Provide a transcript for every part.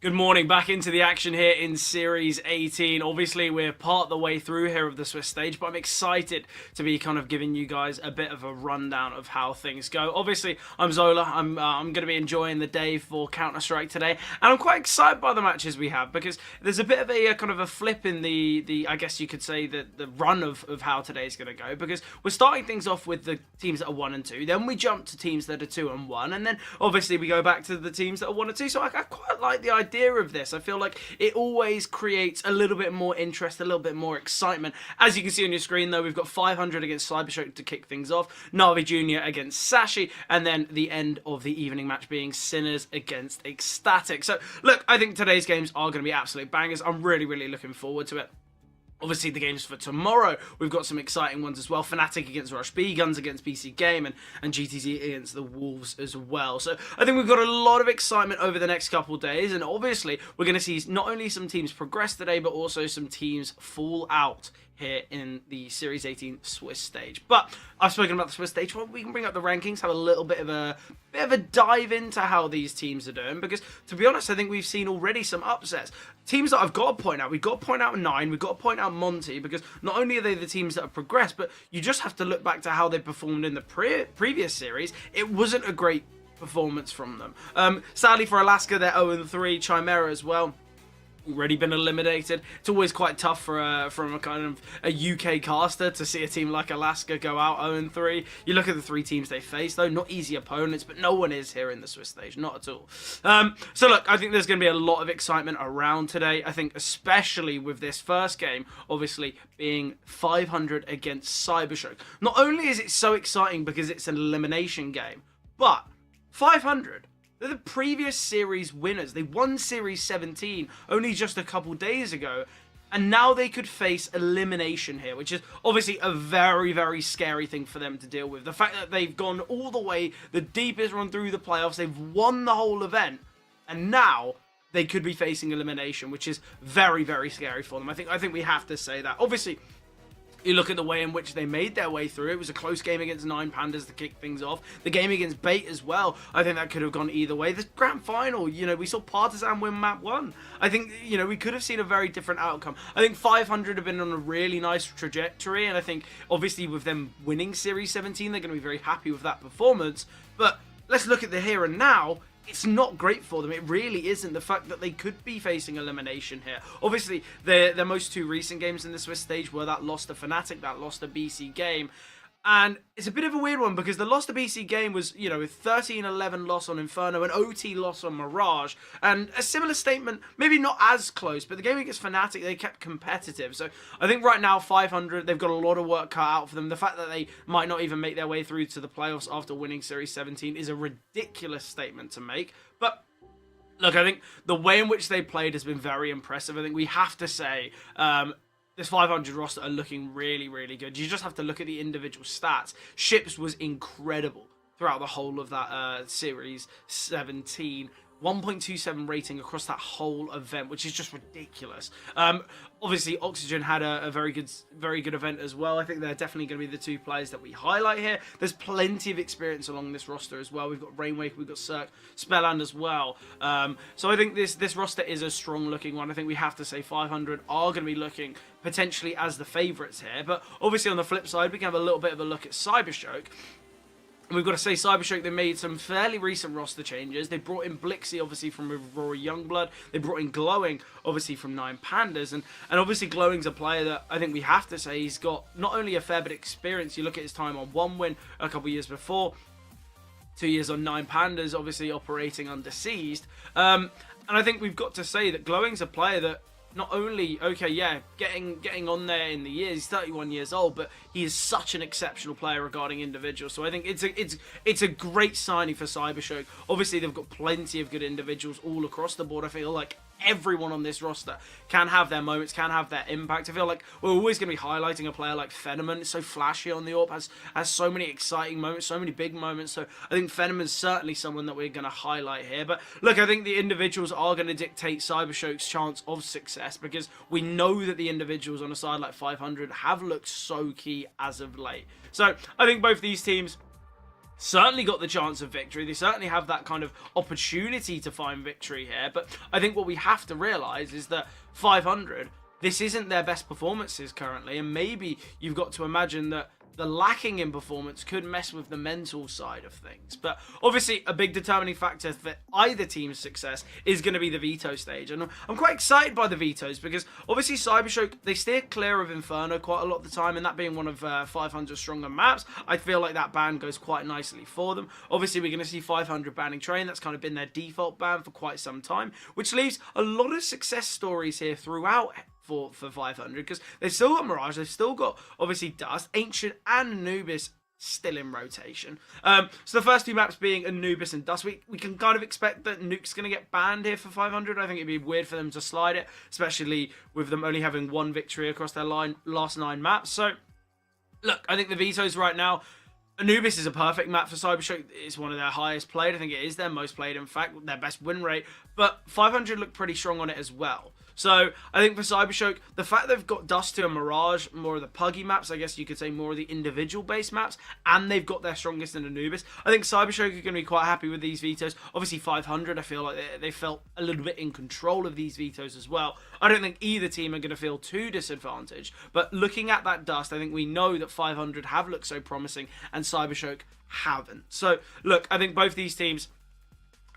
Good morning, back into the action here in Series 18. Obviously, we're part of the way through here of the Swiss stage, but I'm excited to be kind of giving you guys a bit of a rundown of how things go. Obviously, I'm Zola. I'm going to be enjoying the day for Counter-Strike today, and I'm quite excited by the matches we have because there's a bit of a kind of a flip in the I guess you could say, the run of how today's going to go, because we're starting things off with the teams that are 1 and 2, then we jump to teams that are 2 and 1, and then obviously we go back to the teams that are 1 and 2. So I quite like the idea of this. I feel like it always creates a little bit more interest, a little bit more excitement. As you can see on your screen, though, we've got 500 against Cybershock to kick things off, Navi Jr. against Sashi, and then the end of the evening match being Sinners against Ecstatic. So, look, I think today's games are going to be absolute bangers. I'm really, really looking forward to it. Obviously, the games for tomorrow, we've got some exciting ones as well. Fnatic against Rush B, Guns against PC Game, and GTZ against the Wolves as well. So I think we've got a lot of excitement over the next couple of days. And obviously, we're going to see not only some teams progress today, but also some teams fall out here in the Series 18 Swiss stage. But I've spoken about the Swiss stage. Well, we can bring up the rankings, have a little bit of a dive into how these teams are doing, because to be honest, I think we've seen already some upsets. Teams that I've got to point out, we've got to point out Nine, we've got to point out Monty, because not only are they the teams that have progressed, but you just have to look back to how they performed in the previous series. It wasn't a great performance from them. Sadly for Alaska, they're 0-3, Chimera as well, already been eliminated. It's always quite tough for from a kind of a UK caster to see a team like Alaska go out 0-3. You look at the 3 teams they face, though, not easy opponents, but no one is here in the Swiss stage, not at all. So look, I think there's going to be a lot of excitement around today. I think especially with this first game, obviously being 500 against Cybershock. Not only is it so exciting because it's an elimination game, but 500. They're the previous series winners. They won Series 17 only just a couple days ago, and now they could face elimination here, which is obviously a very, very scary thing for them to deal with. The fact that they've gone all the way, the deepest run through the playoffs, they've won the whole event, and now they could be facing elimination, which is very, very scary for them. I think we have to say that. Obviously, you look at the way in which they made their way through. It was a close game against 9 Pandas to kick things off. The game against Bait as well. I think that could have gone either way. The grand final, we saw Partisan win map 1. I think, we could have seen a very different outcome. I think 500 have been on a really nice trajectory, and I think, obviously, with them winning Series 17, they're going to be very happy with that performance. But let's look at the here and now. It's not great for them. It really isn't. The fact that they could be facing elimination here. Obviously, their most 2 recent games in the Swiss stage were that loss to Fnatic, that loss to BC Game. And it's a bit of a weird one because the loss to BC Game was, a 13-11 loss on Inferno, an OT loss on Mirage, and a similar statement, maybe not as close, but the game against Fnatic, they kept competitive. So I think right now, 500, they've got a lot of work cut out for them. The fact that they might not even make their way through to the playoffs after winning Series 17 is a ridiculous statement to make. But look, I think the way in which they played has been very impressive. I think we have to say, this 500 roster are looking really, really good. You just have to look at the individual stats. Ships was incredible throughout the whole of that Series 17. 1.27 rating across that whole event, which is just ridiculous. Obviously, Oxygen had a very good event as well. I think they're definitely going to be the 2 players that we highlight here. There's plenty of experience along this roster as well. We've got Rainwake, we've got Cirque, Spellland as well. So I think this roster is a strong-looking one. I think we have to say 500 are going to be looking potentially as the favourites here. But obviously, on the flip side, we can have a little bit of a look at Cybershock. We've got to say, Cybershock, they made some fairly recent roster changes. They brought in Blixie, obviously, from Aurora Youngblood. They brought in Glowing, obviously, from 9 Pandas. And obviously, Glowing's a player that I think we have to say he's got not only a fair bit of experience. You look at his time on 1 win a couple of years before, 2 years on 9 Pandas, obviously operating under Seized. And I think we've got to say that Glowing's a player that not only, getting on there in the years, he's 31 years old, but he is such an exceptional player regarding individuals. So I think it's a great signing for Cybershock. Obviously, they've got plenty of good individuals all across the board. I feel like everyone on this roster can have their moments, can have their impact. I feel like we're always going to be highlighting a player like Fenneman. It's so flashy on the AWP, has so many exciting moments, so many big moments. So I think Fenneman's certainly someone that we're going to highlight here. But look, I think the individuals are going to dictate Cybershock's chance of success, because we know that the individuals on a side like 500 have looked so key as of late. So I think both these teams certainly got the chance of victory. They certainly have that kind of opportunity to find victory here. But I think what we have to realise is that 500, this isn't their best performances currently. And maybe you've got to imagine that the lacking in performance could mess with the mental side of things. But obviously a big determining factor for either team's success is going to be the veto stage. And I'm quite excited by the vetoes because obviously Cybershock, they steer clear of Inferno quite a lot of the time, and that being one of 500's stronger maps, I feel like that ban goes quite nicely for them. Obviously we're going to see 500 banning Train. That's kind of been their default ban for quite some time, which leaves a lot of success stories here throughout for 500, because they've still got Mirage, they've still got obviously Dust, Ancient and Anubis still in rotation. So the first two maps being Anubis and Dust, we can kind of expect that Nuke's going to get banned here for 500. I think it'd be weird for them to slide it, especially with them only having one victory across their last 9 maps. So look, I think the vetoes right now, Anubis is a perfect map for Cybershock. It's one of their highest played. I think it is their most played, in fact, their best win rate. But 500 look pretty strong on it as well. So I think for Cybershock, the fact they've got Dust and Mirage, more of the puggy maps, I guess you could say more of the individual based maps, and they've got their strongest in Anubis, I think Cybershock are going to be quite happy with these vetoes. Obviously 500, I feel like they felt a little bit in control of these vetoes as well. I don't think either team are going to feel too disadvantaged, but looking at that Dust, I think we know that 500 have looked so promising and Cybershock haven't. So look, I think both these teams,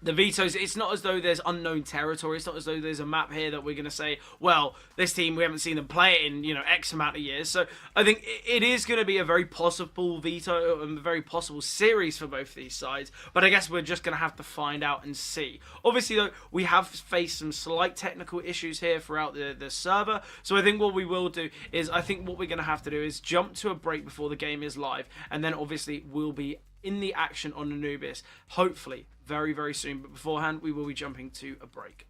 the vetoes, it's not as though there's unknown territory. It's not as though there's a map here that we're going to say, well, this team, we haven't seen them play it in, X amount of years. So I think it is going to be a very possible veto and a very possible series for both these sides. But I guess we're just going to have to find out and see. Obviously, though, we have faced some slight technical issues here throughout the server. So I think what we will do is, I think what we're going to have to do is jump to a break before the game is live. And then obviously we'll be in the action on Anubis, hopefully very, very soon. But beforehand, we will be jumping to a break.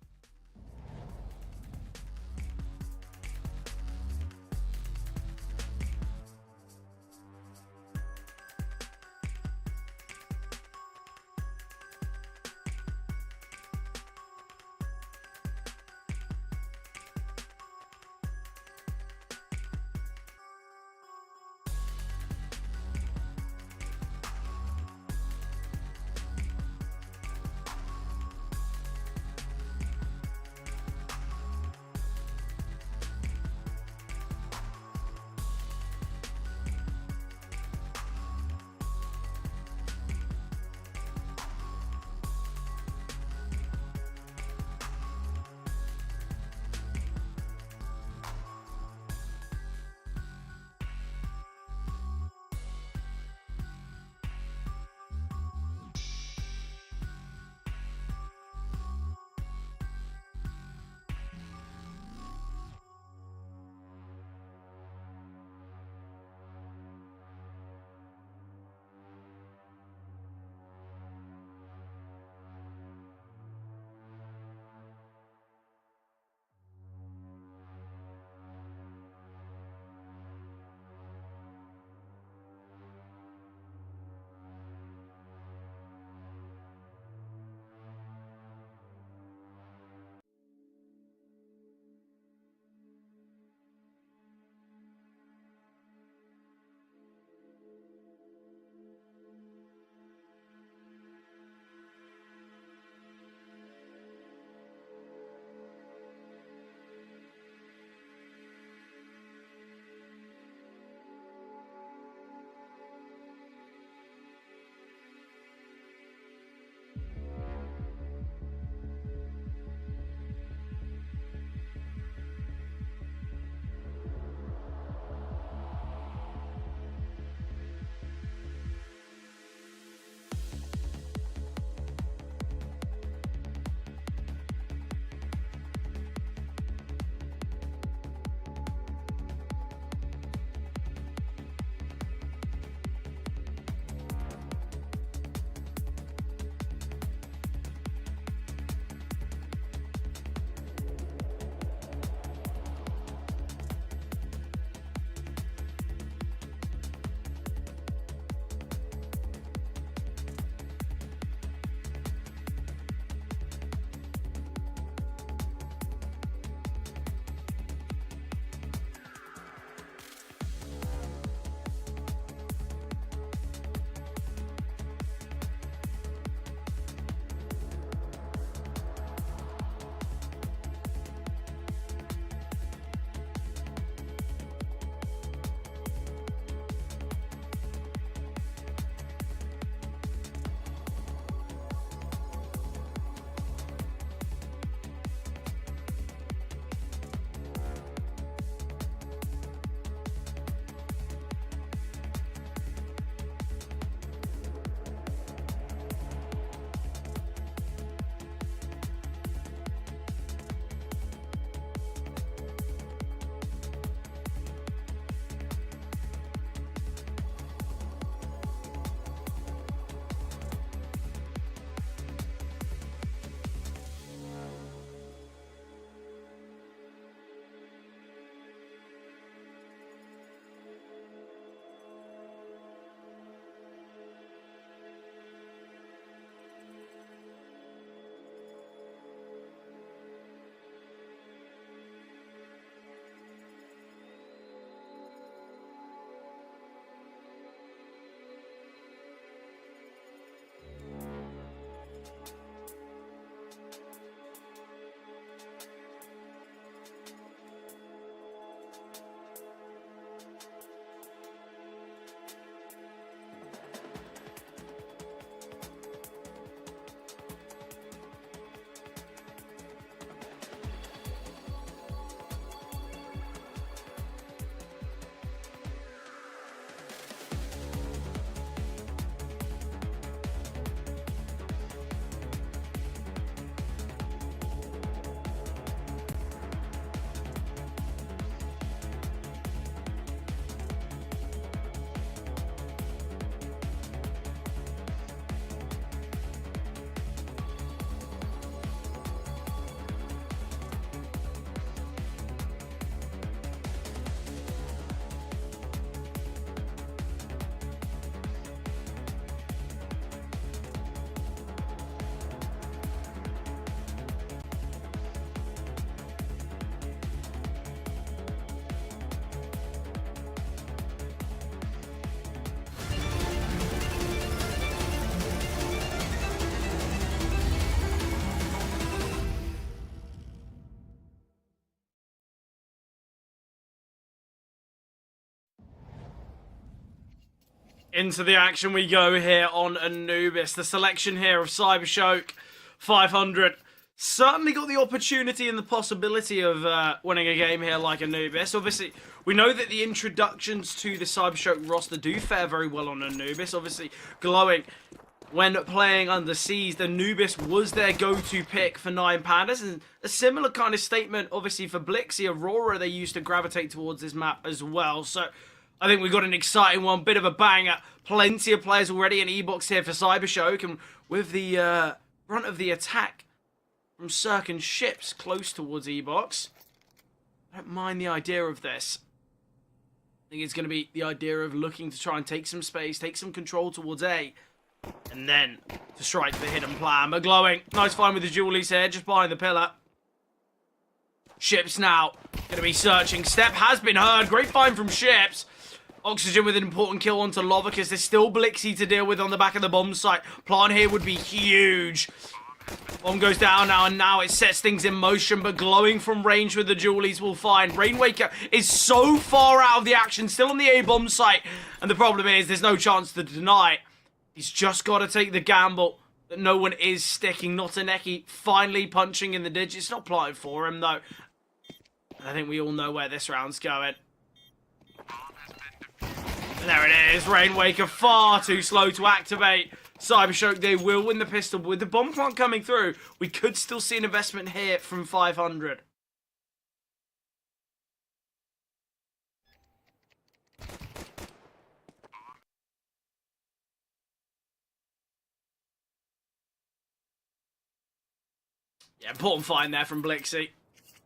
Into the action we go here on Anubis. The selection here of Cybershock 500 certainly got the opportunity and the possibility of winning a game here like Anubis. Obviously, we know that the introductions to the Cybershock roster do fare very well on Anubis. Obviously, Glowing, when playing Under Siege, Anubis was their go-to pick for 9 Pandas. And a similar kind of statement, obviously, for Blixie, Aurora, they used to gravitate towards this map as well. So I think we got an exciting one, bit of a banger. Plenty of players already in E-Box here for Cybershock, and with the brunt of the attack from Cirque and Ships close towards E-Box, I don't mind the idea of this. I think it's going to be the idea of looking to try and take some space, take some control towards A, and then to strike the hidden plan. But Glowing, nice find with the Julies here, just behind the pillar. Ships now going to be searching. Step has been heard. Great find from Ships. Oxygen with an important kill onto Lovicus. There's still Blixie to deal with on the back of the bomb site. Plant here would be huge. Bomb goes down now, and now it sets things in motion, but Glowing from range with the Julies will find. Rainwaker is so far out of the action, still on the A-bomb site, and the problem is there's no chance to deny. He's just got to take the gamble that no one is sticking. Notaneki finally punching in the digits. Not plotted for him, though. And I think we all know where this round's going. And there it is. Rainwaker far too slow to activate. Cybershock, they will win the pistol. But with the bomb plant coming through, we could still see an investment here from 500. Yeah, important find there from Blixie.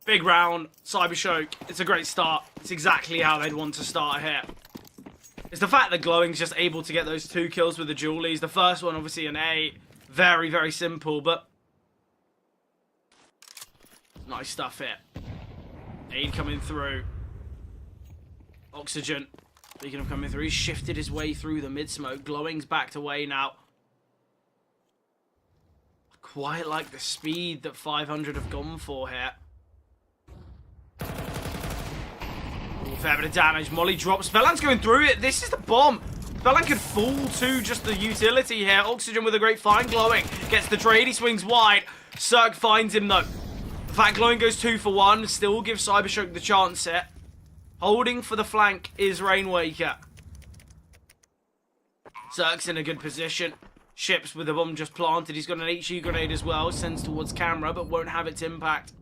Big round, Cybershock. It's a great start. It's exactly how they'd want to start here. It's the fact that Glowing's just able to get those 2 kills with the Julies. The first one, obviously, an A. Very, very simple, but nice stuff here. Aid coming through. Oxygen, speaking of coming through, he's shifted his way through the mid-smoke. Glowing's backed away now. Quite like the speed that 500 have gone for here. Fair bit of damage. Molly drops. Spelland's going through it. This is the bomb. Spelland could fall to just the utility here. Oxygen with a great find. Glowing gets the trade. He swings wide. Cirque finds him, though. The fact Glowing goes 2 for 1 still gives Cybershock the chance here. Holding for the flank is Rainwaker. Cirque's in a good position. Ships with the bomb just planted. He's got an HE grenade as well. Sends towards camera, but won't have its impact.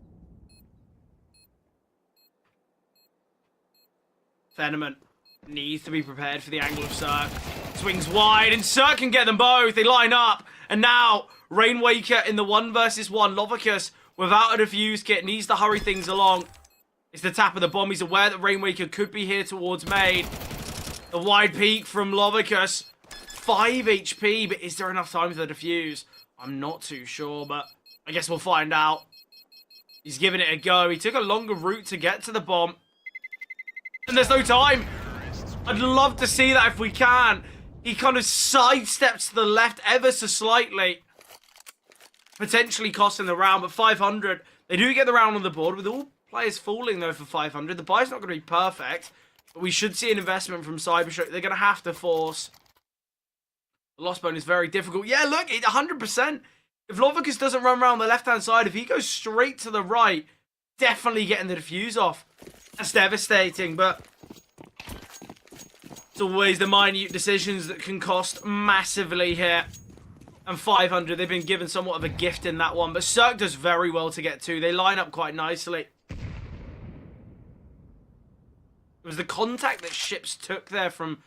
Venomant needs to be prepared for the angle of Cirque. Swings wide, and Cirque can get them both. They line up, and now Rainwaker in the 1 versus 1. Lovicus, without a defuse kit, needs to hurry things along. It's the tap of the bomb. He's aware that Rainwaker could be here towards main. The wide peek from Lovicus. 5 HP, but is there enough time for the defuse? I'm not too sure, but I guess we'll find out. He's giving it a go. He took a longer route to get to the bomb. And there's no time. I'd love to see that if we can. He kind of sidesteps to the left ever so slightly. Potentially costing the round, but 500. They do get the round on the board with all players falling, though, for 500. The buy's not going to be perfect, but we should see an investment from Cybershock. They're going to have to force. The loss bone is very difficult. Yeah, look, 100%. If Lovicus doesn't run around the left-hand side, if he goes straight to the right, definitely getting the defuse off. That's devastating, but it's always the minute decisions that can cost massively here. And 500, they've been given somewhat of a gift in that one, but Cirque does very well to get to. They line up quite nicely. It was the contact that Ships took there from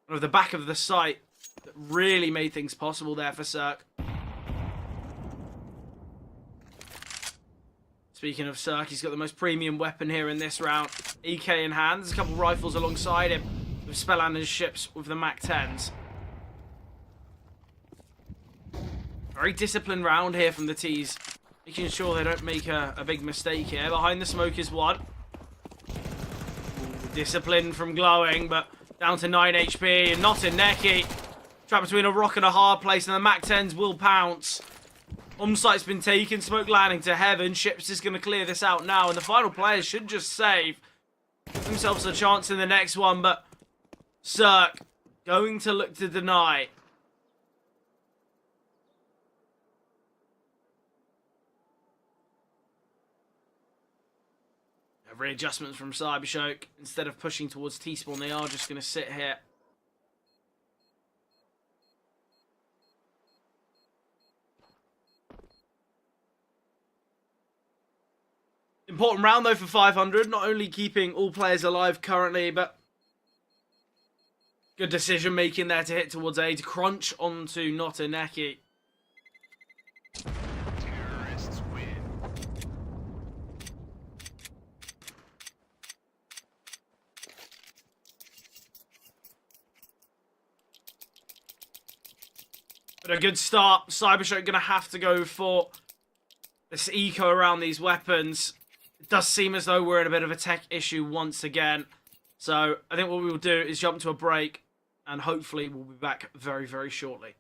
the back of the site that really made things possible there for Cirque. Speaking of Cirque, he's got the most premium weapon here in this round. EK in hand. There's a couple rifles alongside him with Spelland and Ships with the MAC-10s. Very disciplined round here from the T's. Making sure they don't make a big mistake here. Behind the smoke is 1. Discipline from Glowing, but down to 9 HP. And Notaneki trapped between a rock and a hard place, and the MAC-10s will pounce. Site's been taken, smoke landing to heaven. Ships is going to clear this out now, and the final players should just save. Give themselves a chance in the next one, but Cirque Going to look to deny. Readjustments from Cybershock. Instead of pushing towards T-spawn, they are just going to sit here. Important round, though, for 500. Not only keeping all players alive currently, but good decision-making there to hit towards A, to crunch onto Notaneki. Terrorists win. But a good start. Cybershock going to have to go for this eco around these weapons. It does seem as though we're in a bit of a tech issue once again. So I think what we will do is jump to a break, and hopefully we'll be back very, very shortly.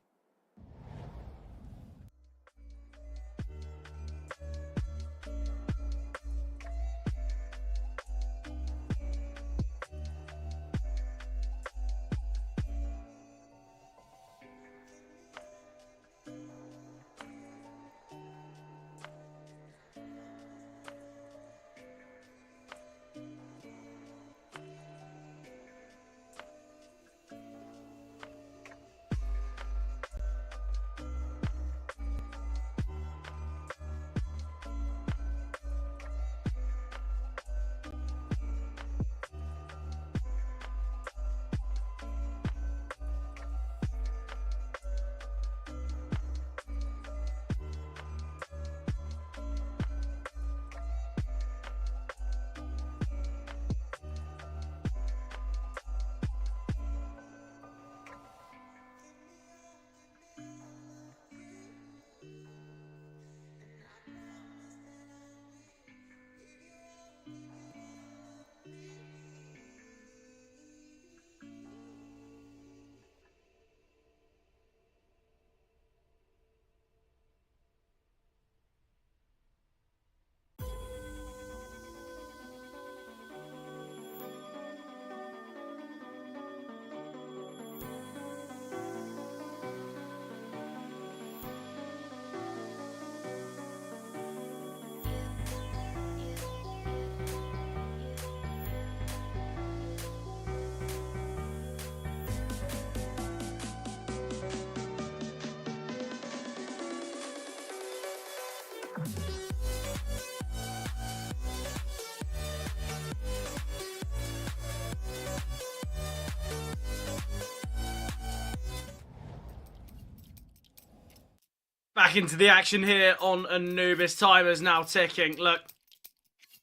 Back into the action here on Anubis. Timer's now ticking. Look,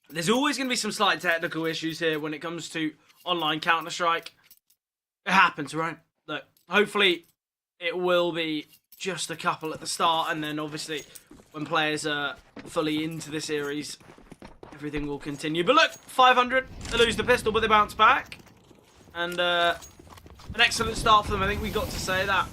there's always going to be some slight technical issues here when it comes to online Counter-Strike. It happens, right? Look, hopefully it will be just a couple at the start, and then obviously when players are fully into the series, everything will continue. But look, 500, they lose the pistol, but they bounce back. And an excellent start for them, I think we got to say that.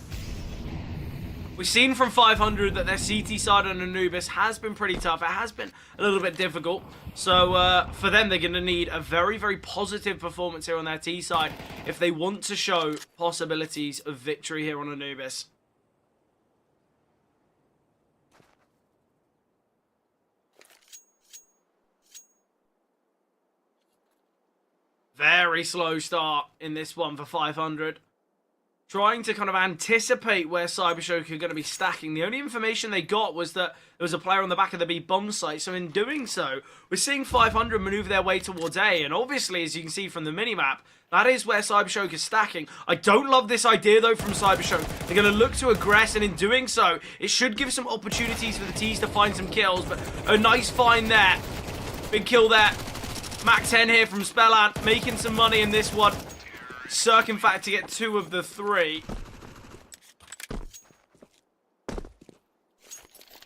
We've seen from 500 that their CT side on Anubis has been pretty tough. It has been a little bit difficult. So for them, they're going to need a very, very positive performance here on their T side if they want to show possibilities of victory here on Anubis. Very slow start in this one for 500. Trying to kind of anticipate where Cybershock are going to be stacking. The only information they got was that there was a player on the back of the B bomb site. So in doing so, we're seeing 500 maneuver their way towards A. And obviously, as you can see from the minimap, that is where Cybershock is stacking. I don't love this idea, though, from Cybershock. They're going to look to aggress, and in doing so, it should give some opportunities for the T's to find some kills. But a nice find there. Big kill there. Mac 10 here from Spellant, making some money in this one. Circ, in fact, to get 2 of the 3.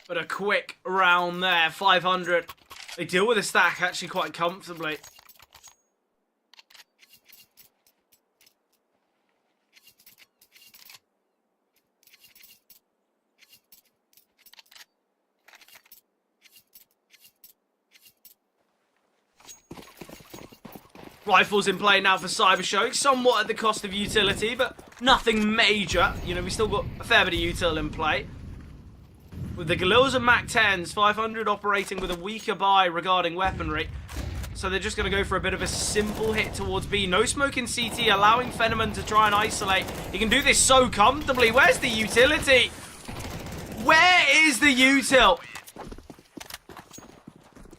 But a quick round there, 500. They deal with the stack actually quite comfortably. Rifles in play now for Cybershock, somewhat at the cost of utility, but Nothing major. You know, we still got a fair bit of util in play. With the Galils and Mac 10s, 500 operating with a weaker buy regarding weaponry. So they're just going to go for a bit of a simple hit towards B. No smoke in CT, allowing Fenneman to try and isolate. He can do this so comfortably. Where's the utility? Where is the util?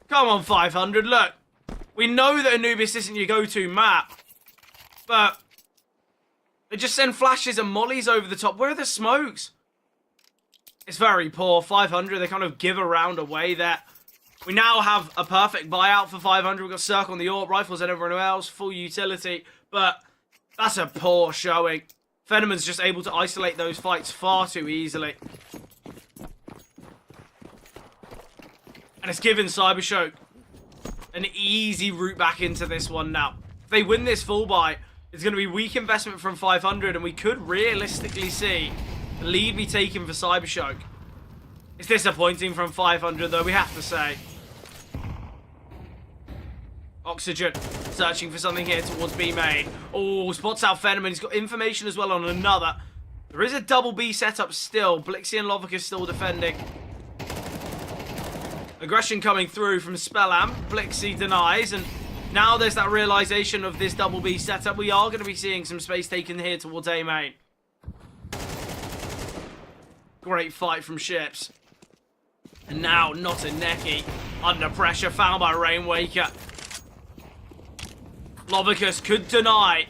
Come on, 500. Look, we know that Anubis isn't your go-to map. But they just send flashes and mollies over the top. Where are the smokes? It's very poor. 500, they kind of give a round away there. We now have a perfect buyout for 500. We've got Circle on the AWP, rifles and everyone else, full utility. But that's a poor showing. Fenneman's just able to isolate those fights far too easily. And it's given Cybershock an easy route back into this one now. If they win this full buy, it's going to be weak investment from 500, and we could realistically see the lead be taken for Cybershock. It's disappointing from 500, though, we have to say. Oxygen searching for something here towards B main. Oh, spots out Fenneman. He's got information as well on another. There is a double B setup still. Blixie and Lovica still defending. Aggression coming through from Spellam. Blixie denies, and now there's that realization of this double B setup. We are going to be seeing some space taken here towards A main. Great fight from Ships. And now, not a Neki. Under pressure, found by Rainwaker. Lovicus could deny.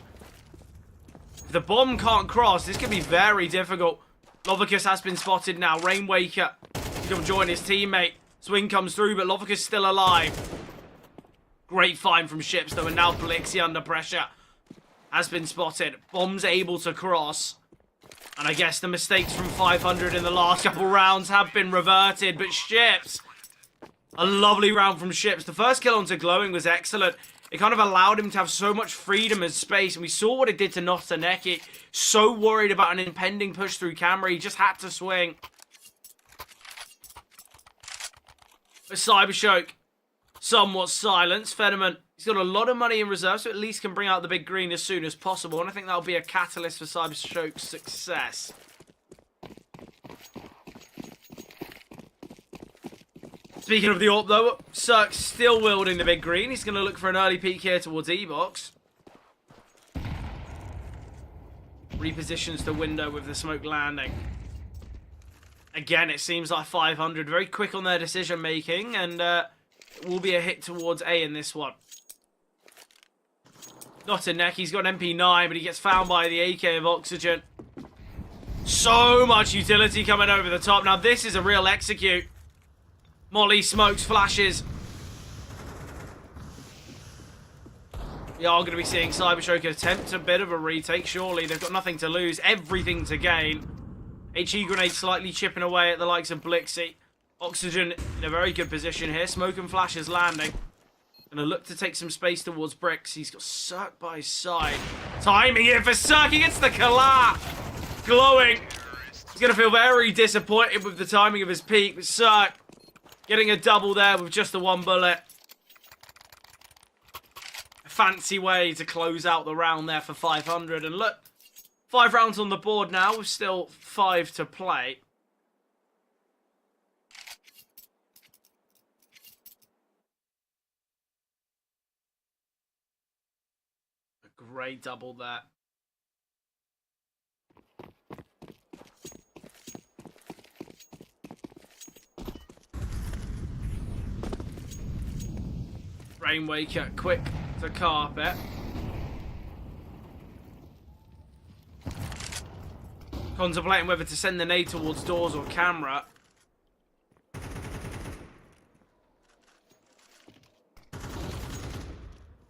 If the bomb can't cross, this could be very difficult. Lovicus has been spotted now. Rainwaker is going to join his teammate. Swing comes through, but Lovicus still alive. Great find from Ships, though, and now Blixie under pressure has been spotted. Bomb's able to cross. And I guess the mistakes from 500 in the last couple rounds have been reverted, but Ships, a lovely round from Ships. The first kill onto Glowing was excellent. It kind of allowed him to have so much freedom and space, and we saw what it did to Notaneki. So worried about an impending push through camera, he just had to swing. But Cybershock, somewhat silenced. Fenneman, he's got a lot of money in reserve, so at least can bring out the big green as soon as possible. And I think that'll be a catalyst for Cybershock's success. Speaking of the AWP, though, Cirque still wielding the big green. He's going to look for an early peek here towards E-Box. Repositions the window with the smoke landing. Again, it seems like 500 very quick on their decision making, and it will be a hit towards A in this one. Not a neck, he's got an MP9, but he gets found by the AK of Oxygen. So much utility coming over the top. Now this is a real execute. Molly, smokes, flashes. We are going to be seeing Cybershock attempt a bit of a retake, surely. They've got nothing to lose, everything to gain. HE grenade slightly chipping away at the likes of Blixie. Oxygen in a very good position here. Smoke and flashes landing. Gonna look to take some space towards Bricks. He's got Cirque by his side. Timing here for Cirque. He gets the collapse. Glowing. He's gonna feel very disappointed with the timing of his peak. But Cirque getting a double there with just the one bullet. A fancy way to close out the round there for 500. And look, 5 rounds on the board now with still 5 to play. A great double there. Rainwaker quick to carpet. Contemplating whether to send the nade towards doors or camera.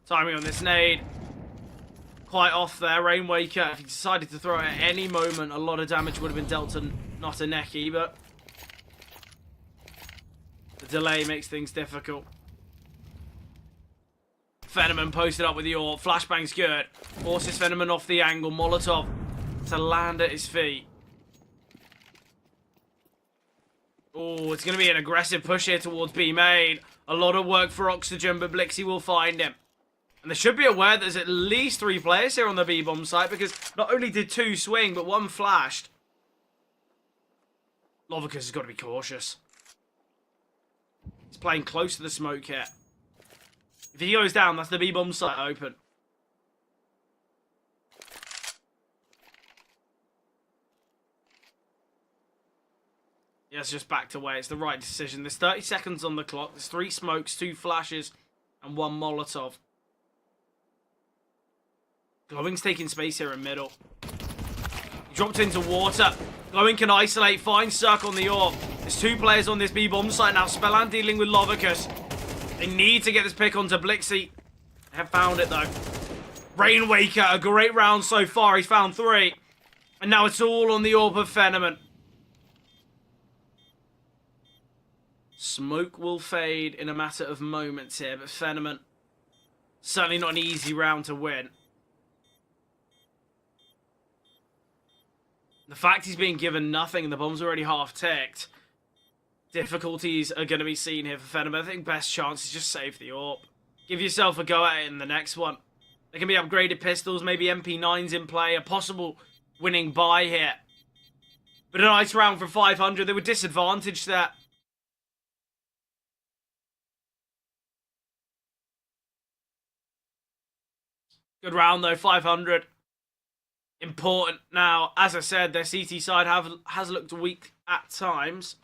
Timing on this nade. Quite off there. Rainwaker, if he decided to throw it at any moment, a lot of damage would have been dealt to not a necky, but the delay makes things difficult. Fenneman posted up with the AWP. Flashbang's good. Forces Fenneman off the angle. Molotov to land at his feet. Oh, it's going to be an aggressive push here towards B main. A lot of work for Oxygen, but Blixie will find him. And they should be aware that there's at least 3 players here on the B-bomb site, because not only did 2 swing, but 1 flashed. Lovicus has got to be cautious. He's playing close to the smoke here. If he goes down, that's the B-bomb site open. Yeah, it's just backed away. It's the right decision. There's 30 seconds on the clock. There's 3 smokes, 2 flashes, and 1 Molotov. Glowing's taking space here in middle. He dropped into water. Glowing can isolate, find Cirque on the orb. There's 2 players on this B-bomb site now. Spellan dealing with Lovicus. They need to get this pick onto Blixie. They have found it, though. Rainwaker, a great round so far. He's found 3. And now it's all on the orb of Fenneman. Smoke will fade in a matter of moments here, but Fenneman, certainly not an easy round to win. The fact he's being given nothing and the bomb's already half ticked, difficulties are going to be seen here for Fenneman. I think best chance is just save the orb. Give yourself a go at it in the next one. There can be upgraded pistols, maybe MP9s in play, a possible winning buy here. But a nice round for 500. They were disadvantaged there. Good round though, 500. Important. Now, as I said, their CT side has looked weak at times.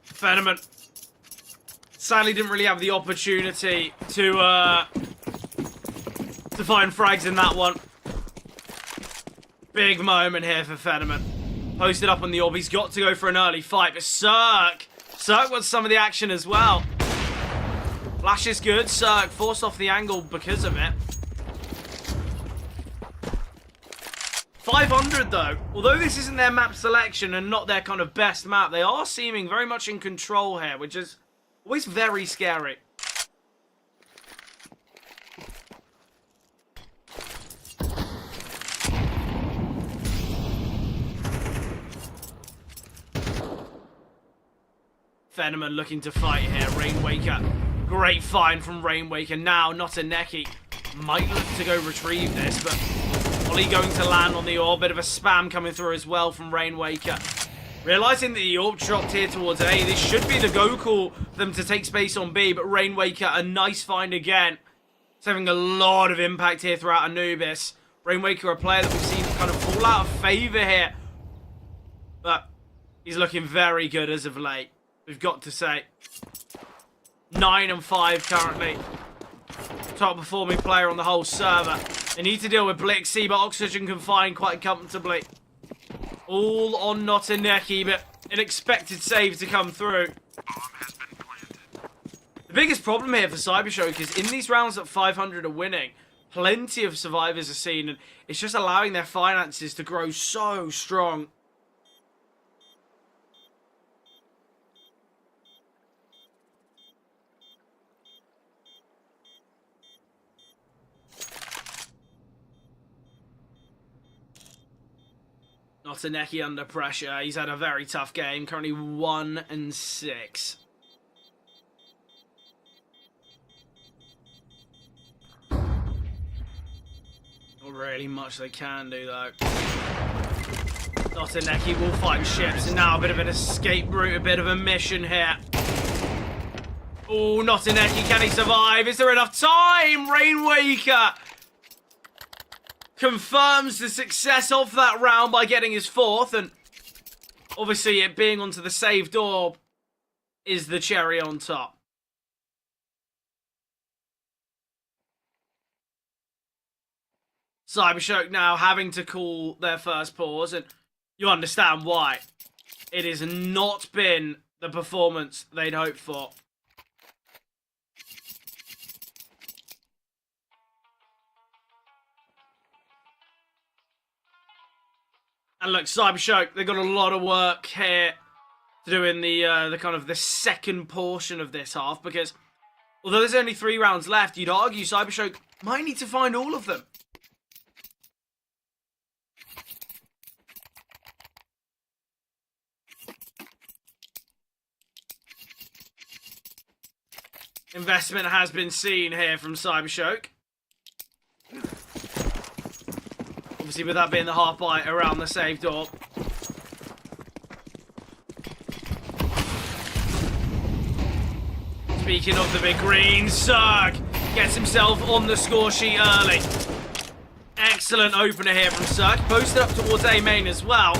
Fenneman sadly didn't really have the opportunity to find frags in that one. Big moment here for Fenneman. Posted up on the orb. He's got to go for an early fight, but Cirque wants some of the action as well. Flash is good. Cirque forced off the angle because of it. 500 though. Although this isn't their map selection and not their kind of best map, they are seeming very much in control here, which is always very scary. Fenneman looking to fight here. Rainwaker. Great find from Rainwaker. Now, not a Neki. Might look to go retrieve this, but Ollie going to land on the orb. Bit of a spam coming through as well from Rainwaker. Realising that the orb dropped here towards A. This should be the go call for them to take space on B, but Rainwaker, a nice find again. It's having a lot of impact here throughout Anubis. Rainwaker, a player that we've seen kind of fall out of favour here. But he's looking very good as of late. We've got to say. 9 and 5 currently. Top performing player on the whole server. They need to deal with Blixie, but Oxygen can find quite comfortably. All on Notaneki, but an expected save to come through. The biggest problem here for Cybershock is in these rounds that 500 are winning, plenty of survivors are seen, and it's just allowing their finances to grow so strong. Notaneki under pressure. He's had a very tough game. Currently 1 and 6. Not really much they can do though. Notaneki will find ships, and now a bit of an escape route, a bit of a mission here. Oh, Notaneki, can he survive? Is there enough time? Rainwaker confirms the success of that round by getting his 4th, and obviously it being onto the saved orb is the cherry on top. Cybershock now having to call their first pause, and you understand why. It has not been the performance they'd hoped for. And look, Cybershock, they've got a lot of work here to do in the kind of the second portion of this half, because although there's only 3 rounds left, you'd argue Cybershock might need to find all of them. Investment has been seen here from Cybershock. Obviously, with that being the half bite around the safe door. Speaking of the big green, Zerg gets himself on the score sheet early. Excellent opener here from Zerg. Posted up towards A main as well.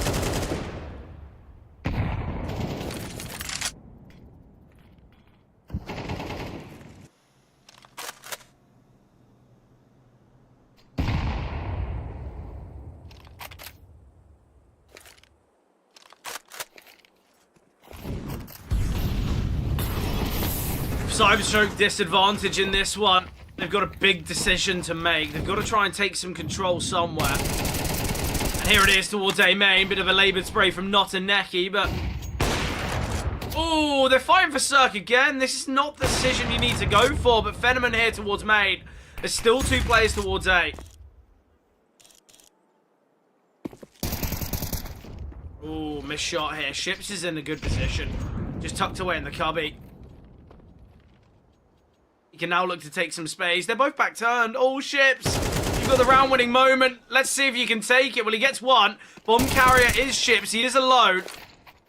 Cyberstroke disadvantage in this one. They've got a big decision to make. They've got to try and take some control somewhere. And here it is towards A main. Bit of a laboured spray from Not and Neki, but... Oh, they're fighting for Cirque again. This is not the decision you need to go for, but Fenneman here towards main. There's still 2 players towards A. Oh, missed shot here. Ships is in a good position. Just tucked away in the cubby. He can now look to take some space. They're both back turned. All Ships. You've got the round winning moment. Let's see if you can take it. Well, he gets one. Bomb carrier is Ships. He is alone.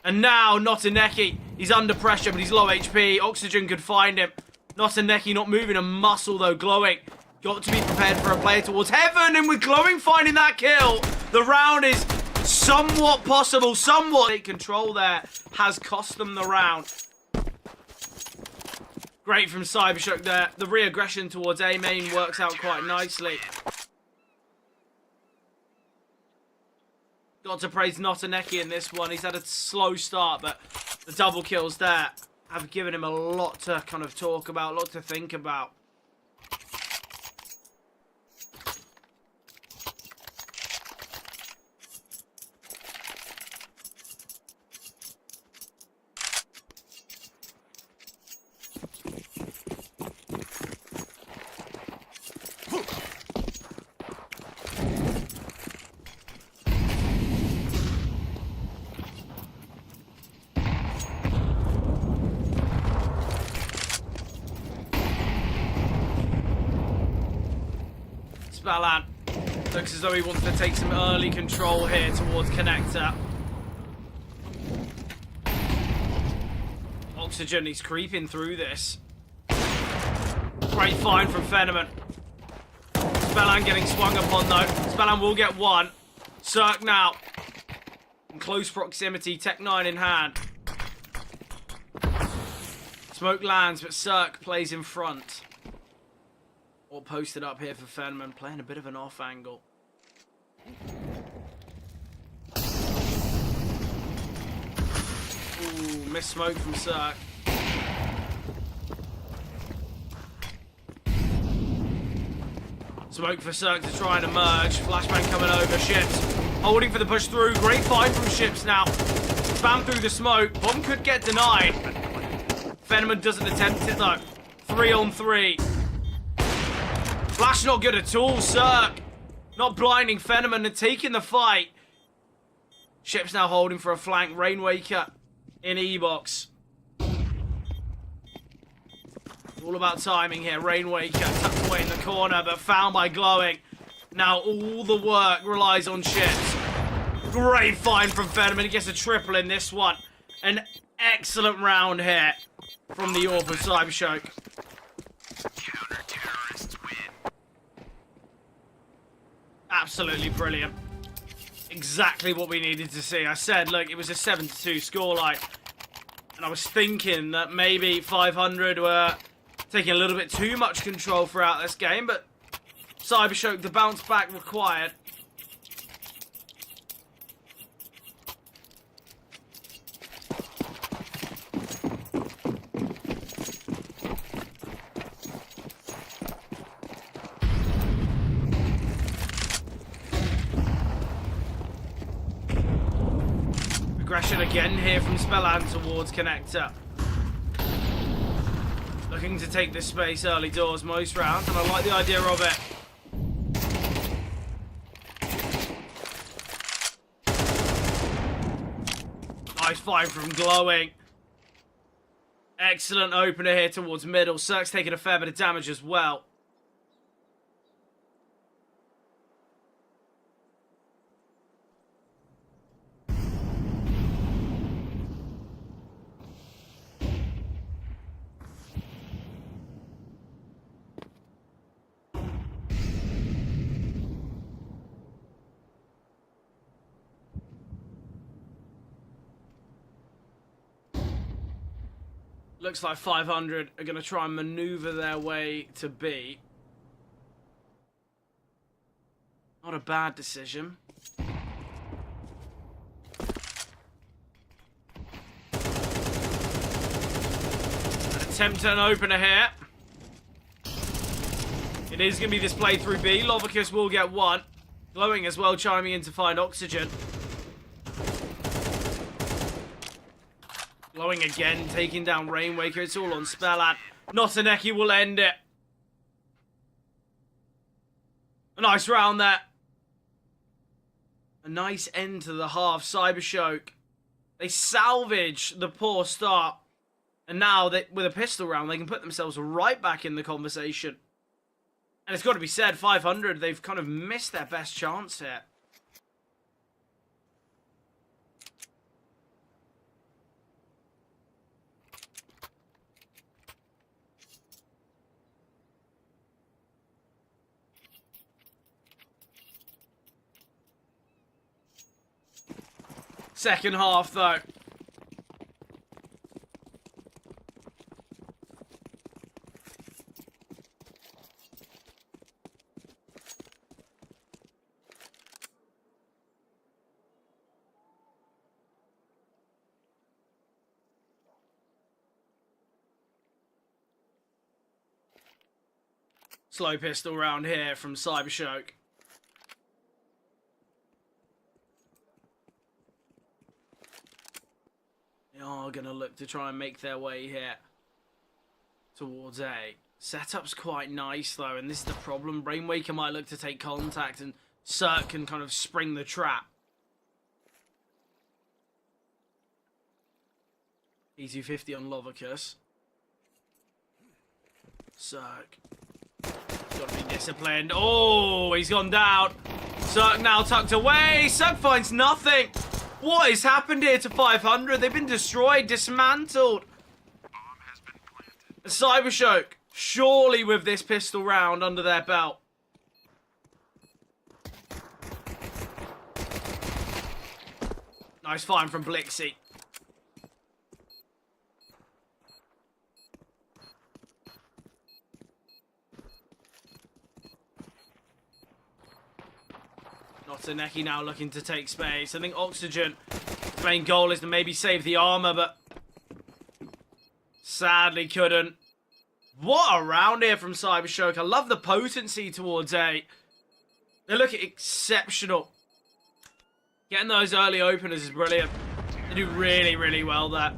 And now, Notaneki. He's under pressure, but he's low HP. Oxygen could find him. Notaneki not moving a muscle, though. Glowing. Got to be prepared for a player towards heaven. And with Glowing finding that kill, the round is somewhat possible. Somewhat. Control there has cost them the round. Great from Cybershock there. The re-aggression towards A main works out quite nicely. Got to praise Notaneki in this one. He's had a slow start, but the double kills there have given him a lot to kind of talk about, a lot to think about. Spallan looks as though he wants to take some early control here towards Connector. Oxygen, he's creeping through this. Great find from Fenneman. Spallan getting swung upon though. Spallan will get one. Cirque now. In close proximity, Tech 9 in hand. Smoke lands, but Cirque plays in front. All posted up here for Fenneman, playing a bit of an off angle. Ooh, missed smoke from Cirque. Smoke for Cirque to try and emerge. Flashbang coming over. Ships holding for the push through. Great find from Ships now. Spam through the smoke. Bomb could get denied. Fenneman doesn't attempt it though. 3 on 3. Flash not good at all. Cirque not blinding Fenneman and taking the fight. Ships now holding for a flank. Rainwaker in E-box. All about timing here. Rainwaker tucked away in the corner, but found by Glowing. Now all the work relies on Ships. Great find from Fenneman. He gets a triple in this one. An excellent round here from the AWP of Cybershock. Absolutely brilliant. Exactly what we needed to see. I said, look, it was a 7-2 scoreline. And I was thinking that maybe 500 were taking a little bit too much control throughout this game, but Cybershock, the bounce back required. Aggression again here from Spallan towards Connector. Looking to take this space early doors most rounds, and I like the idea of it. Nice find from Glowing. Excellent opener here towards middle. Cirque's taking a fair bit of damage as well. Looks like 500 are going to try and maneuver their way to B. Not a bad decision. Attempt an opener here. It is going to be this play through B. Lovicus will get one. Glowing as well, chiming in to find oxygen. Glowing again, taking down Rainwaker. It's all on Spellat. Notaneki will end it. A nice round there. A nice end to the half. Cybershock. They salvage the poor start. And now, with a pistol round, they can put themselves right back in the conversation. And it's got to be said, 500, they've kind of missed their best chance here. Second half, though. Slow pistol round here from Cybershock. They are going to look to try and make their way here towards A. Setup's quite nice, though, and this is the problem. Rainwaker might look to take contact, and Cirque can kind of spring the trap. E250 on Lovicus. Cirque. Got to be disciplined. Oh, he's gone down. Cirque now tucked away. Cirque finds nothing. What has happened here to 500? They've been destroyed, dismantled. Cybershock, surely with this pistol round under their belt. Nice find from Blixie. Notaneki now looking to take space. I think Oxygen, his main goal is to maybe save the armor, but sadly couldn't. What a round here from Cybershock. I love the potency towards A. They look exceptional. Getting those early openers is brilliant. They do really, really well there.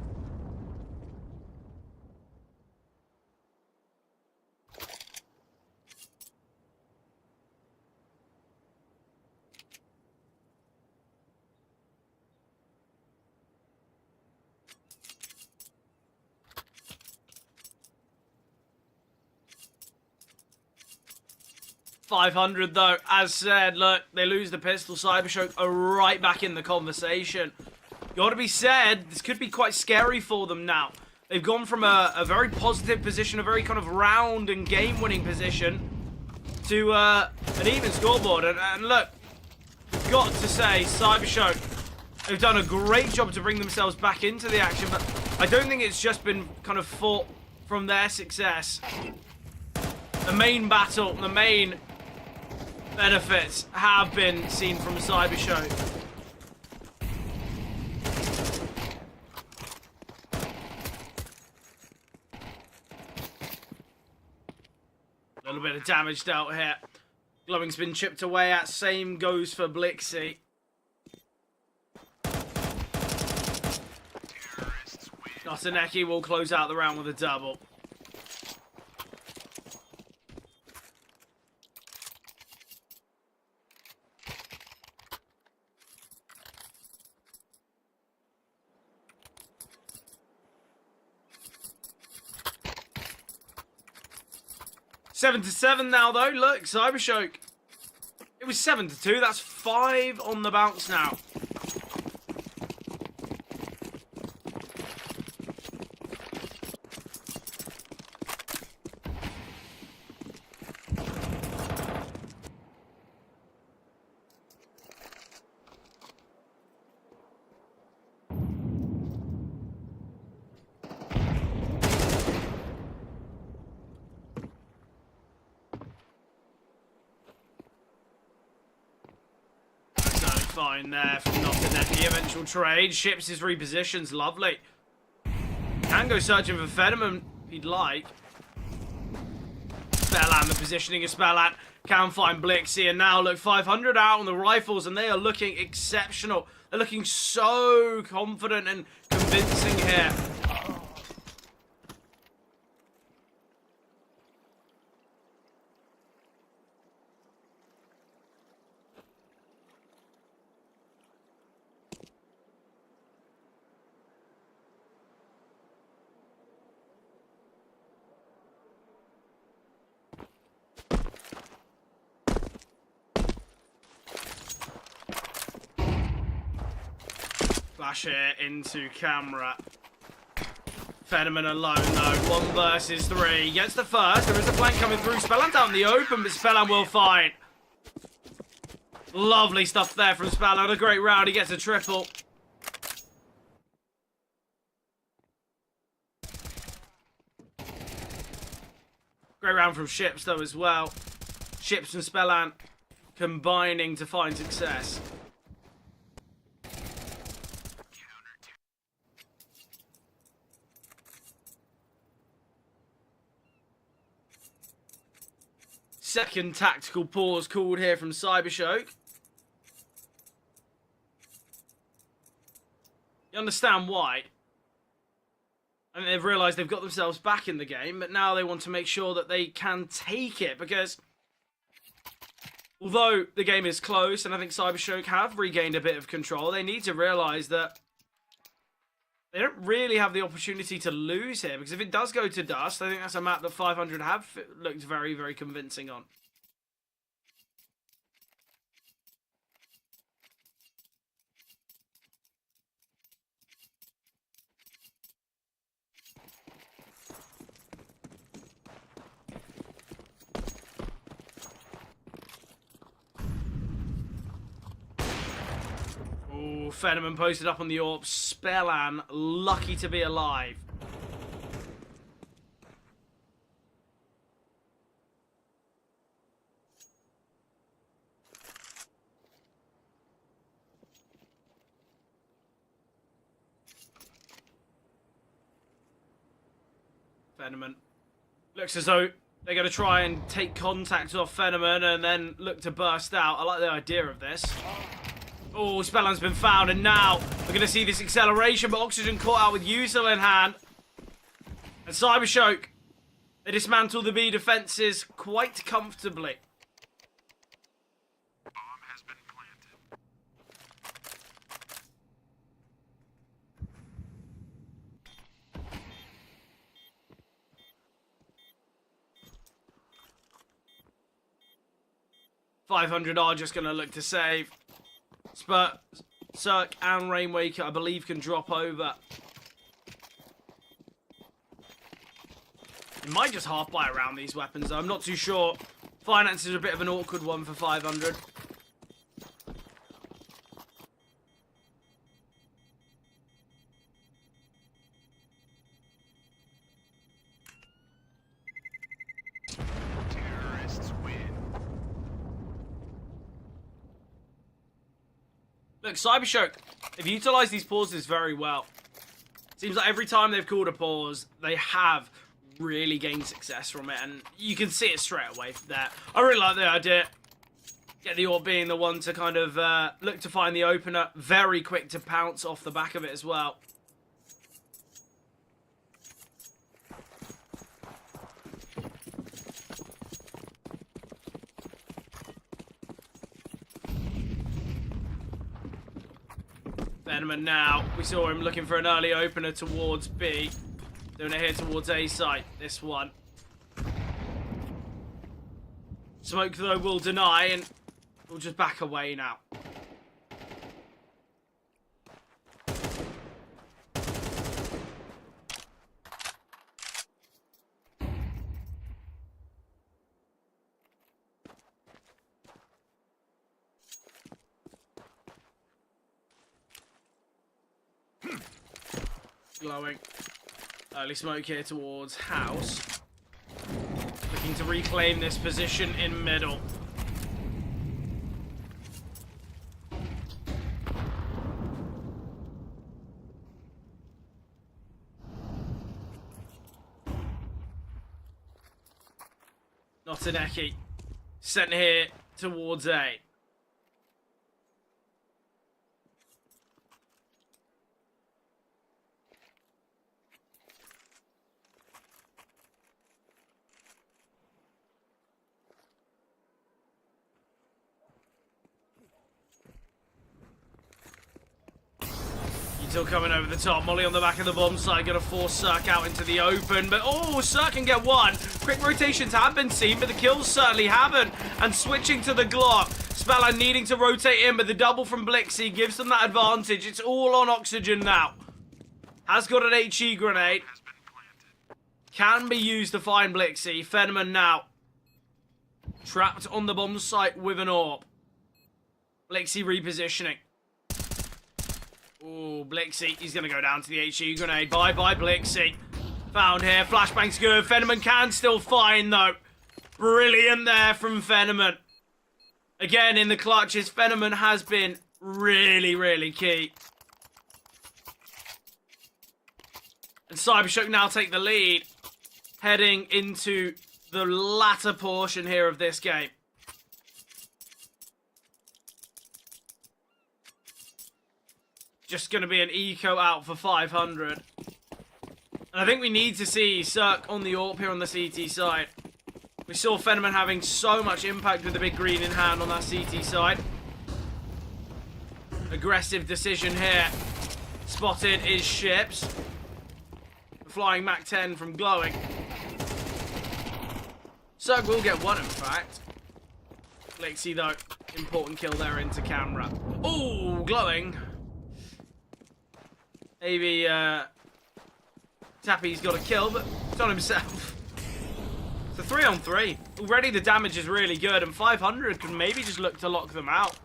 .500 though, as said, look, they lose the pistol. Cybershock are right back in the conversation. Gotta be said, this could be quite scary for them now. They've gone from a very positive position, a very kind of round and game-winning position, to an even scoreboard. And look, got to say, Cybershock, they've done a great job to bring themselves back into the action, but I don't think it's just been kind of fought from their success. The main battle, the main benefits have been seen from Cybershock. A little bit of damage dealt here. Glowing's been chipped away at. Same goes for Blixie. Notaneki will close out the round with a double. 7-7 now, though. Look, Cybershock. It was 7-2. That's 5 on the bounce now. Fine there from not to net the eventual trade. Ships his repositions. Lovely. Can go searching for Fetterman if he'd like. Spellan, the positioning of Spellan. Can find Blixie. And now look, 500 out on the rifles. And they are looking exceptional. They're looking so confident and convincing here. Flash here into camera. Fetterman alone though. 1 versus 3. Gets the first. There is a flank coming through. Spellan out in the open, but Spellan will fight. Lovely stuff there from Spellan. A great round. He gets a triple. Great round from Ships though as well. Ships and Spellan combining to find success. Second tactical pause called here from Cybershock. You understand why. And they've realised they've got themselves back in the game, but now they want to make sure that they can take it, because although the game is close and I think Cybershock have regained a bit of control, they need to realise that they don't really have the opportunity to lose here, because if it does go to dust, I think that's a map that 500 have looked very, very convincing on. Ooh, Fetterman posted up on the AWP. Spellan, lucky to be alive. Fetterman. Looks as though they're going to try and take contact off Fetterman and then look to burst out. I like the idea of this. Oh, Spellan's been found, and now we're going to see this acceleration, but Oxygen caught out with Usil in hand. And Cybershock, they dismantle the B defences quite comfortably. Bomb has been planted. .500 are just going to look to save. Cirque and Rainwaker, I believe, can drop over. It might just half buy around these weapons, though. I'm not too sure. Finance is a bit of an awkward one for 500. Look, Cybershock, they've utilised these pauses very well. Seems like every time they've called a pause, they have really gained success from it, and you can see it straight away there. I really like the idea. Get the AWP being the one to kind of look to find the opener. Very quick to pounce off the back of it as well. Fetterman now. We saw him looking for an early opener towards B. Doing it here towards A site. This one. Smoke, though, will deny, and we'll just back away now. Glowing. Early smoke here towards house. Looking to reclaim this position in middle. Notaneki sent here towards A. Still coming over the top. Molly on the back of the bomb side. Going to force Cirque out into the open. But, oh, Cirque can get one. Quick rotations have been seen, but the kills certainly haven't. And switching to the Glock. Speller needing to rotate in, but the double from Blixie gives them that advantage. It's all on oxygen now. Has got an HE grenade. Can be used to find Blixie. Fenneman now. Trapped on the bomb site with an AWP. Blixie repositioning. Ooh, Blixie. He's going to go down to the HE grenade. Bye-bye, Blixie. Found here. Flashbang's good. Fenneman can still find, though. Brilliant there from Fenneman. Again, in the clutches, Fenneman has been really, really key. And Cybershock now take the lead. Heading into the latter portion here of this game. Just going to be an eco out for 500. And I think we need to see Cirque on the AWP here on the CT side. We saw Fenneman having so much impact with the big green in hand on that CT side. Aggressive decision here. Spotted is Ships. Flying Mach 10 from Glowing. Cirque will get one, in fact. Blixie, though. Important kill there into camera. Ooh, Glowing. Maybe, Tappy's got a kill, but it's on himself. It's a 3-on-3. Already the damage is really good, and 500 can maybe just look to lock them out.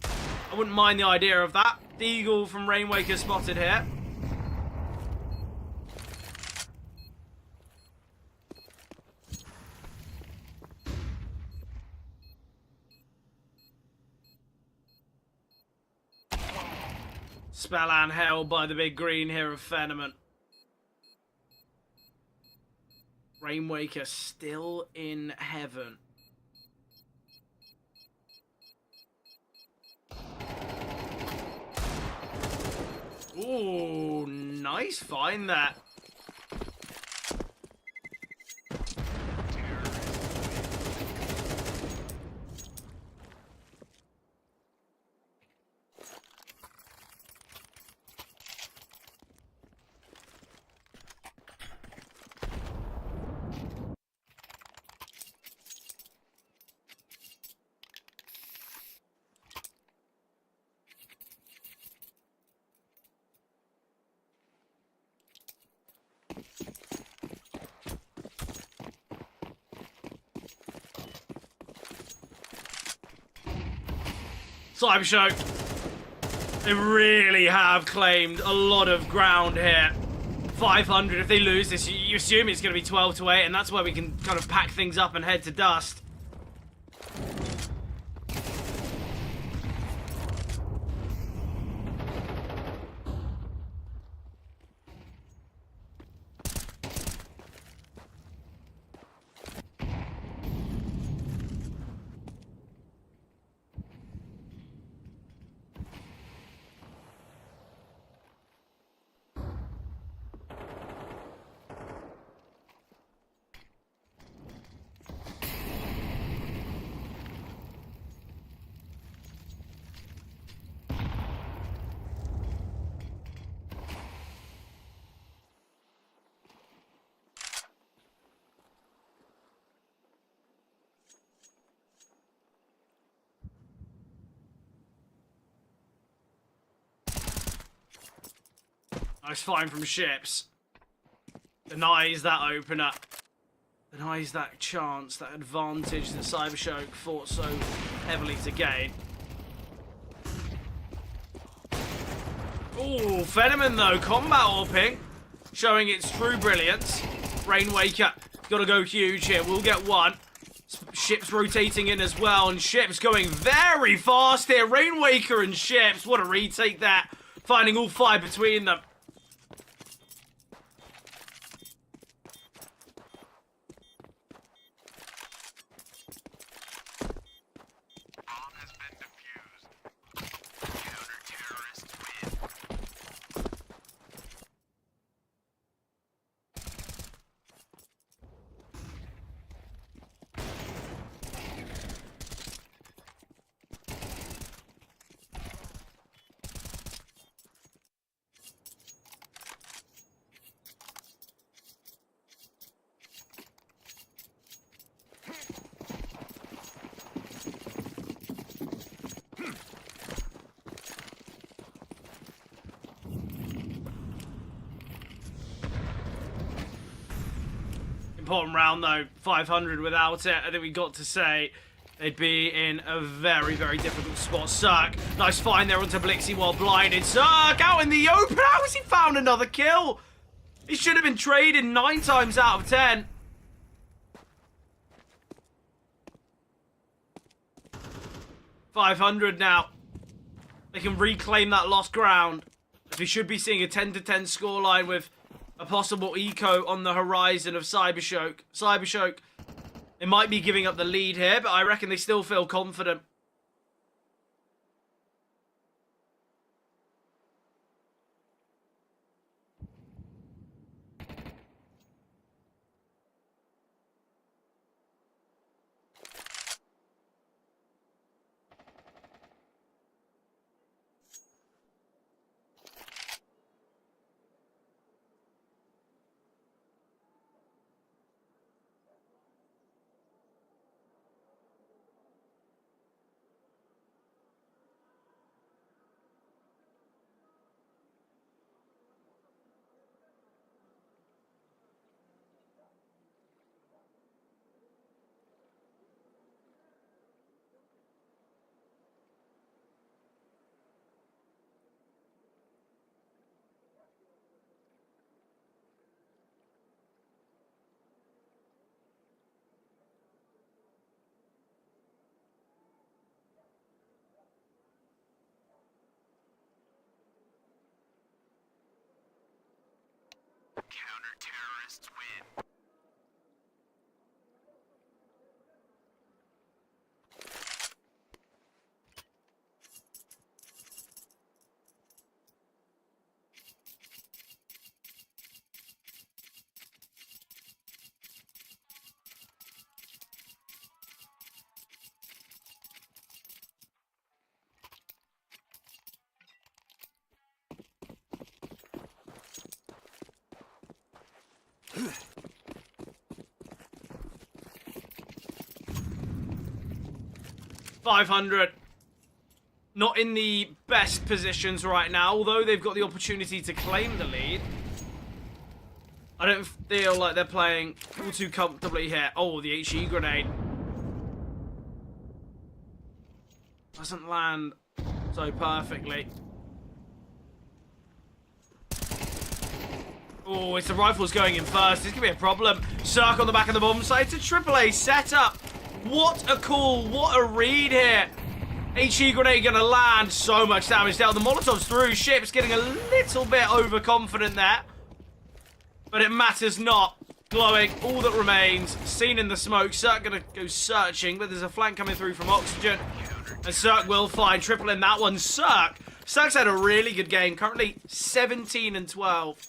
I wouldn't mind the idea of that. Deagle from Rainwaker spotted here. Spellan held by the big green here of Fenneman. Rainwaker still in heaven. Ooh, nice find there. Cybershock. They really have claimed a lot of ground here. 500, if they lose this, you assume it's going to be 12-8, and that's where we can kind of pack things up and head to dust. Nice find from Ships. Denies that opener. Denies that chance, that advantage that Cybershock fought so heavily to gain. Ooh, Phenomen though, combat AWPing, showing its true brilliance. Rainwaker, gotta go huge here, we'll get one. Ships rotating in as well, and Ships going very fast here. Rainwaker and Ships, what a retake that. Finding all 5 between them. Bomb has been defused. Counter-terrorists win. Important round though, 500 without it. I think we got to say they'd be in a very, very difficult spot. Cirque, nice find there onto Blixie while blinded. Cirque out in the open. How has he found another kill? He should have been traded 9 times out of 10. $500 now. They can reclaim that lost ground. We should be seeing a 10-10 scoreline with a possible eco on the horizon of Cybershock. Cybershock, they might be giving up the lead here, but I reckon they still feel confident. Counter-terrorists win. $500. Not in the best positions right now, although they've got the opportunity to claim the lead. I don't feel like they're playing all too comfortably here. Oh, the HE grenade. Doesn't land so perfectly. Oh, it's the rifles going in first. This could be a problem. Cirque on the back of the bomb site. It's a AAA setup. What a call. What a read here. HE grenade going to land. So much damage down. The Molotov's through. Ship's getting a little bit overconfident there. But it matters not. Glowing. All that remains. Seen in the smoke. Cirque going to go searching. But there's a flank coming through from Oxygen. And Cirque will find triple in that one. Cirque's had a really good game. Currently 17-12.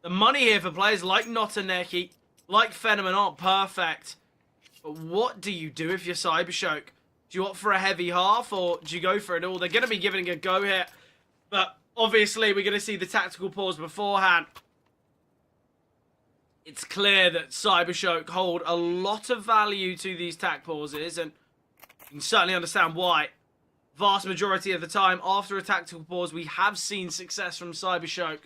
The money here for players like Notaneki, like Phenomen aren't perfect. But what do you do if you're Cybershock? Do you opt for a heavy half or do you go for it all? They're going to be giving it a go here. But obviously we're going to see the tactical pause beforehand. It's clear that Cybershock hold a lot of value to these tac pauses, and you can certainly understand why. vast majority of the time, after a tactical pause, we have seen success from Cybershock.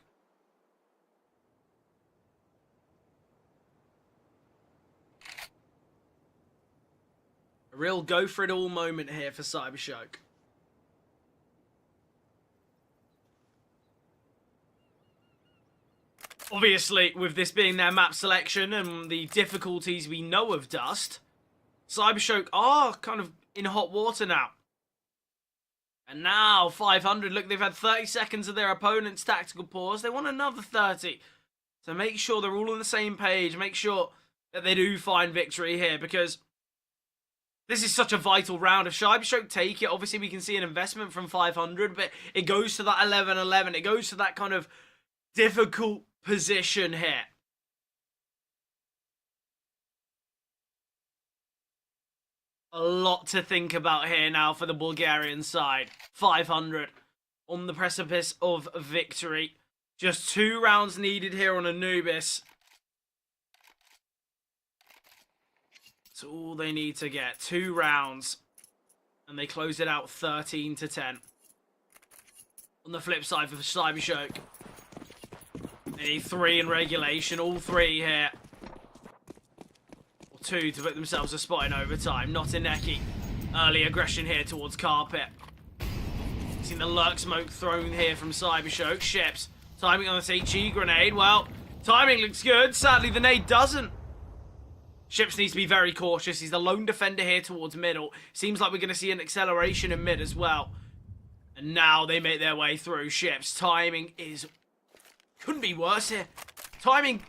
A real go-for-it-all moment here for Cybershock. Obviously, with this being their map selection and the difficulties we know of Dust, Cybershock are kind of in hot water now. And now, 500, look, they've had 30 seconds of their opponent's tactical pause. They want another 30. So make sure they're all on the same page. Make sure that they do find victory here, because this is such a vital round. If Cybershock take it, obviously we can see an investment from 500, but it goes to that 11-11. It goes to that kind of difficult position here. A lot to think about here now for the Bulgarian side. 500 on the precipice of victory. Just 2 rounds needed here on Anubis. That's all they need to get. 2 rounds. And they close it out 13-10. On the flip side for Cybershock, they need 3 in regulation. All 3 here. 2 to put themselves a spot in overtime. Not Ineki. Early aggression here towards Carpet. Seen the lurk smoke thrown here from Cybershock. Ships. Timing on this HE grenade. Well, timing looks good. Sadly, the nade doesn't. Ships needs to be very cautious. He's the lone defender here towards middle. Seems like we're going to see an acceleration in mid as well. And now they make their way through. Ships. Timing is... couldn't be worse here. Timing...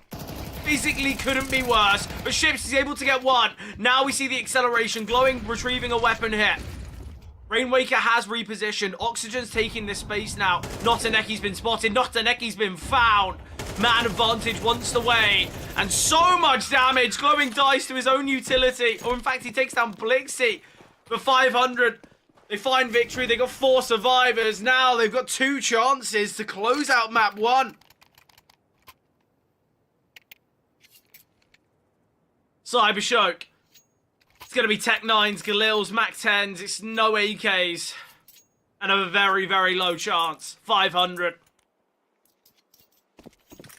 physically couldn't be worse, but Ships is able to get 1. Now we see the acceleration. Glowing, retrieving a weapon here. Rainwaker has repositioned. Oxygen's taking this space now. Notaneki's been spotted. Notaneki's been found. Man advantage wants the way. And so much damage. Glowing dies to his own utility. Or in fact, he takes down Blixie. For 500, they find victory. They got 4 survivors. Now they've got 2 chances to close out map 1. Cybershock. It's going to be Tech 9s, Galils, Mac 10s. It's no AKs. And a very, very low chance. 500.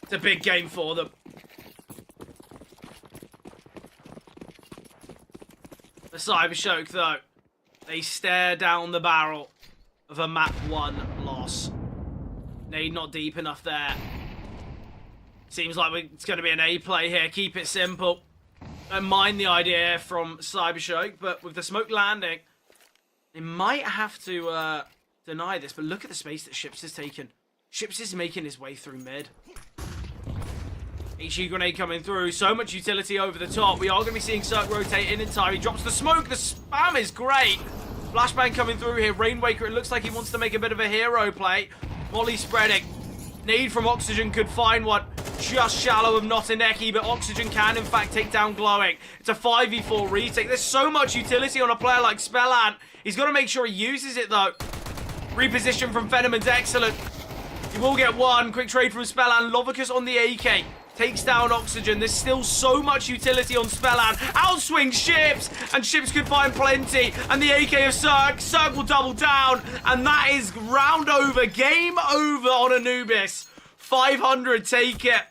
It's a big game for them. The Cybershock, though, they stare down the barrel of a map 1 loss. Nade not deep enough there. Seems like it's going to be an A play here. Keep it simple. Don't mind the idea from Cybershock, but with the smoke landing, they might have to deny this. But look at the space that Ships has taken. Ships is making his way through mid. HE grenade coming through. So much utility over the top. We are going to be seeing Cirque rotate in time. He drops the smoke. The spam is great. Flashbang coming through here. Rainwaker, it looks like he wants to make a bit of a hero play. Molly spreading. Nade from Oxygen could find one. Just shallow of Notaneki, but Oxygen can in fact take down Glowing. It's a 5v4 retake. There's so much utility on a player like Spellan. He's got to make sure he uses it though. Reposition from Fenneman's excellent. He will get 1. Quick trade from Spellan. Lovicus on the AK. Takes down Oxygen. There's still so much utility on Spellan. Outswing Ships! And Ships could find plenty. And the AK of Cirque. Cirque will double down. And that is round over. Game over on Anubis. 500 take it.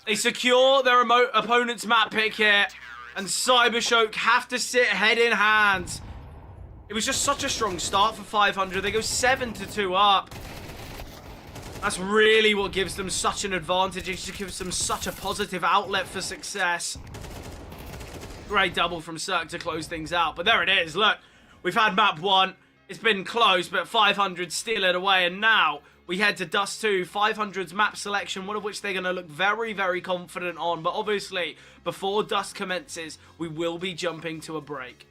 They secure their opponent's map pick here. And Cybershock have to sit head in hand. It was just such a strong start for 500. They go 7-2 up. That's really what gives them such an advantage. It just gives them such a positive outlet for success. Great double from Cirque to close things out. But there it is. Look, we've had map 1. It's been close, but 500 steal it away. And now we head to Dust 2. 500's map selection, one of which they're going to look very, very confident on. But obviously, before Dust commences, we will be jumping to a break.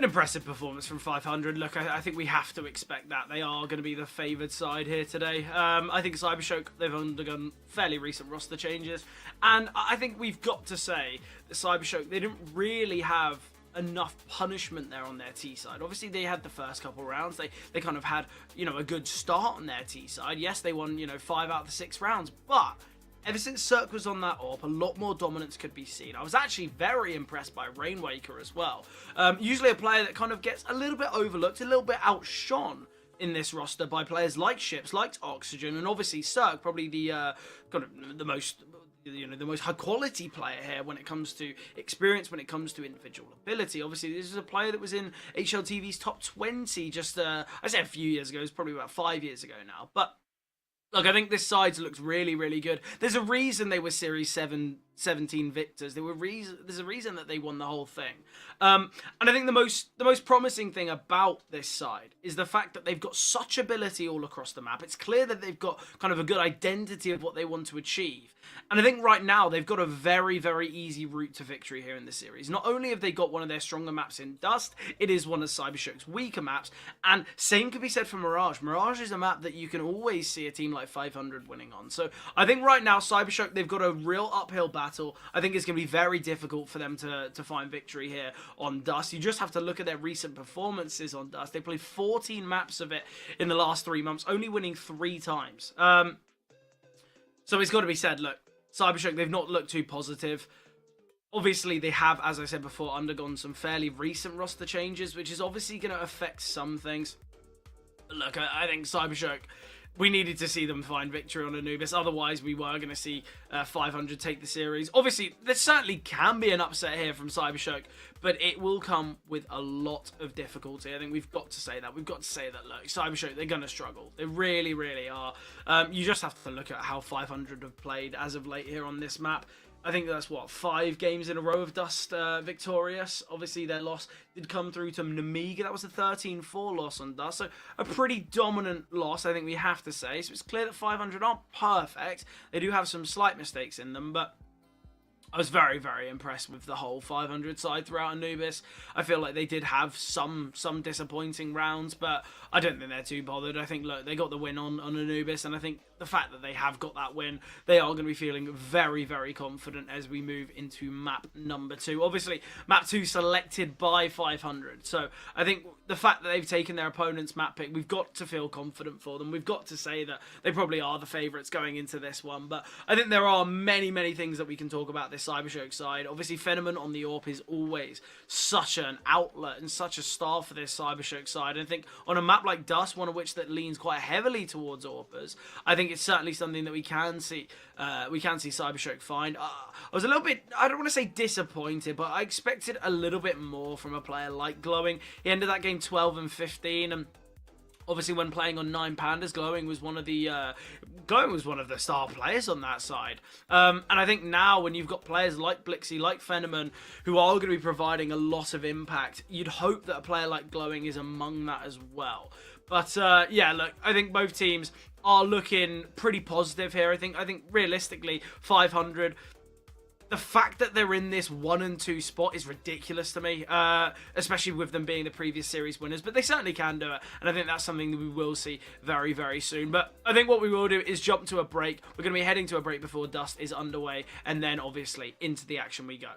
An impressive performance from 500. Look, I think we have to expect that. They are going to be the favoured side here today. I think Cybershock, they've undergone fairly recent roster changes. And I think we've got to say that Cybershock, they didn't really have enough punishment there on their T side. Obviously, they had the first couple rounds. They kind of had, a good start on their T side. Yes, they won, 5 out of the 6 rounds. But ever since Cirque was on that AWP, a lot more dominance could be seen. I was actually very impressed by Rainwaker as well. Usually a player that kind of gets a little bit overlooked, a little bit outshone in this roster by players like Ships, like Oxygen, and obviously Cirque, probably the kind of the most high quality player here when it comes to experience, when it comes to individual ability. Obviously, this is a player that was in HLTV's top 20 just, I say a few years ago, it's probably about 5 years ago now, but look, I think this side's looked really, really good. There's a reason they were Series 17 victors. There's a reason that they won the whole thing. And I think the most promising thing about this side is the fact that they've got such ability all across the map. It's clear that they've got kind of a good identity of what they want to achieve. And I think right now they've got a very, very easy route to victory here in the series. Not only have they got one of their stronger maps in Dust, it is one of Cybershock's weaker maps. And same could be said for Mirage. Mirage is a map that you can always see a team like 500 winning on. So I think right now Cybershock, they've got a real uphill battle. I think it's going to be very difficult for them to find victory here on Dust. You just have to look at their recent performances on Dust. They played 14 maps of it in the last 3 months, only winning 3 times. So it's got to be said, look, Cybershock, they've not looked too positive. Obviously, they have, as I said before, undergone some fairly recent roster changes, which is obviously going to affect some things. But look, I think Cybershock, we needed to see them find victory on Anubis. Otherwise, we were going to see 500 take the series. Obviously, there certainly can be an upset here from Cybershock, but it will come with a lot of difficulty. I think we've got to say that. We've got to say that, look, Cybershock, they're going to struggle. They really, really are. You just have to look at how 500 have played as of late here on this map. I think that's, 5 games in a row of Dust victorious. Obviously, their loss did come through to Namiga. That was a 13-4 loss on Dust. So, a pretty dominant loss, I think we have to say. So, it's clear that 500 aren't perfect. They do have some slight mistakes in them, but I was very, very impressed with the whole 500 side throughout Anubis. I feel like they did have some disappointing rounds, but I don't think they're too bothered. I think, look, they got the win on Anubis, and I think the fact that they have got that win, they are going to be feeling very, very confident as we move into map number 2. Obviously, map 2 selected by 500. So I think the fact that they've taken their opponent's map pick, we've got to feel confident for them. We've got to say that they probably are the favourites going into this one. But I think there are many, many things that we can talk about this Cybershock side. Obviously, Phenomen on the AWP is always such an outlet and such a star for this Cybershock side. And I think on a map like Dust, one of which that leans quite heavily towards AWPers, I think it's certainly something that we can see Cybershock find. I was a little bit, I don't want to say disappointed, but I expected a little bit more from a player like Glowing. He ended that game 12 and 15, and obviously when playing on 9 Pandas, Glowing was one of the star players on that side. And I think now when you've got players like Blixie, like Phenomen, who are going to be providing a lot of impact, you'd hope that a player like Glowing is among that as well. But yeah, look, I think both teams are looking pretty positive here. I think realistically, 500, the fact that they're in this 1 and 2 spot is ridiculous to me, especially with them being the previous series winners, but they certainly can do it, and I think that's something that we will see very, very soon. But I think what we will do is jump to a break. We're going to be heading to a break before Dust is underway, and then obviously into the action we go.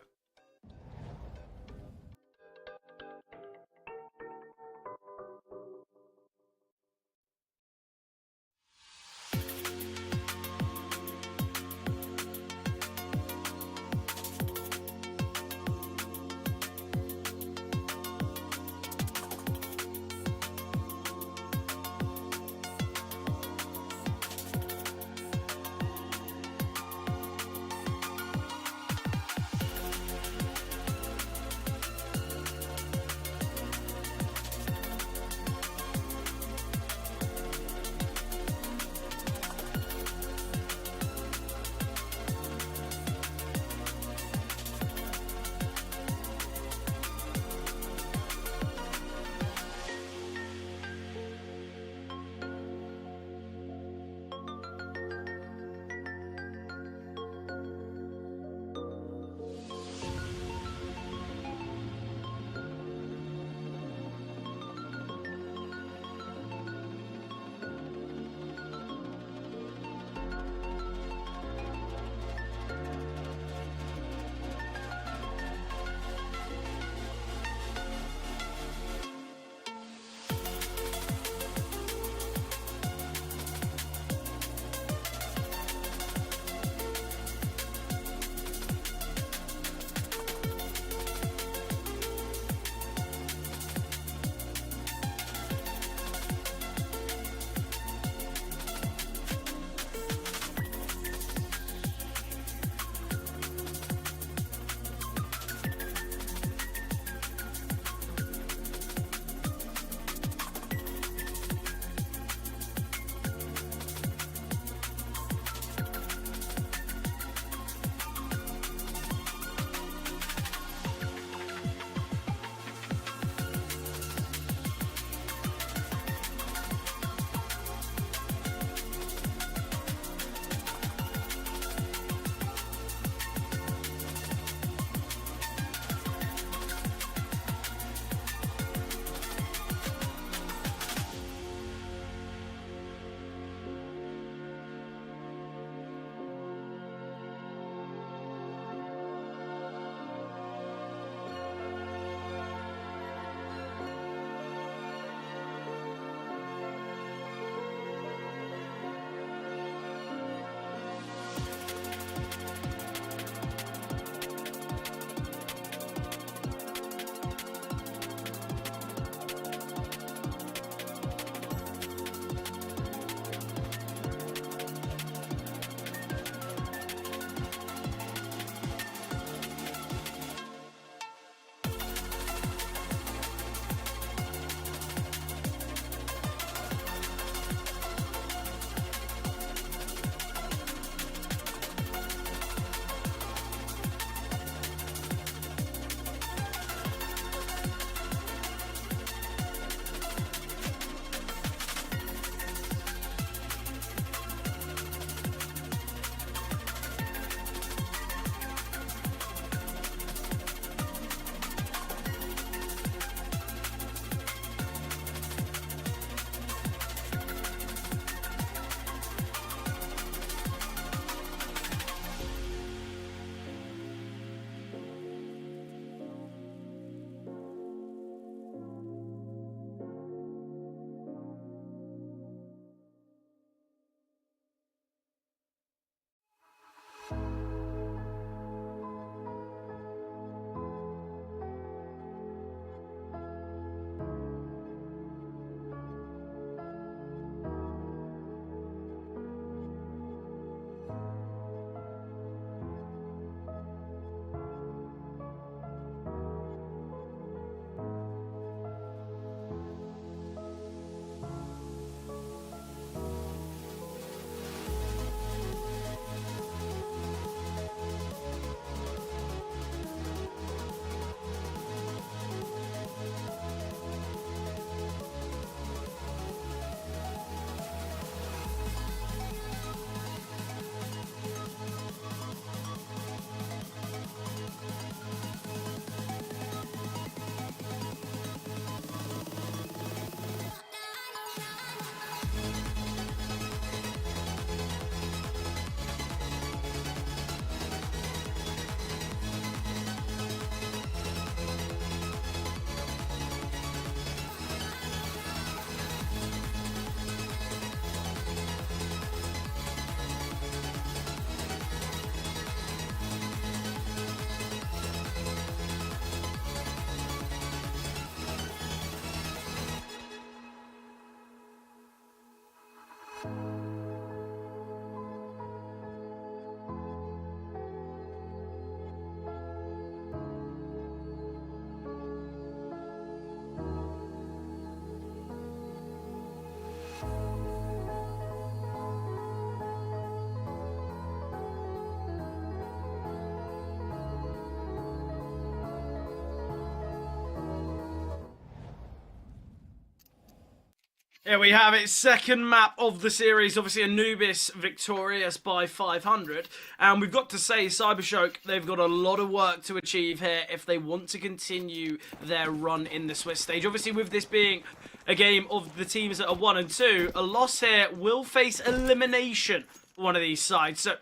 Here we have it, second map of the series. Obviously, Anubis victorious by 500. And we've got to say, Cybershock, they've got a lot of work to achieve here if they want to continue their run in the Swiss stage. Obviously, with this being a game of the teams that are 1 and 2, a loss here will face elimination for one of these sides. So,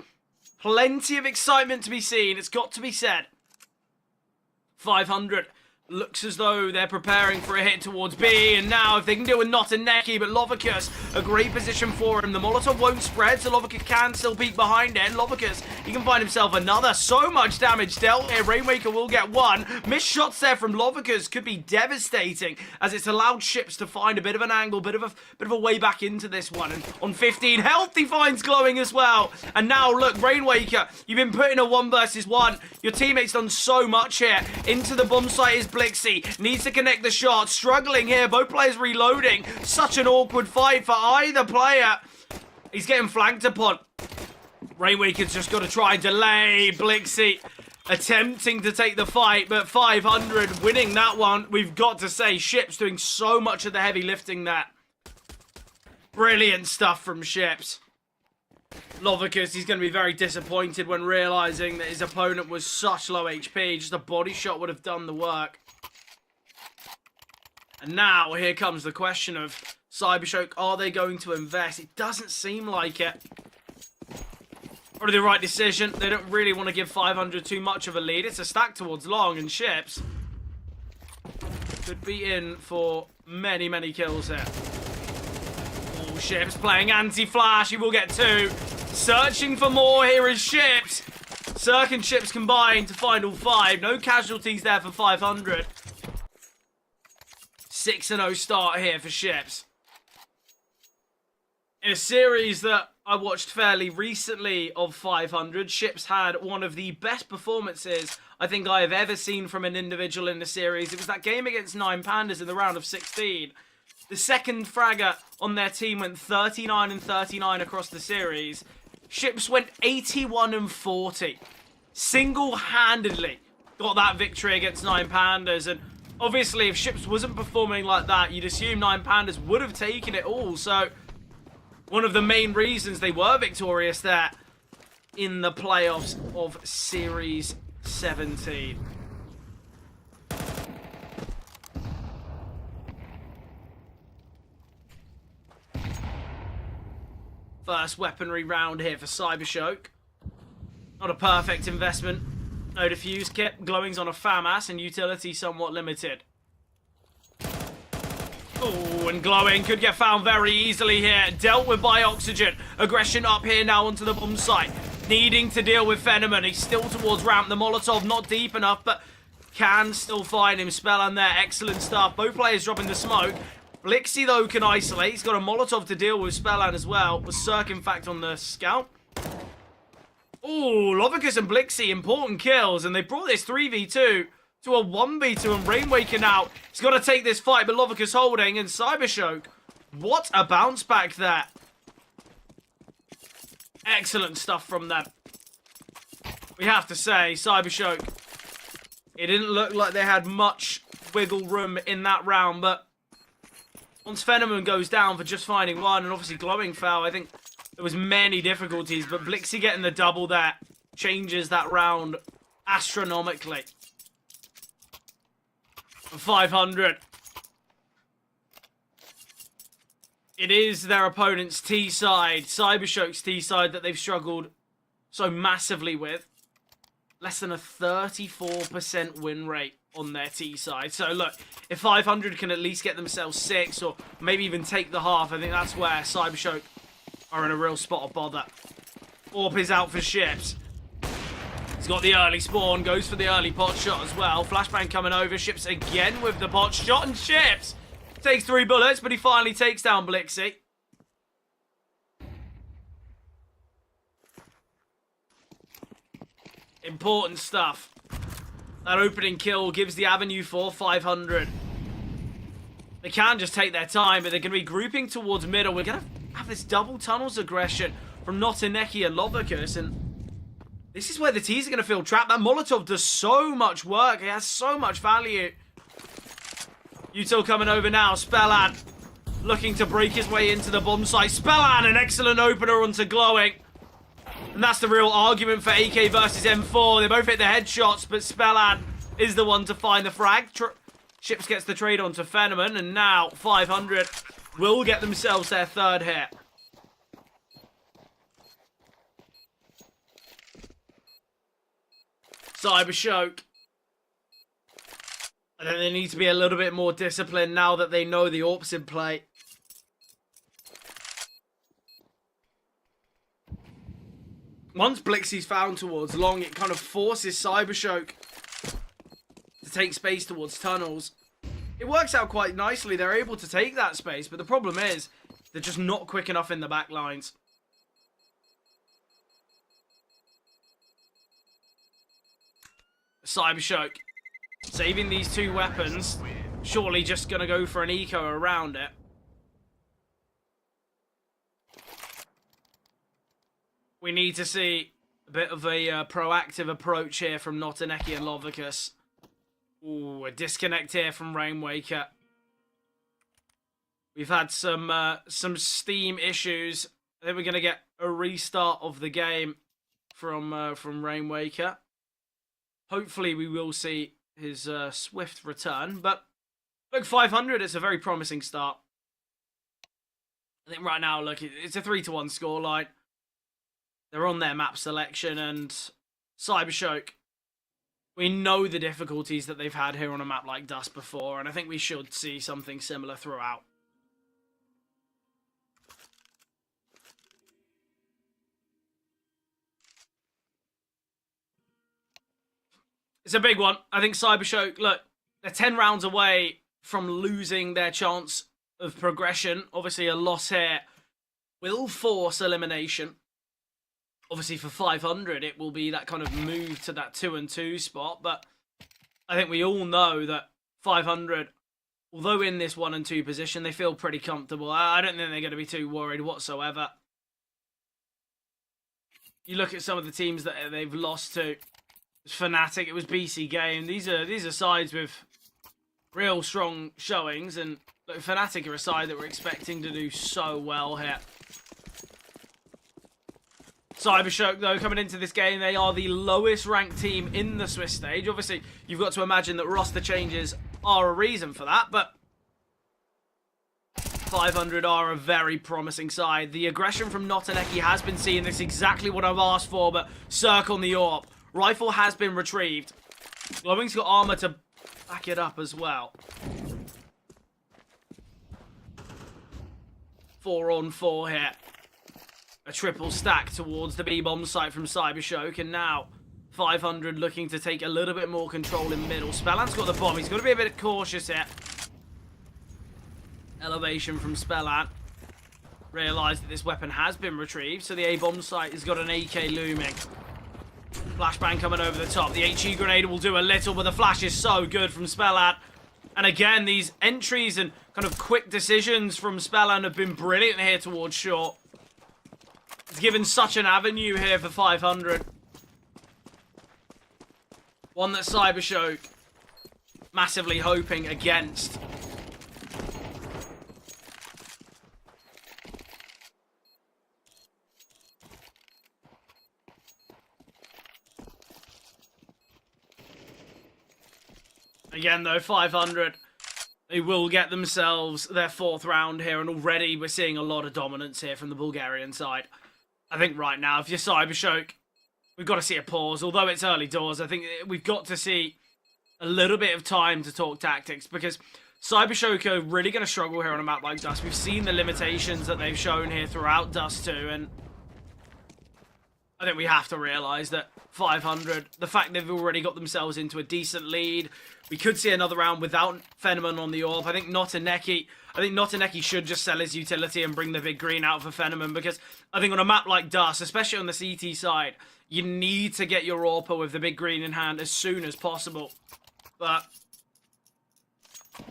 plenty of excitement to be seen. It's got to be said. 500. Looks as though they're preparing for a hit towards B, and now if they can deal with Not and Neki, but Lovicus, a great position for him. The Molotov won't spread, so Lovicus can still peek behind it. Lovicus, he can find himself another. So much damage dealt here. Rainwaker will get one. Missed shots there from Lovicus could be devastating, as it's allowed Ships to find a bit of an angle, bit of a way back into this one. And on 15, health he finds glowing as well. And now look, Rainwaker, you've been put in a 1 versus 1. Your teammate's done so much here. Into the bomb site is Blixie, needs to connect the shot, struggling here, both players reloading. Such an awkward fight for either player. He's getting flanked upon. Rainwaker's just got to try and delay. Blixie attempting to take the fight, but 500 winning that one. We've got to say, Ships doing so much of the heavy lifting there. Brilliant stuff from Ships. Lovicus, he's going to be very disappointed when realizing that his opponent was such low HP. Just a body shot would have done the work. And now, here comes the question of Cybershock, are they going to invest? It doesn't seem like it. Probably the right decision. They don't really want to give 500 too much of a lead. It's a stack towards long, and Ships could be in for many, many kills here. Oh, Ships playing anti-flash. He will get 2. Searching for more. Here is Ships. Cirque and Ships combined to find all 5. No casualties there for 500. 6-0 start here for Ships. In a series that I watched fairly recently of 500, Ships had one of the best performances I think I have ever seen from an individual in the series. It was that game against 9 Pandas in the round of 16. The second fragger on their team went 39 and 39 across the series. Ships went 81 and 40. Single-handedly got that victory against 9 Pandas. And obviously, if Ships wasn't performing like that, you'd assume 9 Pandas would have taken it all. So, one of the main reasons they were victorious there in the playoffs of Series 17. First weaponry round here for Cybershock. Not a perfect investment. No defuse kit, glowing's on a FAMAS, and utility somewhat limited. Oh, and glowing could get found very easily here. Dealt with by Oxygen. Aggression up here now onto the bomb site. Needing to deal with Fenneman. He's still towards ramp. The Molotov not deep enough, but can still find him. Spellan there, excellent stuff. Both players dropping the smoke. Blixie, though, can isolate. He's got a Molotov to deal with Spellan as well. Was Cirque, in fact, on the scout. Oh, Lovicus and Blixie, important kills. And they brought this 3v2 to a 1v2. And Rainwaker now, he's got to take this fight. But Lovicus holding. And Cybershock, what a bounce back there. Excellent stuff from them. We have to say, Cybershock, it didn't look like they had much wiggle room in that round. But once Fenneman goes down for just finding one, and obviously glowing fell, I think there was many difficulties, but Blixie getting the double there changes that round astronomically. 500. It is their opponent's T side, Cybershock's T side, that they've struggled so massively with. Less than a 34% win rate on their T side. So look, if 500 can at least get themselves 6 or maybe even take the half, I think that's where Cybershock are in a real spot of bother. Orp is out for Ships. He's got the early spawn, goes for the early pot shot as well. Flashbang coming over, Ships again with the pot shot, and Ships takes 3 bullets, but he finally takes down Blixie. Important stuff. That opening kill gives the avenue for 500. They can just take their time, but they're going to be grouping towards middle. We're going to have this double tunnels aggression from Notineki and Lovicus, and this is where the T's are going to feel trapped. That Molotov does so much work. It has so much value. Util coming over now. Spellan looking to break his way into the bomb site. Spellan, an excellent opener onto Glowing. And that's the real argument for AK versus M4. They both hit the headshots, but Spellan is the one to find the frag. Ships gets the trade onto Fenneman, and now 500 will get themselves their third hit. Cybershock. I think they need to be a little bit more disciplined now that they know the AWP's in play. Once Blixie's found towards long, it kind of forces Cybershock to take space towards tunnels. It works out quite nicely. They're able to take that space, but the problem is they're just not quick enough in the back lines. Cybershock saving these two weapons. Surely just going to go for an eco around it. We need to see a bit of a proactive approach here from Notaneki and Lovicus. Ooh, a disconnect here from Rainwaker. We've had some Steam issues. I think we're going to get a restart of the game from Rainwaker. Hopefully we will see his swift return. But look, 500, it's a very promising start. I think right now, look, it's a 3-1 scoreline. They're on their map selection, and Cybershock, we know the difficulties that they've had here on a map like Dust before, and I think we should see something similar throughout. It's a big one. I think Cybershock, look, they're 10 rounds away from losing their chance of progression. Obviously, a loss here will force elimination. Obviously, for 500, it will be that kind of move to that 2-2 spot. But I think we all know that 500, although in this 1 and 2 position, they feel pretty comfortable. I don't think they're going to be too worried whatsoever. You look at some of the teams that they've lost to. It was Fnatic, it was BC Game. These are sides with real strong showings. And look, Fnatic are a side that we're expecting to do so well here. Cybershock, though, coming into this game, they are the lowest ranked team in the Swiss stage. Obviously, you've got to imagine that roster changes are a reason for that, but 500 are a very promising side. The aggression from Notaneki has been seen. This is exactly what I've asked for, but Cirque on the AWP. Rifle has been retrieved. Glowing's got armor to back it up as well. 4-on-4 here. A triple stack towards the B-bomb site from Cybershock, and now 500 looking to take a little bit more control in middle. Spellan's got the bomb. He's got to be a bit cautious here. Elevation from Spellan. Realised that this weapon has been retrieved, so the A-bomb site has got an AK looming. Flashbang coming over the top. The HE grenade will do a little, but the flash is so good from Spellan. And again, these entries and kind of quick decisions from Spellan have been brilliant here towards short. It's given such an avenue here for 500. One that Cybershock massively hoping against. Again, though, 500, they will get themselves their 4th round here, and already we're seeing a lot of dominance here from the Bulgarian side. I think right now, if you're Cybershock, we've got to see a pause. Although it's early doors, I think we've got to see a little bit of time to talk tactics, because Cybershock are really going to struggle here on a map like Dust. We've seen the limitations that they've shown here throughout Dust 2, and I think we have to realise that 500, the fact they've already got themselves into a decent lead, we could see another round without Fenneman on the AWP. I think Notaneki should just sell his utility and bring the big green out for Fenneman, because I think on a map like Dust, especially on the CT side, you need to get your AWPer with the big green in hand as soon as possible. But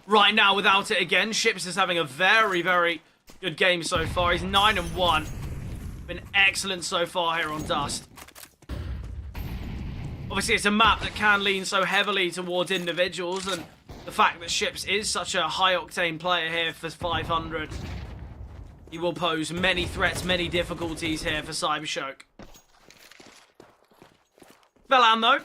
right now, without it again, Ships is having a very, very good game so far. He's 9-1. Been excellent so far here on Dust. Obviously, it's a map that can lean so heavily towards individuals, and the fact that Ships is such a high-octane player here for 500. He will pose many threats, many difficulties here for Cybershock. Velan, though,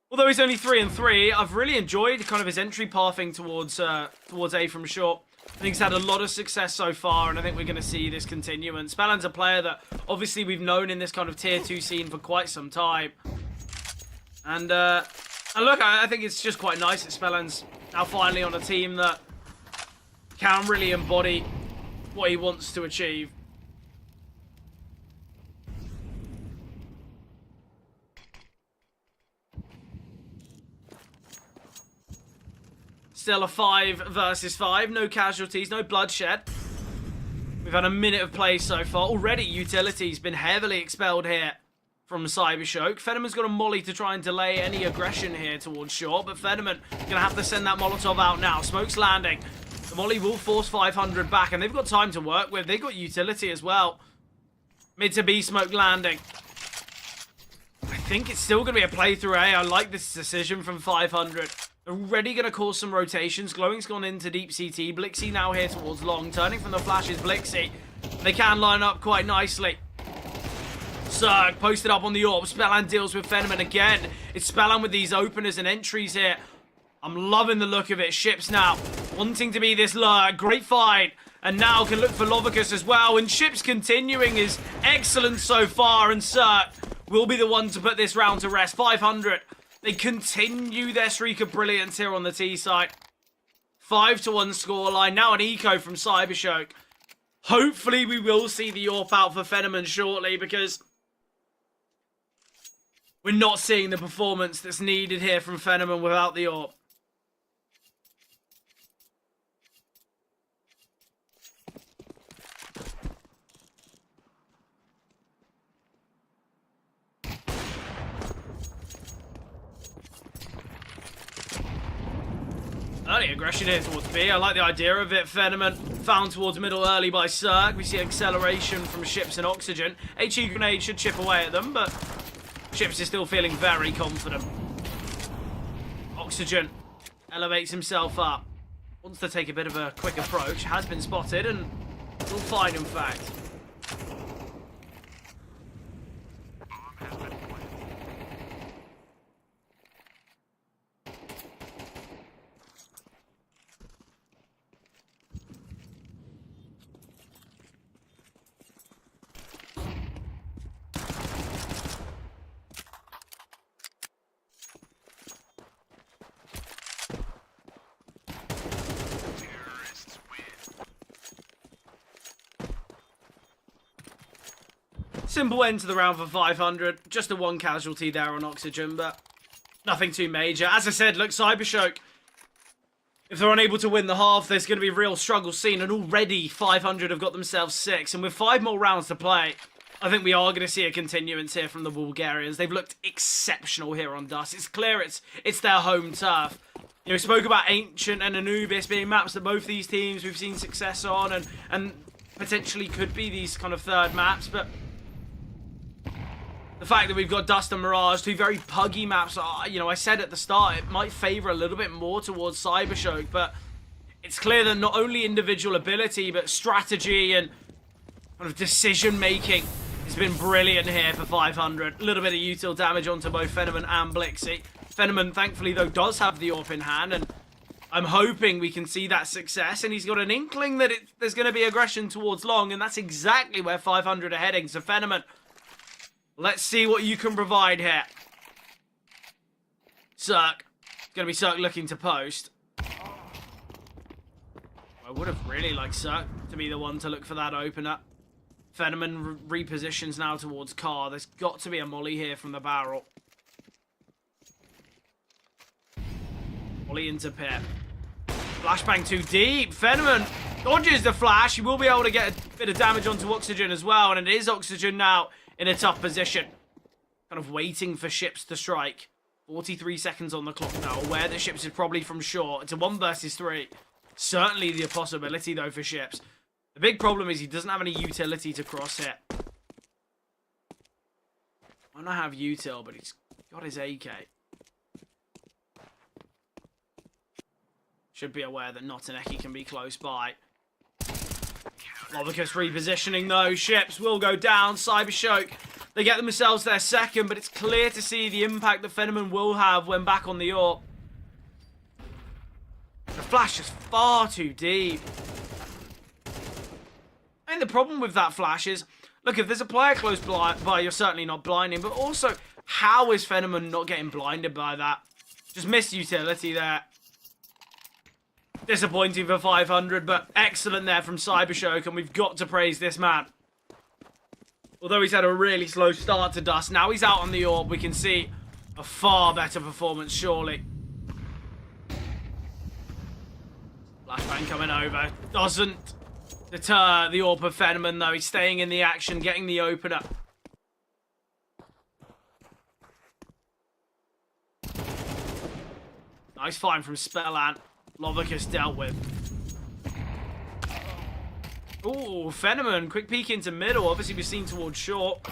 although he's only 3-3, I've really enjoyed kind of his entry pathing towards A from short. I think he's had a lot of success so far, and I think we're going to see this continue. And Spelland's a player that, obviously, we've known in this kind of Tier 2 scene for quite some time. And look, I think it's just quite nice that Spelland's now finally on a team that can really embody what he wants to achieve. Still a 5 versus 5. No casualties, no bloodshed. We've had a minute of play so far. Already, Utility's been heavily expelled here from Cybershock. Fenneman's got a molly to try and delay any aggression here towards short, but Fenneman gonna have to send that Molotov out now. Smoke's landing. The molly will force 500 back, and they've got time to work with. They've got Utility as well. Mid to B, Smoke landing. I think it's still gonna be a playthrough A. I like this decision from 500. Already going to cause some rotations. Glowing's gone into deep CT. Blixie now here towards long. Turning from the flashes, Blixie. They can line up quite nicely. Zerg posted up on the orb. Spelland deals with Fenneman again. It's Spelland with these openers and entries here. I'm loving the look of it. Ships now wanting to be this lurk. Great fight. And now can look for Lovicus as well. And Ships continuing is excellent so far. And Zerg will be the one to put this round to rest. 500. They continue their streak of brilliance here on the T side. 5-1 scoreline. Now an eco from Cybershock. Hopefully we will see the AWP out for Fenneman shortly, because we're not seeing the performance that's needed here from Fenneman without the AWP. Early aggression here towards B. I like the idea of it. Fenneman found towards middle early by Zerg. We see acceleration from Ships and Oxygen. HE grenade should chip away at them, but Ships is still feeling very confident. Oxygen elevates himself up. Wants to take a bit of a quick approach. Has been spotted and will find, in fact. Simple end to the round for 500. Just a 1 casualty there on Oxygen, but nothing too major. As I said, look, Cybershock, if they're unable to win the half, there's going to be real struggle seen, and already 500 have got themselves 6, and with 5 more rounds to play, I think we are going to see a continuance here from the Bulgarians. They've looked exceptional here on Dust. It's clear it's their home turf. You know, we spoke about Ancient and Anubis being maps that both these teams we've seen success on, and potentially could be these kind of third maps, but the fact that we've got Dust and Mirage, 2 very puggy maps, you know, I said at the start, it might favour a little bit more towards Cybershock, but it's clear that not only individual ability, but strategy and kind of decision-making has been brilliant here for 500. A little bit of util damage onto both Fenneman and Blixie. Fenneman, thankfully, though, does have the AWP in hand, and I'm hoping we can see that success, and he's got an inkling that there's going to be aggression towards long, and that's exactly where 500 are heading. So Fenneman, let's see what you can provide here. Zerg. It's going to be Zerg looking to post. I would have really liked Zerg to be the one to look for that opener. Fenneman repositions now towards car. There's got to be a molly here from the barrel. Molly into pit. Flashbang too deep. Fenneman dodges the flash. He will be able to get a bit of damage onto Oxygen as well. And it is Oxygen now in a tough position. Kind of waiting for Ships to strike. 43 seconds on the clock now. Aware that Ships is probably from short. It's a 1 versus 3. Certainly the possibility, though, for Ships. The big problem is he doesn't have any utility to cross hit. Might not have util, but he's got his AK. should be aware that Notaneki can be close by. Lovicus repositioning though. Ships will go down. Cybershock, they get themselves their second, but it's clear to see the impact that Fenneman will have when back on the AWP. The flash is far too deep. I think the problem with that flash is, look, if there's a player close by, you're certainly not blinding, but also, how is Fenneman not getting blinded by that? Just missed utility there. Disappointing for 500, but excellent there from Cybershock, and we've got to praise this man. Although he's had a really slow start to Dust, now he's out on the AWP, we can see a far better performance, surely. Flashbang coming over. Doesn't deter the AWP of Fenneman, though. He's staying in the action, getting the opener. Nice find from Spellant. Lovicus dealt with. Ooh, Fenneman, quick peek into middle. Obviously, we've seen towards short.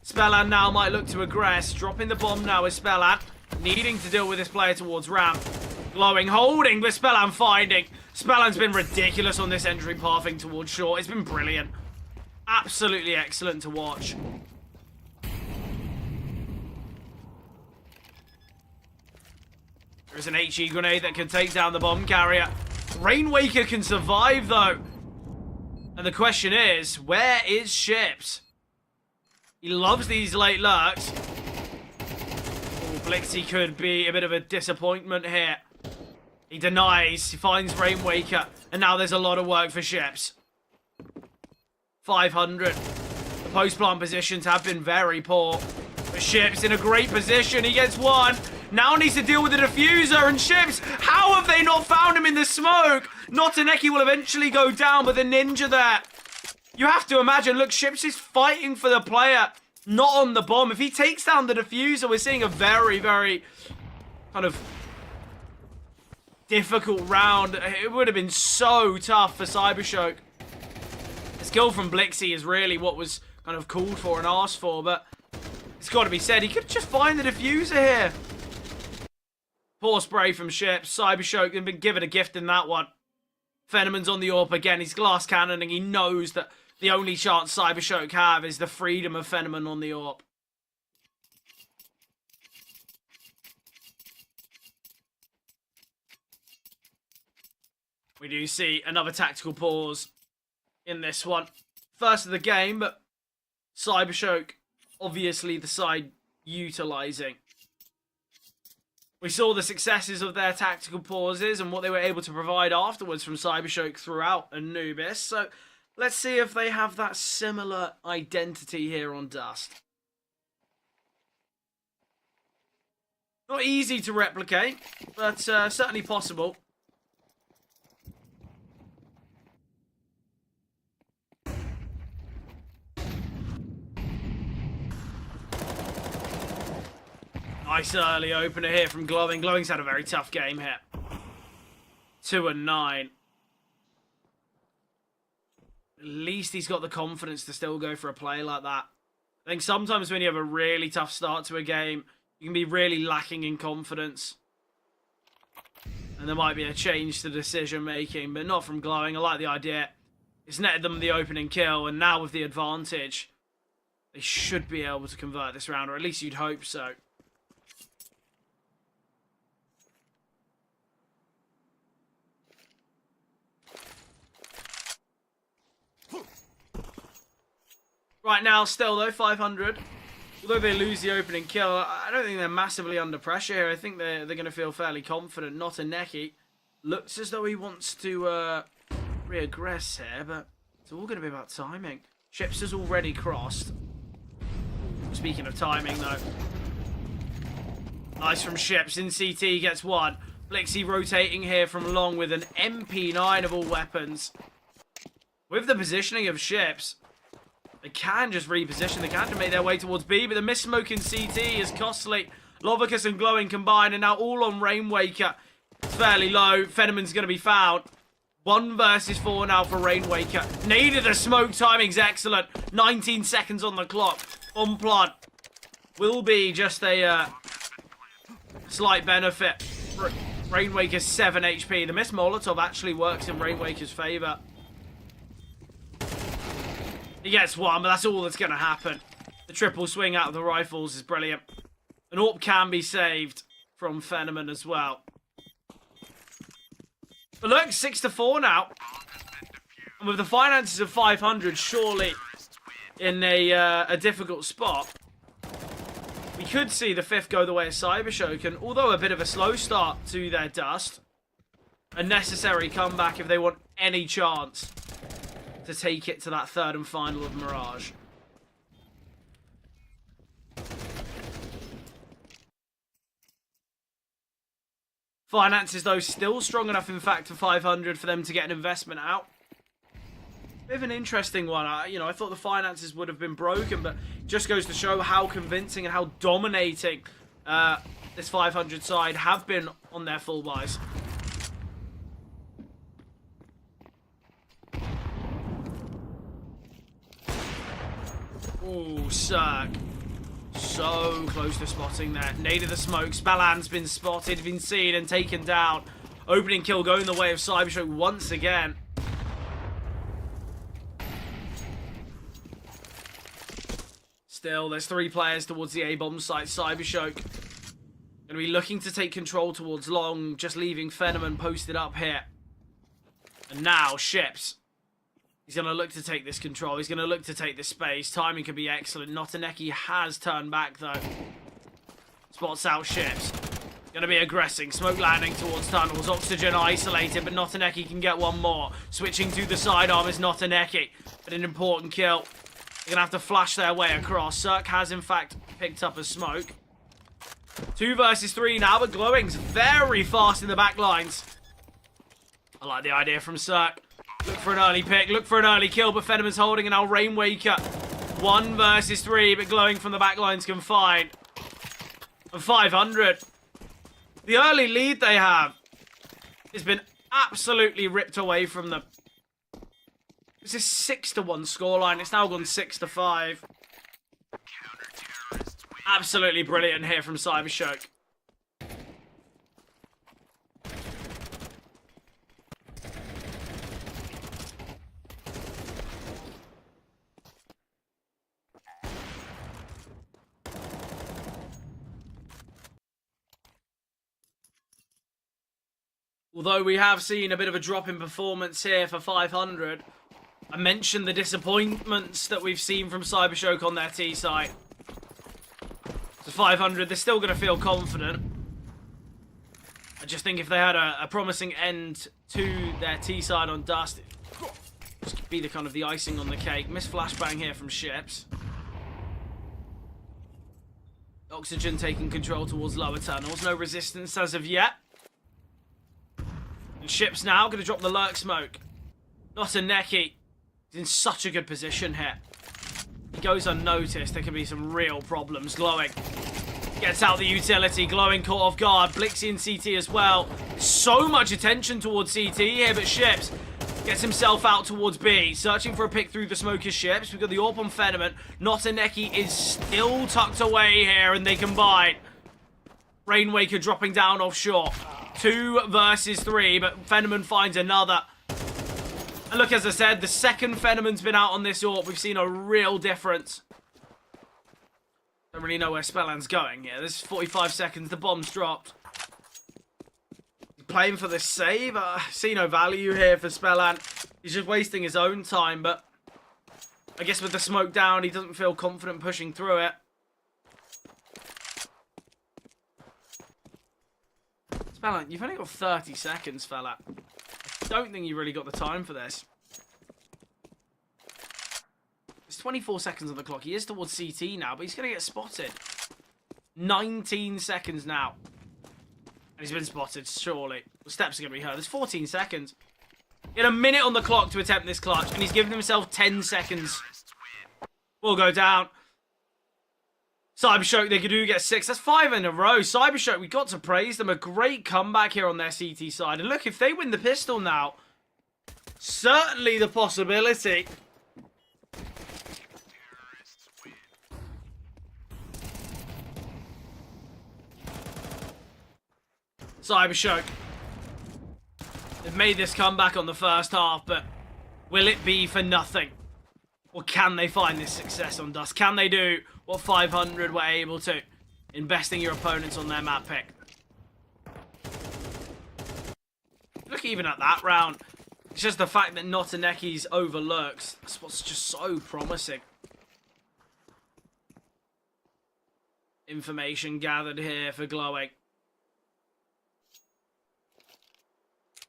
Spellant now might look to aggress. Dropping the bomb now is Spellant. Needing to deal with this player towards ramp. Glowing, holding, but Spellant finding. Spellant's been ridiculous on this entry pathing towards short. It's been brilliant. Absolutely excellent to watch. There's an HE grenade that can take down the bomb carrier. Rainwaker can survive, though. And the question is, where is Ships? He loves these late lurks. Oh, Blixie could be a bit of a disappointment here. He denies, he finds Rainwaker, and now there's a lot of work for Ships. 500. The post-plant positions have been very poor. But Ships in a great position, he gets one. Now needs to deal with the diffuser, and Ships, how have they not found him in the smoke? Notaneki will eventually go down, but the ninja there. You have to imagine, look, Ships is fighting for the player, not on the bomb. If he takes down the diffuser, we're seeing a very, very kind of difficult round. It would have been so tough for Cybershock. The skill from Blixie is really what was kind of called for and asked for, but it's got to be said, he could just find the diffuser here. Poor spray from Ships. Cybershock has been given a gift in that one. Fenneman's on the AWP again. He's glass cannoning. He knows that the only chance Cybershock have is the freedom of Fenneman on the AWP. We do see another tactical pause in this one. First of the game, but Cybershock, obviously the side utilising. We saw the successes of their tactical pauses and what they were able to provide afterwards from Cybershock throughout Anubis. So let's see if they have that similar identity here on Dust. Not easy to replicate, but certainly possible. Nice early opener here from Glowing. Glowing's had a very tough game here. 2-9. At least he's got the confidence to still go for a play like that. I think sometimes when you have a really tough start to a game, you can be really lacking in confidence. And there might be a change to decision making, but not from Glowing. I like the idea. It's netted them the opening kill, and now with the advantage, they should be able to convert this round, or at least you'd hope so. Right now, still though, 500. Although they lose the opening kill, I don't think they're massively under pressure here. I think they're going to feel fairly confident. Notaneki looks as though he wants to re-aggress here, but it's all going to be about timing. Ships has already crossed. Speaking of timing, though. Nice from Ships. In CT gets one. Blixie rotating here from long with an MP9 of all weapons. With the positioning of Ships, they can just reposition. They can make their way towards B, but the miss smoke in CT is costly. Lovicus and Glowing combined, and now all on Rainwaker. It's fairly low. Fenneman's going to be found. 1 versus 4 now for Rainwaker. Needed the smoke. Timing's excellent. 19 seconds on the clock. On plant. Will be just a slight benefit. Rainwaker's 7 HP. The Mist Molotov actually works in Rainwaker's favor. He gets one, but that's all that's going to happen. The triple swing out of the rifles is brilliant. An AWP can be saved from Fenneman as well. But look, 6-4 now. And with the finances of 500, surely in a difficult spot, we could see the 5th go the way of Cybershock, and although a bit of a slow start to their dust, a necessary comeback if they want any chance to take it to that 3rd and final of Mirage. Finances, though, still strong enough, in fact, for 500 for them to get an investment out. Bit of an interesting one. I thought the finances would have been broken, but it just goes to show how convincing and how dominating this 500 side have been on their full buys. Ooh, Cirque. So close to spotting there. Nade of the smoke. Spallan's been spotted, been seen and taken down. Opening kill going the way of Cybershock once again. Still, there's 3 players towards the A-bomb site. Cybershock going to be looking to take control towards long, just leaving Fenneman posted up here. And now, Ships. He's going to look to take this control. He's going to look to take this space. Timing could be excellent. Notaneki has turned back, though. Spots out Ships. Going to be aggressing. Smoke landing towards tunnels. Oxygen isolated, but Notaneki can get one more. Switching to the sidearm is Notaneki. But an important kill. They're going to have to flash their way across. Cirque has, in fact, picked up a smoke. 2 versus 3 now, but Glowing's very fast in the back lines. I like the idea from Cirque. Look for an early pick, look for an early kill, but Fenneman's holding, and now Rainwaker. 1 versus 3, but Glowing from the back lines confined. And 500. The early lead they have has been absolutely ripped away from them. This is 6-1 scoreline. It's now gone 6-5. Absolutely brilliant here from Cybershock. Although we have seen a bit of a drop in performance here for 500. I mentioned the disappointments that we've seen from Cybershock on their T side. So 500, they're still going to feel confident. I just think if they had a promising end to their T side on Dust, this could be the kind of the icing on the cake. Missed flashbang here from Ships. Oxygen taking control towards lower tunnels. No resistance as of yet. And Ships now going to drop the lurk smoke. Notaneki is in such a good position here. He goes unnoticed. There could be some real problems. Glowing gets out the utility. Glowing caught off guard. Blixie and CT as well. So much attention towards CT here, but Ships gets himself out towards B. Searching for a pick through the smoke is Ships. We've got the AWP on Fenneman. Notaneki is still tucked away here, and they combine. Rainwaker dropping down offshore. 2 versus 3, but Fenneman finds another. And look, as I said, the second Fenneman's been out on this AWP, we've seen a real difference. Don't really know where Spelland's going here. This is 45 seconds, the bomb's dropped. He's playing for the save. I see no value here for Spelland. He's just wasting his own time, but I guess with the smoke down, he doesn't feel confident pushing through it. Spelland, you've only got 30 seconds, fella. I don't think you really got the time for this. There's 24 seconds on the clock. He is towards CT now, but he's going to get spotted. 19 seconds now. And he's been spotted, surely. The steps are going to be heard. There's 14 seconds. He had a minute on the clock to attempt this clutch, and he's given himself 10 seconds. Will go down. Cybershock, they do get 6. That's 5 in a row. Cybershock, we got to praise them. A great comeback here on their CT side. And look, if they win the pistol now, certainly the possibility. Cybershock They've made this comeback on the first half, but will it be for nothing? Or can they find this success on Dust? Can they do what 500 were able to? Investing your opponents on their map pick. Look even at that round. It's just the fact that Notaneki's overlooks. That's what's just so promising. Information gathered here for Glowing.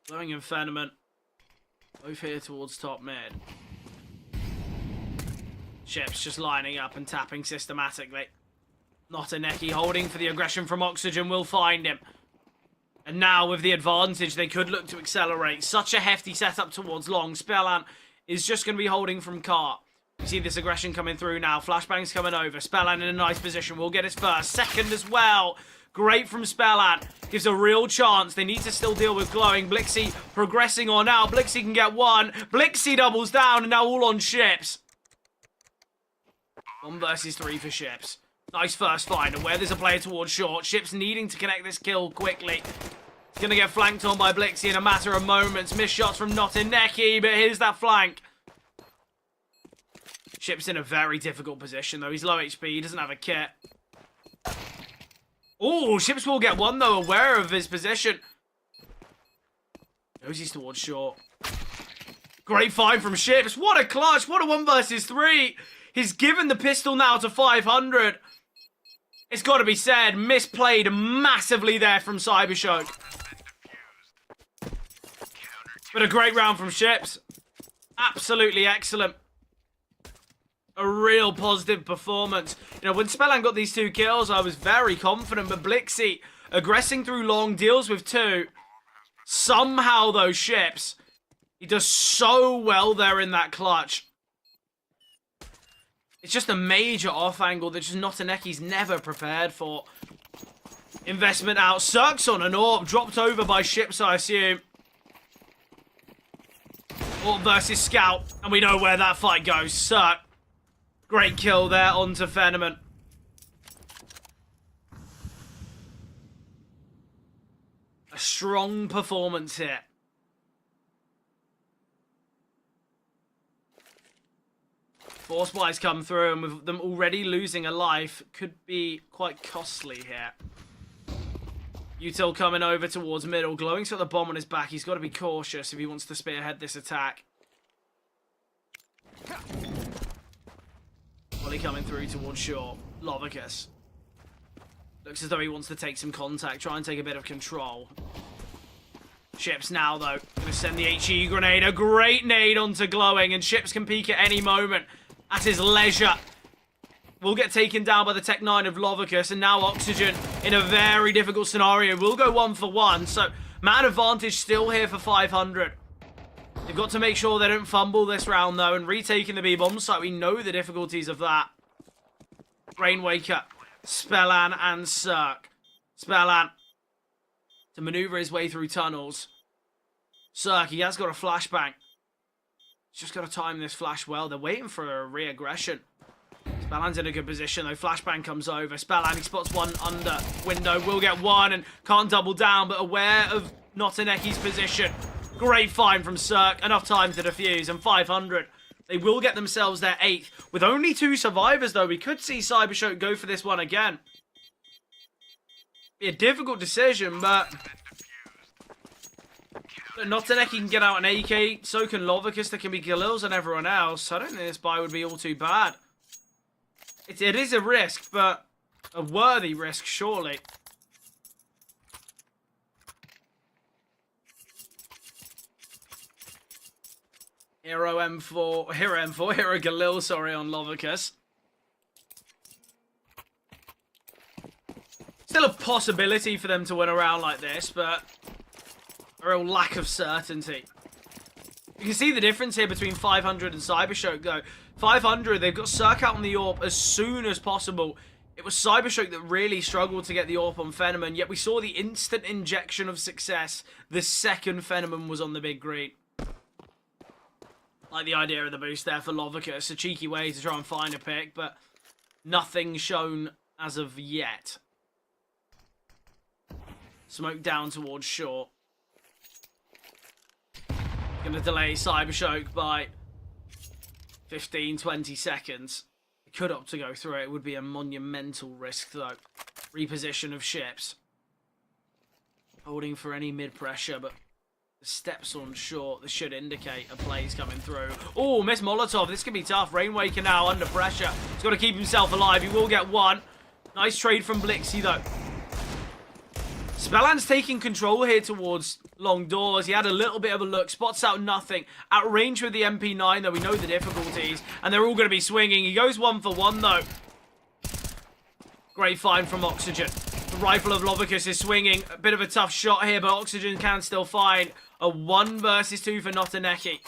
Glowing and Phenomen. Both here towards top mid. Ships just lining up and tapping systematically. Notaneki holding for the aggression from Oxygen will find him. And now with the advantage, they could look to accelerate. Such a hefty setup towards long. Spellan is just going to be holding from Cart. You see this aggression coming through now. Flashbang's coming over. Spellan in a nice position. Will get his first. Second as well. Great from Spellan. Gives a real chance. They need to still deal with Glowing. Blixie progressing on out. Blixie can get one. Blixie doubles down and now all on Ships. 1 versus 3 for Ships. Nice first find. And where there's a player towards short. Ships needing to connect this kill quickly. He's going to get flanked on by Blixie in a matter of moments. Missed shots from Notaneki, but here's that flank. Ships in a very difficult position, though. He's low HP. He doesn't have a kit. Oh, Ships will get one, though, aware of his position. Knows he's towards short. Great find from Ships. What a clutch. What a 1 versus 3. He's given the pistol now to 500. It's got to be said, misplayed massively there from Cybershock. But a great round from Ships. Absolutely excellent. A real positive performance. You know, when Spellan got these 2 kills, I was very confident. But Blixie, aggressing through long, deals with 2. Somehow, those Ships, he does so well there in that clutch. It's just a major off angle that just Notaneki's never prepared for. Investment out. Cirques on an AWP. Dropped over by Ships, I assume. AWP versus Scout. And we know where that fight goes. Cirque. Great kill there onto Phenomen. A strong performance here. Force buys come through, and with them already losing a life, could be quite costly here. Util coming over towards middle. Glowing's got the bomb on his back. He's got to be cautious if he wants to spearhead this attack. Volley coming through towards short. Lovicus. Looks as though he wants to take some contact, try and take a bit of control. Ships now, though. Going to send the HE grenade. A great nade onto Glowing, and Ships can peek at any moment. At his leisure. Will get taken down by the Tech 9 of Lovicus, and now Oxygen in a very difficult scenario. Will go 1 for 1, so man advantage still here for 500. They've got to make sure they don't fumble this round, though, and retaking the B-bomb site. We know the difficulties of that. Rainwaker, Spellan, and Cirque. Spellan to maneuver his way through tunnels. Cirque, he has got a flashbang. He's just got to time this flash well. They're waiting for a re-aggression. Spellan's in a good position, though. Flashbang comes over. Spellan, he spots one under window. Will get one and can't double down, but aware of Notaneki's position. Great find from Cirque. Enough time to defuse, and 500. They will get themselves their 8th. With only 2 survivors, though, we could see Cybershock go for this one again. Be a difficult decision, but Notaneki can get out an AK, so can Lovicus, there can be Galils and everyone else. I don't think this buy would be all too bad. It is a risk, but a worthy risk, surely. Hero Galil, sorry, on Lovicus. Still a possibility for them to win a round like this, but a real lack of certainty. You can see the difference here between 500 and Cybershock, though. 500, they've got Cirque out on the AWP as soon as possible. It was Cybershock that really struggled to get the AWP on Phenomen, yet we saw the instant injection of success the second Phenomen was on the big green. Like the idea of the boost there for Lovicus. A cheeky way to try and find a pick, but nothing shown as of yet. Smoke down towards short. Gonna delay Cybershock by 15, 20 seconds. It could opt to go through it. It would be a monumental risk, though. Reposition of ships. Holding for any mid-pressure, but the steps on short. This should indicate a play's coming through. Oh, Miss Molotov. This could be tough. Rainwaker now under pressure. He's got to keep himself alive. He will get one. Nice trade from Blixie, though. Spelland's taking control here towards long doors. He had a little bit of a look. Spots out nothing. At range with the MP9, though. We know the difficulties. And they're all going to be swinging. He goes 1 for 1, though. Great find from Oxygen. The rifle of Lovicus is swinging. A bit of a tough shot here, but Oxygen can still find a 1 versus 2 for Notaneki.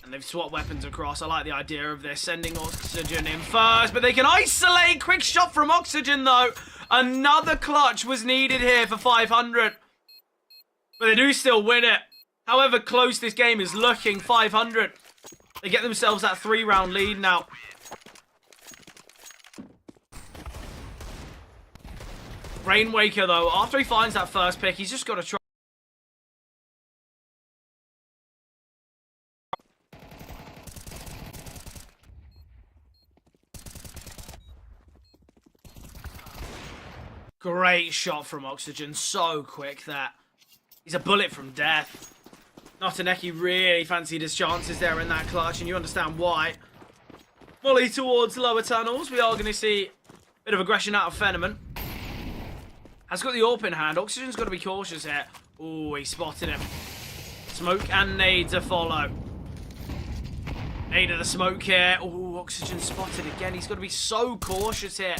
And they've swapped weapons across. I like the idea of this. Sending Oxygen in first, but they can isolate. Quick shot from Oxygen, though. Another clutch was needed here for 500. But they do still win it. However close this game is looking, 500. They get themselves that 3-round lead now. Rainwaker, though, after he finds that first pick, he's just got to try. Great shot from Oxygen. So quick that. He's a bullet from death. Notaneki really fancied his chances there in that clutch, and you understand why. Volley towards lower tunnels. We are going to see a bit of aggression out of Fenneman. Has got the AWP in hand. Oxygen's got to be cautious here. Oh, he spotted him. Smoke and nade to follow. Nade of the smoke here. Oh, Oxygen spotted again. He's got to be so cautious here.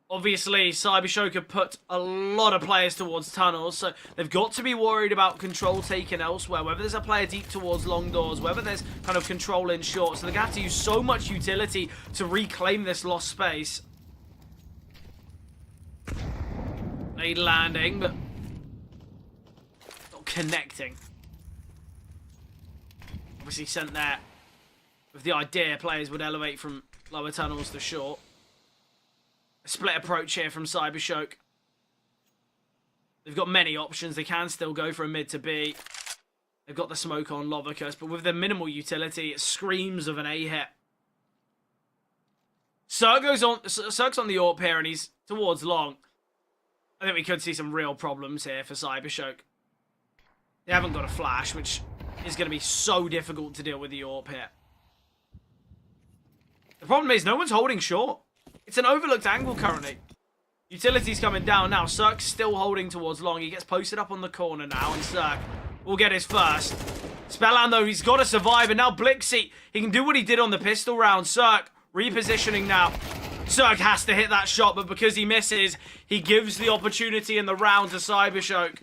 Obviously, Cybershock have put a lot of players towards tunnels, so they've got to be worried about control taken elsewhere, whether there's a player deep towards long doors, whether there's kind of control in short, so they're going to have to use so much utility to reclaim this lost space. Nade landing, but not connecting. Obviously sent there with the idea players would elevate from lower tunnels to short. A split approach here from Cybershock. They've got many options. They can still go for a mid to B. They've got the smoke on Lovicus, but with the minimal utility, it screams of an A hit. Cirque's on the AWP here, and he's towards long. I think we could see some real problems here for Cybershock. They haven't got a flash, which is going to be so difficult to deal with the AWP here. The problem is no one's holding short. It's an overlooked angle currently. Utility's coming down now. Cirque's still holding towards long. He gets posted up on the corner now, and Cirque will get his first. Spelland, though, he's got to survive, and now Blixie, he can do what he did on the pistol round. Cirque repositioning now. Cirque has to hit that shot, but because he misses, he gives the opportunity in the round to Cybershock.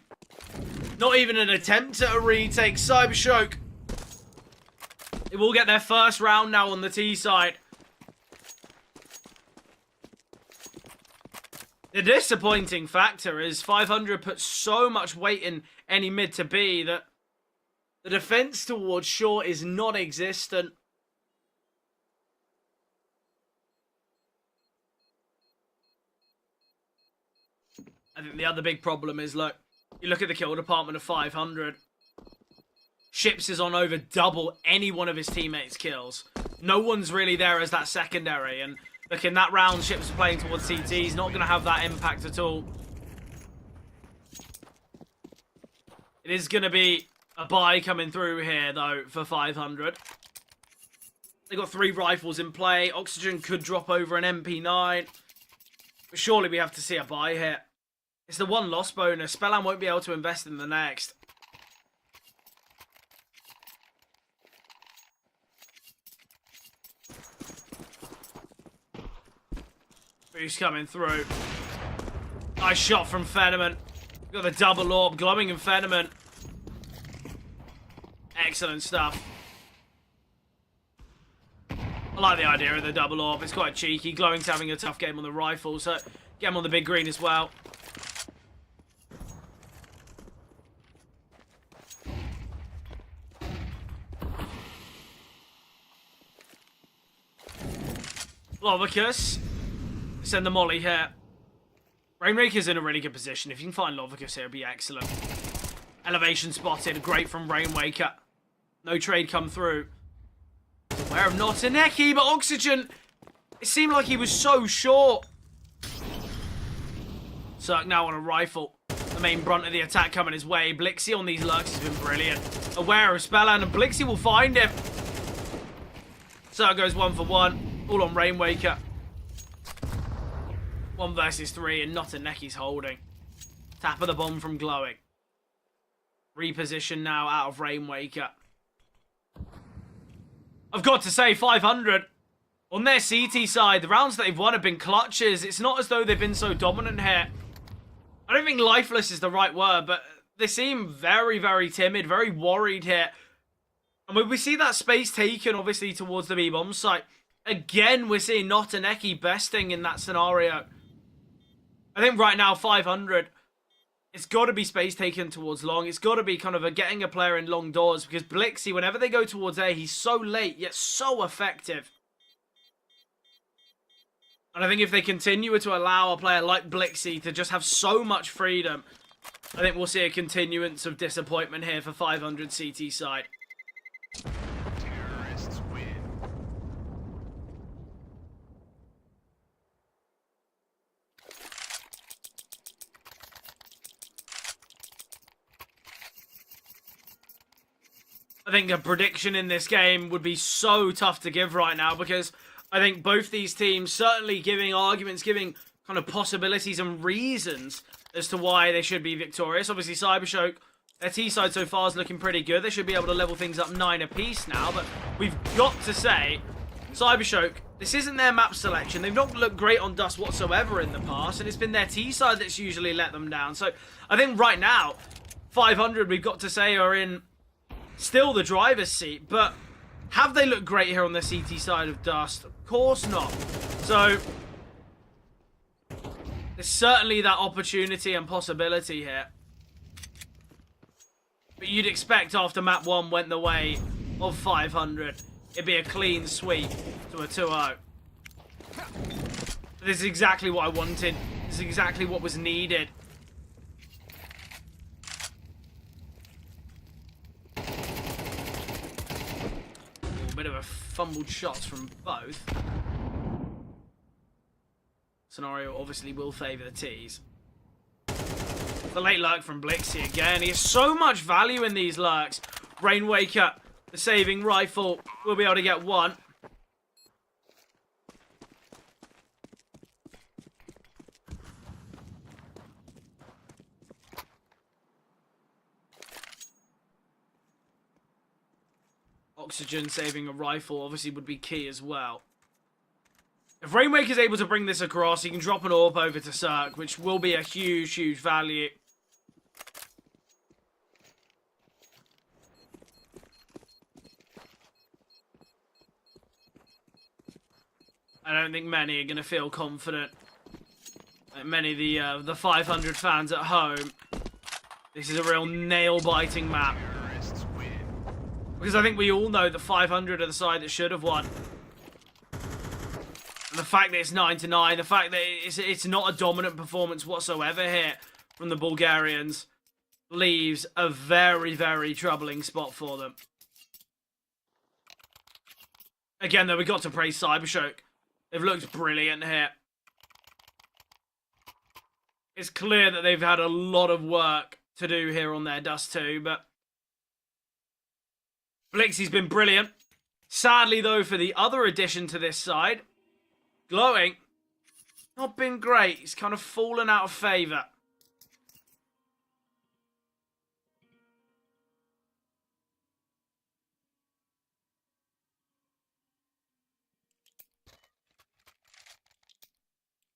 Not even an attempt at a retake. Cybershock, they will get their first round now on the T side. The disappointing factor is 500 puts so much weight in any mid to B that the defense towards short is non-existent. I think the other big problem is, look, you look at the kill department of 500. Ships is on over double any one of his teammates' kills. No one's really there as that secondary, and look, in that round, Ships are playing towards CT. He's not going to have that impact at all. It is going to be a buy coming through here, though, for 500. They've got 3 rifles in play. Oxygen could drop over an MP9. But surely we have to see a buy here. It's the 1 loss bonus. Spelland won't be able to invest in the next. Boost coming through. Nice shot from Fenneman. Got the double orb. Glowing and Fenneman. Excellent stuff. I like the idea of the double orb. It's quite cheeky. Glowing's having a tough game on the rifle, so get him on the big green as well. Lovicus. Send the molly here. Rainmaker's in a really good position. If you can find Lovicus here, it'd be excellent. Elevation spotted. Great from Rainmaker. No trade come through. Aware of Notaneki, but Oxygen, it seemed like he was so short. Cirque now on a rifle. The main brunt of the attack coming his way. Blixie on these lurks has been brilliant. Aware of Spellland, and Blixie will find him. Cirque goes 1 for 1. All on Rainmaker. 1 versus 3, and Notaneki's holding. Tap of the bomb from Glowing. Reposition now out of Rainmaker. I've got to say, 500. On their CT side, the rounds that they've won have been clutches. It's not as though they've been so dominant here. I don't think lifeless is the right word, but they seem very, very timid, very worried here. And when we see that space taken, obviously, towards the B-bomb site, again, we're seeing Notaneki besting in that scenario. I think right now, 500, it's got to be space taken towards long. It's got to be kind of getting a player in long doors, because Blixie, whenever they go towards A, he's so late, yet so effective. And I think if they continue to allow a player like Blixie to just have so much freedom, I think we'll see a continuance of disappointment here for 500 CT side. Terrorists win. I think a prediction in this game would be so tough to give right now, because I think both these teams certainly giving arguments, giving kind of possibilities and reasons as to why they should be victorious. Obviously, Cybershock, their T-side so far is looking pretty good. They should be able to level things up 9 apiece now, but we've got to say, Cybershock, this isn't their map selection. They've not looked great on Dust whatsoever in the past, and it's been their T-side that's usually let them down. So I think right now, 500, we've got to say, are in still the driver's seat, but have they looked great here on the CT side of Dust? Of course not. So there's certainly that opportunity and possibility here. But you'd expect after map 1 went the way of 500, it'd be a clean sweep to a 2-0. This is exactly what I wanted. This is exactly what was needed. A bit of a fumbled shots from both. Scenario obviously will favour the T's. The late lurk from Blixie again. He has so much value in these lurks. Rainwaker, the saving rifle, will be able to get 1. Oxygen saving a rifle obviously would be key as well. If Rainwaker's able to bring this across, he can drop an AWP over to Cirque, which will be a huge, huge value. I don't think many are going to feel confident. Like many of the 500 fans at home. This is a real nail-biting map. Terrorists win. Because I think we all know that 500 are the side that should have won. And the fact that it's 9-9, the fact that it's not a dominant performance whatsoever here from the Bulgarians, leaves a very, very troubling spot for them. Again, though, we got to praise Cybershock. They've looked brilliant here. It's clear that they've had a lot of work to do here on their Dust 2, but Blixie's been brilliant. Sadly, though, for the other addition to this side, Glowing, not been great. He's kind of fallen out of favour.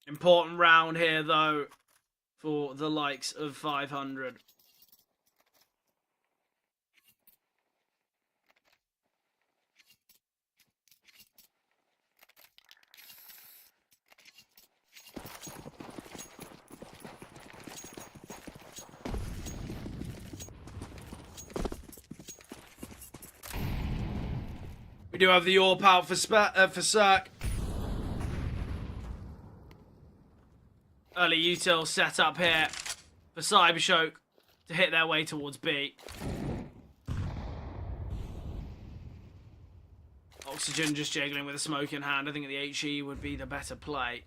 Important round here, though, for the likes of 500. We do have the AWP out for Cirque. Early util set up here for Cybershock to hit their way towards B. Oxygen just jiggling with a smoke in hand. I think the HE would be the better play.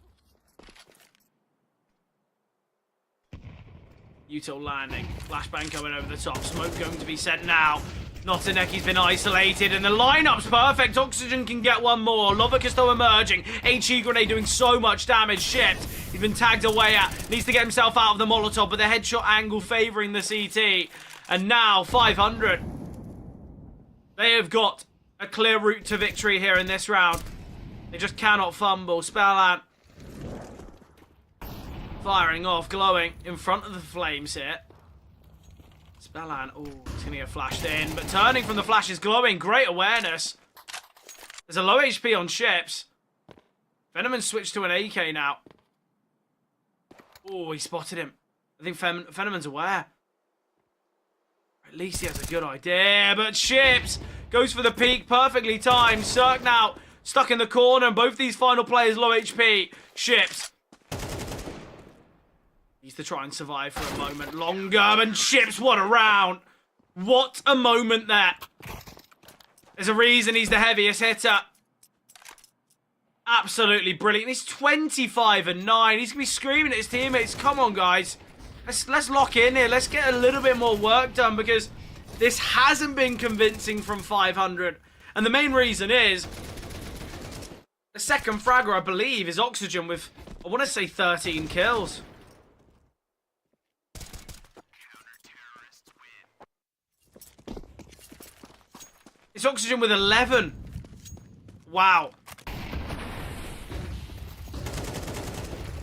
Util landing. Flashbang coming over the top. Smoke going to be sent now. Notaneki's been isolated, and the lineup's perfect. Oxygen can get one more. Lovica still emerging. HE grenade doing so much damage. Shipped. He's been tagged away at. Needs to get himself out of the Molotov, but the headshot angle favoring the CT. And now 500. They have got a clear route to victory here in this round. They just cannot fumble. Spellan firing off, glowing in front of the flames here. Spellan, oh, he's going to get flashed in, but turning from the flash is glowing. Great awareness. There's a low HP on ships. Fenneman switched to an AK now. Oh, he spotted him. I think Fenneman's aware. At least he has a good idea, but ships goes for the peak, perfectly timed. Cirque now stuck in the corner, and both these final players low HP. Ships needs to try and survive for a moment longer, and Ships, what a round. What a moment there. There's a reason he's the heaviest hitter. Absolutely brilliant. He's 25 and 9. He's going to be screaming at his teammates, come on, guys. Let's lock in here. Let's get a little bit more work done, because this hasn't been convincing from 500. And the main reason is the second fragger, I believe, is Oxygen with, I want to say, 13 kills. It's Oxygen with 11. Wow.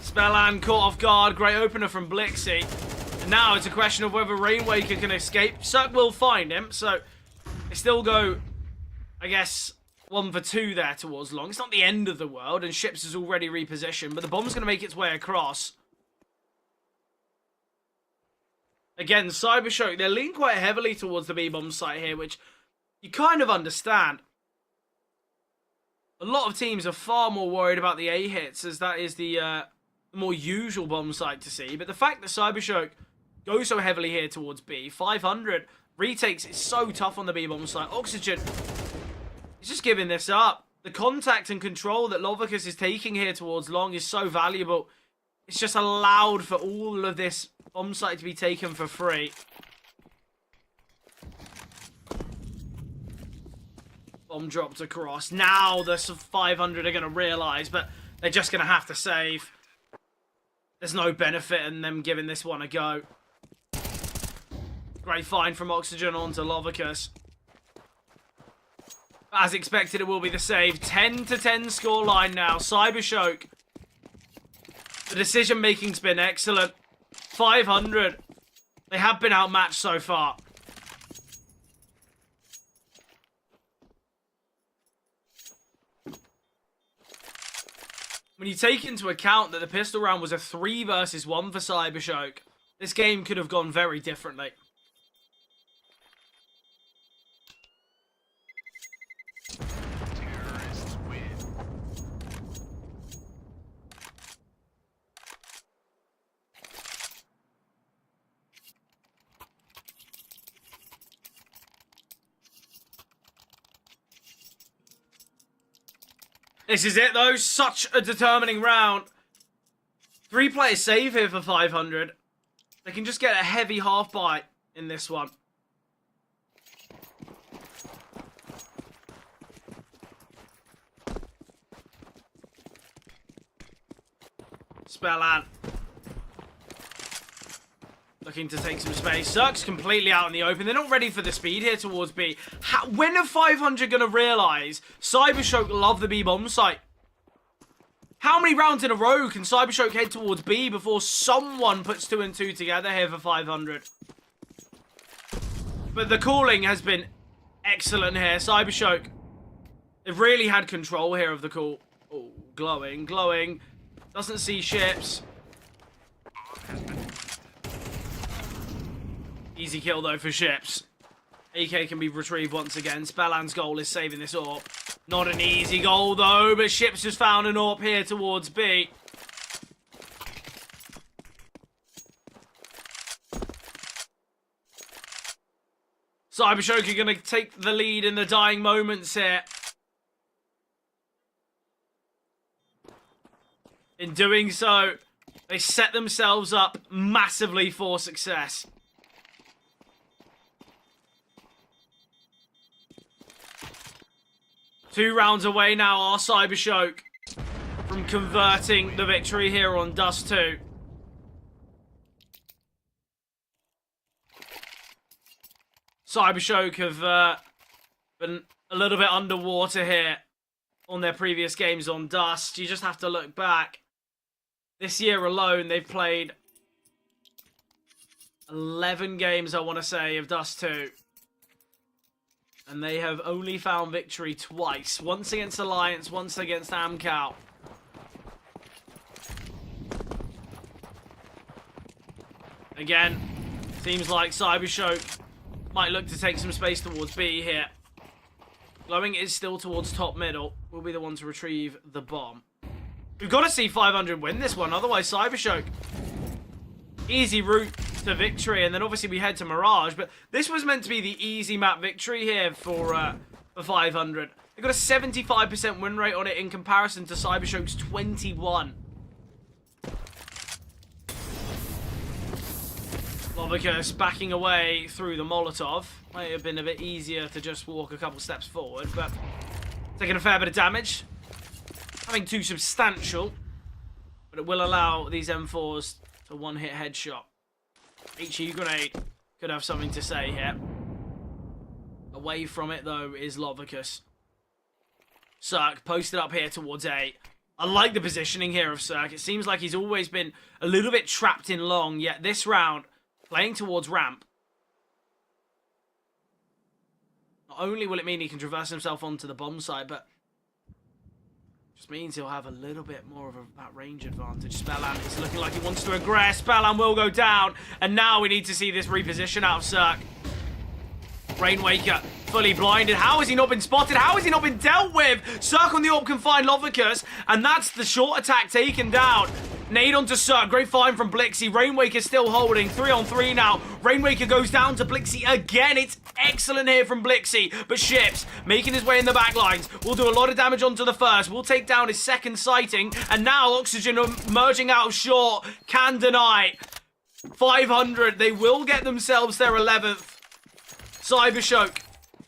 Spellan caught off guard. Great opener from Blixie. And now it's a question of whether Rainwaker can escape. Cirque will find him, so they still go, I guess, 1 for 2 there towards long. It's not the end of the world, and Ships is already repositioned, but the bomb's going to make its way across. Again, Cybershock, they're leaning quite heavily towards the B-bomb site here, which you kind of understand. A lot of teams are far more worried about the A hits, as that is the more usual bomb site to see. But the fact that Cybershock goes so heavily here towards B, 500 retakes is so tough on the B bomb site. Oxygen is just giving this up. The contact and control that Lovicus is taking here towards long is so valuable. It's just allowed for all of this bomb site to be taken for free. Bomb dropped across. Now the 500 are going to realise, but they're just going to have to save. There's no benefit in them giving this one a go. Great find from Oxygen onto Lovicus. As expected, it will be the save. 10-10 scoreline now. Cybershock. The decision-making's been excellent. 500. They have been outmatched so far. When you take into account that the pistol round was a 3 versus 1 for Cybershock, this game could have gone very differently. Terrorists win. This is it, though. Such a determining round. 3 players save here for 500. They can just get a heavy half bite in this one. Spellan looking to take some space. Cirque's completely out in the open. They're not ready for the speed here towards B. When are 500 going to realise Cybershock love the B bomb site? How many rounds in a row can Cybershock head towards B before someone puts 2 and 2 together here for 500? But the calling has been excellent here. Cybershock, they've really had control here of the call. Oh, glowing, glowing. Doesn't see ships. Easy kill, though, for ships. AK can be retrieved once again. Spellan's goal is saving this AWP. Not an easy goal, though, but Ships has found an AWP here towards B. Cybershock are going to take the lead in the dying moments here. In doing so, they set themselves up massively for success. Two rounds away now are Cybershock from converting the victory here on Dust 2. Cybershock have been a little bit underwater here on their previous games on Dust. You just have to look back. This year alone, they've played 11 games, I want to say, of Dust 2. And they have only found victory twice. Once against Alliance, once against Amcal. Again, seems like Cybershock might look to take some space towards B here. Glowing is still towards top middle. Will be the one to retrieve the bomb. We've got to see 500 win this one. Otherwise, Cybershock, easy route to victory. And then obviously we head to Mirage. But this was meant to be the easy map victory here for 500. They've got a 75% win rate on it in comparison to Cybershock's 21. Lovicus backing away through the Molotov. Might have been a bit easier to just walk a couple steps forward, but taking a fair bit of damage. Nothing too substantial, but it will allow these M4s to one-hit headshot. HE grenade could have something to say here. Away from it, though, is Lovicus. Cirque posted up here towards A. I like the positioning here of Cirque. It seems like he's always been a little bit trapped in long, yet this round, playing towards ramp. Not only will it mean he can traverse himself onto the bomb site, but just means he'll have a little bit more of that range advantage. Spellan is looking like he wants to aggress. Spellan will go down. And now we need to see this reposition out of Cirque. Rainwaker fully blinded. How has he not been spotted? How has he not been dealt with? Cirque on the AWP can find Lovicus. And that's the short attack taken down. Nade onto Cirque. Great find from Blixie. Rainwaker still holding. 3-on-3 now. Rainwaker goes down to Blixie again. It's excellent here from Blixie. But Ships making his way in the back lines. Will do a lot of damage onto the first. Will take down his second sighting. And now Oxygen emerging out of short. Can deny. 500. They will get themselves their 11th. Cybershock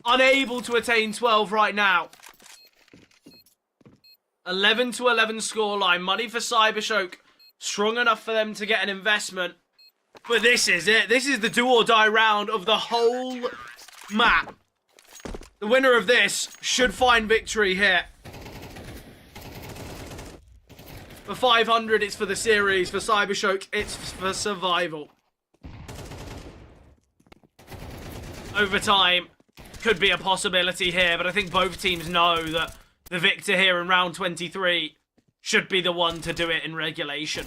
unable to attain 12 right now. 11-11 scoreline. Money for Cybershock. Strong enough for them to get an investment. But this is it. This is the do or die round of the whole map. The winner of this should find victory here. For 500, it's for the series. For Cybershock, it's for survival. Overtime could be a possibility here, but I think both teams know that the victor here in round 23 should be the one to do it in regulation.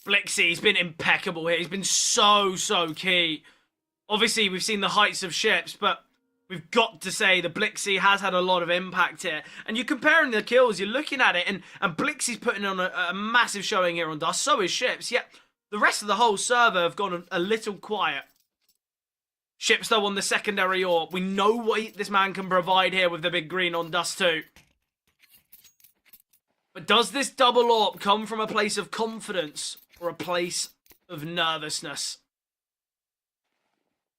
Blixie's been impeccable here. He's been so key. Obviously, we've seen the heights of Ships, but we've got to say that Blixie has had a lot of impact here. And you're comparing the kills, you're looking at it, and Blixie's putting on a massive showing here on Dust. So is Ships, yet the rest of the whole server have gone a little quiet. Ships, though, on the secondary AWP. We know what this man can provide here with the big green on Dust 2. But does this double AWP come from a place of confidence or a place of nervousness?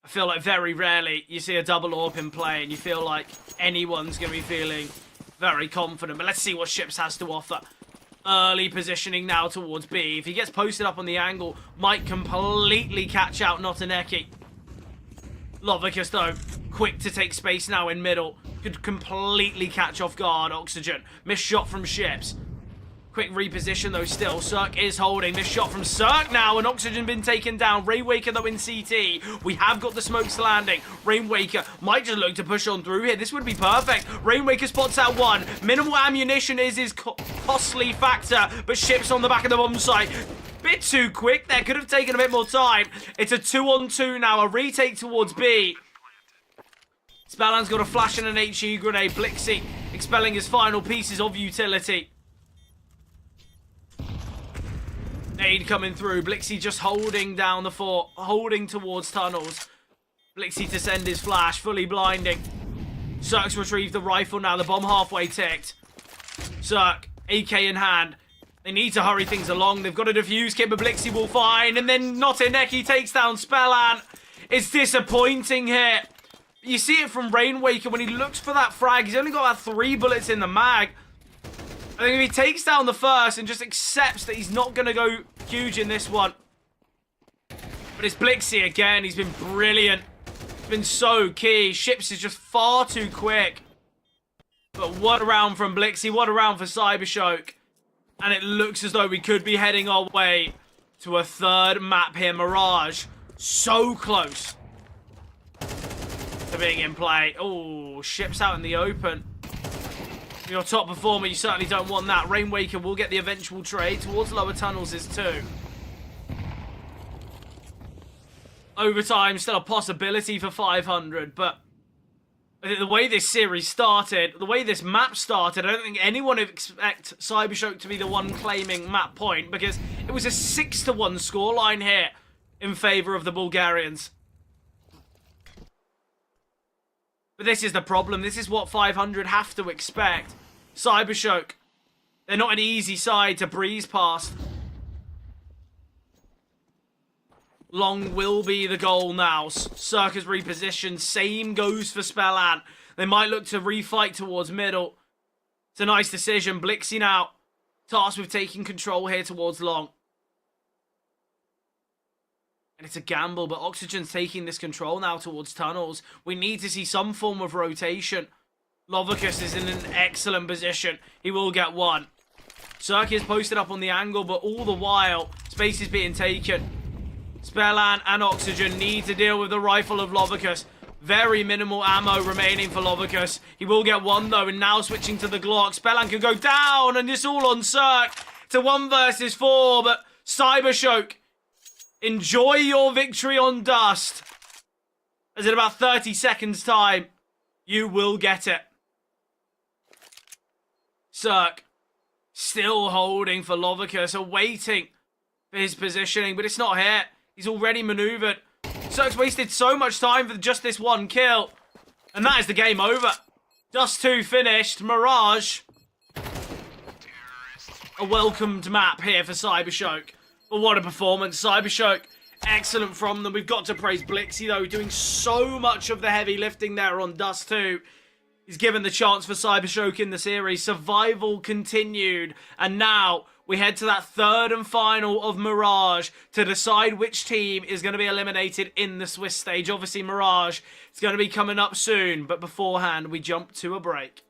I feel like very rarely you see a double AWP in play and you feel like anyone's going to be feeling very confident. But let's see what Ships has to offer. Early positioning now towards B. If he gets posted up on the angle, might completely catch out Notaneki. Lovicus, though, quick to take space now in middle. Could completely catch off guard Oxygen. Missed shot from Ships. Quick reposition, though, still. Cirque is holding. This shot from Cirque now, and Oxygen been taken down. Rainwaker, though, in CT. We have got the smokes landing. Rainwaker might just look to push on through here. This would be perfect. Rainwaker spots out one. Minimal ammunition is his costly factor, but Ships on the back of the bomb site. Bit too quick there. Could have taken a bit more time. It's a 2-on-2 now. A retake towards B. Spellan's got a flash and an HE grenade. Blixie expelling his final pieces of utility. Nade coming through. Blixie just holding down the fort, holding towards tunnels. Blixie to send his flash, fully blinding. Cirque's retrieved the rifle now. The bomb halfway ticked. Cirque, AK in hand. They need to hurry things along. They've got a defuse kit, but Blixie will find. And then Notineki takes down Spellan. It's disappointing here. You see it from Rainwaker when he looks for that frag. He's only got about 3 bullets in the mag. I think if he takes down the first and just accepts that he's not going to go huge in this one. But it's Blixie again. He's been brilliant. He's been so key. Ships is just far too quick. But what a round from Blixie. What a round for Cybershock. And it looks as though we could be heading our way to a third map here. Mirage. So close to being in play. Oh, ships out in the open. Your top performer, you certainly don't want that. Rainwaker will get the eventual trade towards lower tunnels is too. Overtime, still a possibility for 500, but the way this series started, the way this map started, I don't think anyone would expect Cybershock to be the one claiming map point, because it was a 6-1 scoreline here in favour of the Bulgarians. But this is the problem. This is what 500 have to expect. Cybershock, they're not an easy side to breeze past. Long will be the goal now. Circa's repositioned. Same goes for Spellan. They might look to refight towards middle. It's a nice decision. Blixie now tasked with taking control here towards long. And it's a gamble, but Oxygen's taking this control now towards tunnels. We need to see some form of rotation. Lovicus is in an excellent position. He will get one. Cirque is posted up on the angle, but all the while, space is being taken. Spellan and Oxygen need to deal with the rifle of Lovicus. Very minimal ammo remaining for Lovicus. He will get one, though, and now switching to the Glock. Spellan can go down, and it's all on Cirque. It's a 1 versus 4, but Cybershock, enjoy your victory on Dust. As in about 30 seconds time, you will get it. Cirque still holding for Lovicus, awaiting for his positioning, but it's not here. He's already maneuvered. Cirque's wasted so much time for just this one kill. And that is the game over. Dust 2 finished. Mirage. A welcomed map here for Cybershock. But what a performance. Cybershock, excellent from them. We've got to praise Blixie, though, doing so much of the heavy lifting there on Dust 2. He's given the chance for Cybershock in the series. Survival continued. And now we head to that third and final of Mirage to decide which team is going to be eliminated in the Swiss stage. Obviously, Mirage is going to be coming up soon. But beforehand, we jump to a break.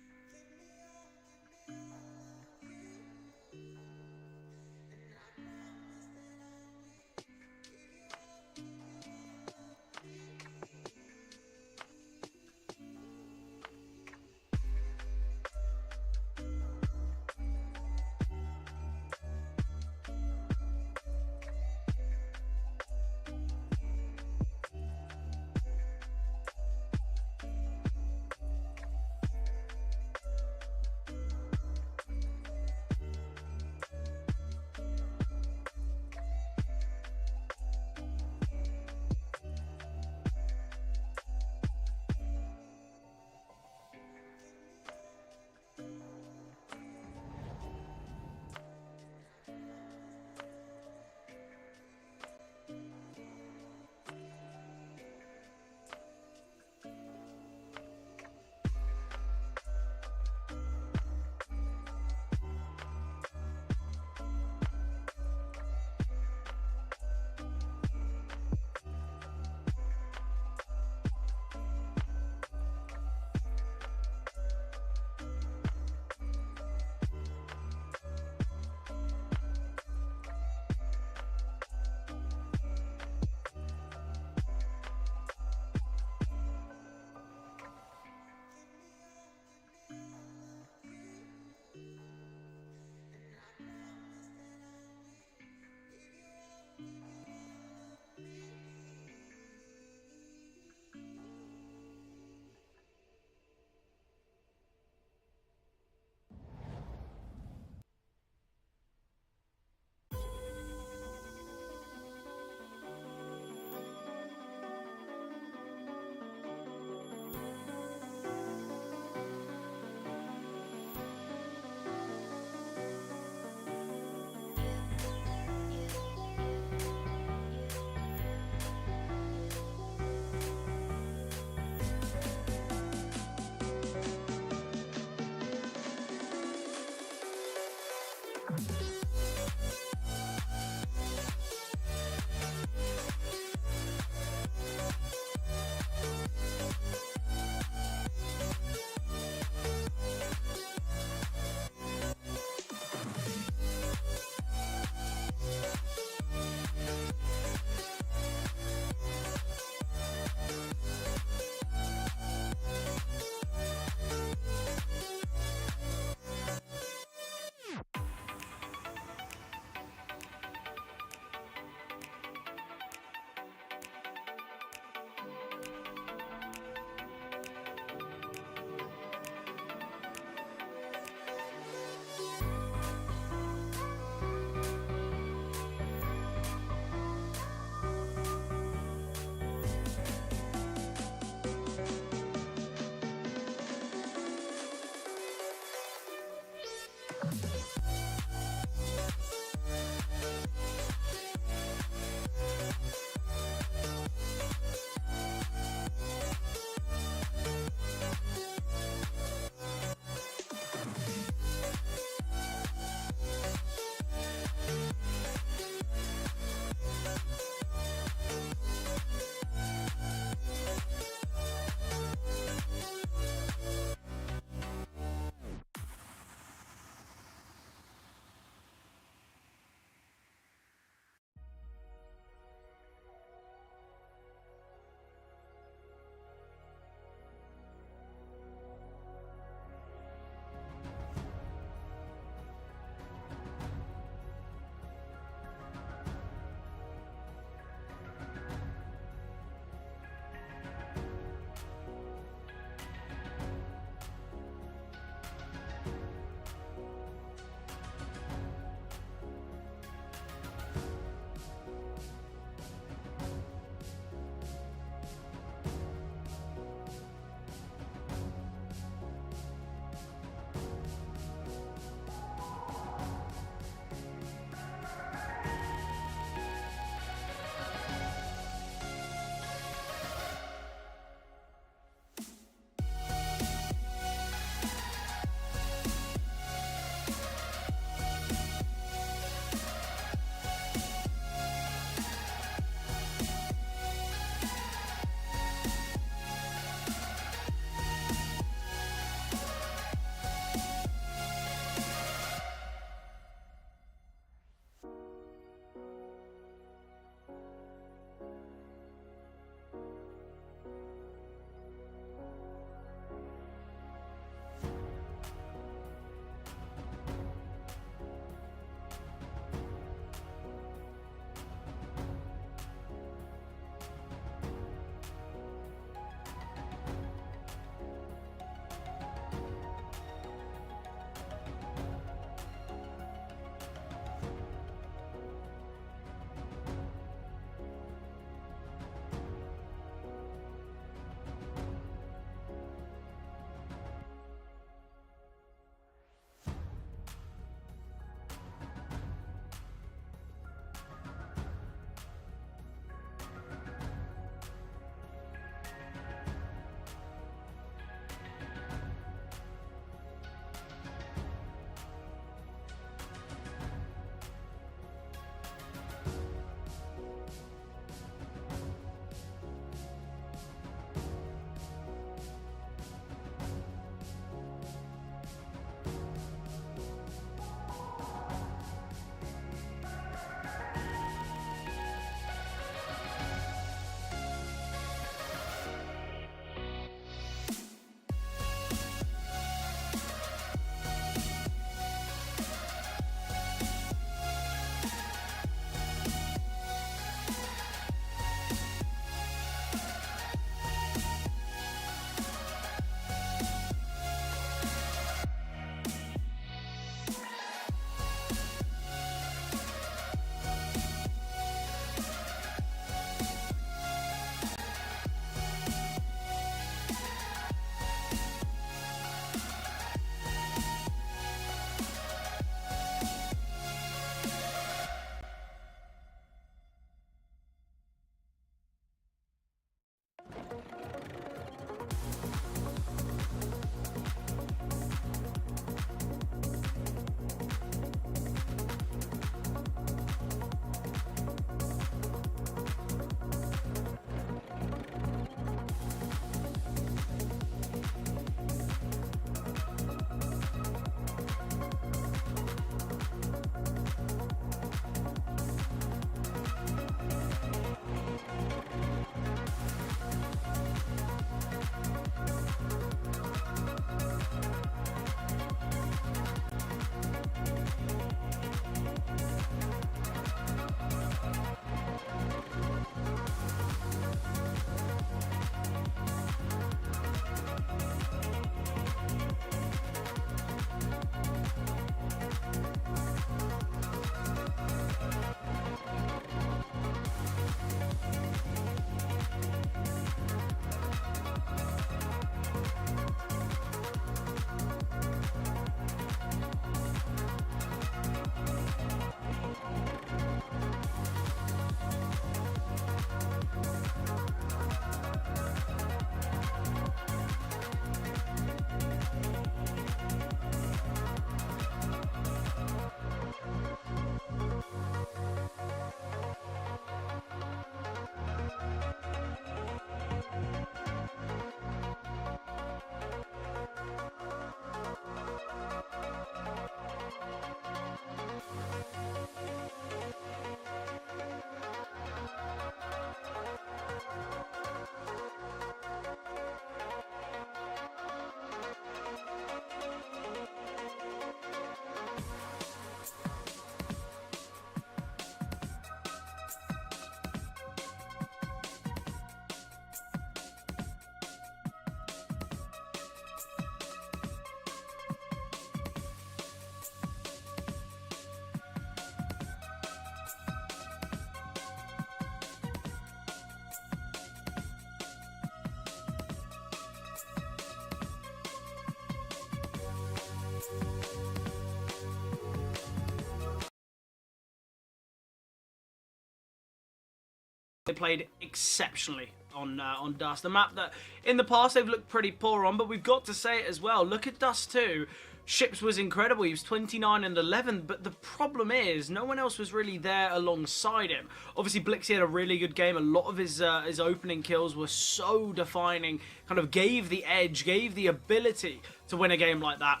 they played exceptionally on Dust. A map that in the past they've looked pretty poor on, but we've got to say it as well. Look at Dust 2. Ships was incredible. He was 29 and 11, but the problem is no one else was really there alongside him. Obviously, Blixie had a really good game. A lot of his opening kills were so defining, kind of gave the edge, gave the ability to win a game like that.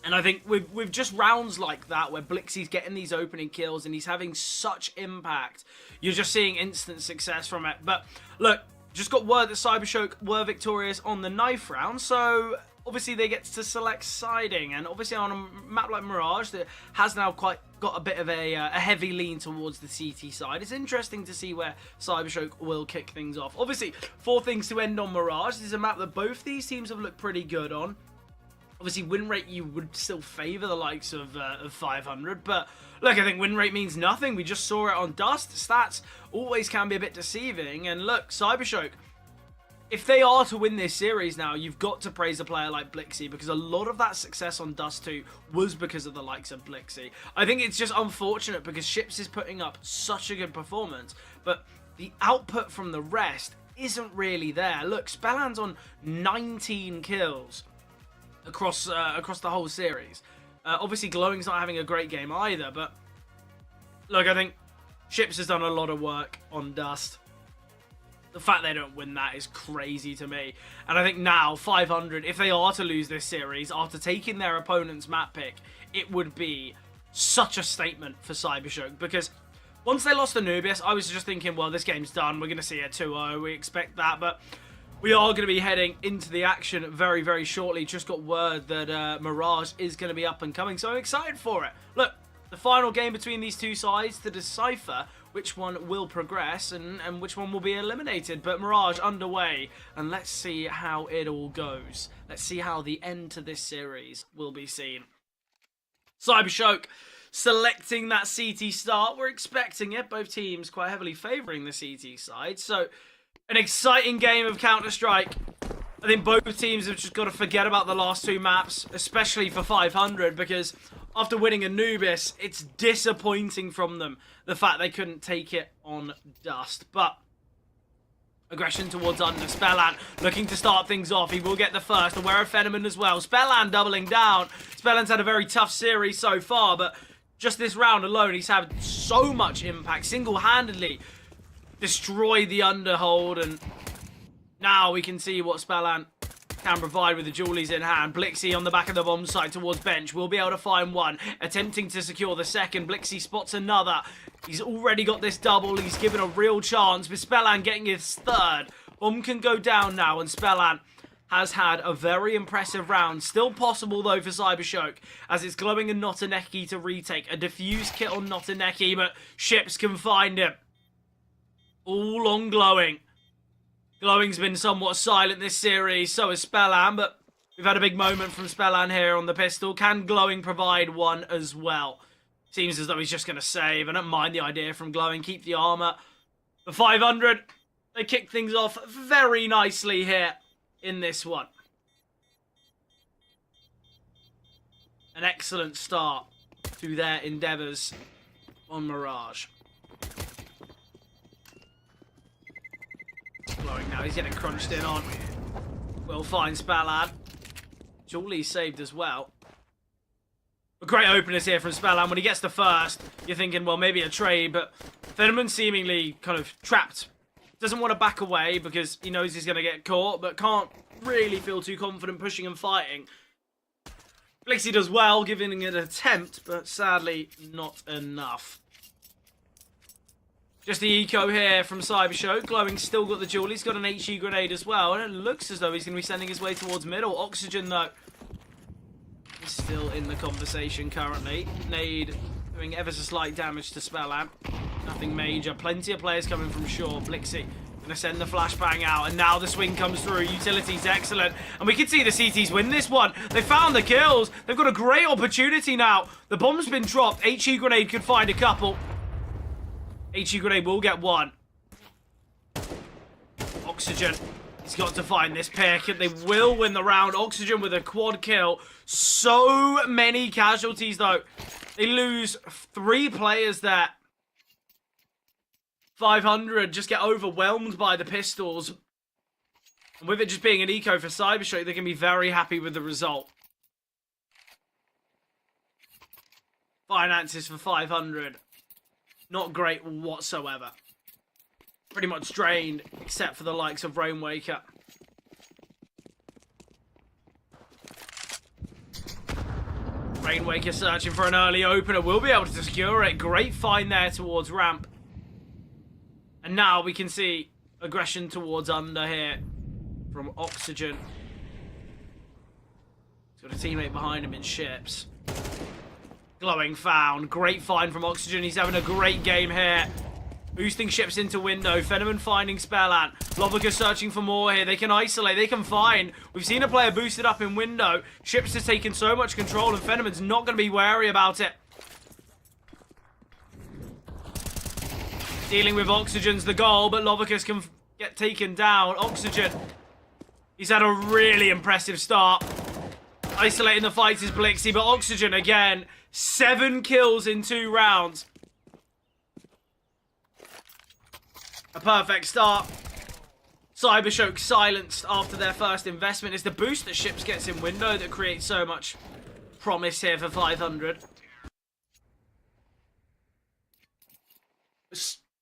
And I think with just rounds like that, where Blixie's getting these opening kills and he's having such impact, you're just seeing instant success from it. But look, just got word that Cybershock were victorious on the knife round, so obviously they get to select siding. And obviously on a map like Mirage that has now quite got a bit of a heavy lean towards the CT side, it's interesting to see where Cybershock will kick things off. Obviously, 4 things to end on Mirage. This is a map that both these teams have looked pretty good on. Obviously, win rate, you would still favour the likes of 500, but look, I think win rate means nothing. We just saw it on Dust. Stats always can be a bit deceiving, and look, Cybershock, if they are to win this series now, you've got to praise a player like Blixie, because a lot of that success on Dust 2 was because of the likes of Blixie. I think it's just unfortunate because Ships is putting up such a good performance, but the output from the rest isn't really there. Look, Spelland's on 19 kills across the whole series. Obviously, Glowing's not having a great game either, but look, I think Ships has done a lot of work on Dust. The fact they don't win that is crazy to me. And I think now, 500, if they are to lose this series, after taking their opponent's map pick, it would be such a statement for Cybershock, because once they lost Anubis, I was just thinking, well, this game's done. We're going to see a 2-0. We expect that, but we are going to be heading into the action very, very shortly. Just got word that Mirage is going to be up and coming, so I'm excited for it. Look, the final game between these two sides to decipher which one will progress and which one will be eliminated. But Mirage underway, and let's see how it all goes. Let's see how the end to this series will be seen. Cybershock selecting that CT start. We're expecting it. Both teams quite heavily favouring the CT side, so an exciting game of Counter-Strike. I think both teams have just got to forget about the last 2 maps, especially for 500, because after winning Anubis, it's disappointing from them, the fact they couldn't take it on Dust. But aggression towards under. Spelland looking to start things off. He will get the first. Aware of Phenomenon as well. Spelland doubling down. Spelland's had a very tough series so far, but just this round alone, he's had so much impact. Single-handedly destroyed the underhold, and now we can see what Spelland can provide with the Julies in hand. Blixie on the back of the bomb site towards bench. Will be able to find one. Attempting to secure the second. Blixie spots another. He's already got this double. He's given a real chance. With Spelland getting his third. Bomb can go down now, and Spelland has had a very impressive round. Still possible, though, for Cybershock, as it's Glowing and Notaneki to retake. A diffuse kit on Notaneki, but Ships can find him. All on Glowing. Glowing's been somewhat silent this series, so has Spelland, but we've had a big moment from Spelland here on the pistol. Can Glowing provide one as well? Seems as though he's just going to save. I don't mind the idea from Glowing. Keep the armor. For 500, they kick things off very nicely here in this one. An excellent start to their endeavours on Mirage. Glowing now, he's getting crunched in on. We'll find Spelland. Julie saved as well. A great openers here from Spelland. When he gets the first, you're thinking, well, maybe a trade, but Phenomenon seemingly kind of trapped. Doesn't want to back away because he knows he's going to get caught, but can't really feel too confident pushing and fighting. Blixie does well, giving it an attempt, but sadly not enough. Just the eco here from Cybershock. Glowing still got the jewel. He's got an HE grenade as well, and it looks as though he's going to be sending his way towards middle. Oxygen, though, is still in the conversation currently. Nade doing ever so slight damage to Spelland. Nothing major. Plenty of players coming from shore. Blixie going to send the flashbang out, and now the swing comes through. Utility's excellent, and we can see the CTs win this one. They found the kills. They've got a great opportunity now. The bomb's been dropped. HE grenade could find a couple. HE grenade will get one. Oxygen. He's got to find this pick. They will win the round. Oxygen with a quad kill. So many casualties, though. They lose 3 players there. 500 just get overwhelmed by the pistols. And with it just being an eco for Cybershock, they can be very happy with the result. Finances for 500. Not great whatsoever. Pretty much drained, except for the likes of Rainwaker. Rainwaker searching for an early opener. Will be able to secure it. Great find there towards ramp. And now we can see aggression towards under here from Oxygen. He's got a teammate behind him in ships. Glowing found. Great find from Oxygen. He's having a great game here. Boosting ships into window. Phenomen finding Spellan. Lovica searching for more here. They can isolate. They can find. We've seen a player boosted up in window. Ships has taken so much control and Phenomen's not going to be wary about it. Dealing with Oxygen's the goal, but Lovicus can get taken down. Oxygen. He's had a really impressive start. Isolating the fight is Blixie, but Oxygen again. 7 kills in 2 rounds. A perfect start. Cybershock silenced after their first investment. It's the boost that ships gets in window that creates so much promise here for 500.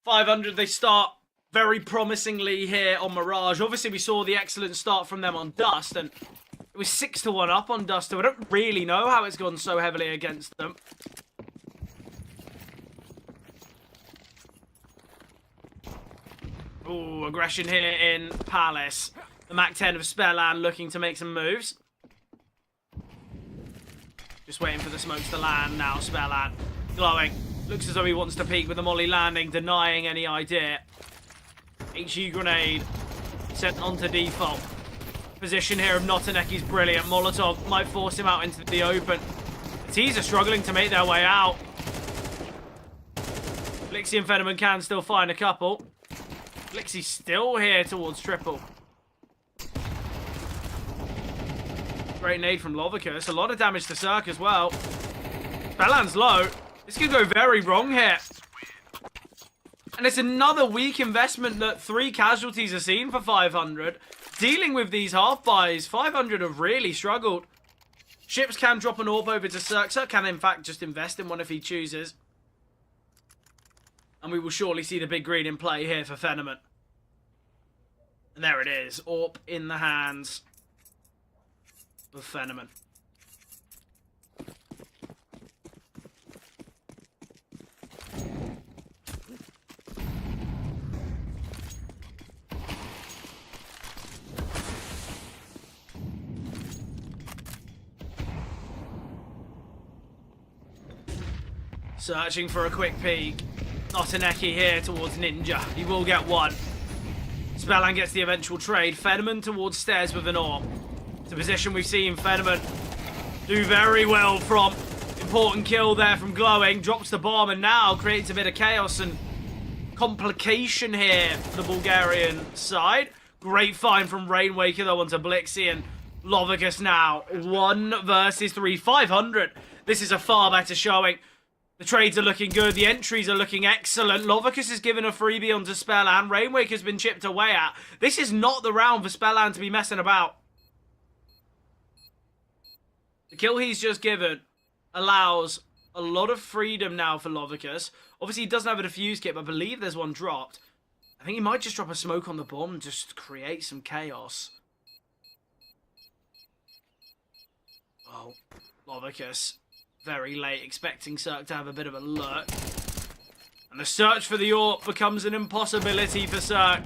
500, they start very promisingly here on Mirage. Obviously, we saw the excellent start from them on Dust, and it was 6-1 up on Dust, so I don't really know how it's gone so heavily against them. Ooh, aggression here in Palace. The Mach 10 of Spellan looking to make some moves. Just waiting for the smokes to land now, Spellan. Glowing. Looks as though he wants to peek with the molly landing, denying any idea. HE grenade sent onto default. Position here of Notaneki's brilliant. Molotov might force him out into the open. The T's are struggling to make their way out. Blixie and Phenomen can still find a couple. Blixie's still here towards triple. Great nade from Lovicus. A lot of damage to Cirque as well. Spellan's low. This could go very wrong here. And it's another weak investment that 3 casualties are seen for 500. Dealing with these half buys, 500 have really struggled. Ships can drop an AWP over to Cirque. Cirque can in fact just invest in one if he chooses. And we will surely see the big green in play here for Phenomen. And there it is. AWP in the hands of Phenomen. Searching for a quick peek. Notaneki here towards Ninja. He will get one. Spellan gets the eventual trade. Phenomen towards stairs with an AWP. It's a position we've seen Phenomen do very well from. Important kill there from Glowing. Drops the bomb and now creates a bit of chaos and complication here for the Bulgarian side. Great find from Rainwaker though onto Blixie and Lovicus now. 1 versus 3. 500. This is a far better showing. The trades are looking good. The entries are looking excellent. Lovicus is given a freebie onto Spellan. Rainwaker's been chipped away at. This is not the round for Spellan to be messing about. The kill he's just given allows a lot of freedom now for Lovicus. Obviously, he doesn't have a defuse kit, but I believe there's one dropped. I think he might just drop a smoke on the bomb and just create some chaos. Oh, Lovicus. Very late, expecting Cirque to have a bit of a look. And the search for the AWP becomes an impossibility for Cirque.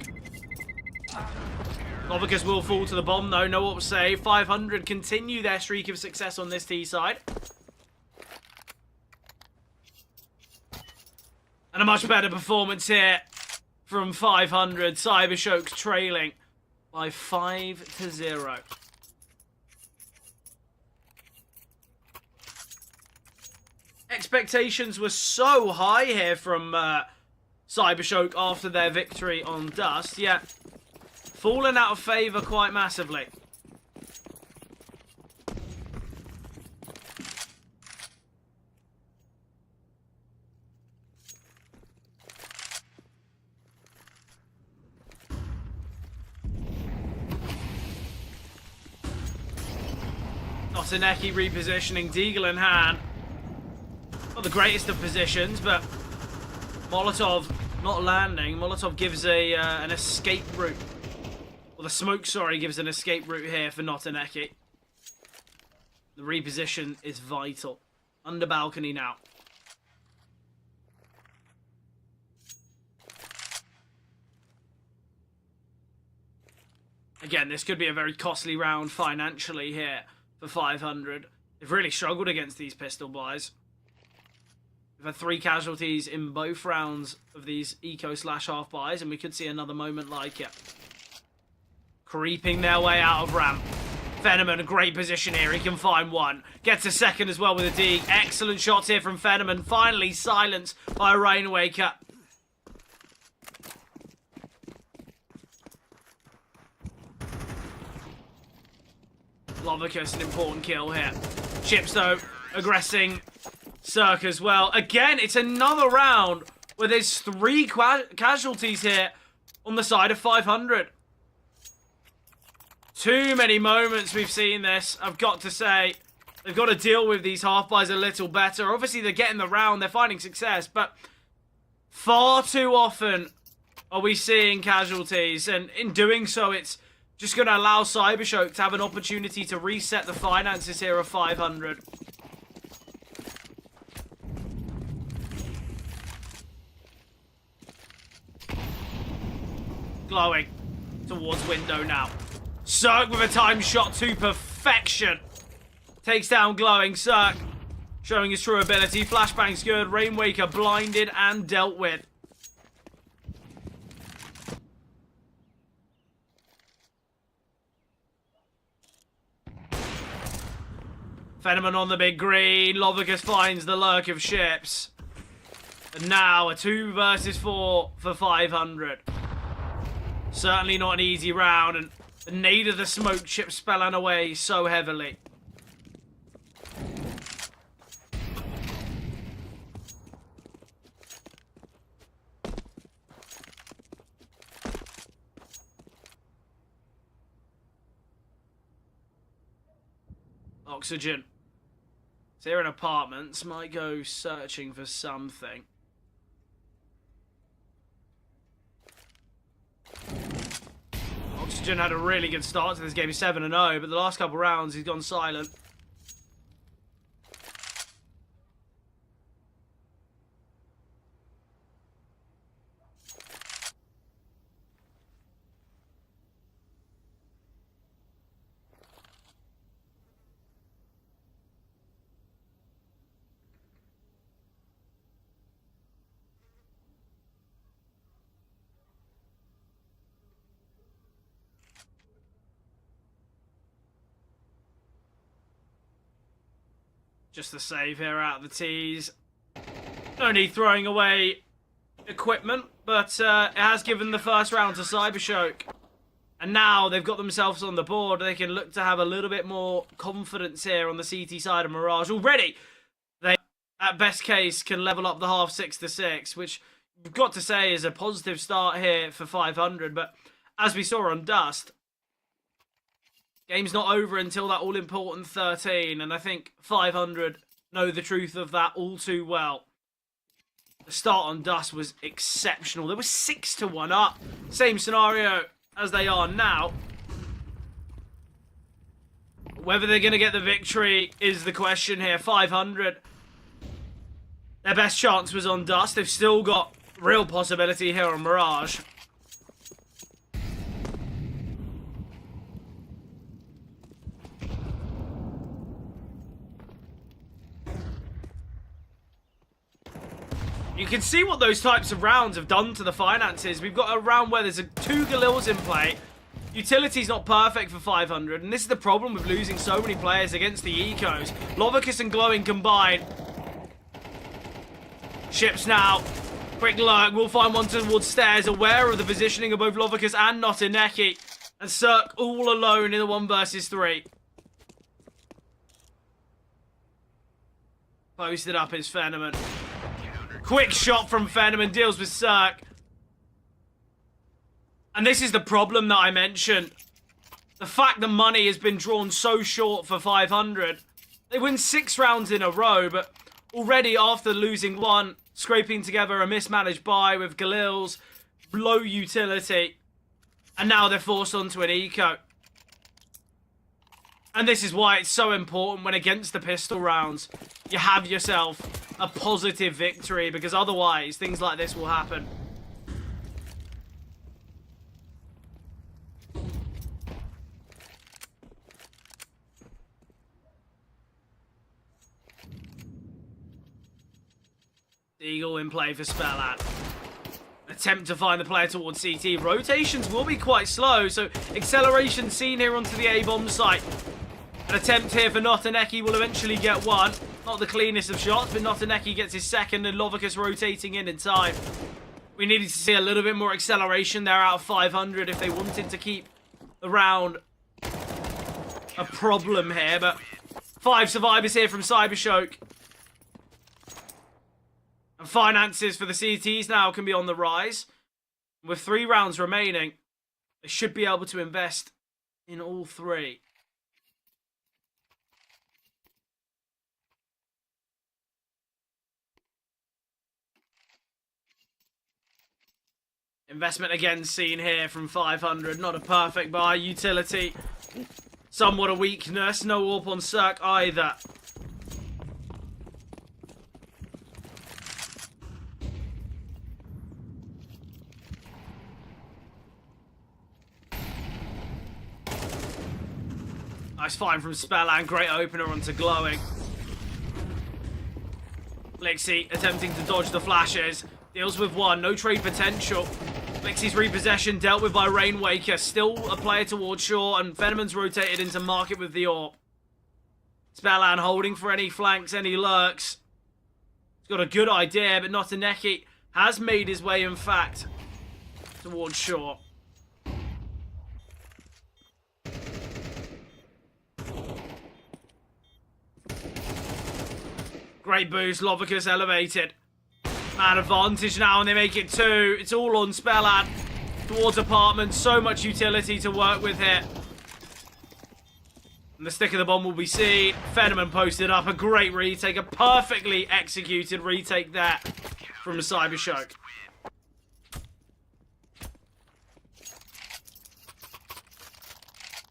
Lovicus will fall to the bomb though, no AWP save. 500 continue their streak of success on this T side. And a much better performance here from 500. Cybershock's trailing by 5-0. Expectations were so high here from Cybershock after their victory on Dust, yet fallen out of favour quite massively. Notaneki repositioning, Deagle in hand. Not the greatest of positions, but Molotov not landing. Molotov gives an escape route. Well, the smoke, sorry, gives an escape route here for Notaneki. The reposition is vital. Under balcony now. Again, this could be a very costly round financially here for 500. They've really struggled against these pistol buys. We've had 3 casualties in both rounds of these eco/half buys, and we could see another moment like it. Creeping their way out of ramp. Fenneman, a great position here. He can find one. Gets a second as well with a D. Excellent shots here from Fenneman. Finally silenced by a Rainwaker. Lovicus, an important kill here. Chips, though, aggressing Cirque as well. Again, it's another round where there's 3 casualties here on the side of 500. Too many moments we've seen this, I've got to say. They've got to deal with these half-buys a little better. Obviously, they're getting the round, they're finding success, but far too often are we seeing casualties, and in doing so, it's just going to allow Cybershock to have an opportunity to reset the finances here of 500. Glowing towards window now. Cirque with a time shot to perfection. Takes down Glowing. Cirque showing his true ability. Flashbang's good. Rainwaker blinded and dealt with. Fenneman on the big green. Lovicus finds the lurk of ships. And now a 2 versus 4 for 500. Certainly not an easy round, and the nade of the smoke chip spelling away so heavily. Oxygen. So here in apartments, might go searching for something. Oxygen had a really good start to this game, 7-0, but the last couple rounds he's gone silent. Just the save here out of the tees. Only throwing away equipment, but it has given the first round to Cybershock. And now they've got themselves on the board. They can look to have a little bit more confidence here on the CT side of Mirage. Already, they, at best case, can level up the half 6-6, which we've got to say is a positive start here for 500. But as we saw on Dust, game's not over until that all-important 13, and I think 500 know the truth of that all too well. The start on Dust was exceptional. They were 6-1 up. Same scenario as they are now. Whether they're going to get the victory is the question here. 500. Their best chance was on Dust. They've still got real possibility here on Mirage. You can see what those types of rounds have done to the finances. We've got a round where there's 2 Galils in play. Utility's not perfect for 500, and this is the problem with losing so many players against the Ecos. Lovicus and Glowing combined. Ships now. Quick lurk. We'll find one towards stairs, aware of the positioning of both Lovicus and Notaneki. And Cirque all alone in the 1 versus 3. Posted up is Fenneman. Quick shot from Fenneman, deals with Cirque. And this is the problem that I mentioned. The The fact the money has been drawn so short for 500. They win 6 rounds in a row, but already after losing 1, scraping together a mismanaged buy with Galil's low utility, and now they're forced onto an eco. And this is why it's so important when against the pistol rounds, you have yourself a positive victory, because otherwise things like this will happen. Eagle in play for Spellat. Attempt to find the player towards CT. Rotations will be quite slow, so acceleration seen here onto the A-bomb site. An attempt here for Notaneki will eventually get one. Not the cleanest of shots, but Notaneki gets his second, and Lovicus rotating in time. We needed to see a little bit more acceleration there out of 500 if they wanted to keep the round a problem here, but 5 survivors here from Cybershock. And finances for the CTs now can be on the rise. With 3 rounds remaining, they should be able to invest in all 3. Investment again seen here from 500. Not a perfect buy. Utility, somewhat a weakness. No AWP on Cirque either. Nice find from Spellan. Great opener onto Glowing. Lixie attempting to dodge the flashes. Deals with 1. No trade potential. Lixie's repossession dealt with by Rainwaker. Still a player towards shore, and Fenneman's rotated into market with the AWP. Spellan holding for any flanks, any lurks. He's got a good idea, but Notaneki has made his way, in fact, towards shore. Great boost. Lovicus elevated. Man advantage now, and they make it 2. It's all on Spellan towards apartments. So much utility to work with here. And the stick of the bomb will be seen. Fenneman posted up. A great retake. A perfectly executed retake there from Cybershock.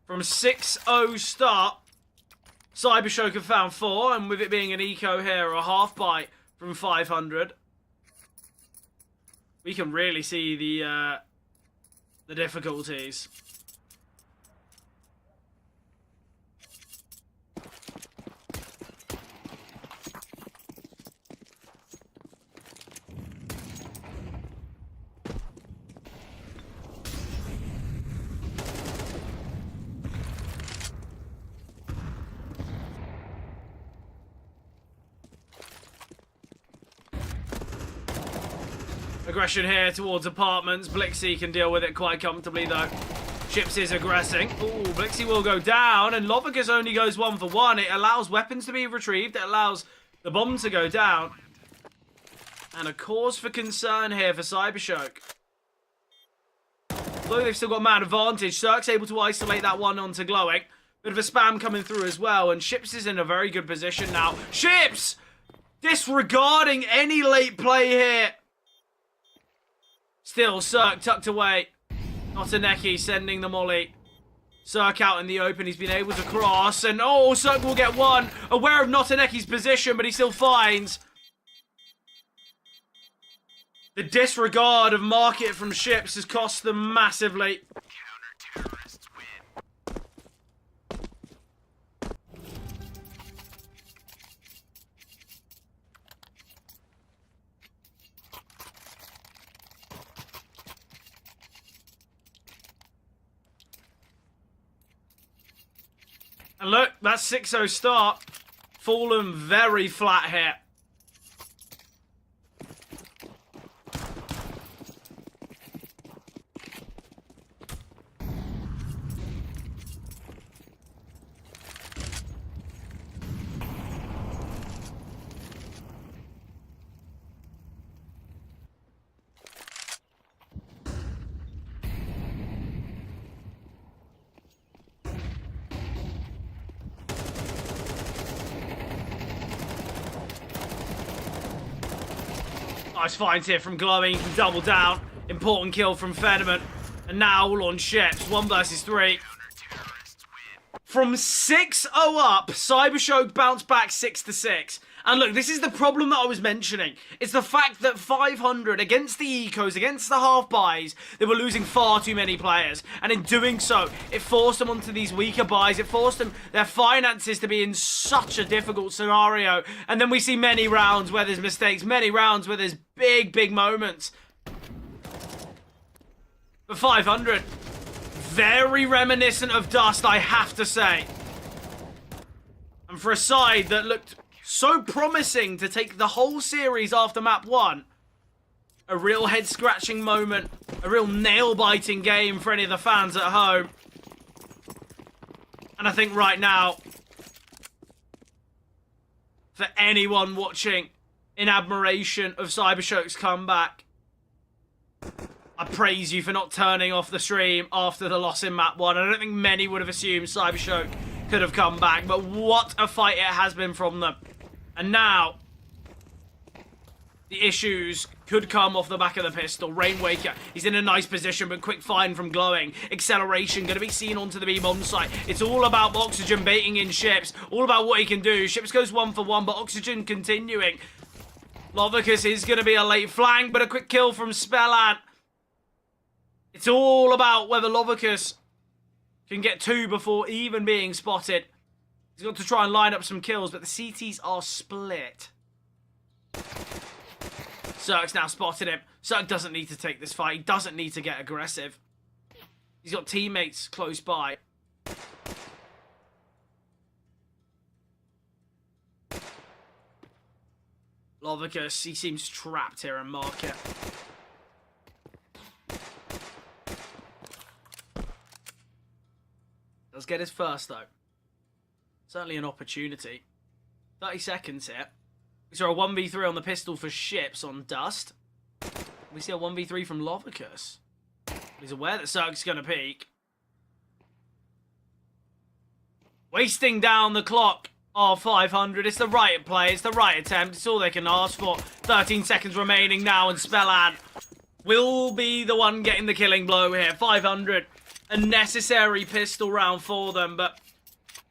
From 6-0 start, Cybershock have found 4, and with it being an eco here, a half bite from 500, we can really see the difficulties. Aggression here towards apartments. Blixie can deal with it quite comfortably, though. Chips is aggressing. Ooh, Blixie will go down, and Lovicus only goes 1 for 1. It allows weapons to be retrieved. It allows the bomb to go down. And a cause for concern here for Cybershock. Although they've still got man advantage, Cirque's able to isolate that one onto Glowing. Bit of a spam coming through as well, and Ships is in a very good position now. Ships! Disregarding any late play here. Still, Cirque tucked away. Notaneki sending the molly. Cirque out in the open. He's been able to cross. And, oh, Cirque will get 1. Aware of Notaneki's position, but he still finds. The disregard of market from Ships has cost them massively. Counter-terrorists win. And look, that 6-0 start. Fallen very flat here. Nice finds here from Glowing. He can double down. Important kill from Fenneman. And now all on ships. 1 versus 3. From 6-0 up, Cybershock bounced back 6-6. And look, this is the problem that I was mentioning. It's the fact that 500 against the ecos, against the half-buys, they were losing far too many players. And in doing so, it forced them onto these weaker buys. It forced them, their finances to be in such a difficult scenario. And then we see many rounds where there's mistakes, many rounds where there's big moments. But 500, very reminiscent of Dust, I have to say. And for a side that looked so promising to take the whole series after map 1, a real head-scratching moment, a real nail-biting game for any of the fans at home. And I think right now, for anyone watching in admiration of Cybershock's comeback, I praise you for not turning off the stream after the loss in map 1. I don't think many would have assumed Cybershock could have come back, but what a fight it has been from them. And now, the issues could come off the back of the pistol. Rainwaker, he's in a nice position, but quick find from Glowing. Acceleration, going to be seen onto the B-bomb site. It's all about Oxygen baiting in ships. All about what he can do. Ships goes 1 for 1, but Oxygen continuing. Lovicus is going to be a late flank, but a quick kill from Spellant. It's all about whether Lovicus can get 2 before even being spotted. He's got to try and line up some kills, but the CTs are split. Cirque's now spotted him. Cirque doesn't need to take this fight. He doesn't need to get aggressive. He's got teammates close by. Lovicus, he seems trapped here in market. Does get his first, though. Certainly an opportunity. 30 seconds here. We saw a 1v3 on the pistol for ships on Dust. We see a 1v3 from Lovicus. He's aware that Cirque's going to peek. Wasting down the clock of 500. It's the right play. It's the right attempt. It's all they can ask for. 13 seconds remaining now, and Spellant will be the one getting the killing blow here. 500. A necessary pistol round for them, but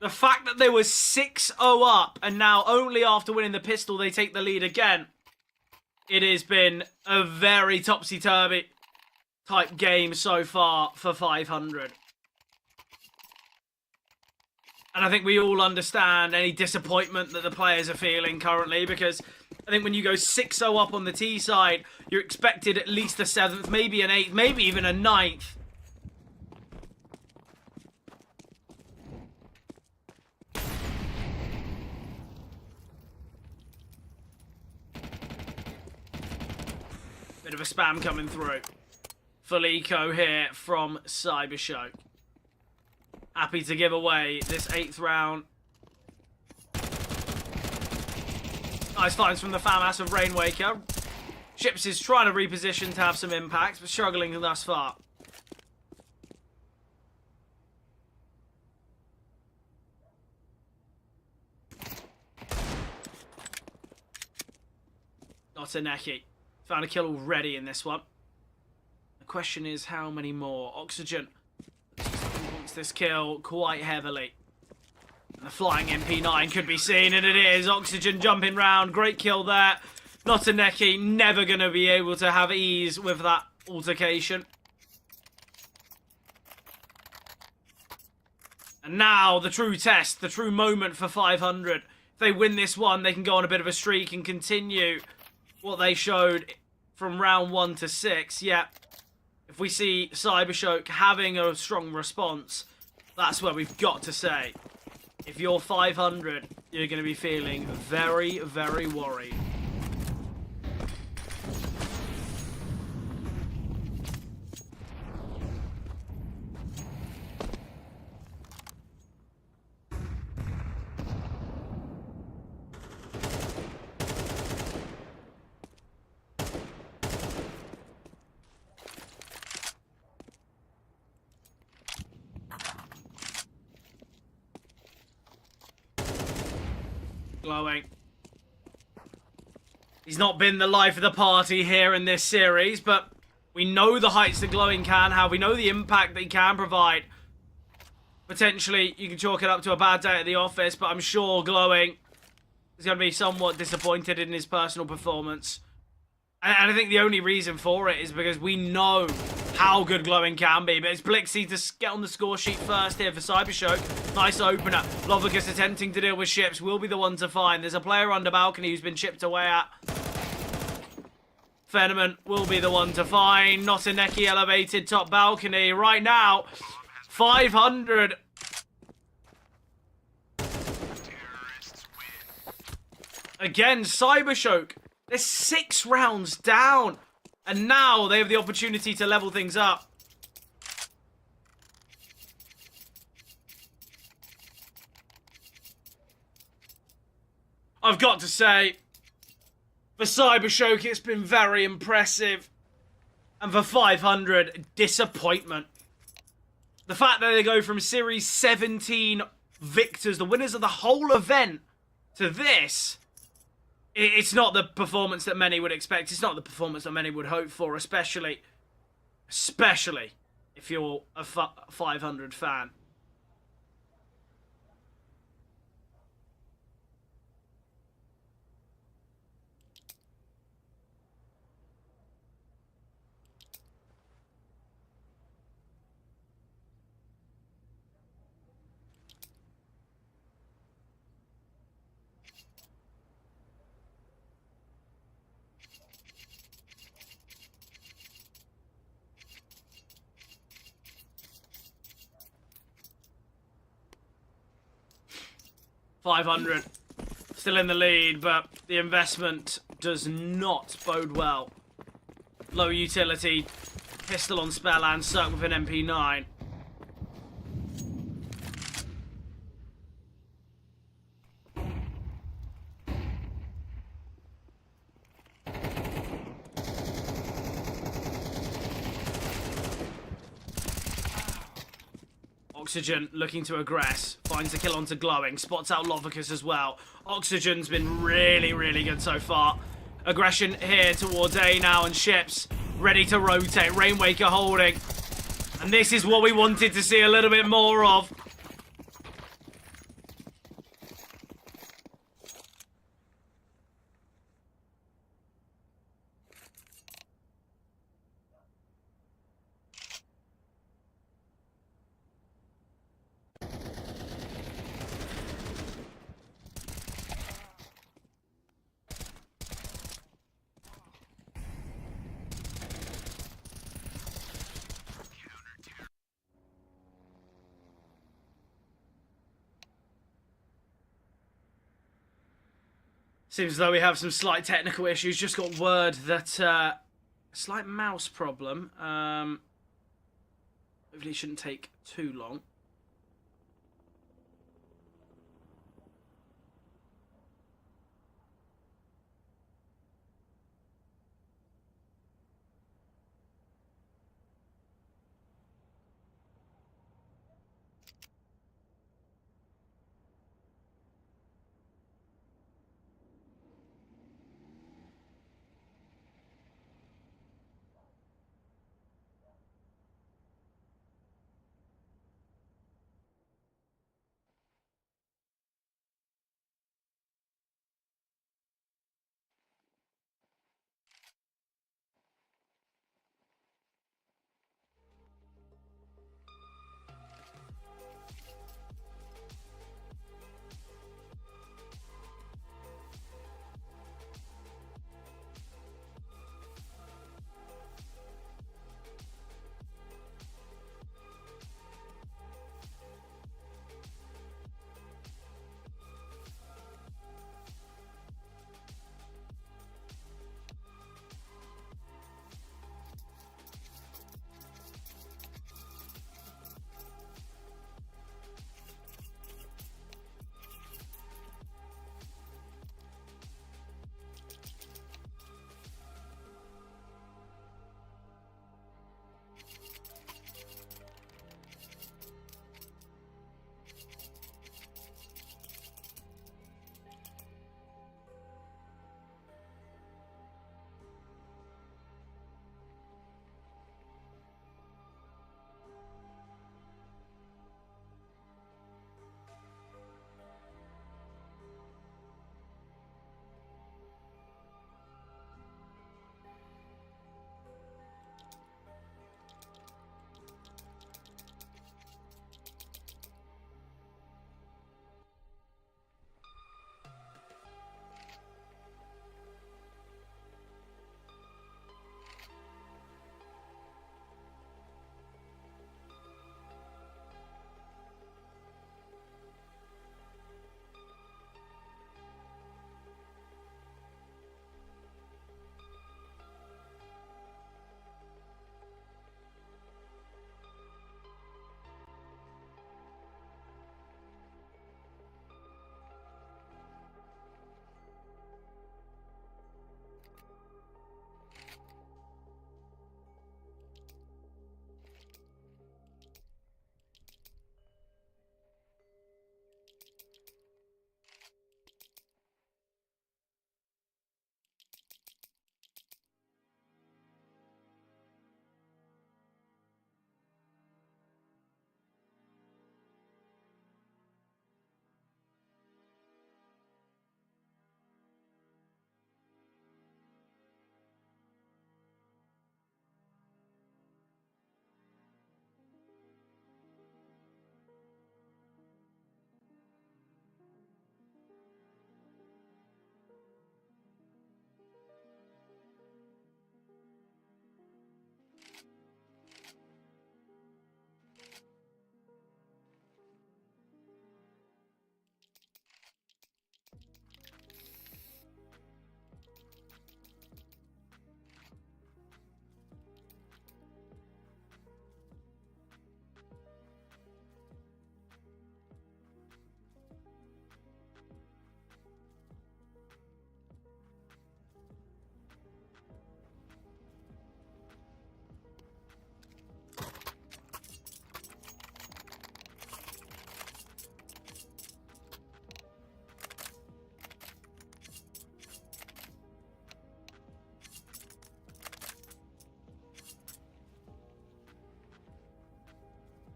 the fact that they were 6-0 up and now only after winning the pistol they take the lead again, it has been a very topsy-turvy type game so far for 500. And I think we all understand any disappointment that the players are feeling currently, because I think when you go 6-0 up on the T side, you're expected at least a 7th, maybe an 8th, maybe even a 9th. Bit of a spam coming through. Full eco here from Cybershock. Happy to give away this 8th round. Nice finds from the FAMAS of Rainwaker. Ships is trying to reposition to have some impact, but struggling thus far. Not a Neki. Found a kill already in this one. The question is how many more? Oxygen wants this kill quite heavily. And the flying MP9 could be seen, and it is. Oxygen jumping round. Great kill there. Not a Neki. Never going to be able to have ease with that altercation. And now the true test, the true moment for 500. If they win this one, they can go on a bit of a streak and continue what they showed from round 1 to 6. Yeah, if we see Cybershock having a strong response, that's where we've got to say, if you're 500, you're going to be feeling very, very worried. Glowing. He's not been the life of the party here in this series, but we know the heights that Glowing can have. We know the impact that he can provide. Potentially, you can chalk it up to a bad day at the office, but I'm sure Glowing is going to be somewhat disappointed in his personal performance. And I think the only reason for it is because we know how good Glowing can be. But it's Blixie to get on the score sheet first here for Cybershock. Nice opener. Lovicus attempting to deal with ships will be the one to find. There's a player under balcony who's been chipped away at. Fenneman will be the one to find. Notineki elevated top balcony. Right now, 500. Again, Cybershock. They're 6 rounds down. And now they have the opportunity to level things up. I've got to say, for Cybershock, it's been very impressive. And for 500, disappointment. The fact that they go from Series 17 victors, the winners of the whole event, to this... It's not the performance that many would expect. It's not the performance that many would hope for, especially if you're a 500 fan. 500, still in the lead, but the investment does not bode well. Low utility, pistol on spell and stuck with an MP9. Oxygen looking to aggress, finds the kill onto Glowing, spots out Lovicus as well. Oxygen's been really, really good so far. Aggression here towards A now, and ships ready to rotate. Rainwaker holding. And this is what we wanted to see a little bit more of. Seems as though we have some slight technical issues. Just got word that a slight mouse problem. Hopefully it shouldn't take too long.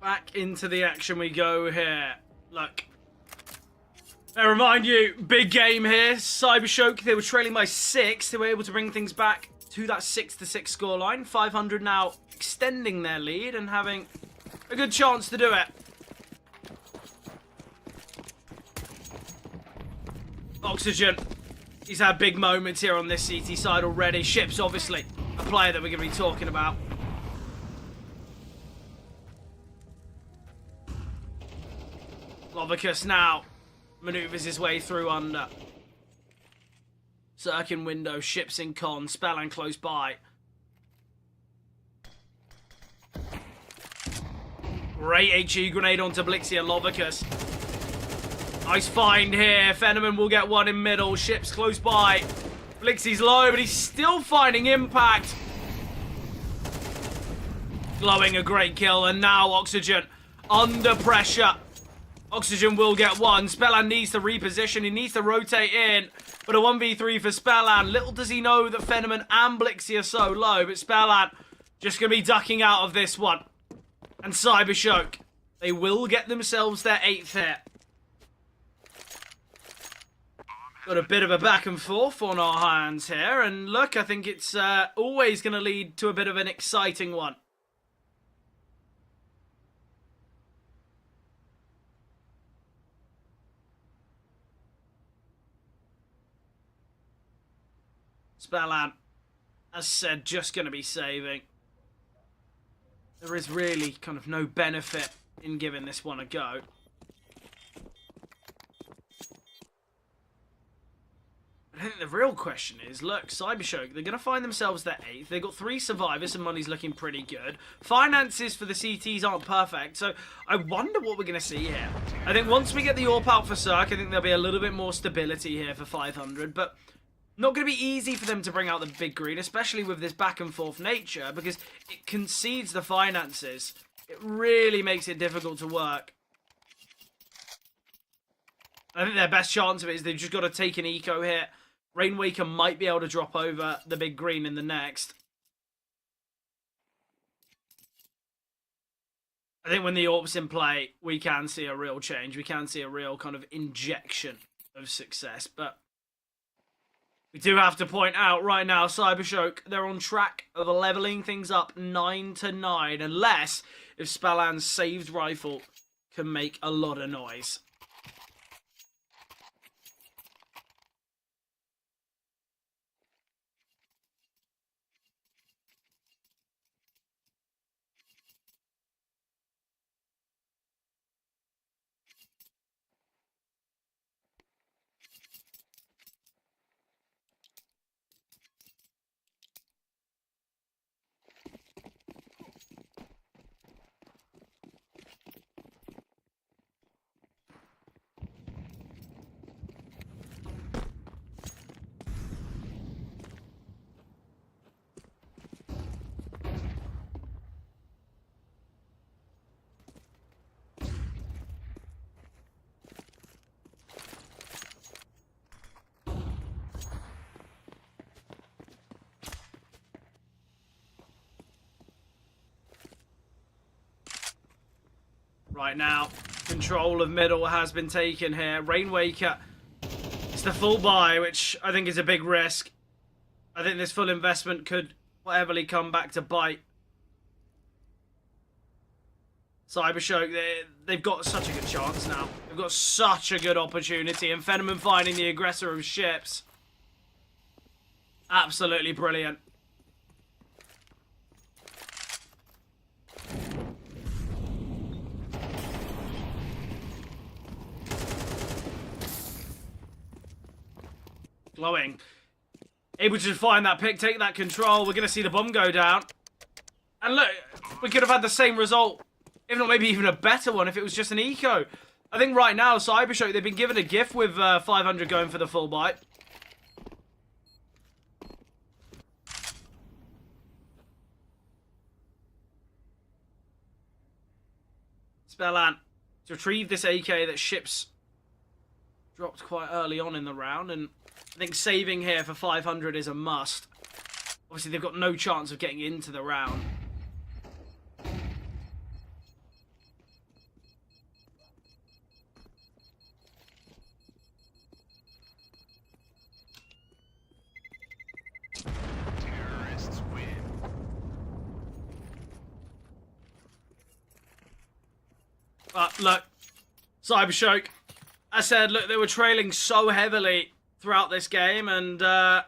Back into the action we go here. Look. I remind you, big game here. Cybershock, they were trailing by 6. They were able to bring things back to that 6-6 scoreline. 500 now extending their lead and having a good chance to do it. Oxygen. He's had big moments here on this CT side already. Ships, obviously, a player that we're going to be talking about. Lovicus now maneuvers his way through under. Cirque in window, ships in con, Spellan close by. Great HE grenade onto Blixie and Lovicus. Nice find here. Phenomen will get one in middle. Ships close by. Blixie's low, but he's still finding impact. Glowing a great kill, and now Oxygen under pressure. Oxygen will get one. Spellan needs to reposition. He needs to rotate in. But a 1v3 for Spellan. Little does he know that Phenomen and Blixie are so low. But Spellan just going to be ducking out of this one. And Cybershock, they will get themselves their 8th hit. Got a bit of a back and forth on our hands here. And look, I think it's always going to lead to a bit of an exciting one. Spellan, as said, just going to be saving. There is really kind of no benefit in giving this one a go. I think the real question is, look, Cybershock, they're going to find themselves their 8th. They've got 3 survivors and money's looking pretty good. Finances for the CTs aren't perfect, so I wonder what we're going to see here. I think once we get the AWP out for Cirque, I think there'll be a little bit more stability here for 500, but not going to be easy for them to bring out the big green, especially with this back and forth nature, because it concedes the finances. It really makes it difficult to work. I think their best chance of it is they've just got to take an eco hit. Rainwaker might be able to drop over the big green in the next. I think when the AWP's in play, we can see a real change. We can see a real kind of injection of success, but we do have to point out right now, Cybershock, they're on track of leveling things up 9-9, unless if Spellan's saved rifle can make a lot of noise. Right now, control of middle has been taken here. Rainwaker, it's the full buy, which I think is a big risk. I think this full investment could heavily come back to bite. Cybershock, they've got such a good chance now. They've got such a good opportunity, and Phenomen finding the aggressor of ships. Absolutely brilliant. Glowing. Able to find that pick, take that control. We're going to see the bomb go down. And look, we could have had the same result, if not maybe even a better one, if it was just an eco. I think right now, Cybershock, they've been given a gift with 500 going for the full bite. Spellan to retrieve this AK that ships dropped quite early on in the round, and I think saving here for 500 is a must. Obviously, they've got no chance of getting into the round. But look, Cybershock, I said, look, they were trailing so heavily throughout this game, and it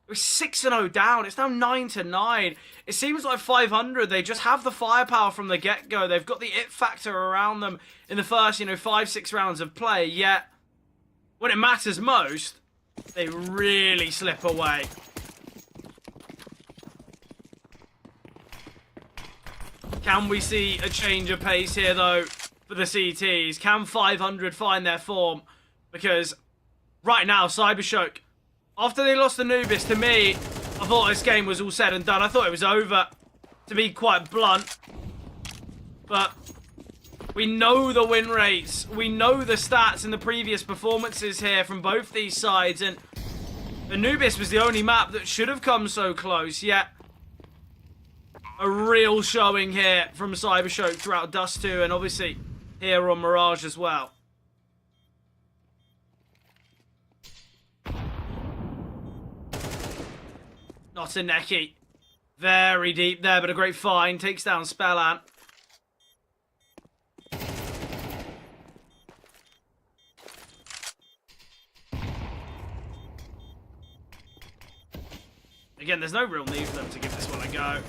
was 6-0 down. It's now 9-9. It seems like 500, they just have the firepower from the get-go. They've got the it factor around them in the first, 5-6 rounds of play, yet when it matters most, they really slip away. Can we see a change of pace here, though, for the CTs? Can 500 find their form? Because right now, Cybershock, after they lost Anubis, to me, I thought this game was all said and done. I thought it was over, to be quite blunt. But we know the win rates. We know the stats and the previous performances here from both these sides. And Anubis was the only map that should have come so close, yet a real showing here from Cybershock throughout Dust 2, and obviously here on Mirage as well. Not a Neki. Very deep there, but a great find. Takes down Spellant. Again, there's no real need for them to give this one a go.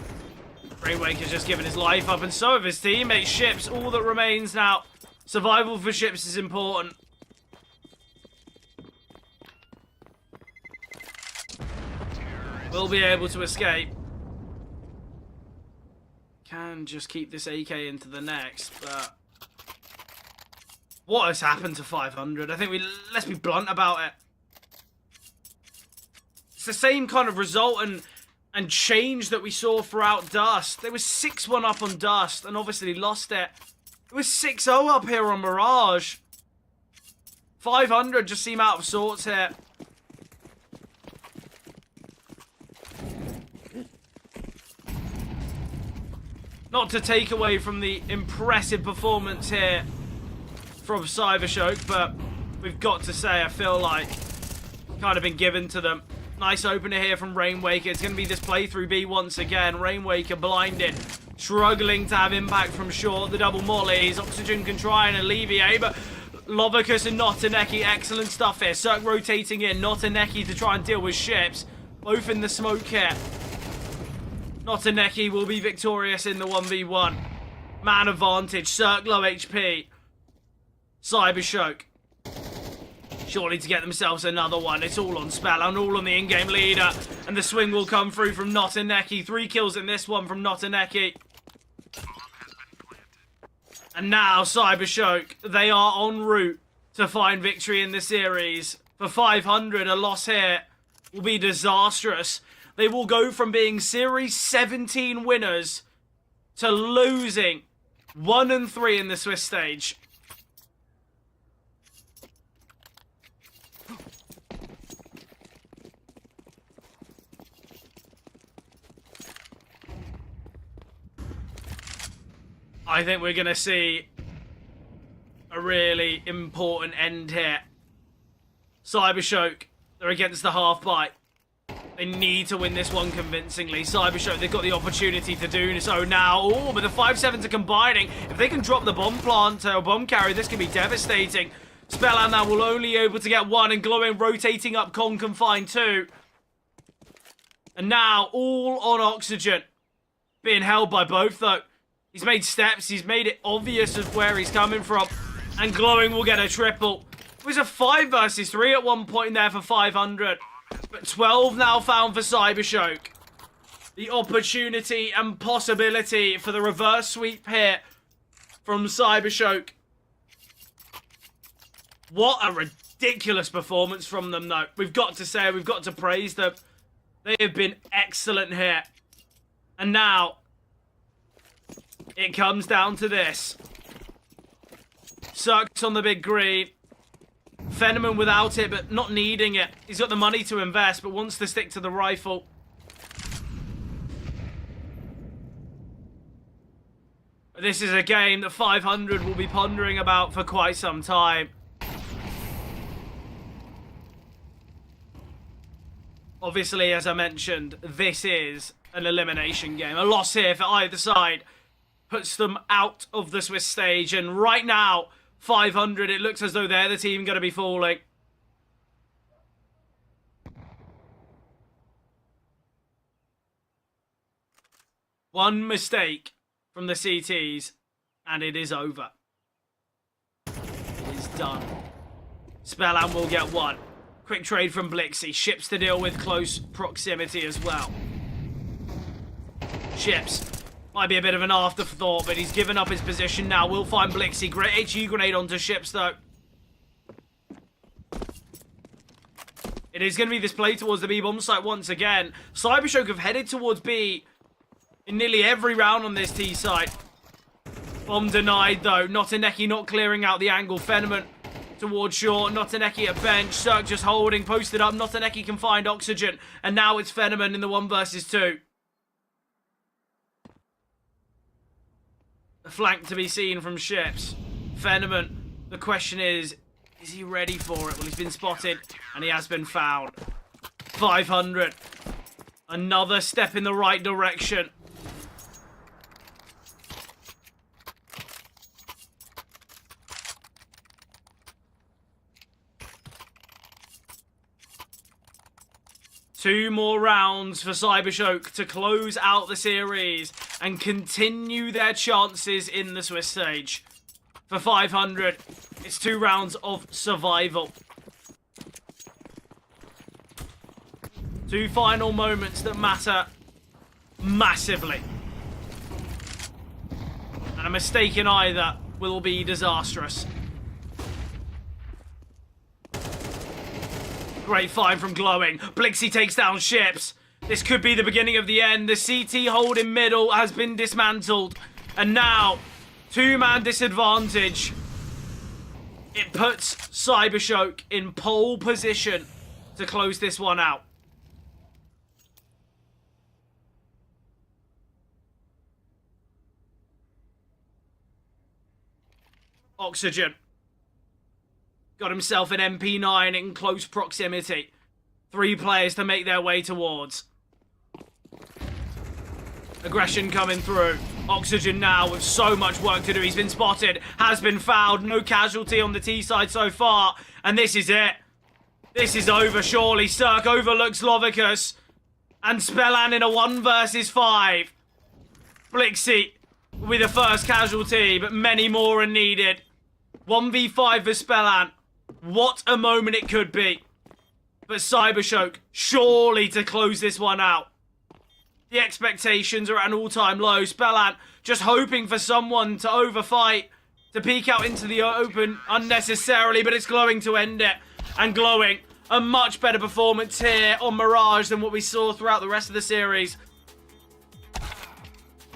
Rainwaker's just given his life up, and so have his teammates. Ships, all that remains now. Survival for ships is important. Will be able to escape. Can just keep this AK into the next, but what has happened to 500? I think let's be blunt about it. It's the same kind of result and change that we saw throughout Dust. They were 6-1 up on Dust and obviously lost it. It was 6-0 up here on Mirage. 500 just seem out of sorts here. Not to take away from the impressive performance here from Cybershock, but we've got to say, I feel like kind of been given to them. Nice opener here from Rainwaker. It's going to be this playthrough B once again. Rainwaker blinded, struggling to have impact from short. The double mollies. Oxygen can try and alleviate, but Lovicus and Notaneki, excellent stuff here. Cirque rotating in. Notaneki to try and deal with ships. Both in the smoke here. Notaneki will be victorious in the 1v1. Man advantage. Cirque low HP. Cybershock surely to get themselves another one. It's all on Spell and all on the in-game leader. And the swing will come through from Notaneki. 3 kills in this one from Notaneki. And now Cybershock, they are en route to find victory in the series. For 500, a loss here will be disastrous. They will go from being Series 17 winners to losing 1-3 in the Swiss stage. I think we're going to see a really important end here. Cybershock, they're against the half bite. They need to win this one convincingly. Cybershock, they've got the opportunity to do so now. Oh, but the 5-7s are combining. If they can drop the bomb plant or bomb carrier, this can be devastating. Spellant now will only able to get 1, and Glowing rotating up Con can find 2. And now all on Oxygen. Being held by both though. He's made steps. He's made it obvious of where he's coming from. And Glowing will get a triple. It was a 5 versus 3 at one point there for 500. But 12 now found for Cybershock. The opportunity and possibility for the reverse sweep here from Cybershock. What a ridiculous performance from them, though. We've got to say, we've got to praise them. They have been excellent here. And now it comes down to this. Cirque's on the big green. Fenneman without it, but not needing it. He's got the money to invest, but wants to stick to the rifle. This is a game that 500 will be pondering about for quite some time. Obviously, as I mentioned, this is an elimination game. A loss here for either side puts them out of the Swiss stage. And right now, 500, it looks as though they're the team going to be falling. One mistake from the CTs, and it is over. It is done. Spellan will get one. Quick trade from Blixie. Ships to deal with close proximity as well. Ships. Might be a bit of an afterthought, but he's given up his position now. We'll find Blixie. Great HE grenade onto Ships, though. It is going to be this play towards the B bomb site once again. Cybershock have headed towards B in nearly every round on this T site. Bomb denied, though. Notaneki not clearing out the angle. Fenneman towards short. Notaneki at bench. Cirque just holding. Posted up. Notaneki can find oxygen. And now it's Fenneman in the 1 versus 2. A flank to be seen from Ships. Fenneman. The question is he ready for it? Well, he's been spotted. And he has been found. 500. Another step in the right direction. Two more rounds for Cybershock to close out the series and continue their chances in the Swiss stage. For 500, it's 2 rounds of survival. 2 final moments that matter massively. And a mistake in either will be disastrous. Great find from Glowing. Blixie takes down Ships. This could be the beginning of the end. The CT hold in middle has been dismantled. And now, 2-man disadvantage. It puts Cybershock in pole position to close this one out. Oxygen. Got himself an MP9 in close proximity. 3 players to make their way towards. Aggression coming through. Oxygen now with so much work to do. He's been spotted. Has been fouled. No casualty on the T side so far. And this is it. This is over, surely. Cirque overlooks Lovicus. And Spellan in a 1 versus 5. Blixie with the first casualty, but many more are needed. 1v5 for Spellan. What a moment it could be. But Cybershock, surely to close this one out. The expectations are at an all-time low. Spellan just hoping for someone to overfight, to peek out into the open unnecessarily, but it's Glowing to end it. And Glowing, a much better performance here on Mirage than what we saw throughout the rest of the series.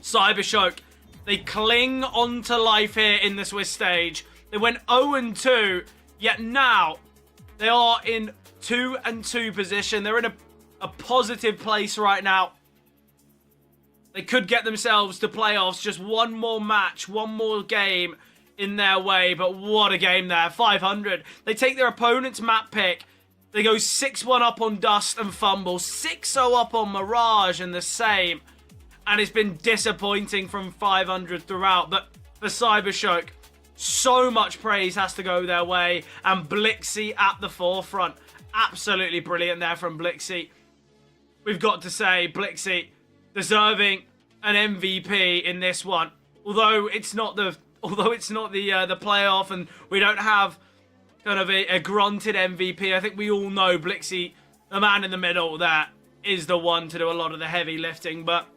Cybershock, they cling on to life here in the Swiss stage. They went 0-2, yet now they are in 2-2 position. They're in a positive place right now. They could get themselves to playoffs. Just one more match, one more game in their way. But what a game there. 500. They take their opponent's map pick. They go 6-1 up on Dust and Fumble. 6-0 up on Mirage and the same. And it's been disappointing from 500 throughout. But for Cybershock, so much praise has to go their way. And Blixie at the forefront. Absolutely brilliant there from Blixie. We've got to say, Blixie deserving an MVP in this one. Although it's not the playoff and we don't have kind of a grunted MVP. I think we all know Blixie, the man in the middle there, is the one to do a lot of the heavy lifting. But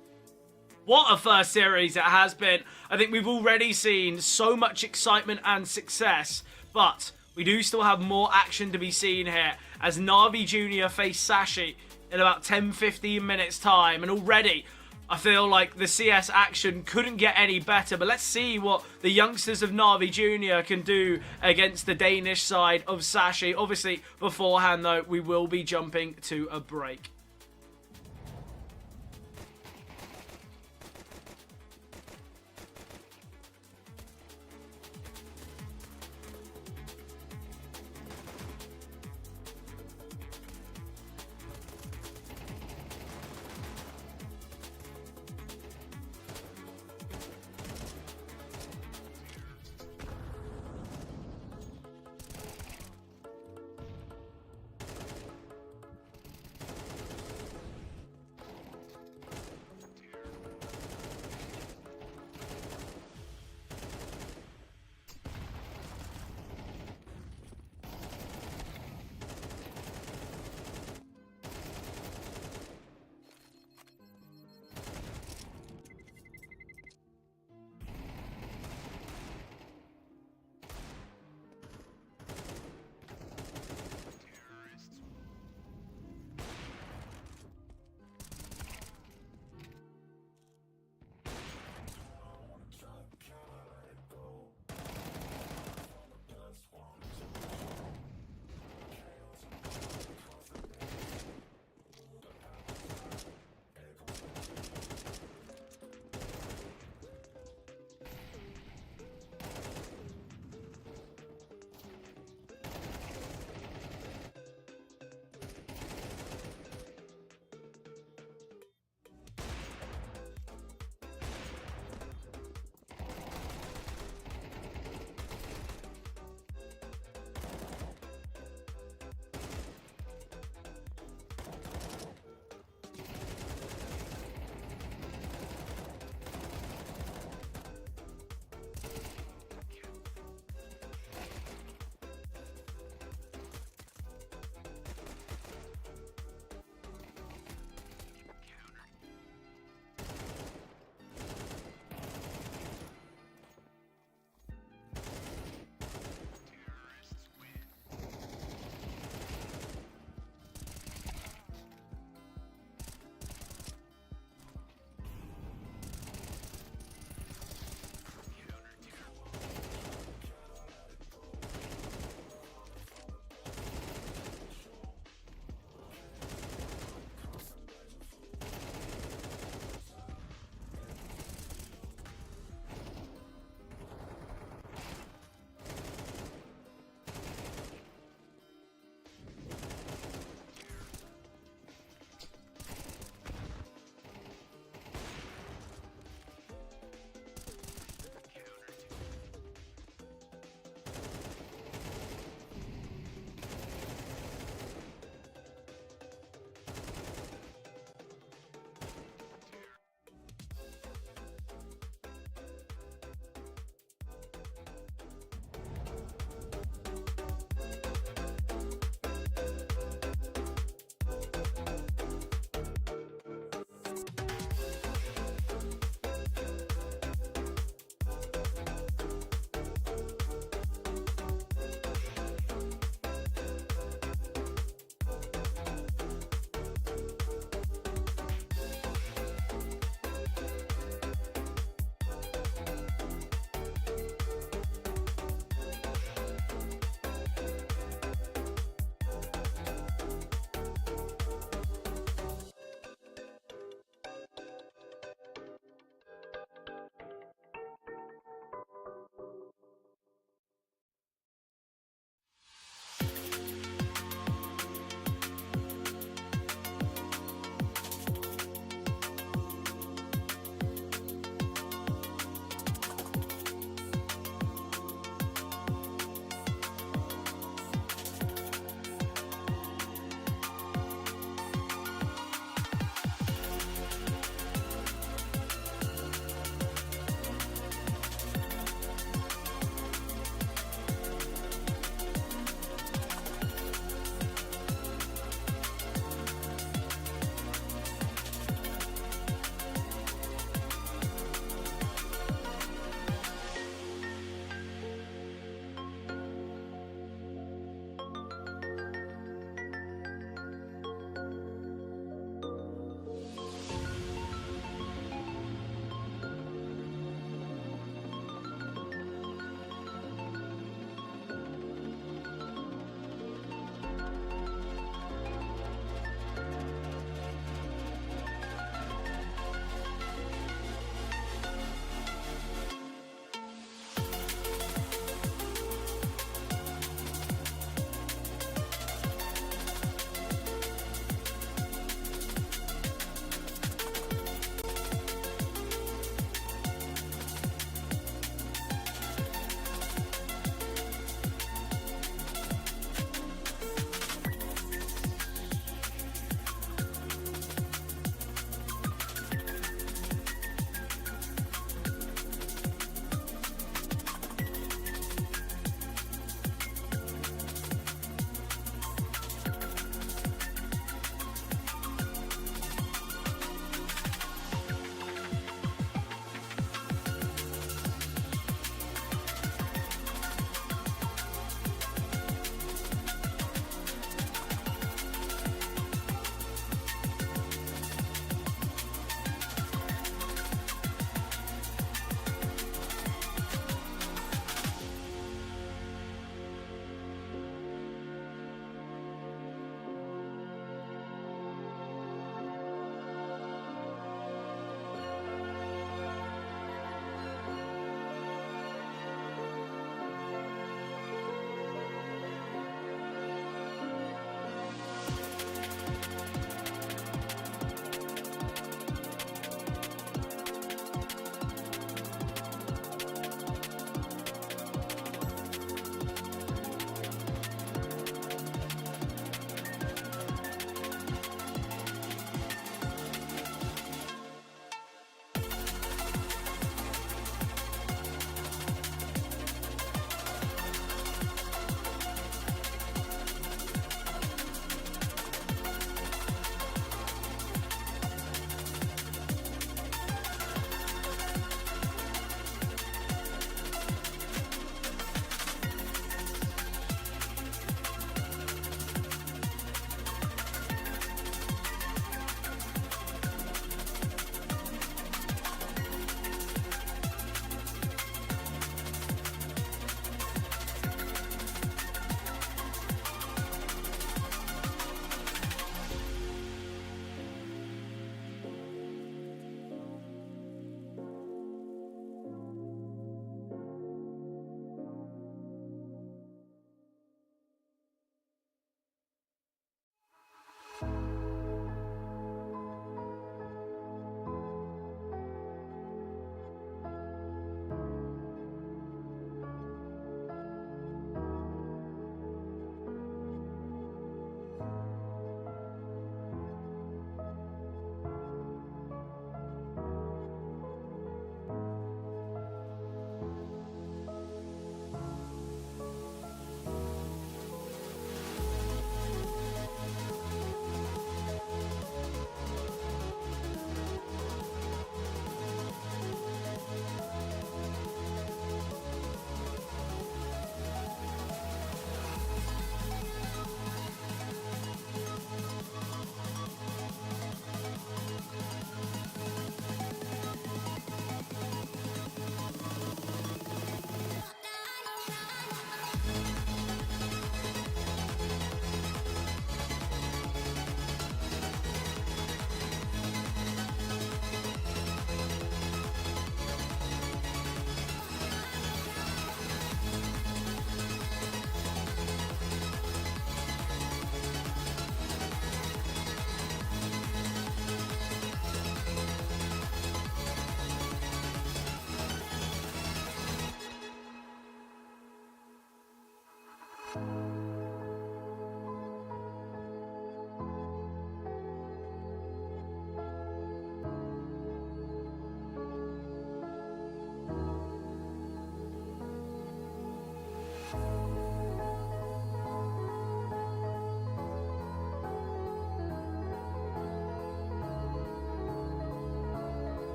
what a first series it has been. I think we've already seen so much excitement and success, but we do still have more action to be seen here as Na'Vi Jr. face Sashi in about 10-15 minutes time. And already, I feel like the CS action couldn't get any better. But let's see what the youngsters of Na'Vi Jr. can do against the Danish side of Sashi. Obviously, beforehand, though, we will be jumping to a break.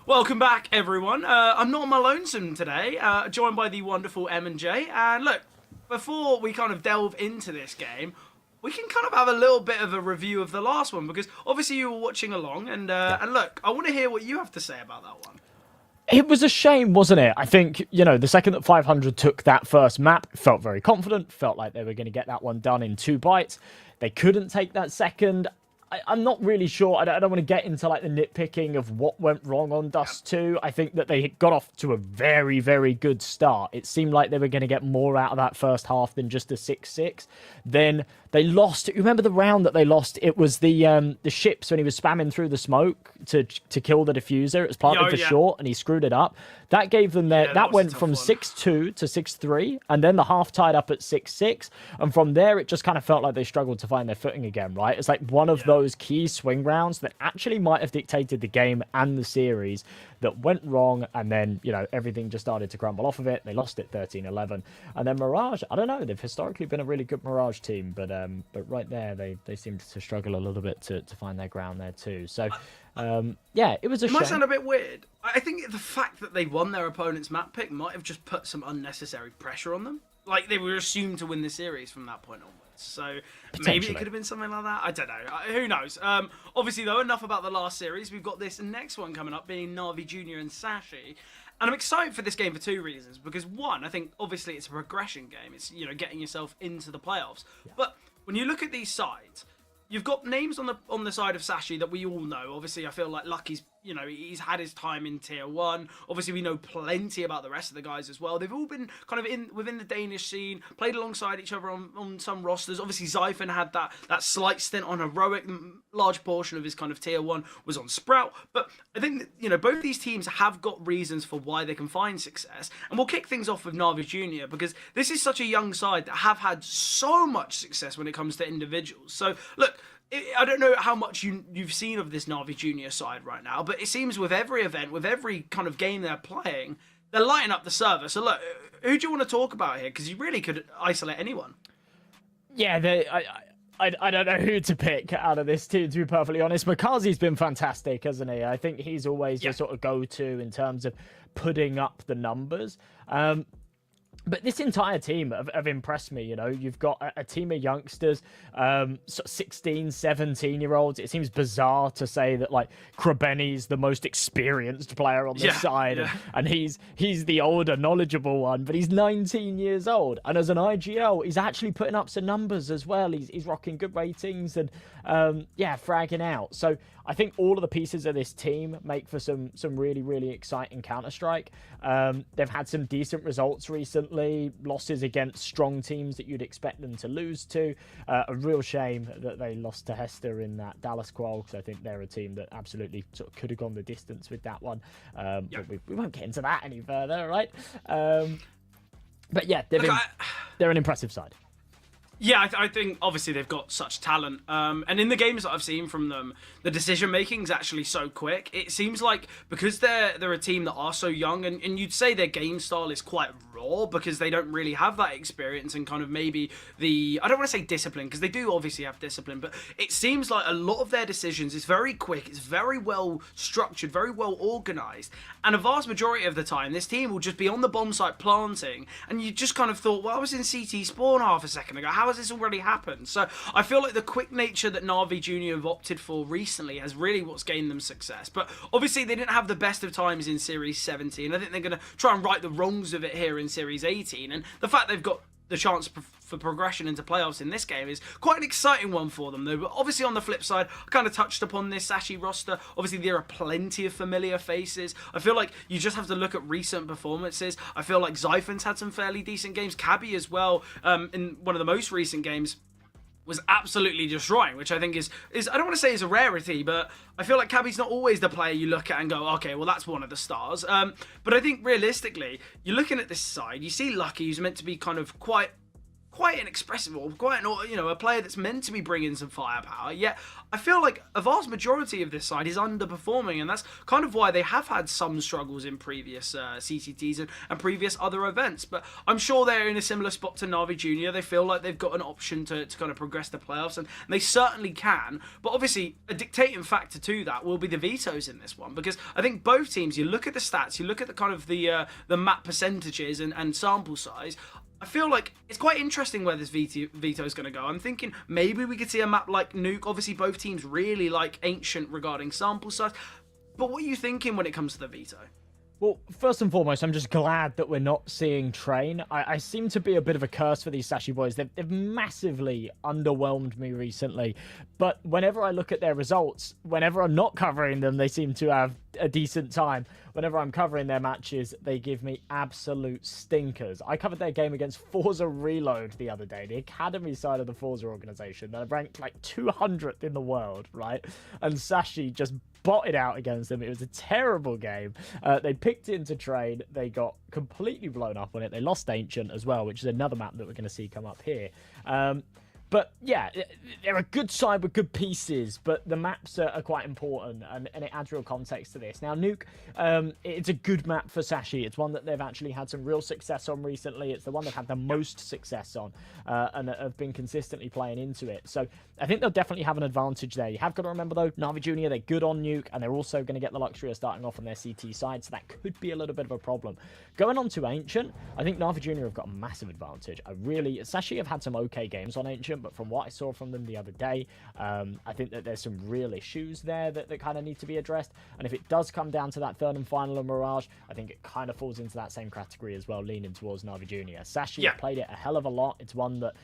Welcome back, everyone. I'm not on my lonesome today, joined by the wonderful M and J. And look, before we kind of delve into this game, we can kind of have a little bit of a review of the last one, because obviously you were watching along, and look, I want to hear what you have to say about that one. It was a shame, wasn't it? I think, you know, the second that 500 took that first map, felt very confident, felt like they were going to get that one done in 2 bites. They couldn't take that second. I'm not really sure. I don't want to get into like the nitpicking of what went wrong on Dust 2. I think that they got off to a very, very good start. It seemed like they were going to get more out of that first half than just a 6-6. Then they lost. You remember the round that they lost? It was the ships when he was spamming through the smoke to kill the diffuser. It was planted for short, and he screwed it up. That gave them their. That went from 6-2 to 6-3, and then the half tied up at 6-6. And from there, it just kind of felt like they struggled to find their footing again. Right? It's like one of those key swing rounds that actually might have dictated the game and the series that went wrong, and then, you know, everything just started to crumble off of it. They lost it 13-11. And then Mirage, I don't know, they've historically been a really good Mirage team, but right there, they seemed to struggle a little bit to find their ground there too. So, yeah, it was a shame. It might sound a bit weird. I think the fact that they won their opponent's map pick might have just put some unnecessary pressure on them. Like, they were assumed to win the series from that point onwards. So maybe it could have been something like that. I don't know. Who knows? Obviously, though, enough about the last series. We've got this next one coming up, being Na'Vi Jr. and Sashi. And I'm excited for this game for 2 reasons. Because, one, I think, obviously, it's a progression game. It's, you know, getting yourself into the playoffs. Yeah. But when you look at these sides, you've got names on the side of Sashi that we all know. Obviously, I feel like Lucky's you know, he's had his time in tier 1. Obviously, we know plenty about the rest of the guys as well. They've all been kind of within the Danish scene, played alongside each other on some rosters. Obviously, Zyphon had that slight stint on Heroic. Large portion of his kind of tier 1 was on Sprout. But I think that, you know, both these teams have got reasons for why they can find success. And we'll kick things off with Na'Vi Jr. because this is such a young side that have had so much success when it comes to individuals. So, look, I don't know how much you've seen of this Na'Vi Junior side right now, but it seems with every event, with every kind of game they're playing, they're lighting up the server. So look, who do you want to talk about here? Because you really could isolate anyone. Yeah, I don't know who to pick out of this team, to be perfectly honest. Makazi's been fantastic, hasn't he? I think he's always the sort of go-to in terms of putting up the numbers. But this entire team have impressed me, you know. You've got a team of youngsters, sort of 16, 17-year-olds. It seems bizarre to say that, like, Krabeni's the most experienced player on the side, and he's the older, knowledgeable one, but he's 19 years old. And as an IGL, he's actually putting up some numbers as well. He's rocking good ratings and, fragging out. So I think all of the pieces of this team make for some really, really exciting Counter-Strike. They've had some decent results recently, losses against strong teams that you'd expect them to lose to. A real shame that they lost to Hester in that Dallas qual, because I think they're a team that absolutely sort of could have gone the distance with that one. But we won't get into that any further, right? But yeah, they're an impressive side. Yeah, I think obviously they've got such talent, and in the games that I've seen from them, the decision making is actually so quick. It seems like because they're a team that are so young, and you'd say their game style is quite raw because they don't really have that experience and kind of maybe I don't want to say discipline, because they do obviously have discipline, but it seems like a lot of their decisions is very quick, it's very well structured, very well organized, and a vast majority of the time this team will just be on the bomb site planting, and you just kind of thought, well, I was in CT spawn half a second ago, how has this already happened? So I feel like the quick nature that Na'Vi Junior have opted for recently has really what's gained them success. But obviously they didn't have the best of times in Series 17. I think they're going to try and right the wrongs of it here in Series 18. And the fact they've got the chance for progression into playoffs in this game is quite an exciting one for them, though. But obviously on the flip side, I kind of touched upon this Sashi roster. Obviously there are plenty of familiar faces. I feel like you just have to look at recent performances. I feel like Zyphon's had some fairly decent games. Cabby as well, in one of the most recent games, was absolutely destroying, which I think is I don't want to say is a rarity, but I feel like Cabby's not always the player you look at and go, okay, well, that's one of the stars. But I think realistically, you're looking at this side, you see Lucky, who's meant to be kind of quite inexpressive, or a player that's meant to be bringing some firepower, yet I feel like a vast majority of this side is underperforming, and that's kind of why they have had some struggles in previous CCTs and previous other events. But I'm sure they're in a similar spot to Na'Vi Junior. They feel like they've got an option to kind of progress to playoffs, and they certainly can. But obviously, a dictating factor to that will be the vetoes in this one, because I think both teams, you look at the stats, you look at the kind of the map percentages and sample size, I feel like it's quite interesting where this veto is going to go. I'm thinking maybe we could see a map like Nuke. Obviously, both teams really like Ancient regarding sample size. But what are you thinking when it comes to the veto? Well, first and foremost, I'm just glad that we're not seeing Train. I seem to be a bit of a curse for these Sashi boys. They've massively underwhelmed me recently. But whenever I look at their results, whenever I'm not covering them, they seem to have a decent time. Whenever I'm covering their matches, they give me absolute stinkers. I covered their game against Forza Reload the other day, the academy side of the Forza organization. They're ranked like 200th in the world, right? And Sashi just botted out against them. It was a terrible game. They picked into Train. They got completely blown up on it. They lost Ancient as well, which is another map that we're going to see come up here. But yeah, they're a good side with good pieces, but the maps are quite important, and it adds real context to this. Now, Nuke, it's a good map for Sashi. It's one that they've actually had some real success on recently. It's the one they've had the most success on, and have been consistently playing into it. So I think they'll definitely have an advantage there. You have got to remember, though, Na'Vi Junior, they're good on Nuke, and they're also going to get the luxury of starting off on their CT side, so that could be a little bit of a problem. Going on to Ancient, I think Na'Vi Junior have got a massive advantage. Sashi have had some okay games on Ancient, but from what I saw from them the other day, I think that there's some real issues there that kind of need to be addressed. And if it does come down to that third and final of Mirage, I think it kind of falls into that same category as well, leaning towards Na'Vi Junior. Sashi have played it a hell of a lot. It's one that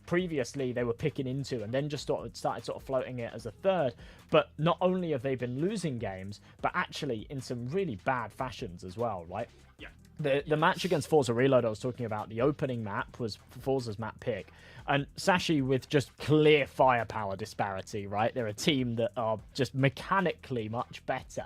previously they were picking into and then just started sort of floating it as a third. But not only have they been losing games, but actually in some really bad fashions as well, right? Yeah. The match against Forza Reload I was talking about, the opening map was Forza's map pick. And Sashi with just clear firepower disparity, right? They're a team that are just mechanically much better.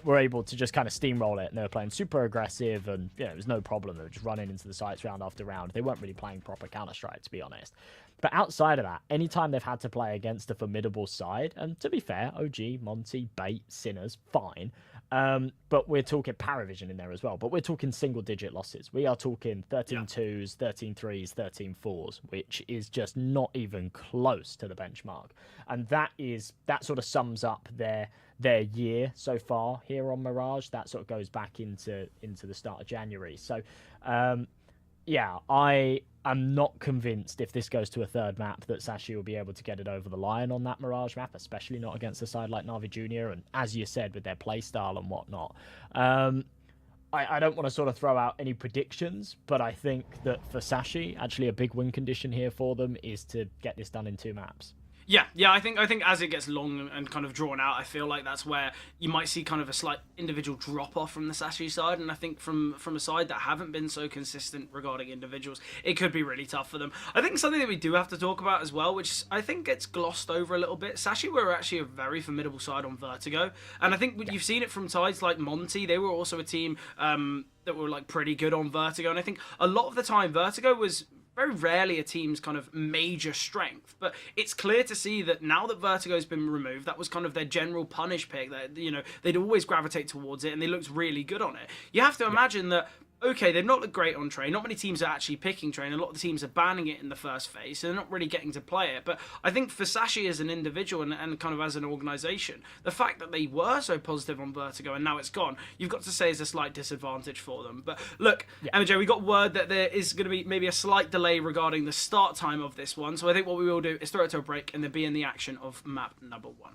Were able to just kind of steamroll it, and they were playing super aggressive, and it was no problem. They were just running into the sites round after round. They weren't really playing proper Counter-Strike, to be honest. But outside of that, anytime they've had to play against a formidable side, and to be fair, OG, Monty, Bait, Sinners, fine. But we're talking Paravision in there as well. But we're talking single-digit losses. We are talking 13-2s, 13-3s, 13-4s, which is just not even close to the benchmark. And that sort of sums up their year so far here on Mirage. That sort of goes back into the start of January. So, I'm not convinced if this goes to a third map that Sashi will be able to get it over the line on that Mirage map, especially not against a side like Na'Vi Junior. And as you said, with their playstyle and whatnot. I don't want to sort of throw out any predictions, but I think that for Sashi, actually a big win condition here for them is to get this done in 2 maps. Yeah, I think as it gets long and kind of drawn out, I feel like that's where you might see kind of a slight individual drop off from the Sashi side, and I think from a side that haven't been so consistent regarding individuals, it could be really tough for them. I think something that we do have to talk about as well, which I think gets glossed over a little bit, Sashi were actually a very formidable side on Vertigo, and I think you've seen it from sides like Monty. They were also a team that were like pretty good on Vertigo, and I think a lot of the time Vertigo was very rarely a team's kind of major strength, but it's clear to see that now that Vertigo's been removed, that was kind of their general punish pick, that they'd always gravitate towards it, and they looked really good on it. You have to imagine that, okay, they've not looked great on Train. Not many teams are actually picking Train. A lot of the teams are banning it in the first phase, so they're not really getting to play it. But I think for Sashi as an individual and kind of as an organisation, the fact that they were so positive on Vertigo and now it's gone, you've got to say is a slight disadvantage for them. But look, MJ, we got word that there is going to be maybe a slight delay regarding the start time of this one. So I think what we will do is throw it to a break and then be in the action of map number 1.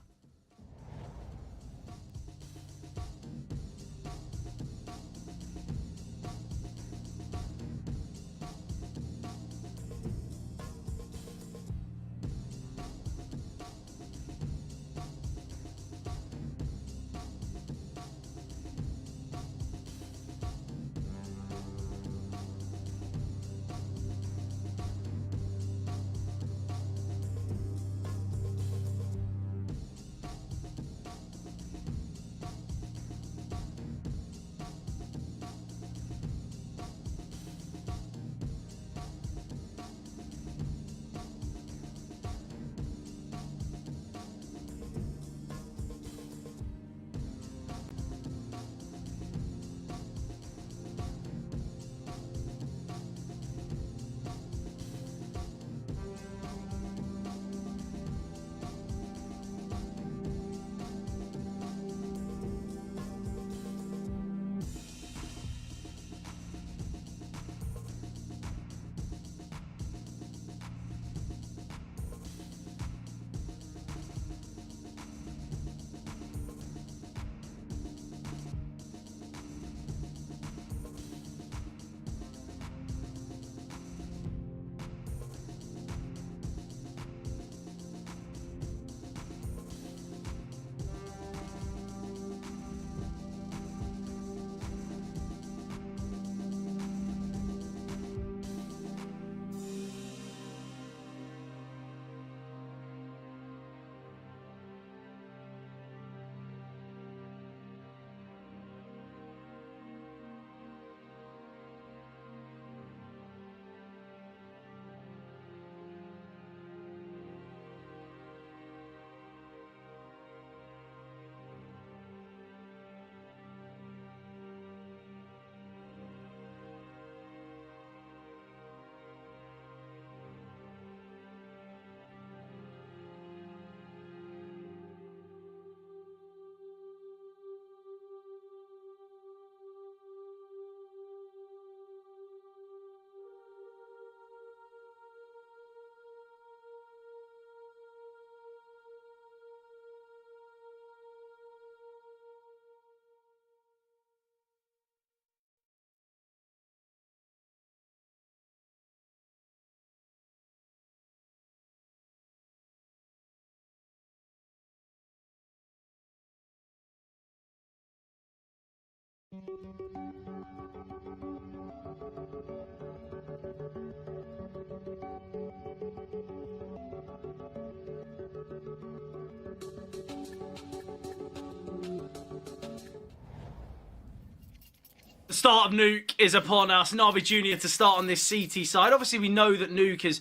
The start of Nuke is upon us. Na'Vi Jr. to start on this CT side. Obviously, we know that Nuke has,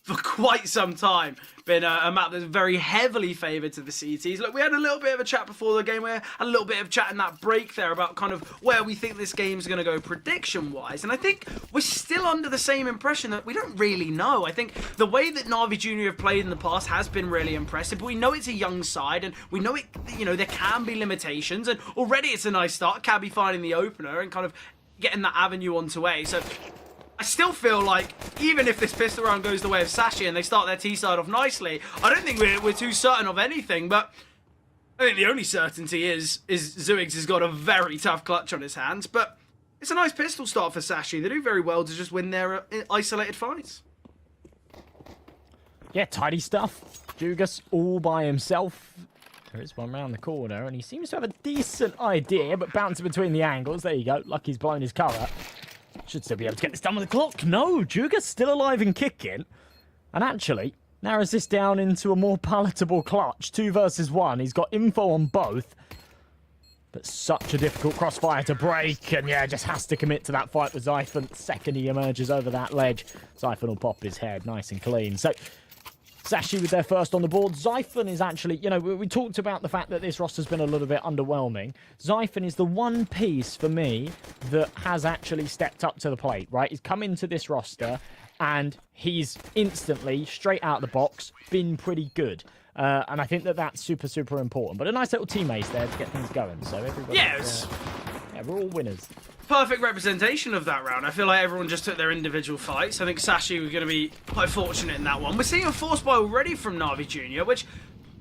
for quite some time, been a map that's very heavily favoured to the CTs. Look, we had a little bit of a chat before the game. We had a little bit of chat in that break there about kind of where we think this game's going to go prediction-wise. And I think we're still under the same impression that we don't really know. I think the way that Na'Vi Jr. have played in the past has been really impressive. But we know it's a young side, and we know it. You know, there can be limitations. And already it's a nice start. Cabby finding the opener and kind of getting that avenue onto A. So I still feel like, even if this pistol round goes the way of Sashi and they start their T side off nicely, I don't think we're too certain of anything, but I think the only certainty is Zooix has got a very tough clutch on his hands, but it's a nice pistol start for Sashi. They do very well to just win their isolated fights. Yeah, tidy stuff. Jugas all by himself. There is one round the corner, and he seems to have a decent idea, but bouncing between the angles. There you go. Lucky's blown his cover. Should still be able to get this done with the clock. No, Juga's still alive and kicking. And actually, narrows this down into a more palatable clutch. 2 versus 1. He's got info on both. But such a difficult crossfire to break. And yeah, just has to commit to that fight with Zyphon. Second he emerges over that ledge, Zyphon will pop his head nice and clean. So Sashi with their first on the board. Zyphon is actually, you know, we talked about the fact that this roster's been a little bit underwhelming. Zyphon is the one piece for me that has actually stepped up to the plate, right? He's come into this roster and he's instantly, straight out of the box, been pretty good. And I think that that's super, super important. But a nice little teammate there to get things going. So everybody, yeah, we're all winners. Perfect representation of that round. I feel like everyone just took their individual fights. I think Sashi was going to be quite fortunate in that one. We're seeing a force buy already from Na'Vi Jr., which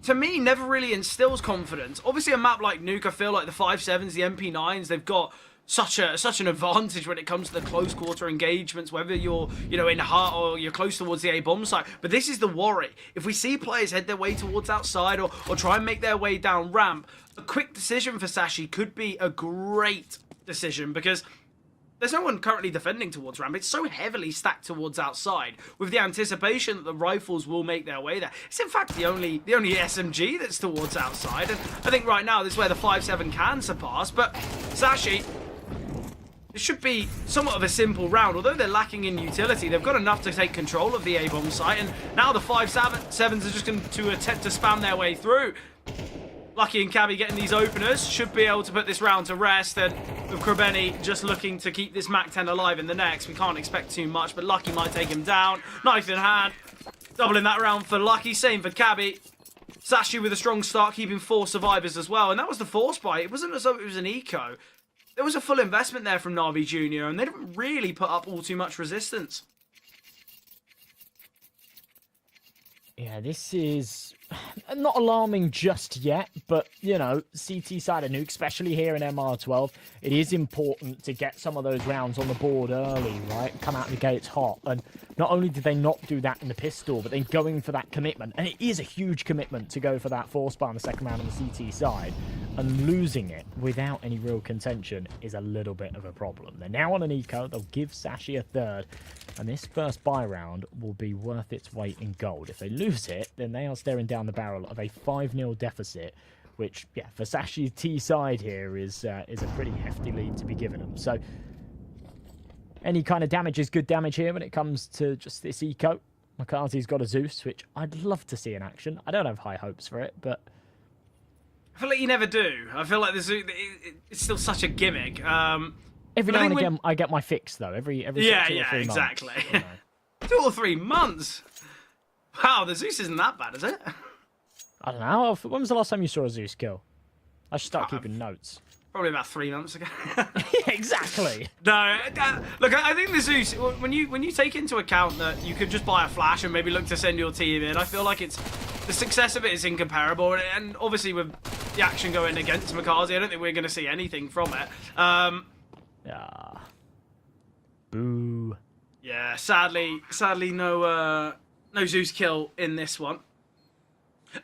to me never really instills confidence. Obviously, a map like Nuke, I feel like the 5.7s, the MP9s, they've got such an advantage when it comes to the close quarter engagements, whether you're, you know, in heart or you're close towards the A bomb site. But this is the worry. If we see players head their way towards outside or try and make their way down ramp, a quick decision for Sashi could be a great decision, because there's no one currently defending towards ramp. It's so heavily stacked towards outside, with the anticipation that the rifles will make their way there. It's in fact the only SMG that's towards outside, and I think right now this is where the 5.7 can surpass. But Sashi, it should be somewhat of a simple round. Although they're lacking in utility, they've got enough to take control of the A-bomb site, and now the 5.7s are just going to attempt to spam their way through. Lucky and Cabby getting these openers should be able to put this round to rest, and with Krabeni just looking to keep this MAC-10 alive in the next. We can't expect too much, but Lucky might take him down. Knife in hand. Doubling that round for Lucky, same for Cabby. Sashi with a strong start, keeping 4 survivors as well, and that was the force buy. It wasn't as though it was an eco. There was a full investment there from Na'Vi Jr., and they didn't really put up all too much resistance. Yeah, this is not alarming just yet, but, you know, CT side of Nuke, especially here in MR12, it is important to get some of those rounds on the board early, right? Come out the gates hot. And not only did they not do that in the pistol, but then going for that commitment. And it is a huge commitment to go for that force bar in the second round on the CT side. And losing it without any real contention is a little bit of a problem. They're now on an eco. They'll give Sashi a third. And this first buy round will be worth its weight in gold. If they lose it, then they are staring down the barrel of a 5-0 deficit, which, yeah, for Sashi's T side here is a pretty hefty lead to be given them. So any kind of damage is good damage here when it comes to just this eco. McCarthy's got a Zeus, which I'd love to see in action. I don't have high hopes for it, but I feel like you never do. I feel like it's still such a gimmick. Every now and again, I get my fix, though. Every 2 or 3 months. Exactly. You know. 2 or 3 months? Wow, the Zeus isn't that bad, is it? I don't know. When was the last time you saw a Zeus kill? I should start keeping notes. Probably about 3 months ago. Yeah, exactly. No, look, I think the Zeus, when you take into account that you could just buy a flash and maybe look to send your team in, I feel like the success of it is incomparable. And obviously with the action going against McCarthy, I don't think we're going to see anything from it. Yeah. Boo. Yeah, sadly, no Zeus kill in this one.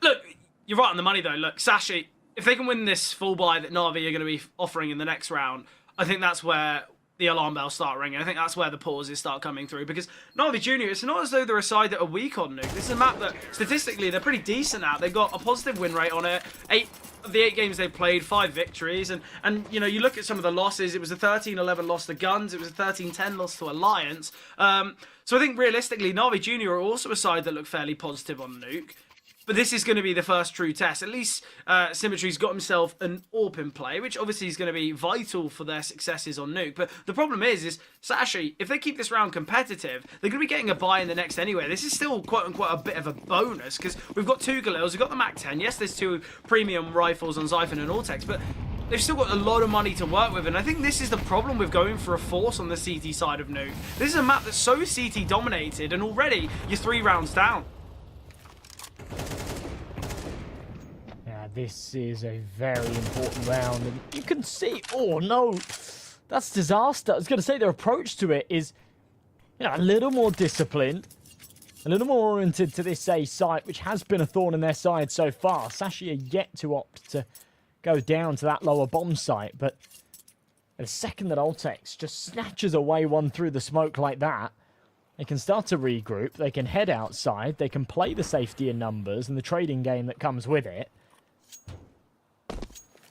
Look, you're right on the money though. Look, Sashi, if they can win this full buy that Na'Vi are going to be offering in the next round, I think that's where the alarm bells start ringing. I think that's where the pauses start coming through, because Navi Junior, it's not as though they're a side that are weak on Nuke. This is a map that statistically they're pretty decent at. They've got a positive win rate on it. 8 of the 8 games they've played, 5 victories, and you know, you look at some of the losses. It was a 13-11 loss to Guns. It was a 13-10 loss to Alliance. So I think realistically, Navi Junior are also a side that look fairly positive on Nuke. But this is going to be the first true test. At least Symmetry's got himself an AWP in play, which obviously is going to be vital for their successes on Nuke. But the problem is Sashi, if they keep this round competitive, they're going to be getting a buy in the next anyway. This is still quote-unquote a bit of a bonus, because we've got 2 Galils, we've got the MAC-10. Yes, there's 2 premium rifles on Xiphon and Ortex, but they've still got a lot of money to work with, and I think this is the problem with going for a force on the CT side of Nuke. This is a map that's so CT dominated, and already you're 3 rounds down. This is a very important round, and you can see, oh no, that's disaster. I was going to say their approach to it is, you know, a little more disciplined, a little more oriented to this A site, which has been a thorn in their side so far. Sashi are yet to opt to go down to that lower bomb site, but the second that Ultex just snatches away one through the smoke like that, they can start to regroup, they can head outside, they can play the safety in numbers and the trading game that comes with it.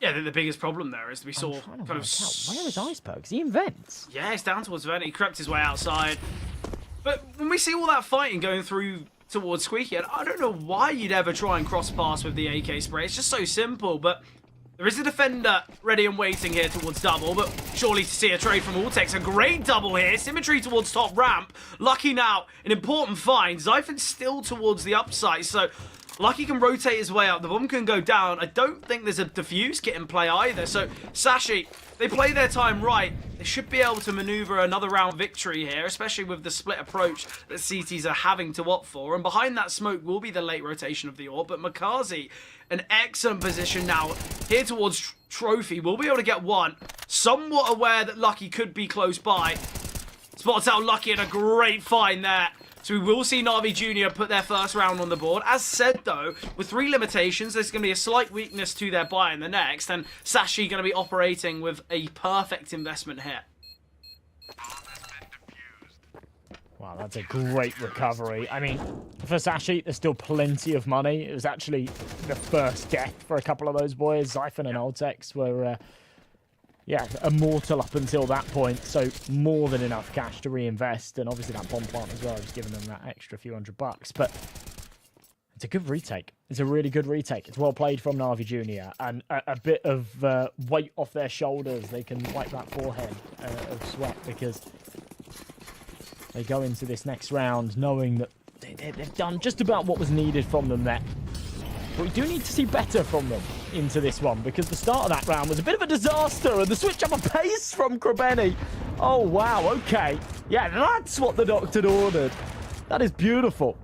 Yeah, the biggest problem there is we saw kind of... Where is Iceberg? Is he in vents? Yeah, he's down towards vent. He crept his way outside. But when we see all that fighting going through towards Squeaky, I don't know why you'd ever try and cross pass with the AK spray. It's just so simple, but there is a defender ready and waiting here towards double, but surely to see a trade from Ortex. A great double here. Symmetry towards top ramp. Lucky now, an important find. Xiphon's still towards the upside, so Lucky can rotate his way up. The bomb can go down. I don't think there's a defuse kit in play either. So Sashi, they play their time right. They should be able to maneuver another round victory here, especially with the split approach that CTs are having to opt for. And behind that smoke will be the late rotation of the AWP. But Makazi, an excellent position now here towards Trophy. Will be able to get one. Somewhat aware that Lucky could be close by. Spots out Lucky and a great find there. So we will see Navi Junior put their first round on the board. As said, though, with 3 limitations, there's going to be a slight weakness to their buy in the next, and Sashi going to be operating with a perfect investment here. Wow, that's a great recovery. I mean, for Sashi, there's still plenty of money. It was actually the first death for a couple of those boys. Xiphon and Ultex were... yeah, immortal up until that point, so more than enough cash to reinvest, and obviously that bomb plant as well, just giving them that extra few $100. But it's a good retake. It's a really good retake. It's well played from Navi Junior, and a bit of weight off their shoulders. They can wipe that forehead of sweat, because they go into this next round knowing that they've done just about what was needed from them there. But we do need to see better from them into this one, because the start of that round was a bit of a disaster, and the switch up of pace from Krabeni. Oh, wow, okay. Yeah, that's what the doctor ordered. That is beautiful.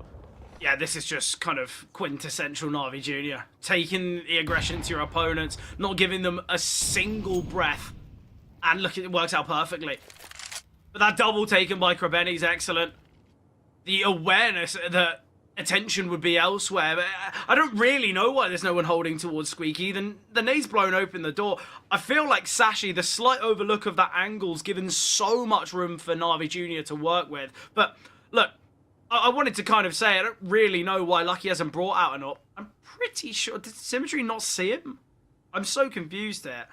Yeah, this is just kind of quintessential Navi Junior. Taking the aggression to your opponents, not giving them a single breath. And look, it works out perfectly. But that double taken by Krabeni is excellent. The awareness that attention would be elsewhere, but I don't really know why there's no one holding towards Squeaky. The nade's blown open the door. I feel like Sashi, the slight overlook of that angle's given so much room for Navi Junior to work with. But look, I wanted to kind of say I don't really know why Lucky hasn't brought out an AWP. I'm pretty sure, did Symmetry not see him? I'm so confused there.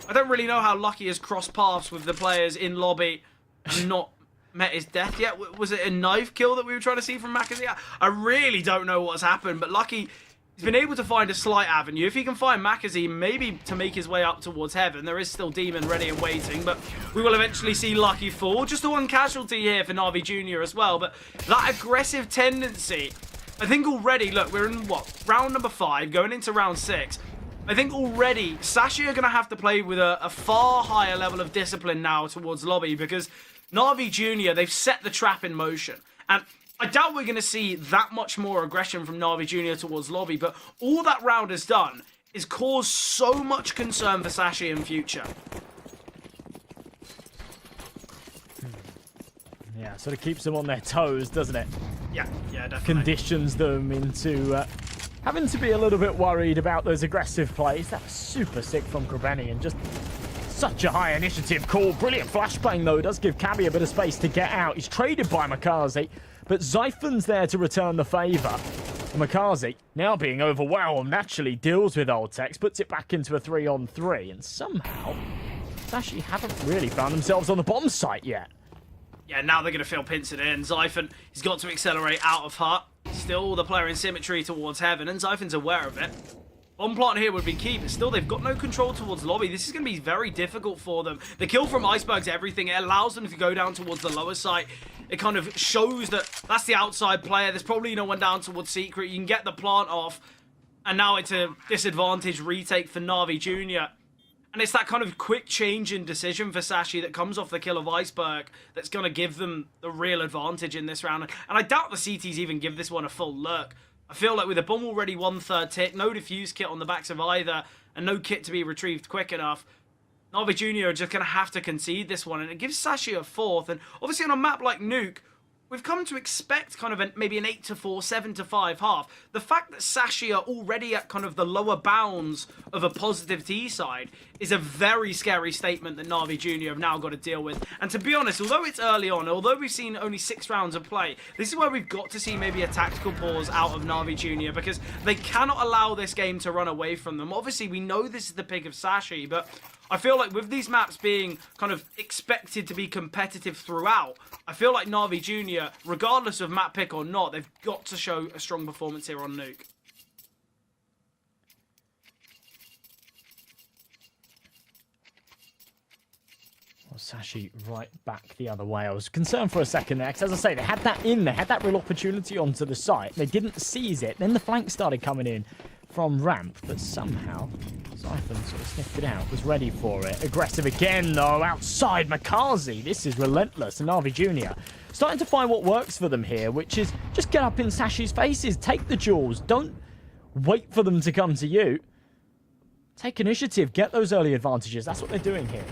I don't really know how Lucky has crossed paths with the players in lobby and not met his death yet. Was it a knife kill that we were trying to see from Makazi? I really don't know what's happened, but Lucky, he's been able to find a slight avenue. If he can find Makazi, maybe to make his way up towards heaven. There is still Demon ready and waiting, but we will eventually see Lucky fall. Just the one casualty here for Navi Junior as well, but that aggressive tendency, I think already, look, we're in what, round number 5, going into round 6. I think already Sashi are going to have to play with a far higher level of discipline now towards lobby, because Navi Junior, they've set the trap in motion. And I doubt we're going to see that much more aggression from Navi Junior towards lobby, but all that round has done is cause so much concern for Sashi in future. Yeah, sort of keeps them on their toes, doesn't it? Yeah, definitely. Conditions them into having to be a little bit worried about those aggressive plays. That was super sick from Krabeni, and just such a high initiative call. Brilliant flashbang, though. Does give Cabby a bit of space to get out. He's traded by Makazi, but Zyphon's there to return the favour. Makazi, now being overwhelmed, naturally deals with Oltex, puts it back into a 3-on-3, and somehow, Sashi haven't really found themselves on the bomb site yet. Yeah, now they're going to feel pincered in. Zyphon, he's got to accelerate out of hut. Still the player in symmetry towards heaven, and Zyphon's aware of it. Bomb plant here would be key, but still they've got no control towards lobby. This is going to be very difficult for them. The kill from Iceberg's everything. It allows them to go down towards the lower site. It kind of shows that that's the outside player. There's probably no one down towards Secret. You can get the plant off, and now it's a disadvantage retake for Na'Vi Jr. And it's that kind of quick change in decision for Sashi that comes off the kill of Iceberg that's going to give them the real advantage in this round. And I doubt the CTs even give this one a full look. I feel like with a bomb already 1/3 tick, no defuse kit on the backs of either, and no kit to be retrieved quick enough, Na'Vi Jr. are just going to have to concede this one, and it gives Sashi a 4th. And obviously on a map like Nuke, we've come to expect kind of maybe an 8-4, 7-5 half. The fact that Sashi are already at kind of the lower bounds of a positive T side is a very scary statement that Na'Vi Jr. have now got to deal with. And to be honest, although it's early on, although we've seen only 6 rounds of play, this is where we've got to see maybe a tactical pause out of Na'Vi Jr. because they cannot allow this game to run away from them. Obviously, we know this is the pick of Sashi, but I feel like with these maps being kind of expected to be competitive throughout, I feel like Na'Vi Jr., regardless of map pick or not, they've got to show a strong performance here on Nuke. Well, Sashi right back the other way. I was concerned for a second there, because as I say, they had that in, they had that real opportunity onto the site. They didn't seize it. Then the flank started coming in from ramp, but somehow Zyphon sort of sniffed it out, was ready for it. Aggressive again, though, outside Makazi. This is relentless. And Na'Vi Jr. starting to find what works for them here, which is just get up in Sashi's faces, take the jewels, don't wait for them to come to you. Take initiative, get those early advantages. That's what they're doing here.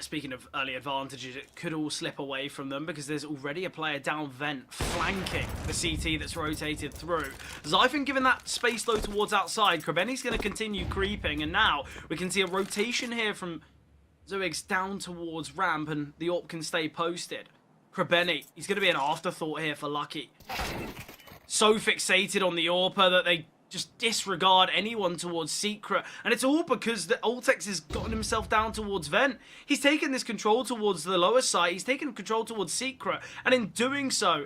Speaking of early advantages, it could all slip away from them because there's already a player down vent flanking the CT that's rotated through. Zyphon given that space though towards outside. Krebeni's going to continue creeping, and now we can see a rotation here from Zoigs down towards ramp, and the AWP can stay posted. Krebeni, he's going to be an afterthought here for Lucky. So fixated on the AWPer that they just disregard anyone towards Secret. And it's all because the Oltex has gotten himself down towards vent. He's taken this control towards the lower side. He's taken control towards Secret. And in doing so,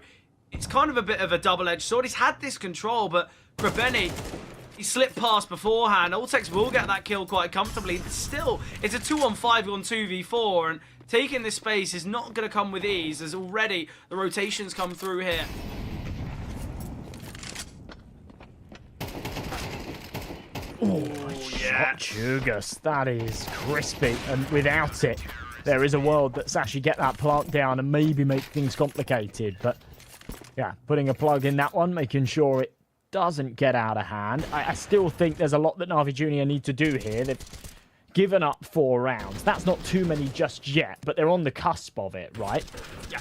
it's kind of a bit of a double-edged sword. He's had this control, but Krebeni, he slipped past beforehand. Oltex will get that kill quite comfortably. But still, it's a 2-on-5 on 2v4. And taking this space is not going to come with ease, as already the rotations come through here. Oh, yeah. Chugas, that is crispy, and without it, there is a world that Sashi get that plant down and maybe make things complicated. But yeah, putting a plug in that one, making sure it doesn't get out of hand. I still think there's a lot that Na'Vi Jr. need to do here. They've given up 4 rounds. That's not too many just yet, but they're on the cusp of it, right? Yeah.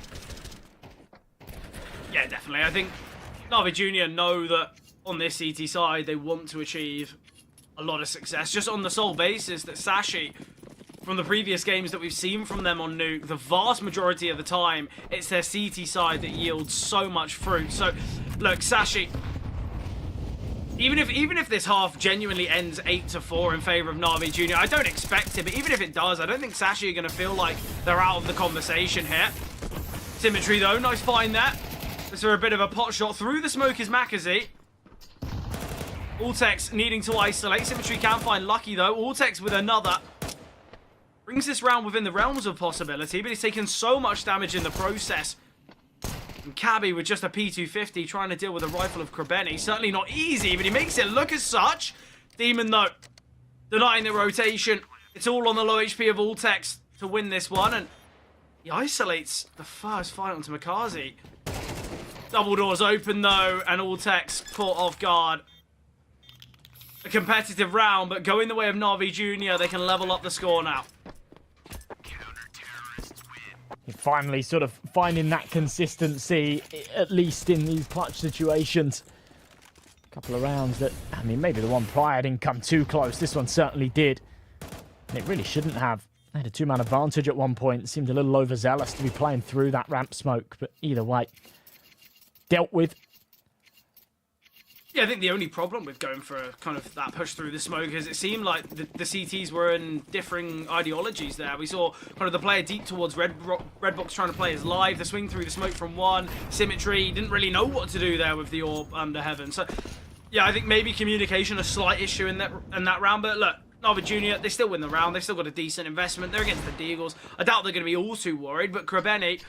Yeah, definitely. I think Na'Vi Jr. know that on this CT side, they want to achieve a lot of success, just on the sole basis that Sashi, from the previous games that we've seen from them on Nuke, the vast majority of the time, it's their CT side that yields so much fruit. So, look, Sashi, even if this half genuinely ends 8-4 in favor of Na'Vi Jr., I don't expect it, but even if it does, I don't think Sashi are going to feel like they're out of the conversation here. Symmetry, though, nice find there. This is a bit of a pot shot through the smoke is Makazi. Ultex needing to isolate. Symmetry can find Lucky, though. Ultex with another. Brings this round within the realms of possibility, but he's taken so much damage in the process. And Cabby with just a P250 trying to deal with a rifle of Krebeni. Certainly not easy, but he makes it look as such. Demon, though, denying the rotation. It's all on the low HP of Ultex to win this one, and he isolates the first fight onto Makazi. Double doors open, though, and Ultex caught off guard. A competitive round, but going the way of Na'Vi Jr., they can level up the score now. Finally sort of finding that consistency, at least in these clutch situations. A couple of rounds that, I mean, maybe the one prior didn't come too close. This one certainly did. And it really shouldn't have. They had a two-man advantage at one point. It seemed a little overzealous to be playing through that ramp smoke, but either way, dealt with. Yeah, I think the only problem with going for kind of that push through the smoke is it seemed like the CTs were in differing ideologies there. We saw kind of the player deep towards Redbox trying to play his live, the swing through the smoke from one, Symmetry didn't really know what to do there with the orb under heaven. So, yeah, I think maybe communication a slight issue in that round, but look, Na'Vi Junior, they still win the round, they've still got a decent investment, they're against the Deagles. I doubt they're going to be all too worried, but Krebeni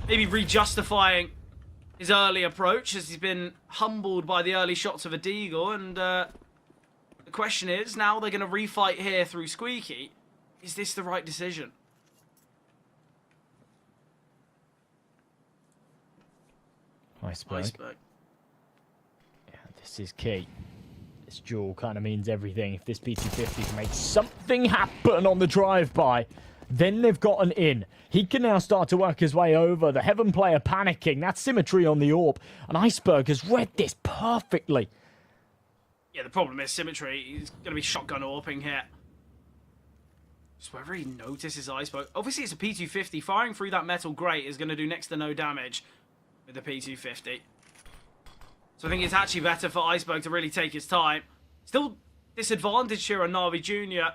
maybe re-justifying his early approach as he's been humbled by the early shots of a Deagle, and the question is, now they're going to refight here through Squeaky. Is this the right decision? Iceberg. Yeah, this is key. This duel kind of means everything. If this P250 can make something happen on the drive-by, then they've got an in. He can now start to work his way over. The Heaven player panicking. That's Symmetry on the orb. And Iceberg has read this perfectly. Yeah, the problem is Symmetry. He's going to be shotgun orping here. Just whether he notices Iceberg. Obviously, it's a P250. Firing through that metal grate is going to do next to no damage with the P250. So I think it's actually better for Iceberg to really take his time. Still disadvantaged here on Na'Vi Junior.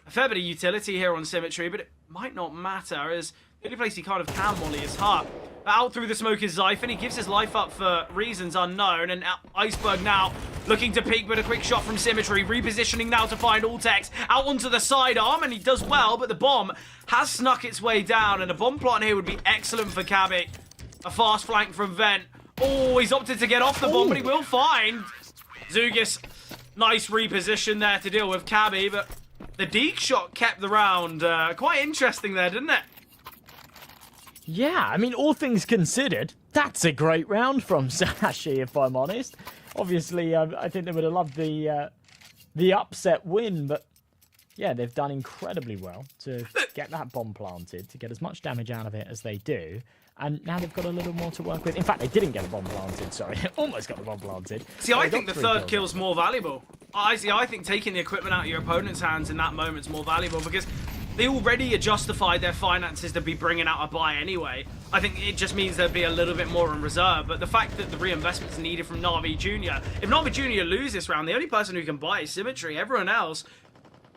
A fair bit of utility here on Symmetry, but it might not matter as the only place he kind of can molly is Hut. But out through the smoke is Zyphon. He gives his life up for reasons unknown, and Iceberg now looking to peek, but a quick shot from Symmetry. Repositioning now to find Altex out onto the sidearm, and he does well, but the bomb has snuck its way down, and a bomb plot here would be excellent for Cabby. A fast flank from Vent. Oh, he's opted to get off the bomb, but he will find Zugis. Nice reposition there to deal with Cabby, but the Deke shot kept the round. Quite interesting there, didn't it? Yeah, I mean, all things considered, that's a great round from Sashi, if I'm honest. Obviously, I think they would have loved the upset win, but yeah, they've done incredibly well to get that bomb planted, to get as much damage out of it as they do. And now they've got a little more to work with. In fact, they didn't get the bomb planted, sorry. Almost got the bomb planted. See, I think the third kill's more valuable. I think taking the equipment out of your opponent's hands in that moment's more valuable because they already had justified their finances to be bringing out a buy anyway. I think it just means there'd be a little bit more in reserve. But the fact that the reinvestment's needed from Na'Vi Junior, if Na'Vi Junior lose this round, the only person who can buy is Symmetry. Everyone else,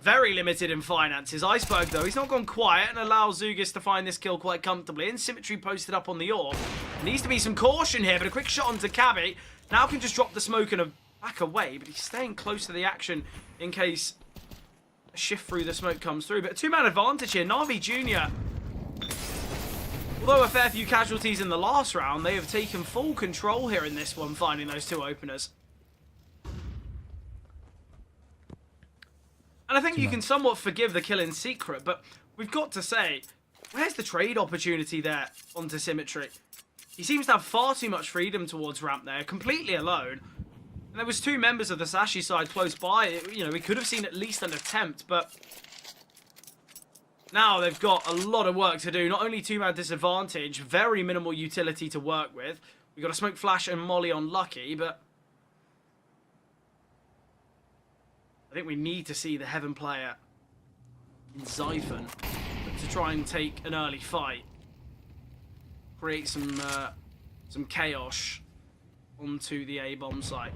very limited in finances. Iceberg, though, he's not gone quiet and allows Zugis to find this kill quite comfortably. And Symmetry posted up on the orb. Needs to be some caution here, but a quick shot onto Cabby. Now can just drop the smoke and back away, but he's staying close to the action in case a shift through the smoke comes through. But a two-man advantage here. Na'Vi Junior, although a fair few casualties in the last round, they have taken full control here in this one, finding those two openers. And I think you can somewhat forgive the kill in secret, but we've got to say, where's the trade opportunity there onto Symmetry? He seems to have far too much freedom towards ramp there, completely alone. And there was two members of the Sashi side close by. You know, we could have seen at least an attempt, but now they've got a lot of work to do. Not only two-man disadvantage, very minimal utility to work with. We've got a smoke flash and molly on Lucky, but I think we need to see the Heaven player in Zyphon to try and take an early fight. Create some chaos onto the A-bomb site.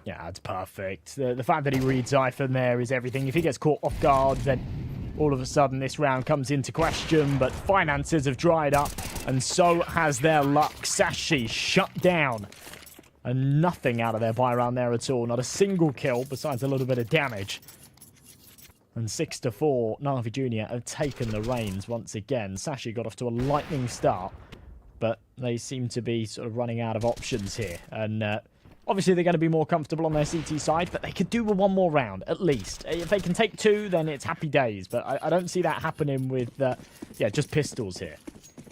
Yeah, that's perfect. The fact that he reads Zyphon there is everything. If he gets caught off guard, then all of a sudden this round comes into question, but finances have dried up, and so has their luck. Sashi shut down. And nothing out of their buy round there at all. Not a single kill besides a little bit of damage. And 6-4, Na'Vi Junior have taken the reins once again. Sashi got off to a lightning start, but they seem to be sort of running out of options here. And obviously they're going to be more comfortable on their CT side, but they could do with one more round, at least. If they can take two, then it's happy days. But I don't see that happening with, yeah, just pistols here.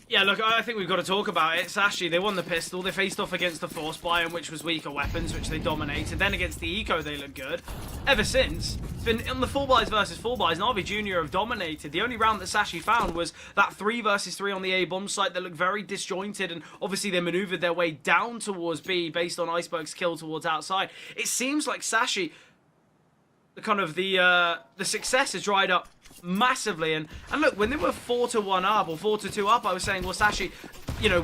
Yeah, look, I think we've got to talk about it. Sashi, they won the pistol. They faced off against the Force Biome, which was weaker weapons, which they dominated. Then against the Eco, they look good. Ever since, it's been on the full buys versus full buys. Na'Vi Junior have dominated. The only round that Sashi found was that 3 versus 3 on the A-bomb site that looked very disjointed, and obviously they maneuvered their way down towards B based on Iceberg's kill towards outside. It seems like Sashi the success has dried up massively. And look, when they were 4-1 up or 4-2 up, I was saying, well, Sashi,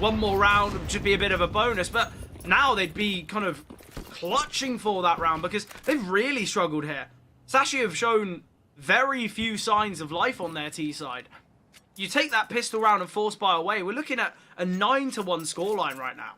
one more round would just be a bit of a bonus. But now they'd be kind of clutching for that round because they've really struggled here. Sashi have shown very few signs of life on their T side. You take that pistol round and force buy away, we're looking at a 9-1 scoreline right now.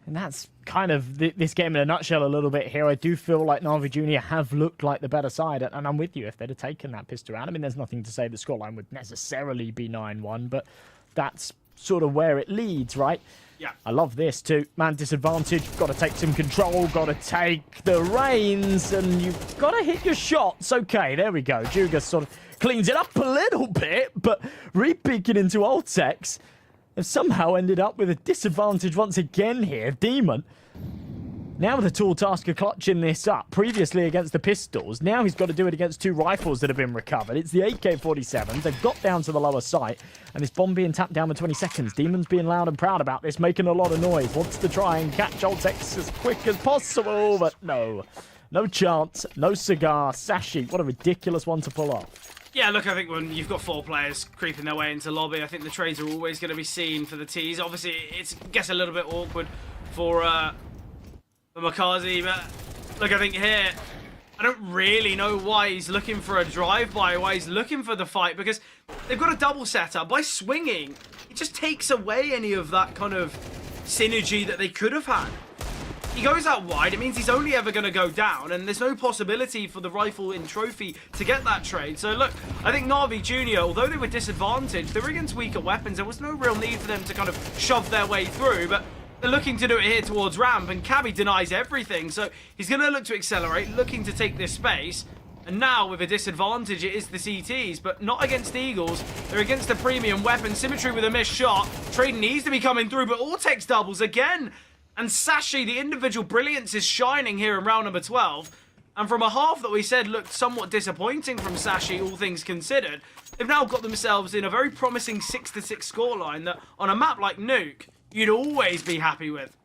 And that's kind of this game in a nutshell a little bit here. I do feel like Na'Vi Junior have looked like the better side, and I'm with you. If they'd have taken that pistol round, I mean, there's nothing to say the scoreline would necessarily be 9-1, but that's sort of where it leads, right? Yeah. I love this too. Man disadvantage, got to take some control, got to take the reins, and you've got to hit your shots. Okay, there we go. Juga sort of cleans it up a little bit, but re-peeking into Ultex have somehow ended up with a disadvantage once again here. Demon, now with a tall task of clutching this up. Previously against the pistols, now he's got to do it against 2 rifles that have been recovered. It's the AK-47s. They've got down to the lower sight, and this bomb being tapped down with 20 seconds. Demon's being loud and proud about this, making a lot of noise. Wants to try and catch Ultex as quick as possible, but no. No chance. No cigar. Sashi, what a ridiculous one to pull off. Yeah, look, I think when you've got 4 players creeping their way into lobby, I think the trades are always going to be seen for the Ts. Obviously, it gets a little bit awkward for Makazi, but look, I think here, I don't really know why he's looking for a drive-by, why he's looking for the fight, because they've got a double setup. By swinging, it just takes away any of that kind of synergy that they could have had. He goes out wide, it means he's only ever going to go down, and there's no possibility for the rifle in trophy to get that trade. So look, I think Na'Vi Junior, although they were disadvantaged, they were against weaker weapons. There was no real need for them to kind of shove their way through, but they're looking to do it here towards ramp, and Cabby denies everything. So he's going to look to accelerate, looking to take this space. And now, with a disadvantage, it is the CTs, but not against Eagles. They're against a premium weapon. Symmetry with a missed shot. Trade needs to be coming through, but Ortex doubles again. And Sashi, the individual brilliance is shining here in round number 12. And from a half that we said looked somewhat disappointing from Sashi, all things considered, they've now got themselves in a very promising 6-6 scoreline that, on a map like Nuke, you'd always be happy with.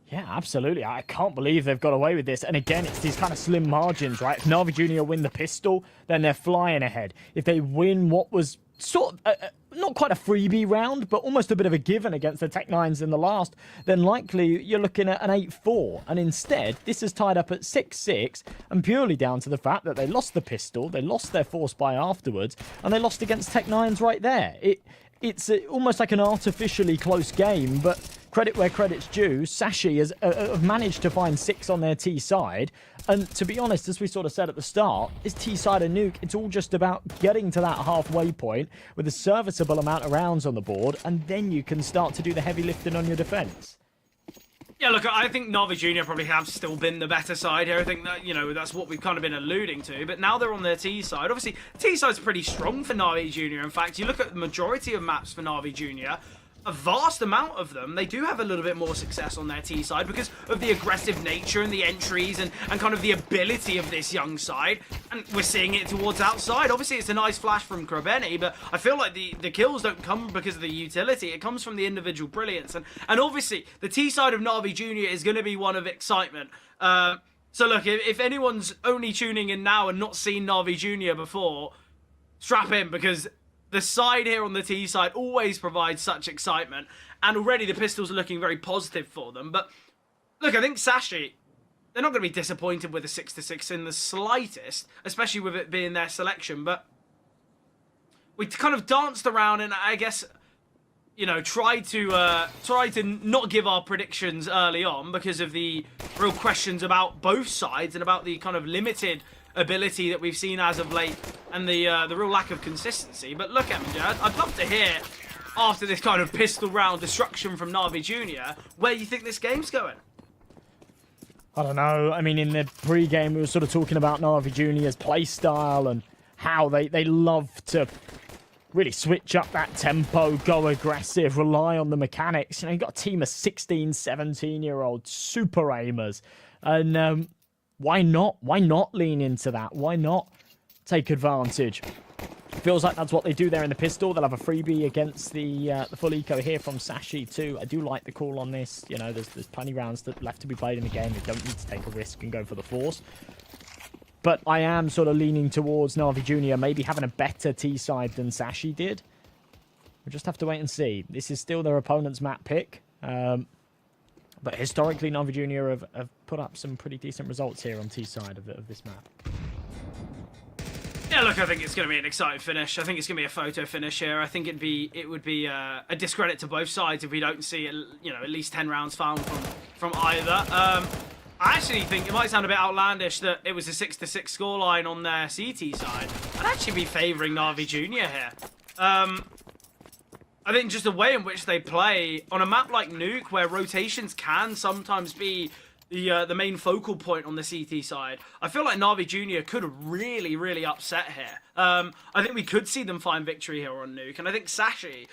Yeah, absolutely. I can't believe they've got away with this. And again, it's these kind of slim margins, right? If Na'Vi Junior win the pistol, then they're flying ahead. If they win what was sort of, not quite a freebie round, but almost a bit of a given against the Tech-9s in the last, then likely you're looking at an 8-4. And instead, this is tied up at 6-6, and purely down to the fact that they lost the pistol, they lost their force buy afterwards, and they lost against Tech-9s right there. It's almost like an artificially close game, but credit where credit's due. Sashi has managed to find 6 on their T side. And to be honest, as we sort of said at the start, is T side a Nuke? It's all just about getting to that halfway point with a serviceable amount of rounds on the board, and then you can start to do the heavy lifting on your defense. Yeah, look, I think Na'Vi Junior probably have still been the better side here. I think that, that's what we've kind of been alluding to. But now they're on their T side. Obviously, T side's pretty strong for Na'Vi Junior. In fact, you look at the majority of maps for Na'Vi Junior, a vast amount of them, they do have a little bit more success on their T side because of the aggressive nature and the entries and kind of the ability of this young side. And we're seeing it towards outside. Obviously, it's a nice flash from Krabeni, but I feel like the kills don't come because of the utility. It comes from the individual brilliance. And obviously, the T side of Na'Vi Junior is going to be one of excitement. So look, if anyone's only tuning in now and not seen Na'Vi Junior before, strap in, because the side here on the T side always provides such excitement, and already the pistols are looking very positive for them. But look, I think Sashi, they're not going to be disappointed with a 6-6 in the slightest, especially with it being their selection. But we kind of danced around and I guess, tried to not give our predictions early on because of the real questions about both sides and about the kind of limited ability that we've seen as of late and the real lack of consistency. But look, MJ, I'd love to hear, after this kind of pistol round destruction from Na'Vi Junior, where you think this game's going. I don't know. I mean, in the pre-game, we were sort of talking about Na'Vi Junior's playstyle and how they love to really switch up that tempo, go aggressive, rely on the mechanics. You've got a team of 16, 17-year-old super aimers. And why not? Why not lean into that? Why not take advantage? Feels like that's what they do there in the pistol. They'll have a freebie against the full eco here from Sashi too. I do like the call on this. You know, there's plenty rounds left to be played in the game. They don't need to take a risk and go for the force. But I am sort of leaning towards Na'Vi Jr. maybe having a better T side than Sashi did. We'll just have to wait and see. This is still their opponent's map pick. But historically, Na'Vi Jr. have put up some pretty decent results here on T side of this map. Yeah, look, I think it's going to be an exciting finish. I think it's going to be a photo finish here. I think it would be a discredit to both sides if we don't see, at least 10 rounds found from either. I actually think it might sound a bit outlandish that it was a 6-6 scoreline on their CT side. I'd actually be favouring Na'Vi Jr. here. I think just the way in which they play on a map like Nuke, where rotations can sometimes be the main focal point on the CT side, I feel like Na'Vi Jr. could really, really upset here. I think we could see them find victory here on Nuke, and I think Sashi,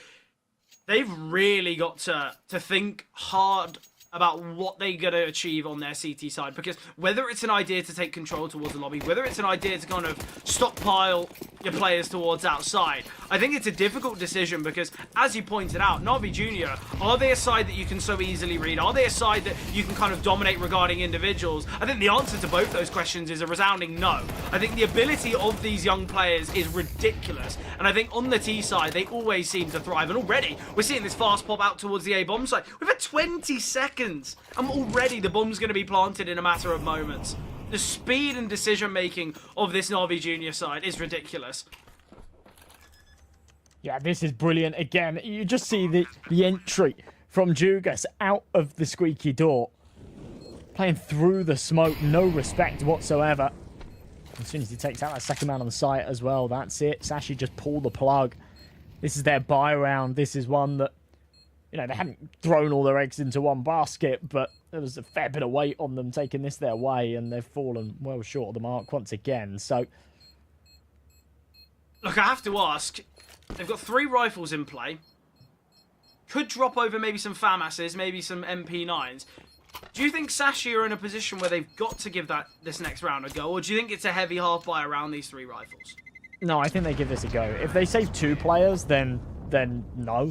they've really got to think hard about what they're going to achieve on their CT side, because whether it's an idea to take control towards the lobby, whether it's an idea to kind of stockpile your players towards outside, I think it's a difficult decision because, as you pointed out, Na'Vi Jr., are they a side that you can so easily read? Are they a side that you can kind of dominate regarding individuals? I think the answer to both those questions is a resounding no. I think the ability of these young players is ridiculous, and I think on the T side, they always seem to thrive, and already we're seeing this fast pop out towards the A bomb side. We've had 20 seconds, and already the bomb's going to be planted in a matter of moments. The speed and decision-making of this Na'Vi Jr. side is ridiculous. Yeah, this is brilliant. Again, you just see the entry from Jugas out of the squeaky door. Playing through the smoke, no respect whatsoever. As soon as he takes out that second man on the site as well, that's it. Sashi just pull the plug. This is their buy round. This is one that, they hadn't thrown all their eggs into one basket, but there was a fair bit of weight on them taking this their way, and they've fallen well short of the mark once again. So, look, I have to ask, they've got 3 rifles in play. Could drop over maybe some FAMASs, maybe some MP9s. Do you think Sashi are in a position where they've got to give this next round a go, or do you think it's a heavy half buy around these 3 rifles? No, I think they give this a go. If they save 2 players, then no.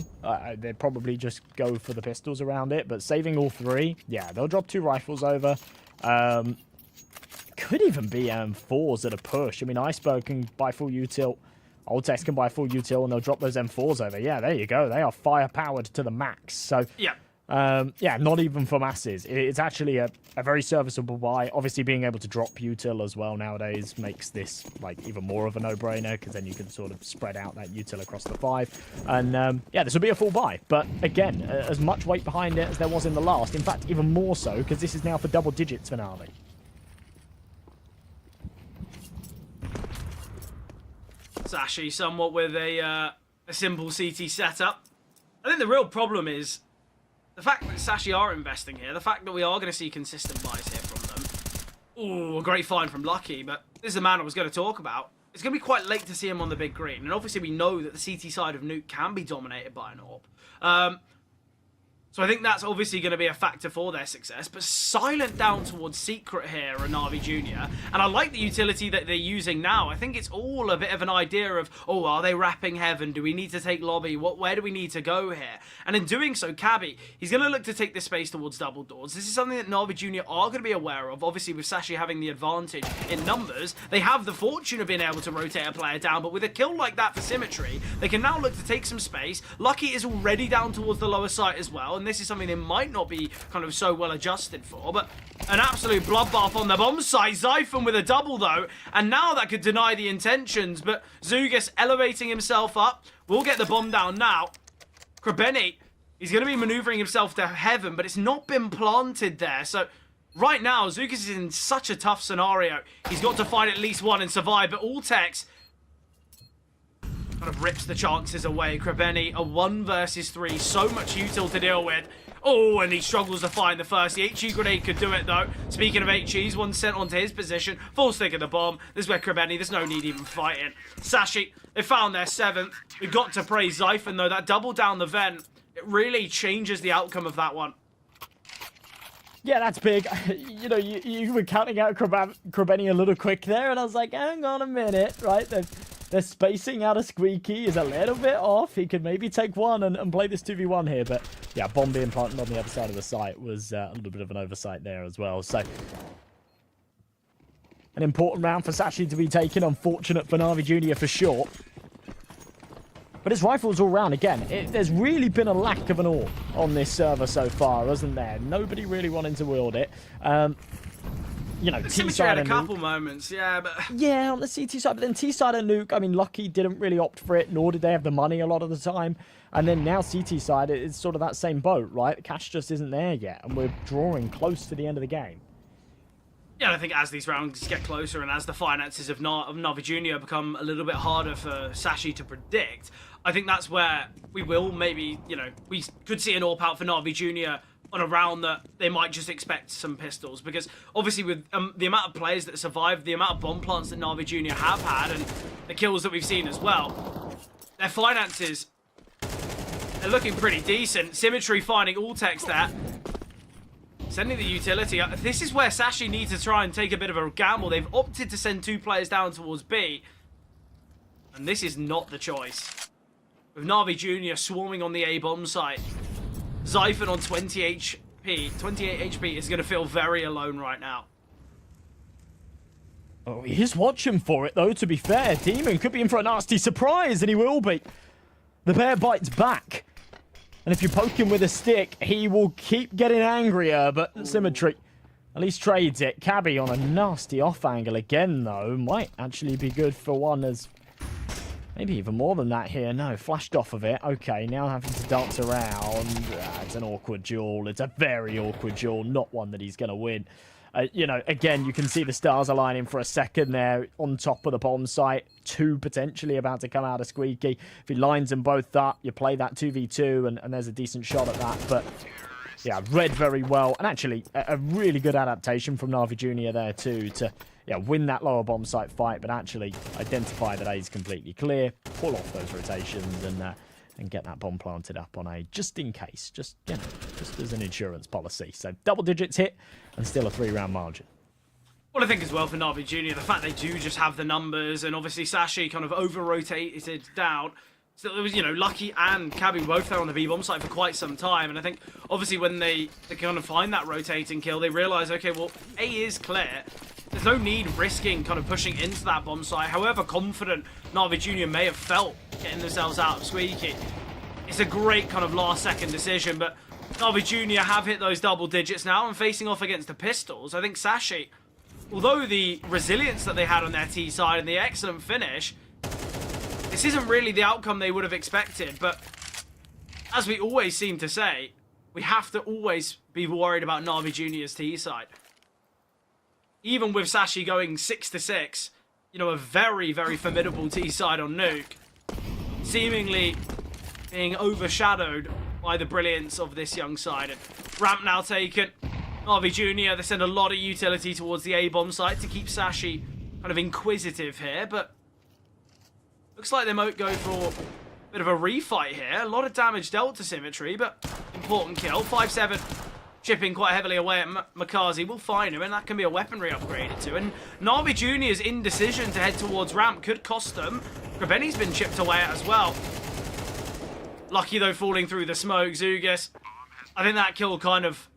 They'd probably just go for the pistols around it. But saving all 3, yeah, they'll drop 2 rifles over. Could even be M4s at a push. I mean, Iceberg can buy full util. Oltex can buy full util, and they'll drop those M4s over. Yeah, there you go. They are firepowered to the max. So, yeah. Yeah, not even for masses. It's actually a very serviceable buy. Obviously, being able to drop util as well nowadays makes this even more of a no-brainer, because then you can sort of spread out that util across the 5. And yeah, this will be a full buy. But again, as much weight behind it as there was in the last. In fact, even more so, because this is now for double digits for Na'Vi. Sashi somewhat with a simple CT setup. I think the real problem is the fact that Sashi are investing here, the fact that we are going to see consistent buys here from them. Ooh, a great find from Lucky, but this is the man I was going to talk about. It's going to be quite late to see him on the big green, and obviously we know that the CT side of Nuke can be dominated by an AWP. So I think that's obviously going to be a factor for their success, but silent down towards Secret here and Na'Vi Jr. And I like the utility that they're using now. I think it's all a bit of an idea of, oh, are they wrapping Heaven? Do we need to take Lobby? Where do we need to go here? And in doing so, Cabby, he's going to look to take this space towards double doors. This is something that Na'Vi Jr. are going to be aware of. Obviously, with Sashi having the advantage in numbers, they have the fortune of being able to rotate a player down, but with a kill like that for Symmetry, they can now look to take some space. Lucky is already down towards the lower site as well, and this is something they might not be kind of so well adjusted for, but an absolute bloodbath on the bomb site. Zyphon with a double though, and now that could deny the intentions, but Zugas elevating himself up will get the bomb down now. Krebeni, he's going to be maneuvering himself to Heaven, but it's not been planted there, so right now Zugas is in such a tough scenario. He's got to find at least one and survive, but Altex kind of rips the chances away. Krebeni, a 1 versus 3, so much util to deal with. Oh, and he struggles to find the first. The HE grenade could do it, though. Speaking of HEs, one sent onto his position. Full stick of the bomb. This is where Krebeni, there's no need even fighting. Sashi, they found their 7th. We've got to praise Zyphon, though. That double down the vent, it really changes the outcome of that one. Yeah, that's big. You were counting out Krebeni a little quick there, and I was like, hang on a minute, right? The spacing out of Squeaky is a little bit off. He could maybe take one and play this 2v1 here. But yeah, bomb being planted on the other side of the site was a little bit of an oversight there as well. So an important round for Sashi to be taken. Unfortunate for Na'Vi Jr. for sure. But his rifles all round. Again, there's really been a lack of an AWP on this server so far, hasn't there? Nobody really wanting to wield it. You know, T-side had a couple moments, yeah, but... Yeah, on the CT side, but then T-side and Nuke, I mean, Lucky didn't really opt for it, nor did they have the money a lot of the time. And then now CT side, it's sort of that same boat, right? The cash just isn't there yet, and we're drawing close to the end of the game. Yeah, I think as these rounds get closer and as the finances of Na'Vi Jr. become a little bit harder for Sashi to predict, I think that's where we will maybe, you know, we could see an AWP out for Na'Vi Jr. on a round that they might just expect some pistols. Because obviously with the amount of players that survived, the amount of bomb plants that Na'Vi Jr. have had, and the kills that we've seen as well, their finances, they're looking pretty decent. Symmetry finding all text there. Sending the utility. This is where Sashi needs to try and take a bit of a gamble. They've opted to send 2 players down towards B. And this is not the choice. With Na'Vi Jr. swarming on the A bomb site. Zyphon on 20 HP. 28 HP is going to feel very alone right now. Oh, he is watching for it, though, to be fair. Demon could be in for a nasty surprise, and he will be. The bear bites back. And if you poke him with a stick, he will keep getting angrier, but Symmetry at least trades it. Cabby on a nasty off angle again, though. Might actually be good for one as... Maybe even more than that here. No, flashed off of it. Okay, now having to dance around. It's an awkward duel. It's a very awkward duel. Not one that he's going to win. You know, again, you can see the stars aligning for a second there on top of the bomb site. 2 potentially about to come out of Squeaky. If he lines them both up, you play that 2v2 and there's a decent shot at that. But yeah, read very well. And actually, a really good adaptation from Na'Vi Jr. there too to win that lower bomb site fight, but actually identify that A is completely clear, pull off those rotations and get that bomb planted up on A just in case, just as an insurance policy. So double digits hit and still a 3-round margin. Well, I think as well for Na'Vi Jr., the fact they do just have the numbers, and obviously Sashi kind of over-rotated down. So it was, you know, Lucky and Cabby both there on the B-bomb site for quite some time, and I think obviously when they kind of find that rotating kill, they realise, okay, well, A is clear. There's no need risking kind of pushing into that bomb site. However confident Na'Vi Jr. may have felt getting themselves out of Squeaky, it's a great kind of last-second decision, but Na'Vi Jr. have hit those double digits now and facing off against the pistols. I think Sashi, although the resilience that they had on their T side and the excellent finish, this isn't really the outcome they would have expected. But as we always seem to say, we have to always be worried about Na'Vi Jr.'s T side. Even with Sashi going 6-6, you know, a very, very formidable T side on Nuke, seemingly being overshadowed by the brilliance of this young side. And ramp now taken. Na'Vi Jr., they send a lot of utility towards the A-bomb site to keep Sashi kind of inquisitive here, but looks like they might go for a bit of a refight here. A lot of damage dealt to Symmetry, but important kill. 5-7, chipping quite heavily away at Makazi. Will find him, and that can be a weaponry upgraded to. And Na'Vi Jr.'s indecision to head towards ramp could cost them. Graveni's been chipped away at as well. Lucky, though, falling through the smoke. Zugas, I think that kill kind of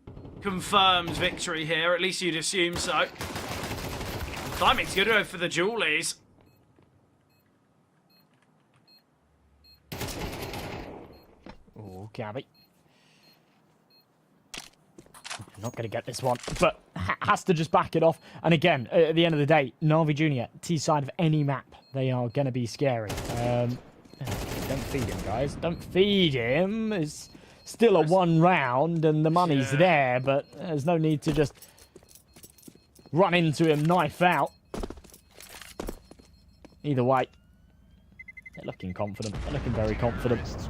confirms victory here. At least you'd assume so. Timing's good for the Julies. Oh, Gabby. Not going to get this one, but has to just back it off. And again, at the end of the day, Na'Vi Jr., T-side of any map, they are going to be scary. Don't feed him, guys. Don't feed him. It's still a 1 round, and the money's there, but there's no need to just run into him, knife out. Either way, they're looking confident. They're looking very confident.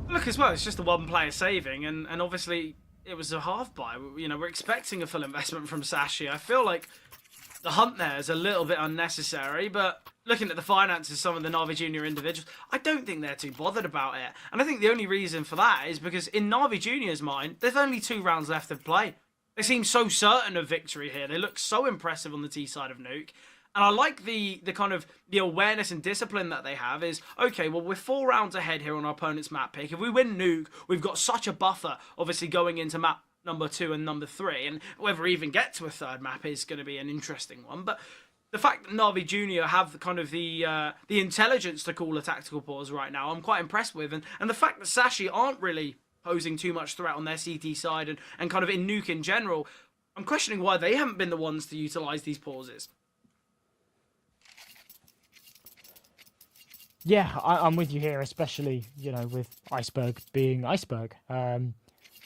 Look, as well, it's just the 1 player saving, and obviously it was a half buy. You know, we're expecting a full investment from Sashi. I feel like the hunt there is a little bit unnecessary, but looking at the finances, some of the Na'Vi Jr. individuals, I don't think they're too bothered about it. And I think the only reason for that is because in Na'Vi Jr.'s mind, there's only 2 rounds left to play. They seem so certain of victory here. They look so impressive on the T side of Nuke. And I like the kind of the awareness and discipline that they have is, okay, well, we're 4 rounds ahead here on our opponent's map pick. If we win Nuke, we've got such a buffer, obviously, going into map number 2 and number 3. And whether we even get to a third map is going to be an interesting one. But the fact that Na'Vi Jr. have kind of the intelligence to call a tactical pause right now, I'm quite impressed with. And the fact that Sashi aren't really posing too much threat on their CT side and kind of in Nuke in general, I'm questioning why they haven't been the ones to utilise these pauses. Yeah, I'm with you here, especially, you know, with Iceberg being Iceberg.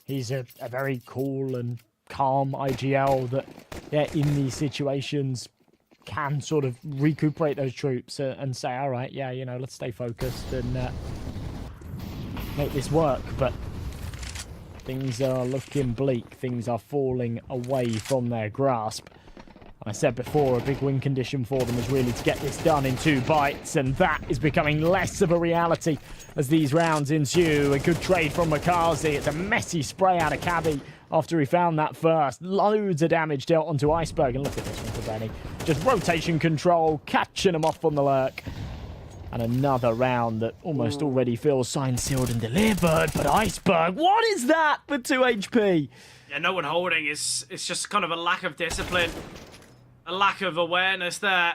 He's a very cool and calm IGL that, yeah, in these situations can sort of recuperate those troops and say, all right, yeah, you know, let's stay focused and make this work. But things are looking bleak. Things are falling away from their grasp. I said before, a big win condition for them is really to get this done in 2 bites, and that is becoming less of a reality as these rounds ensue. A good trade from Makazi. It's a messy spray out of Cabby after he found that first. Loads of damage dealt onto Iceberg, and look at this one for Benny. Just rotation control, catching him off on the lurk. And another round that almost already feels signed, sealed, and delivered. But Iceberg, what is that for 2 HP? Yeah, no one holding. It's just kind of a lack of discipline. A lack of awareness there.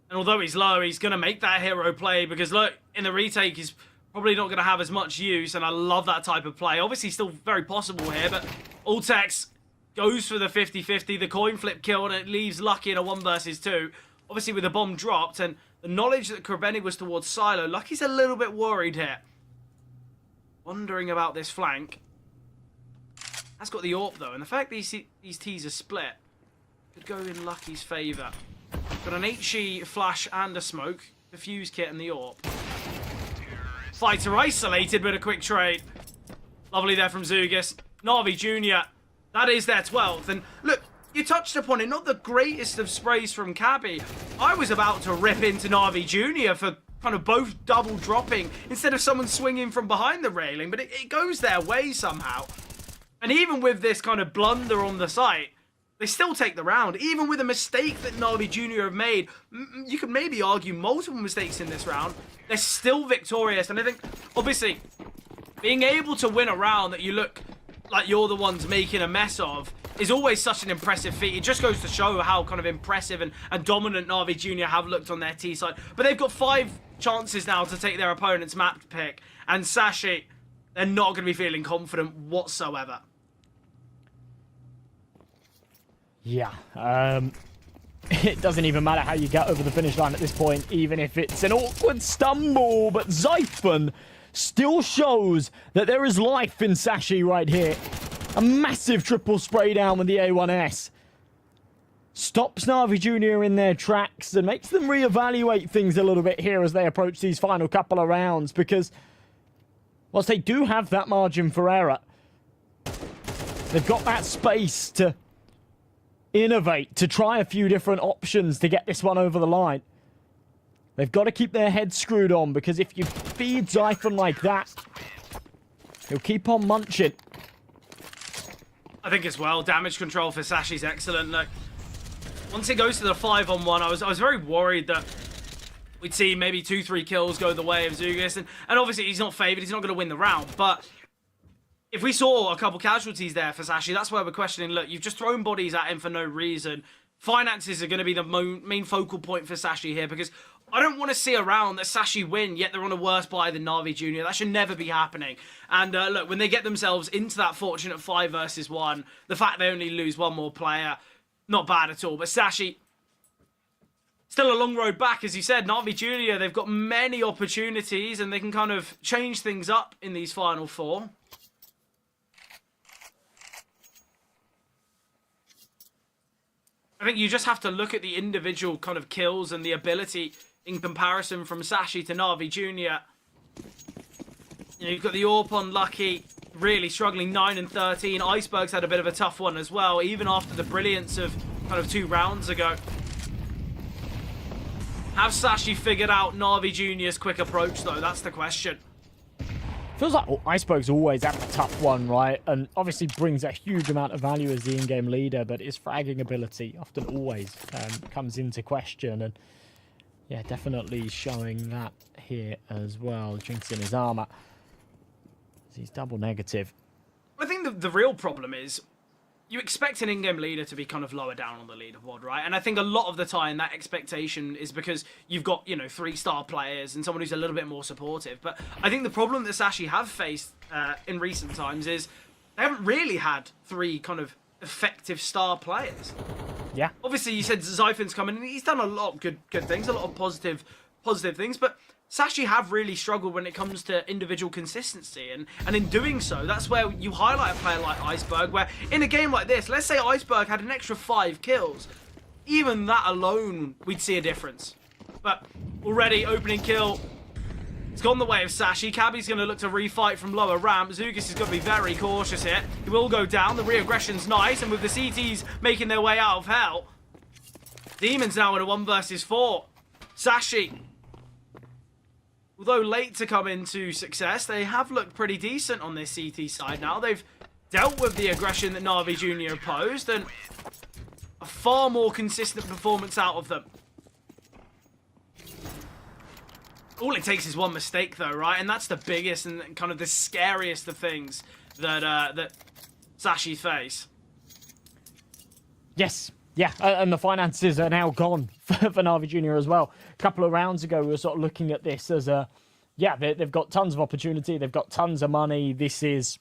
And although he's low, he's going to make that hero play because, look, in the retake, he's probably not going to have as much use, and I love that type of play. Obviously, still very possible here, but Ultex goes for the 50-50, the coin flip kill, and it leaves Lucky in a 1 versus 2. Obviously, with the bomb dropped, and the knowledge that Krebeni was towards Silo, Lucky's a little bit worried here. Wondering about this flank. That's got the AWP, though, and the fact these T's are split could go in Lucky's favour. Got an HE, flash, and a smoke. The fuse kit and the AWP. Fighter isolated, but a quick trade. Lovely there from Zugis. Na'Vi Jr., that is their 12th. And look, you touched upon it, not the greatest of sprays from Cabby. I was about to rip into Na'Vi Jr. for kind of both double dropping instead of someone swinging from behind the railing, but it goes their way somehow. And even with this kind of blunder on the site, they still take the round. Even with a mistake that Na'Vi Jr. have made, you could maybe argue multiple mistakes in this round, they're still victorious. And I think, obviously, being able to win a round that you look like you're the ones making a mess of is always such an impressive feat. It just goes to show how kind of impressive and dominant Na'Vi Jr. have looked on their T side. But they've got 5 chances now to take their opponent's map pick. And Sashi, they're not going to be feeling confident whatsoever. Yeah, it doesn't even matter how you get over the finish line at this point, even if it's an awkward stumble, but Zyphon still shows that there is life in Sashi right here. A massive triple spray down with the A1S. Stops Na'Vi Jr. in their tracks and makes them reevaluate things a little bit here as they approach these final couple of rounds, because whilst they do have that margin for error, they've got that space to innovate, to try a few different options to get this one over the line. They've got to keep their heads screwed on, because if you feed Zyphon like that, he'll keep on munching. I think as well, damage control for Sashi's excellent. Look, once it goes to the 5-on-1, I was very worried that we'd see maybe 2-3 kills go the way of Zugis, and obviously he's not favoured, he's not going to win the round, but if we saw a couple casualties there for Sashi, that's where we're questioning, look, you've just thrown bodies at him for no reason. Finances are going to be the main focal point for Sashi here, because I don't want to see a round that Sashi win, yet they're on a worse buy than Na'Vi Jr. That should never be happening. And look, when they get themselves into that fortunate 5 versus 1, the fact they only lose 1 more player, not bad at all. But Sashi, still a long road back, as you said. Na'Vi Jr., they've got many opportunities, and they can kind of change things up in these final 4. I think you just have to look at the individual kind of kills and the ability in comparison from Sashi to Na'Vi Jr. You know, you've got the AWP on Lucky, really struggling, 9 and 13. Iceberg's had a bit of a tough one as well, even after the brilliance of kind of 2 rounds ago. Have Sashi figured out Na'Vi Jr.'s quick approach, though? That's the question. Feels like Iceberg's always at the tough one, right? And obviously brings a huge amount of value as the in-game leader, but his fragging ability often always comes into question. And yeah, definitely showing that here as well. Jinxing his armor. He's double negative. I think the real problem is you expect an in-game leader to be kind of lower down on the leaderboard, right? And I think a lot of the time that expectation is because you've got, you know, 3-star players and someone who's a little bit more supportive. But I think the problem that Sashi have faced in recent times is they haven't really had 3 kind of effective star players. Yeah. Obviously, you said Zyphon's coming and he's done a lot of good things, a lot of positive things, but Sashi have really struggled when it comes to individual consistency, and in doing so, that's where you highlight a player like Iceberg, where in a game like this, let's say Iceberg had an extra 5 kills, even that alone, we'd see a difference. But already, opening kill, it's gone the way of Sashi. Cabby's going to look to refight from lower ramp. Zugis is going to be very cautious here. He will go down, the re-aggression's nice, and with the CTs making their way out of hell, Demon's now in a 1 versus 4. Sashi, although late to come into success, they have looked pretty decent on this CT side now. They've dealt with the aggression that Na'Vi Jr. posed, and a far more consistent performance out of them. All it takes is one mistake, though, right? And that's the biggest and kind of the scariest of things that that Sashi face. Yes. Yeah, and the finances are now gone for Na'Vi Jr. as well. A couple of rounds ago, we were sort of looking at this as a, yeah, they've got tons of opportunity. They've got tons of money. This is,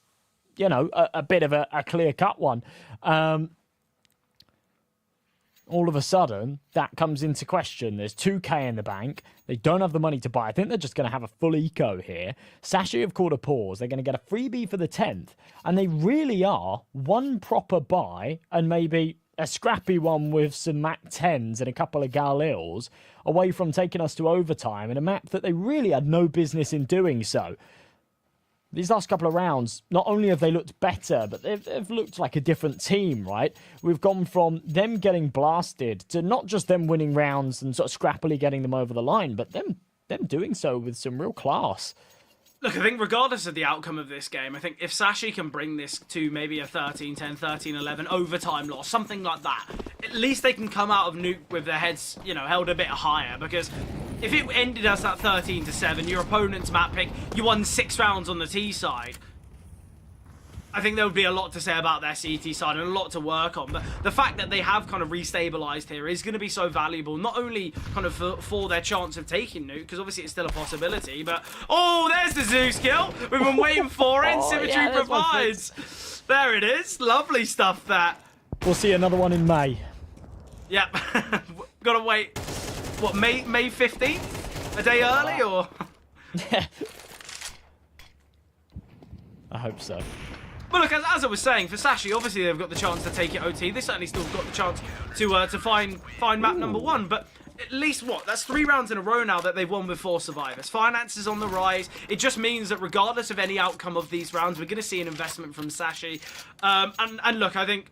you know, a bit of a clear-cut one. All of a sudden, that comes into question. There's 2K in the bank. They don't have the money to buy. I think they're just going to have a full eco here. Sashi have called a pause. They're going to get a freebie for the 10th. And they really are one proper buy and maybe a scrappy one with some Mac 10s and a couple of Galils away from taking us to overtime in a map that they really had no business in doing so. These last couple of rounds, not only have they looked better, but they've looked like a different team, right? We've gone from them getting blasted to not just them winning rounds and sort of scrappily getting them over the line, but them doing so with some real class. Look, I think regardless of the outcome of this game, I think if Sashi can bring this to maybe a 13-10, 13-11 overtime loss, something like that, at least they can come out of Nuke with their heads, you know, held a bit higher. Because if it ended as that 13-7, your opponent's map pick, you won 6 rounds on the T side, I think there would be a lot to say about their CT side and a lot to work on. But the fact that they have kind of restabilized here is going to be so valuable, not only kind of for their chance of taking Nuke, because obviously it's still a possibility, but oh, there's the Zeus kill. We've been waiting for it. Symmetry provides. There it is. Lovely stuff, that. We'll see another one in May. Yep. Gotta wait. What, May 15th? A day early, or? Yeah. I hope so. But look, as I was saying, for Sashi, obviously they've got the chance to take it OT. They certainly still got the chance to find map number 1. But at least, what? That's 3 rounds in a row now that they've won with 4 survivors. Finances on the rise. It just means that regardless of any outcome of these rounds, we're going to see an investment from Sashi. And look, I think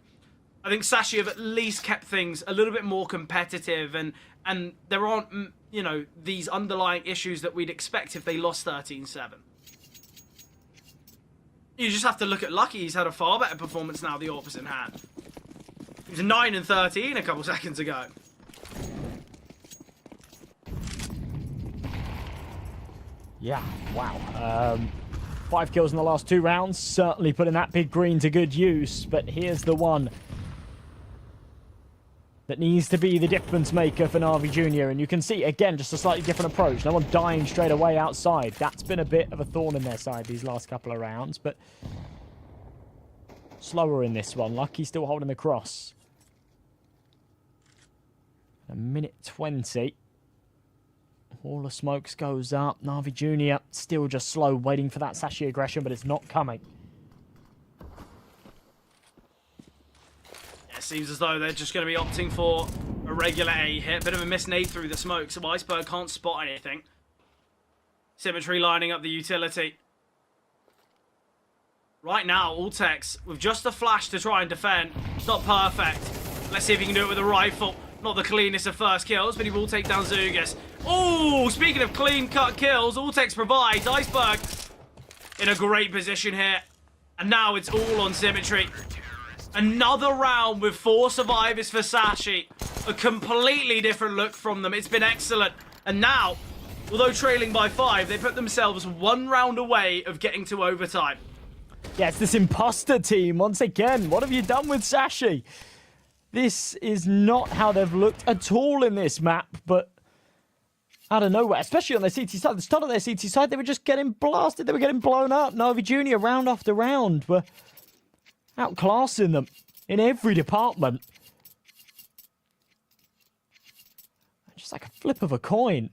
Sashi have at least kept things a little bit more competitive, and there aren't, you know, these underlying issues that we'd expect if they lost 13-7. You just have to look at Lucky. He's had a far better performance now, the Orpus in hand. He was 9-13 a couple seconds ago. Yeah, wow. 5 kills in the last 2 rounds. Certainly putting that big green to good use. But here's the one that needs to be the difference maker for Na'Vi Jr. And you can see, again, just a slightly different approach. No one dying straight away outside. That's been a bit of a thorn in their side these last couple of rounds, but slower in this one. Lucky still holding the cross. A minute 20. All the smokes goes up. Na'Vi Jr. still just slow, waiting for that Sashi aggression, but it's not coming. It seems as though they're just going to be opting for a regular A hit. Bit of a misnade through the smoke, so Iceberg can't spot anything. Symmetry lining up the utility. Right now, Ultex, with just a flash to try and defend, it's not perfect. Let's see if he can do it with a rifle. Not the cleanest of first kills, but he will take down Zugas. Oh, speaking of clean-cut kills, Ultex provides. Iceberg in a great position here. And now it's all on Symmetry. Another round with 4 survivors for Sashi. A completely different look from them. It's been excellent. And now, although trailing by 5, they put themselves 1 round away of getting to overtime. Yeah, it's this imposter team once again. What have you done with Sashi? This is not how they've looked at all in this map, but out of nowhere, especially on their CT side. The start of their CT side, they were just getting blasted. They were getting blown up. Navi Junior, round after round, were outclassing them in every department. Just like a flip of a coin.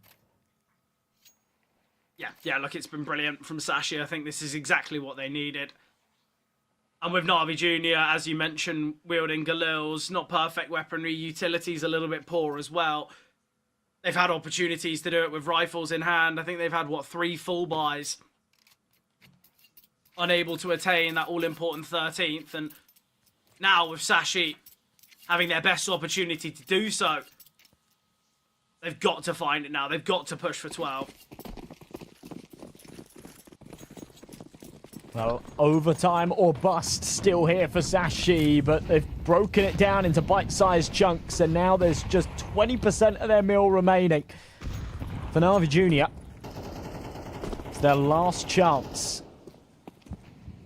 Yeah, look, it's been brilliant from Sashi. I think this is exactly what they needed. And with Navi Junior, as you mentioned, wielding Galil's, not perfect weaponry, utilities a little bit poor as well. They've had opportunities to do it with rifles in hand. I think they've had, 3 full buys. Unable to attain that all-important 13th. And now with Sashi having their best opportunity to do so, they've got to find it now. They've got to push for 12. Well, overtime or bust still here for Sashi, but they've broken it down into bite-sized chunks, and now there's just 20% of their meal remaining. For Navi Junior, it's their last chance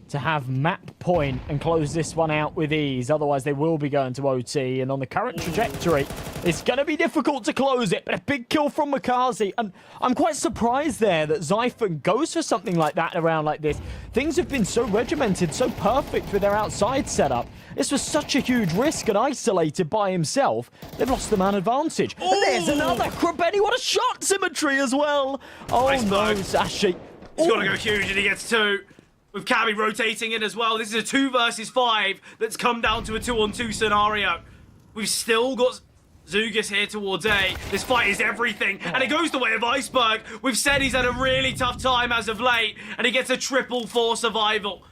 to have map point and close this one out with ease. Otherwise, they will be going to OT, and on the current trajectory, it's going to be difficult to close it, but a big kill from Makazi. And I'm quite surprised there that Zyphon goes for something like that around like this. Things have been so regimented, so perfect with their outside setup. This was such a huge risk, and isolated by himself, they've lost the man advantage. Ooh. And there's another. Krabeni, what a shot! Symmetry as well. Oh Nice no, bug. Sashi. He's got to go huge, and he gets 2. With Cabby rotating in as well. This is a 2 versus 5 that's come down to a 2-on-2 scenario. We've still got Zugas here towards A. This fight is everything, and it goes the way of Iceberg. We've said he's had a really tough time as of late, and he gets a triple for survival.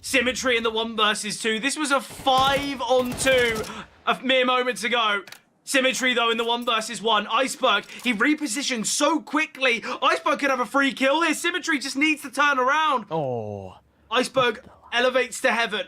Symmetry in the 1 versus 2. This was a 5-on-2 a mere moments ago. Symmetry, though, in the 1 versus 1. Iceberg, he repositioned so quickly. Iceberg could have a free kill here. Symmetry just needs to turn around. Oh. Iceberg elevates to heaven.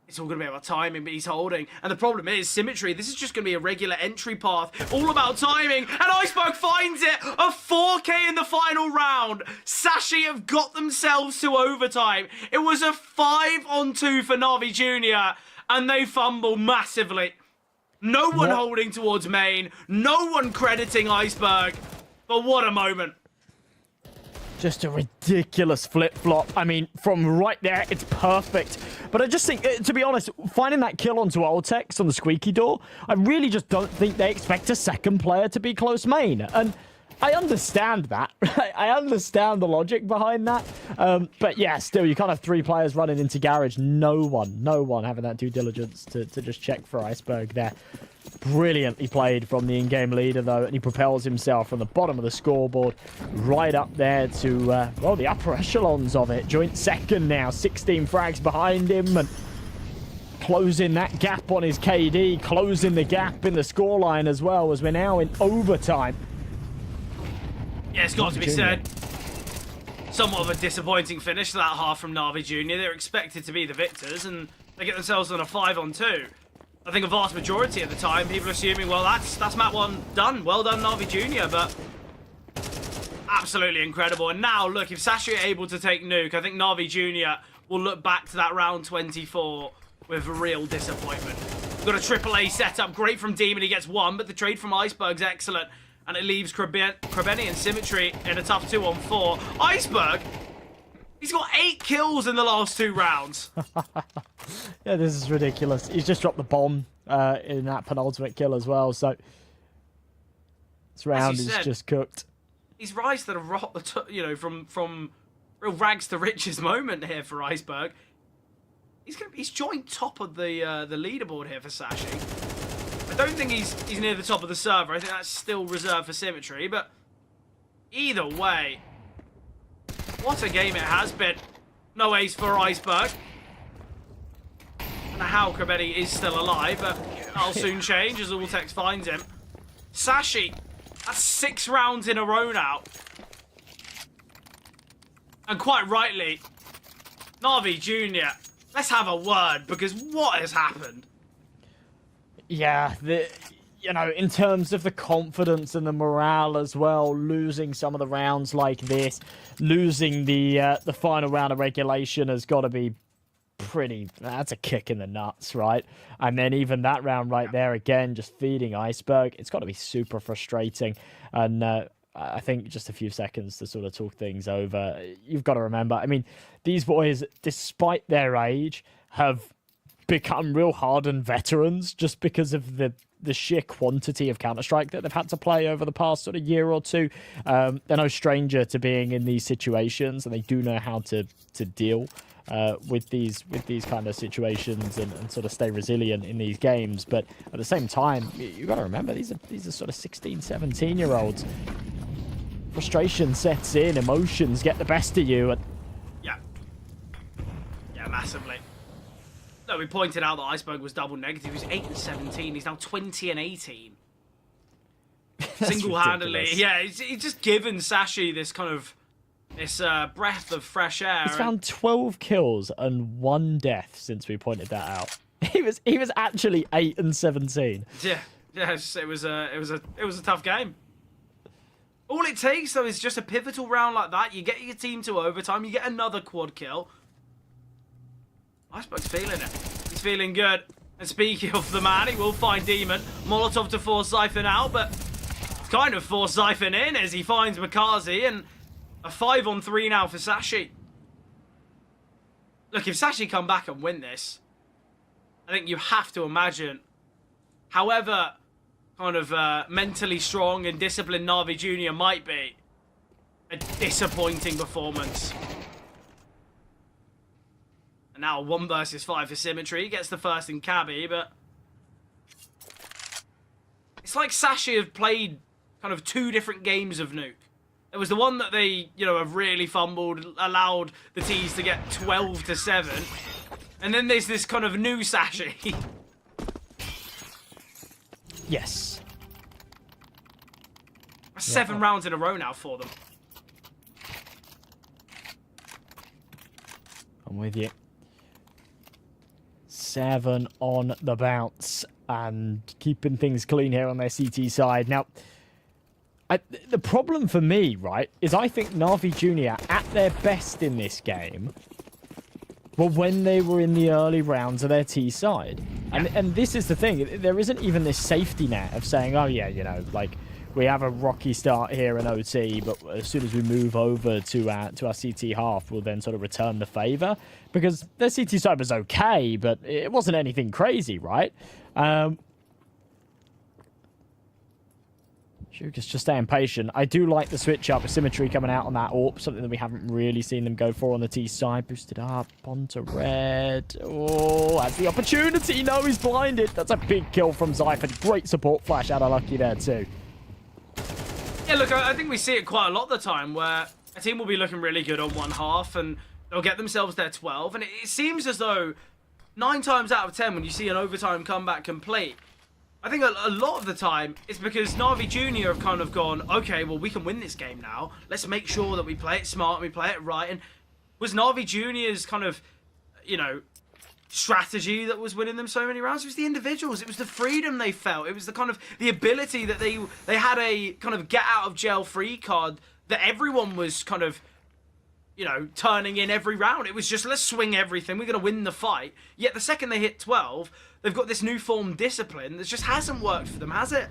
It's all going to be about timing, but he's holding. And the problem is, Symmetry, this is just going to be a regular entry path. All about timing. And Iceberg finds it. A 4K in the final round. Sashi have got themselves to overtime. It was a 5-on-2 for Navi Junior, and they fumble massively. No one holding towards main. No one crediting Iceberg. But what a moment. Just a ridiculous flip-flop. I mean, from right there, it's perfect. But I just think, to be honest, finding that kill onto Oltex on the squeaky door, I really just don't think they expect a second player to be close main. And I understand that. I understand the logic behind that. But yeah, still, you can't have 3 players running into garage. No one having that due diligence to just check for Iceberg there. Brilliantly played from the in-game leader, though, and he propels himself from the bottom of the scoreboard right up there to, well, the upper echelons of it. Joint second now, 16 frags behind him, and closing that gap on his KD, closing the gap in the scoreline as well, as we're now in overtime. Yeah, it's got to be said. Somewhat of a disappointing finish to that half from Navi Junior. They're expected to be the victors, and they get themselves on a 5-on-2. I think a vast majority of the time, people are assuming, well, that's map 1 done. Well done, Navi Junior, but absolutely incredible. And now, look, if Sashi are able to take Nuke, I think Navi Junior will look back to that round 24 with real disappointment. We've got a AAA setup, great from Demon, he gets 1, but the trade from Iceberg's excellent. And it leaves Krabeni and Symmetry in a tough 2-on-4. Iceberg, he's got 8 kills in the last 2 rounds. Yeah, this is ridiculous. He's just dropped the bomb in that penultimate kill as well, so this round is just cooked. He's rise to the from real rags to riches moment here for Iceberg. He's joint top of the leaderboard here for Sashi. I don't think he's near the top of the server. I think that's still reserved for Symmetry, but either way, what a game it has been. No ace for Iceberg. I don't know how Krabeni is still alive, but that'll soon change as Ultex finds him. Sashi, that's 6 rounds in a row now. And quite rightly, Na'Vi Jr., let's have a word, because what has happened? Yeah, in terms of the confidence and the morale as well, losing some of the rounds like this, losing the final round of regulation has got to be that's a kick in the nuts, right? And then even that round right there, again, just feeding Iceberg, it's got to be super frustrating. And I think just a few seconds to sort of talk things over. You've got to remember, I mean, these boys, despite their age, have become real hardened veterans just because of the sheer quantity of Counter-Strike that they've had to play over the past sort of year or two. They're no stranger to being in these situations, and they do know how to deal with these kind of situations and sort of stay resilient in these games. But at the same time, you've got to remember, these are sort of 16, 17-year-olds. Frustration sets in, emotions get the best of you. Yeah, massively. No, we pointed out that Iceberg was double negative. He was 8 and 17. He's now 20 and 18. Single-handedly, yeah. He's just given Sashi this kind of breath of fresh air. He's found 12 kills and 1 death since we pointed that out. He was actually 8 and 17. Yeah, it was a tough game. All it takes though is just a pivotal round like that. You get your team to overtime. You get another quad kill. Iceberg's feeling it. He's feeling good. And speaking of the man, he will find Demon. Molotov to force Siphon out, but it's kind of forced Siphon in as he finds Makazi, and a 5-on-3 now for Sashi. Look, if Sashi come back and win this, I think you have to imagine, however kind of mentally strong and disciplined Na'Vi Jr. might be, a disappointing performance. And now 1 versus 5 for Symmetry. He gets the first in Cabby, but it's like Sashi have played kind of 2 different games of Nuke. There was the one that they, have really fumbled, allowed the T's to get 12-7. And then there's this kind of new Sashi. Yes. 7 rounds in a row now for them. I'm with you. 7 on the bounce and keeping things clean here on their CT side. Now, the problem for me, right, is I think Na'Vi Jr. at their best in this game were when they were in the early rounds of their T side. And this is the thing. There isn't even this safety net of saying, oh, yeah, we have a rocky start here in OT, but as soon as we move over to our CT half, we'll then sort of return the favor. Because their CT side was okay, but it wasn't anything crazy, right? Shuka's just staying patient. I do like the switch up with Symmetry coming out on that AWP, something that we haven't really seen them go for on the T side. Boosted up onto red. Oh, has the opportunity. No, he's blinded. That's a big kill from Zypher. Great support flash out of Lucky there too. Yeah, look, I think we see it quite a lot of the time where a team will be looking really good on one half and they'll get themselves their 12. And it seems as though 9 times out of 10 when you see an overtime comeback complete, I think a lot of the time it's because Na'Vi Jr. have kind of gone, okay, well, we can win this game now. Let's make sure that we play it smart and we play it right. And was Na'Vi Jr.'s kind of, strategy that was winning them so many rounds? It was the individuals. It was the freedom they felt. It was the kind of the ability that they had a kind of get out of jail free card that everyone was kind of, turning in every round. It was just, let's swing everything. We're going to win the fight. Yet the second they hit 12, they've got this new form discipline that just hasn't worked for them, has it?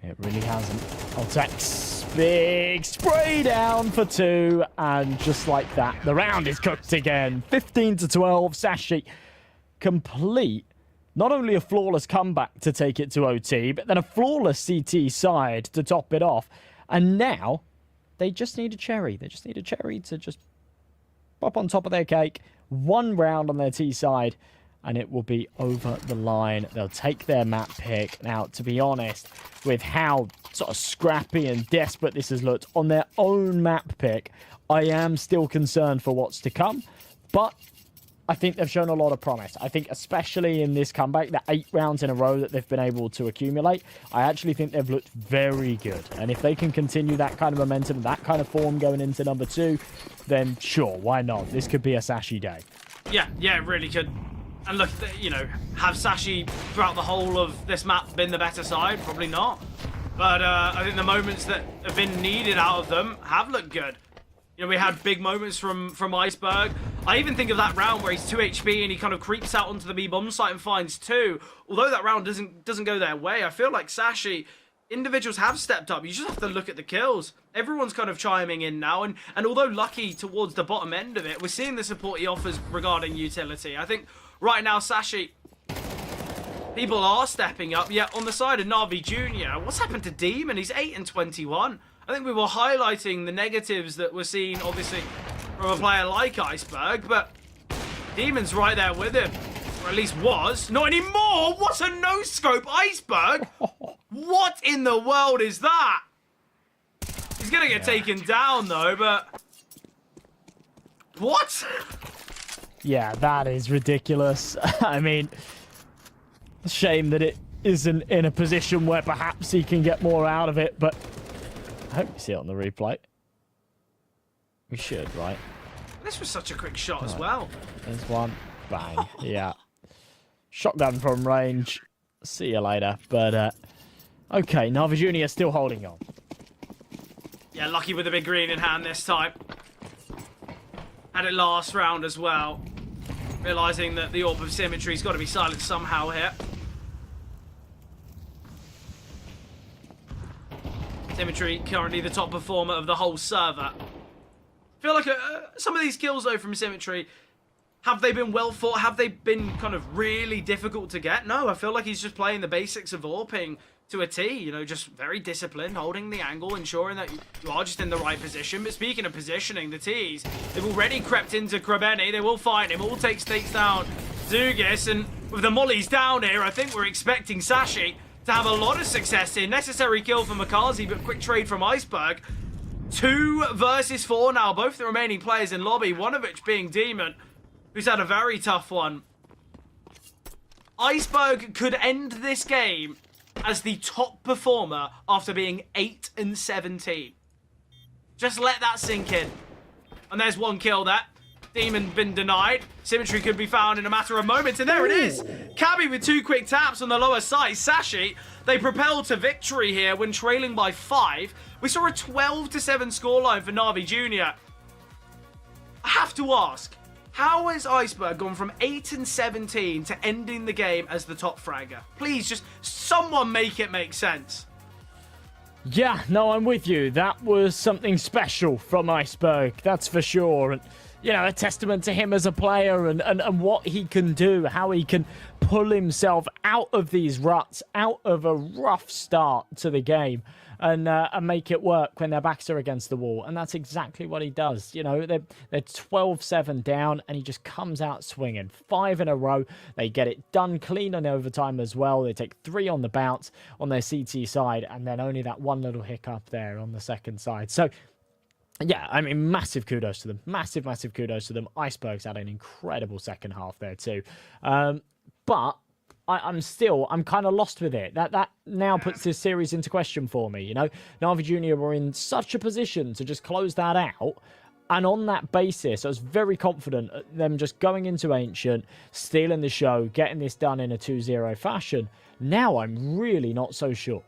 It really hasn't. Altex, big spray down for 2, and just like that, the round is cooked again. 15-12, Sashi complete. Not only a flawless comeback to take it to OT, but then a flawless CT side to top it off. And now, they just need a cherry. They just need a cherry to just pop on top of their cake. 1 round on their T side, and it will be over the line. They'll take their map pick. Now, to be honest, with how sort of scrappy and desperate this has looked on their own map pick, I am still concerned for what's to come. But I think they've shown a lot of promise. I think especially in this comeback, the 8 rounds in a row that they've been able to accumulate, I actually think they've looked very good. And if they can continue that kind of momentum, that kind of form going into number 2, then sure, why not? This could be a Sashi day. Yeah, it really could. And look, you know, have Sashi throughout the whole of this map been the better side? Probably not. But I think the moments that have been needed out of them have looked good. You know, we had big moments from Iceberg. I even think of that round where he's 2 HP and he kind of creeps out onto the B bomb site and finds 2. Although that round doesn't go their way, I feel like Sashi, individuals have stepped up. You just have to look at the kills. Everyone's kind of chiming in now, and although Lucky towards the bottom end of it, we're seeing the support he offers regarding utility. I think right now, Sashi, people are stepping up. Yet on the side of Na'Vi Jr., what's happened to Demon? He's 8 and 21. I think we were highlighting the negatives that we're seeing, obviously, from a player like Iceberg, but Demon's right there with him. Or at least was. Not anymore! What a no-scope, Iceberg! What in the world is that? He's gonna get taken down, though, but... What? Yeah, that is ridiculous. I mean, shame that it isn't in a position where perhaps he can get more out of it, but I hope you see it on the replay. We should, right? This was such a quick shot as well. There's one. Bang. Yeah. Shotgun from range. See you later. But, okay, Na'Vi Jr. still holding on. Yeah, Lucky with the big green in hand this time. Had it last round as well. Realising that the Orb of Symmetry's got to be silenced somehow here. Symmetry currently the top performer of the whole server. I feel like some of these kills, though, from Symmetry, have they been well fought? Have they been kind of really difficult to get? No, I feel like he's just playing the basics of AWPing to a T. You know, just very disciplined, holding the angle, ensuring that you are just in the right position. But speaking of positioning, the Ts, they've already crept into Krabeni. They will find him. All takes down Zugis. And with the mollies down here, I think we're expecting Sashi to have a lot of success here. Necessary kill for Makazi, but quick trade from Iceberg. 2 versus 4 now. Both the remaining players in lobby, one of which being Demon, who's had a very tough one. Iceberg could end this game as the top performer after being 8 and 17. Just let that sink in. And there's one kill there. Demon been denied. Symmetry could be found in a matter of moments, and there it is. Cabby with 2 quick taps on the lower side. Sashi, they propel to victory here when trailing by 5. We saw a 12-7 scoreline for Na'Vi Jr. I have to ask, how has Iceberg gone from 8 and 17 to ending the game as the top fragger? Please, just someone make it make sense. Yeah, no, I'm with you. That was something special from Iceberg, that's for sure. And, you know, a testament to him as a player and what he can do, how he can pull himself out of these ruts, out of a rough start to the game, and make it work when their backs are against the wall. And that's exactly what he does. You know, they're 12-7 down, and he just comes out swinging. 5 in a row. They get it done clean in overtime as well. They take 3 on the bounce on their CT side, and then only that one little hiccup there on the second side. So, yeah, I mean, massive kudos to them. Massive kudos to them. Iceberg's had an incredible second half there too. But I'm kind of lost with it. That now puts this series into question for me, you know? Na'Vi Jr. were in such a position to just close that out. And on that basis, I was very confident at them just going into Ancient, stealing the show, getting this done in a 2-0 fashion. Now I'm really not so sure.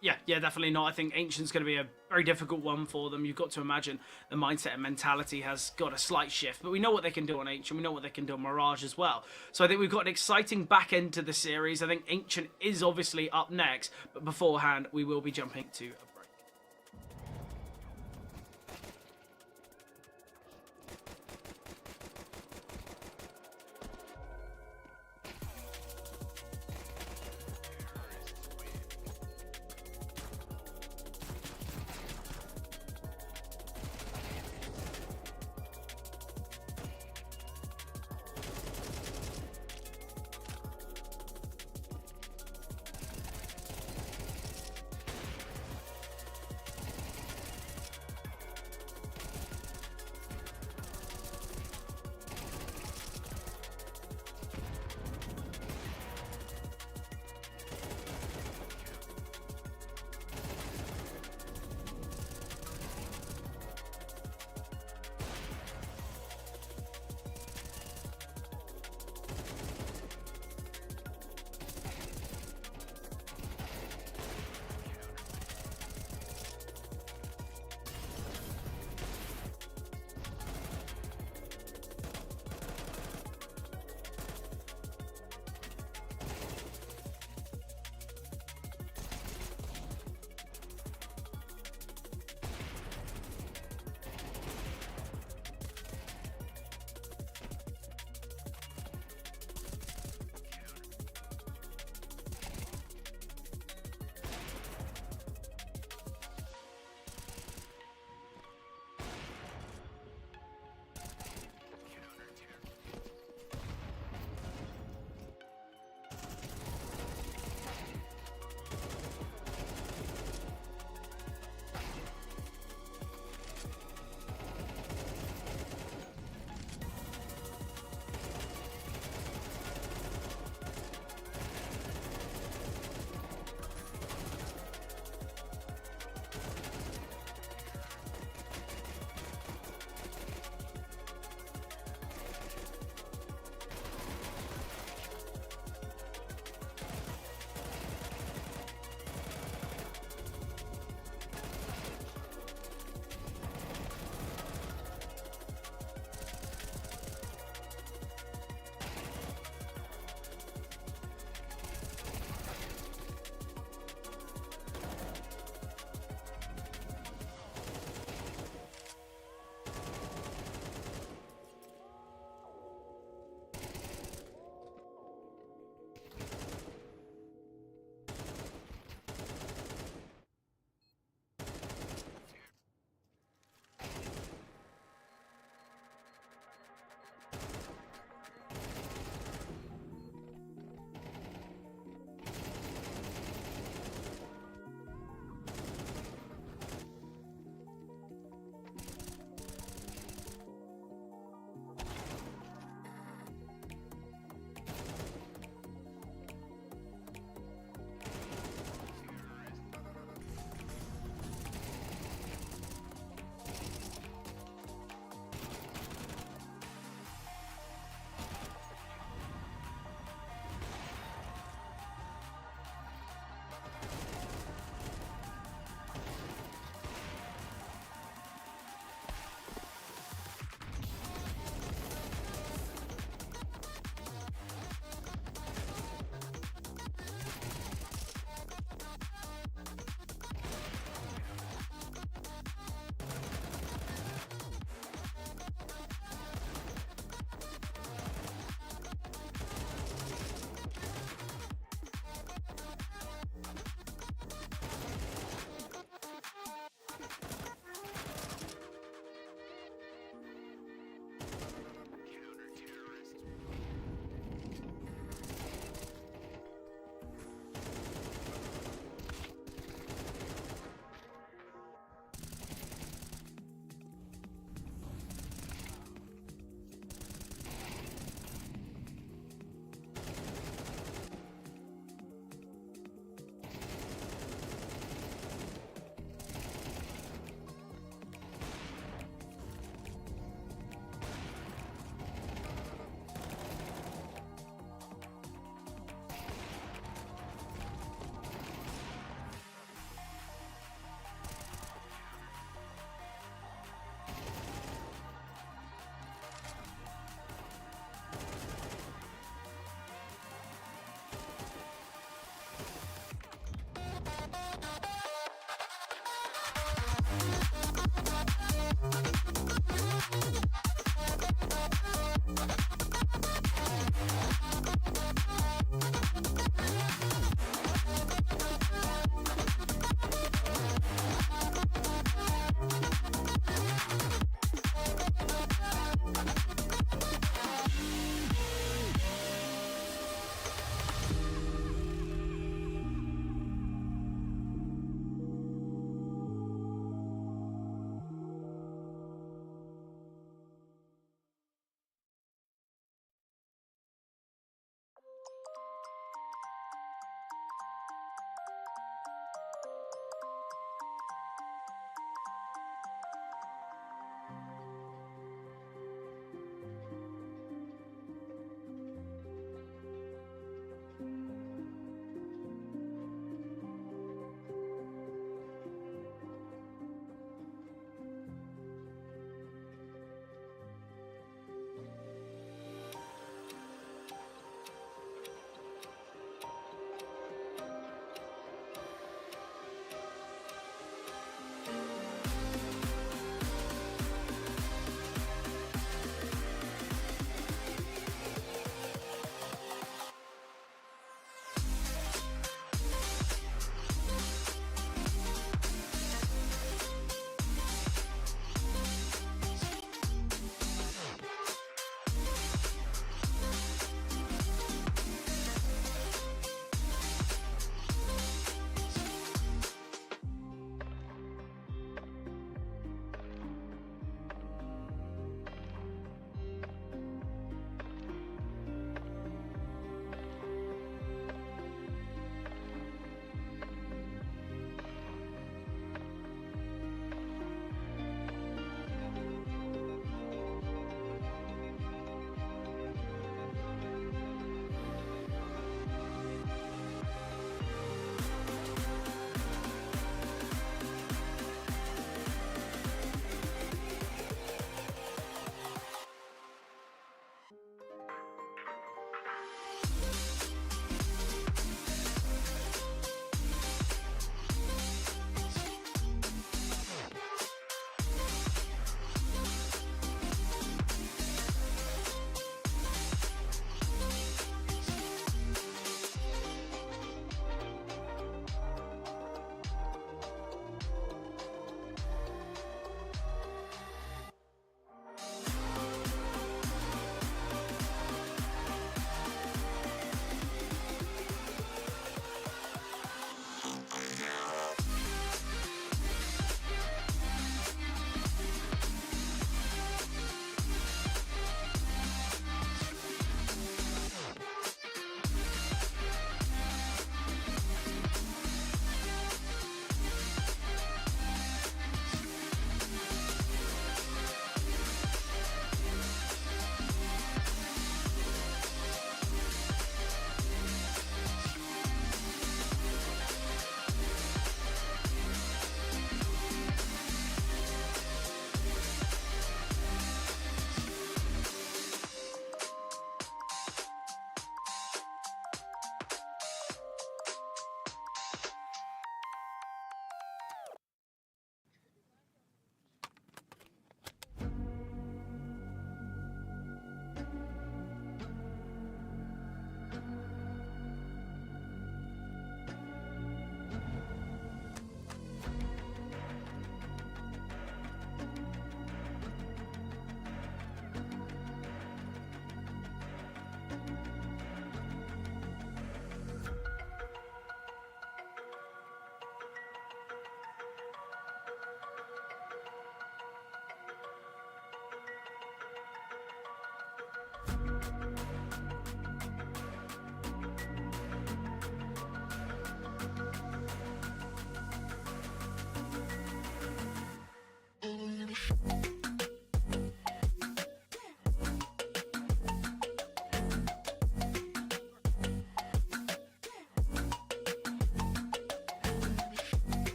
Yeah, definitely not. I think Ancient's going to be a very difficult one for them. You've got to imagine the mindset and mentality has got a slight shift. But we know what they can do on Ancient. We know what they can do on Mirage as well. So I think we've got an exciting back end to the series. I think Ancient is obviously up next. But beforehand, we will be jumping to a break.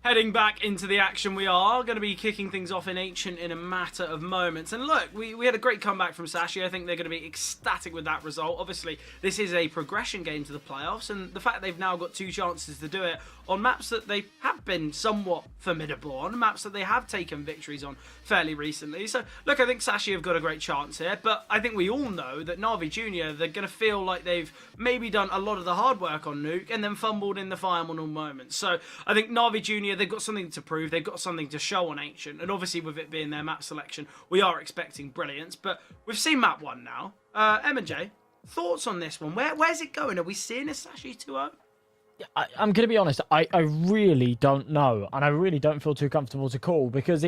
Heading back into the action, we are going to be kicking things off in Ancient in a matter of moments. And look, we had a great comeback from Sashi. I think they're going to be ecstatic with that result. Obviously, this is a progression game to the playoffs, and the fact they've now got 2 chances to do it on maps that they have been somewhat formidable on, maps that they have taken victories on fairly recently. So, look, I think Sashi have got a great chance here, but I think we all know that Na'Vi Jr., they're going to feel like they've maybe done a lot of the hard work on Nuke and then fumbled in the final moments. So, I think Na'Vi Jr., they've got something to prove, they've got something to show on Ancient, and obviously with it being their map selection, we are expecting brilliance, but we've seen map 1 now. M&J, thoughts on this one? Where's it going? Are we seeing a Sashi 2-0? I'm going to be honest, I really don't know, and I really don't feel too comfortable to call, because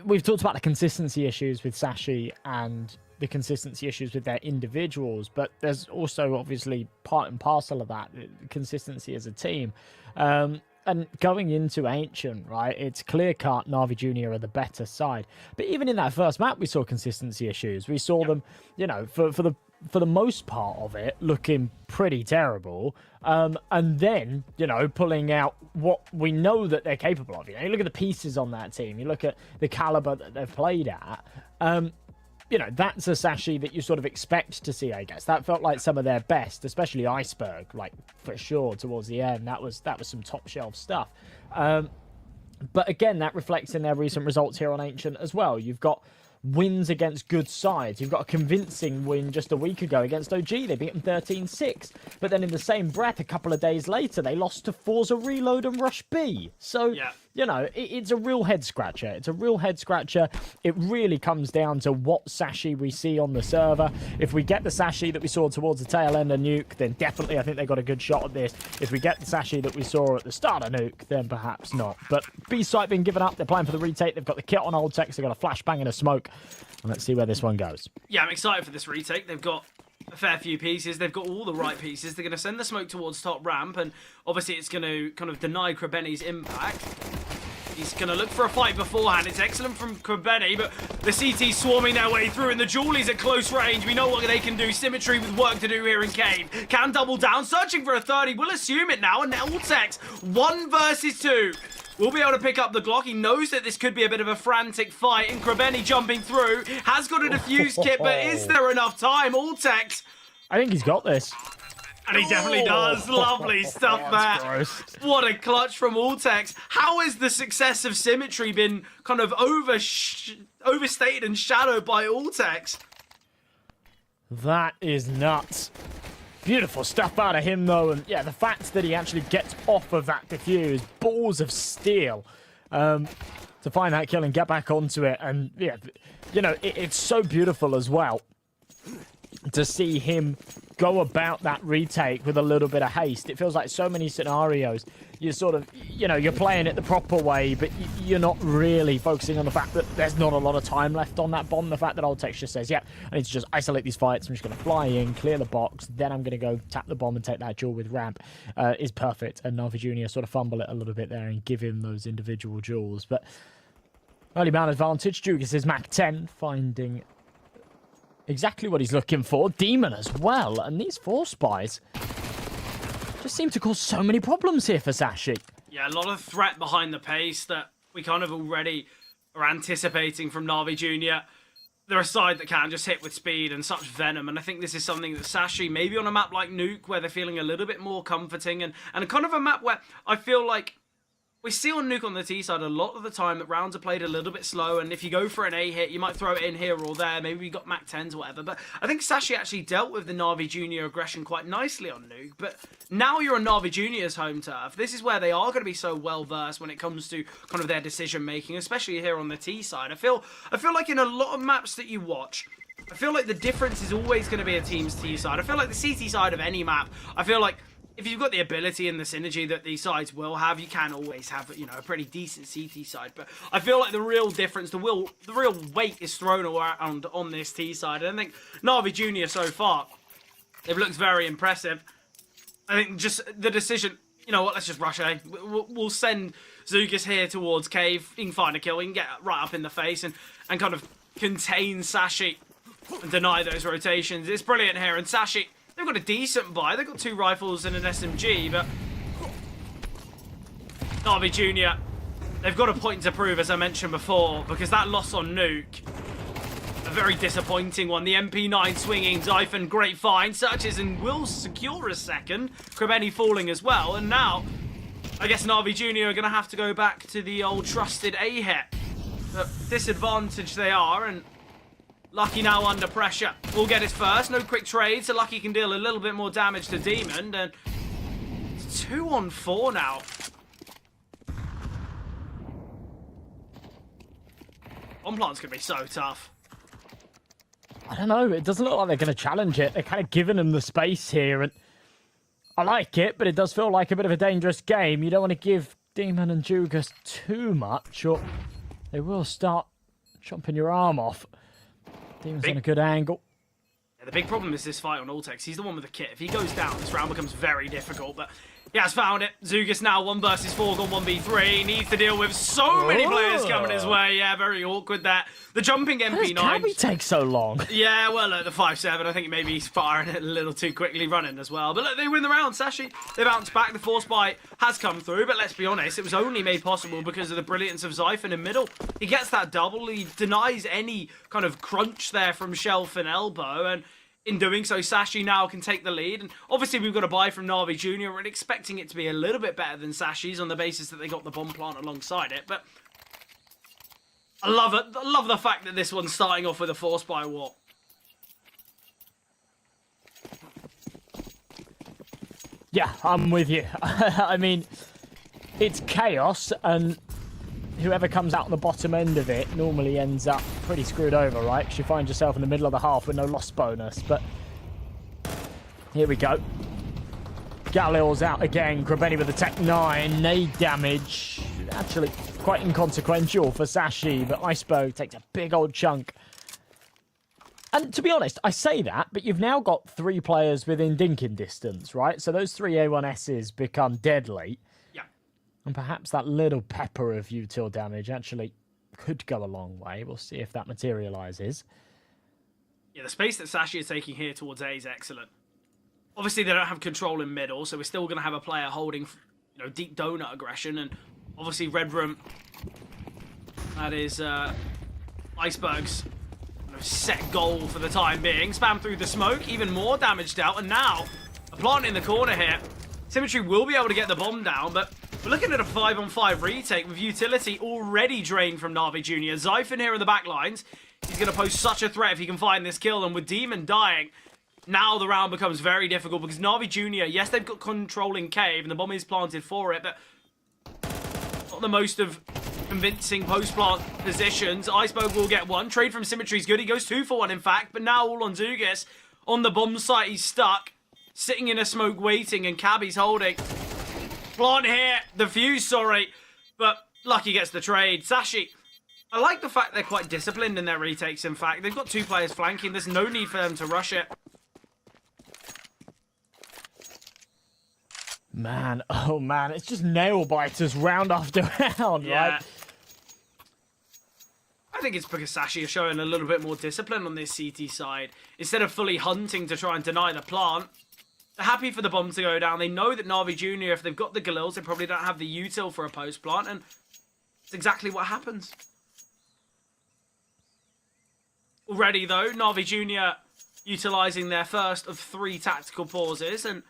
we've talked about the consistency issues with Sashi and the consistency issues with their individuals, but there's also obviously part and parcel of that, consistency as a team. And going into Ancient, right, it's clear-cut Na'Vi Jr. are the better side. But even in that first map, we saw consistency issues. We saw them, you know, for the most part of it, looking pretty terrible. And then, you know, pulling out what we know that they're capable of. You know, you look at the pieces on that team. You look at the caliber that they've played at. You know, that's a Sashi that you sort of expect to see, I guess. That felt like some of their best, especially Iceberg, like, for sure, towards the end. That was some top-shelf stuff. But again, that reflects in their recent results here on Ancient as well. You've got wins against good sides. You've got a convincing win just a week ago against OG. They beat them 13-6. But then in the same breath, a couple of days later, they lost to Forza Reload and Rush B. So, you know, it's a real head-scratcher. It's a real head-scratcher. It really comes down to what Sashi we see on the server. If we get the Sashi that we saw towards the tail end of Nuke, then definitely I think they got a good shot at this. If we get the Sashi that we saw at the start of Nuke, then perhaps not. But B-site being given up. They're playing for the retake. They've got the kit on Old Tex. They've got a flashbang and a smoke. And let's see where this one goes. Yeah, I'm excited for this retake. They've got a fair few pieces. They've got all the right pieces. They're going to send the smoke towards top ramp, and obviously it's going to kind of deny Krebeni's impact. He's going to look for a fight beforehand. It's excellent from Krebeni, but the CT swarming their way through, and the Julies at close range. We know what they can do. Symmetry with work to do here in Cave. Can double down, searching for a 30. We'll assume it now, and Ultex, 1 versus 2. We'll be able to pick up the Glock. He knows that this could be a bit of a frantic fight, and Krebeni jumping through. Has got a defuse kit, but is there enough time? Ultex. I think he's got this. And he definitely does. Lovely stuff, Matt. Gross. What a clutch from Ultex. How has the success of Symmetry been kind of overstated and shadowed by Ultex? That is nuts. Beautiful stuff out of him, though. And yeah, the fact that he actually gets off of that defuse, balls of steel, to find that kill and get back onto it. And yeah, you know, it's so beautiful as well to see him go about that retake with a little bit of haste. It feels like so many scenarios, you're sort of, you know, you're playing it the proper way, but you're not really focusing on the fact that there's not a lot of time left on that bomb. The fact that Old Tex just says, yeah, I need to just isolate these fights. I'm just going to fly in, clear the box, then I'm going to go tap the bomb and take that jewel with ramp, is perfect. And Na'Vi Jr. sort of fumble it a little bit there and give him those individual jewels. But early man advantage. Jugas is Mach 10, finding exactly what he's looking for. Demon as well. And these 4 spies just seem to cause so many problems here for Sashi. Yeah, a lot of threat behind the pace that we kind of already are anticipating from Na'Vi Jr. They're a side that can just hit with speed and such venom, and I think this is something that Sashi, maybe on a map like Nuke, where they're feeling a little bit more comforting, and kind of a map where I feel like we see on Nuke on the T side a lot of the time that rounds are played a little bit slow, and if you go for an A hit, you might throw it in here or there. Maybe we got Mach 10s or whatever. But I think Sashi actually dealt with the Na'Vi Jr. aggression quite nicely on Nuke. But now you're on Na'Vi Jr.'s home turf. This is where they are going to be so well versed when it comes to kind of their decision making, especially here on the T side. I feel like in a lot of maps that you watch, I feel like the difference is always going to be a team's T side. I feel like the CT side of any map, I feel like if you've got the ability and the synergy that these sides will have, you can always have, you know, a pretty decent CT side. But I feel like the real difference, the real weight is thrown around on this T side. And I think Na'Vi Jr. so far, they've looked very impressive. I think just the decision, you know what, let's just rush A. We'll send Zugas here towards Cave. He can find a kill. He can get right up in the face and kind of contain Sashi and deny those rotations. It's brilliant here. And Sashi, they've got a decent buy. They've got 2 rifles and an SMG, but Navi Jr., they've got a point to prove, as I mentioned before, because that loss on Nuke, a very disappointing one. The MP9 swinging, Zyphon, great find, searches and will secure a second. Krebeni falling as well, and now I guess Navi Jr. are going to have to go back to the old trusted A hit. But disadvantaged they are, and Lucky now under pressure. Will get his first. No quick trade, so Lucky can deal a little bit more damage to Demon. And it's 2 on 4 now. On plant's going to be so tough. I don't know. It doesn't look like they're going to challenge it. They're kind of giving them the space here, and I like it, but it does feel like a bit of a dangerous game. You don't want to give Demon and Jugas too much, or they will start chomping your arm off. Demon's on a good angle. Yeah, the big problem is this fight on Ultex. He's the one with the kit. If he goes down, this round becomes very difficult, but he has found it. Zugas now 1 versus 4 on 1v3. Needs to deal with so many players coming his way. Yeah, very awkward there. The jumping MP9. How we take so long? Yeah, well, the 5-7, I think maybe he's firing it a little too quickly running as well. But look, they win the round. Sashi, they bounce back. The force bite has come through, but let's be honest, it was only made possible because of the brilliance of Zyphon in middle. He gets that double. He denies any kind of crunch there from Shelf and Elbow, and in doing so, Sashi now can take the lead. And obviously, we've got a buy from Navi Jr. We're expecting it to be a little bit better than Sashi's on the basis that they got the bomb plant alongside it. But I love it. I love the fact that this one's starting off with a force buy war. Yeah, I'm with you. I mean, it's chaos, and whoever comes out on the bottom end of it normally ends up pretty screwed over, right? Because you find yourself in the middle of the half with no loss bonus. But here we go. Galileo's out again. Krebeni with the Tech 9. Nade damage. Actually quite inconsequential for Sashi, but Iceberg takes a big old chunk. And to be honest, I say that, but you've now got 3 players within dinking distance, right? So those 3 A1Ss become deadly. And perhaps that little pepper of util damage actually could go a long way. We'll see if that materializes. Yeah, the space that Sashi is taking here towards A is excellent. Obviously, they don't have control in middle, so we're still going to have a player holding, you know, deep donut aggression. And obviously, Red Room, that is Iceberg's set goal for the time being. Spam through the smoke, even more damage dealt. And now, a plant in the corner here. Symmetry will be able to get the bomb down, but we're looking at a 5-on-5 retake with utility already drained from Navi Jr. Zyphon here in the back lines. He's going to pose such a threat if he can find this kill, and with Demon dying, now the round becomes very difficult because Navi Jr., yes, they've got controlling cave, and the bomb is planted for it, but not the most of convincing post-plant positions. Iceberg will get one. Trade from Symmetry's good. He goes 2 for 1, in fact, but now all on Zugas. On the bomb site, he's stuck. Sitting in a smoke waiting, and Cabby's holding. Plant here, the fuse, sorry, but Lucky gets the trade. Sashi, I like the fact they're quite disciplined in their retakes, in fact. They've got 2 players flanking. There's no need for them to rush it. Man, oh man, it's just nail biters round after round, right? I think it's because Sashi are showing a little bit more discipline on this CT side. Instead of fully hunting to try and deny the plant, they're happy for the bomb to go down. They know that Navi Jr., if they've got the Galils, they probably don't have the util for a post plant, and it's exactly what happens. Already, though, Navi Jr. utilising their first of 3 tactical pauses, and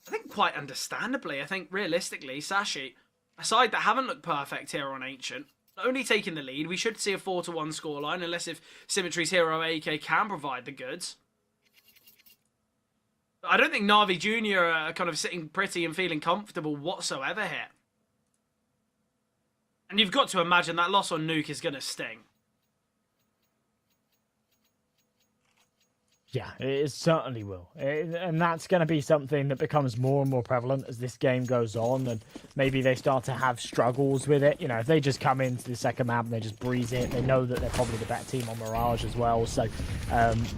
I think quite understandably, I think realistically, Sashi, a side that haven't looked perfect here on Ancient, not only taking the lead, we should see a 4-1 scoreline, unless if Symmetry's hero AK can provide the goods. I don't think Navi Jr. are kind of sitting pretty and feeling comfortable whatsoever here. And you've got to imagine that loss on Nuke is going to sting. Yeah, it certainly will. And that's going to be something that becomes more and more prevalent as this game goes on, and maybe they start to have struggles with it. You know, if they just come into the second map and they just breeze it, they know that they're probably the better team on Mirage as well, so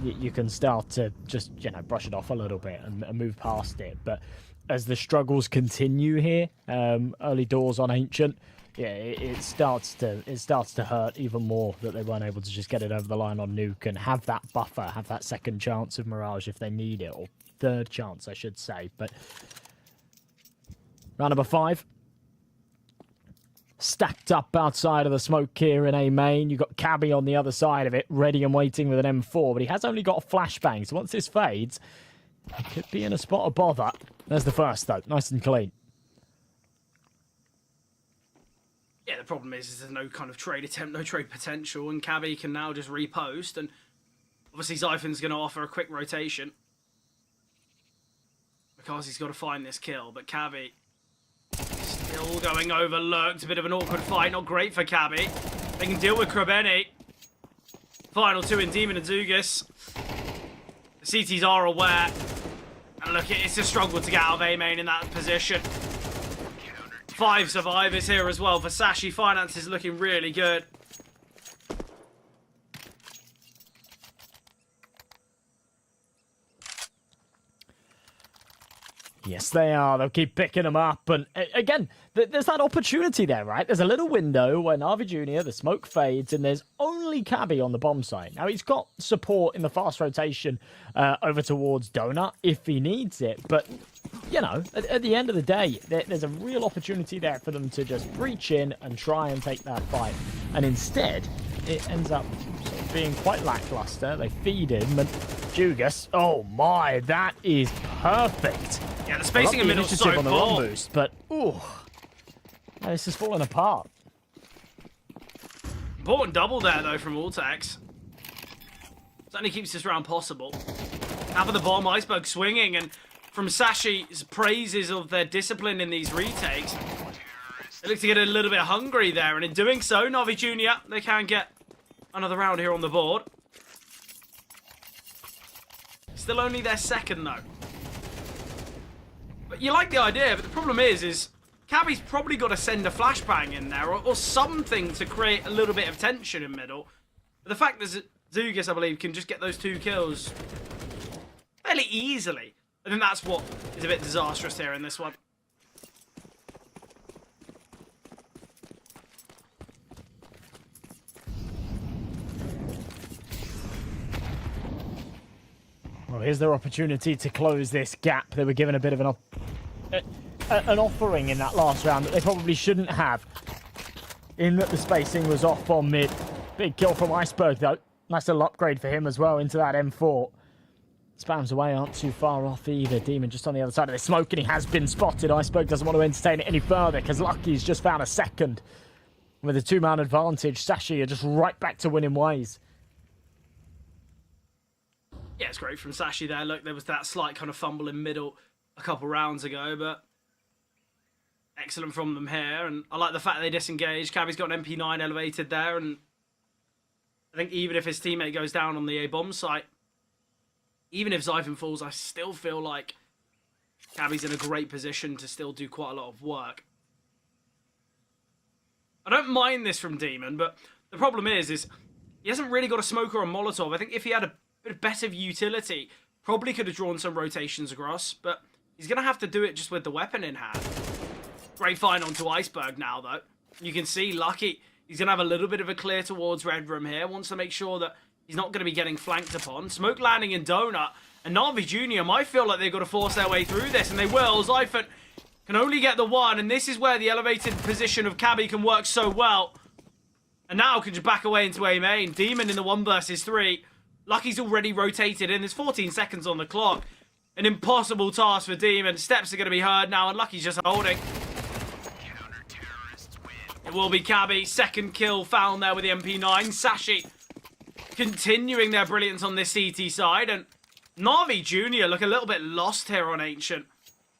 you can start to just, you know, brush it off a little bit and move past it. But as the struggles continue here, early doors on Ancient, yeah, it starts to hurt even more that they weren't able to just get it over the line on Nuke and have that buffer, have that second chance of Mirage if they need it, or third chance, I should say. But round number 5, stacked up outside of the smoke here in A main. You've got Cabby on the other side of it, ready and waiting with an M4, but he has only got a flashbang, so once this fades, he could be in a spot of bother. There's the first, though. Nice and clean. Yeah, the problem is there's no kind of trade attempt, no trade potential, and Cabby can now just repost, and obviously Zyphon's going to offer a quick rotation because he's got to find this kill, but Cabby still going overlooked. A bit of an awkward fight, not great for Cabby. They can deal with Krabeni. Final two in Demon and Zugis. The CTs are aware. And look, it's a struggle to get out of A main in that position. 5 survivors here as well for Sashi. Finances looking really good. Yes, they are. They'll keep picking them up. And again, there's that opportunity there, right? There's a little window where Na'Vi Jr., the smoke fades, and there's only Cabby on the bomb site. Now, he's got support in the fast rotation over towards Donut if he needs it. But, you know, at the end of the day, there's a real opportunity there for them to just reach in and try and take that fight. And instead, it ends up sort of being quite lackluster. They feed him, and Jugas, oh my, that is perfect. Yeah, the spacing in the middle is so on the poor. run boost, but ooh, this is falling apart. Important double there, though, from Vortex. Certainly keeps this round possible. Half of the bomb, Iceberg swinging, and from Sashi's praises of their discipline in these retakes, they look to get a little bit hungry there, and in doing so, Na'Vi Jr., they can get another round here on the board. Still only their second, though. But you like the idea, but the problem is Cabby's probably got to send a flashbang in there or something to create a little bit of tension in middle. But the fact that Zugis, I believe, can just get those 2 kills fairly easily. I think that's what is a bit disastrous here in this one. Well, here's their opportunity to close this gap. They were given a bit of an offering in that last round that they probably shouldn't have, in that the spacing was off on mid. Big kill from Iceberg, though. Nice little upgrade for him as well into that M4. Spams away, aren't too far off either. Demon just on the other side of the smoke, and he has been spotted. Iceberg doesn't want to entertain it any further because Lucky's just found a second. With a 2-man advantage, Sashi are just right back to winning ways. Yeah, it's great from Sashi there. Look, there was that slight kind of fumble in middle a couple rounds ago, but excellent from them here. And I like the fact they disengaged. Cabby's got an MP9 elevated there, and I think even if his teammate goes down on the A-bomb site, even if Zyphon falls, I still feel like Cabby's in a great position to still do quite a lot of work. I don't mind this from Demon, but the problem is he hasn't really got a smoker or a Molotov. I think if he had a bit of better utility, probably could have drawn some rotations across, but he's going to have to do it just with the weapon in hand. Great find onto Iceberg now, though. You can see Lucky, he's going to have a little bit of a clear towards Red Room here. Wants to make sure that he's not going to be getting flanked upon. Smoke landing in Donut, and Na'Vi Jr. might feel like they've got to force their way through this, and they will. Zyphon can only get the one, and this is where the elevated position of Cabby can work so well. And now can just back away into A main. Demon in the 1 versus 3. Lucky's already rotated in. There's 14 seconds on the clock. An impossible task for Demon. Steps are going to be heard now, and Lucky's just holding. It will be Cabby. Second kill found there with the MP9. Sashi continuing their brilliance on this CT side. And Na'Vi Jr. look a little bit lost here on Ancient.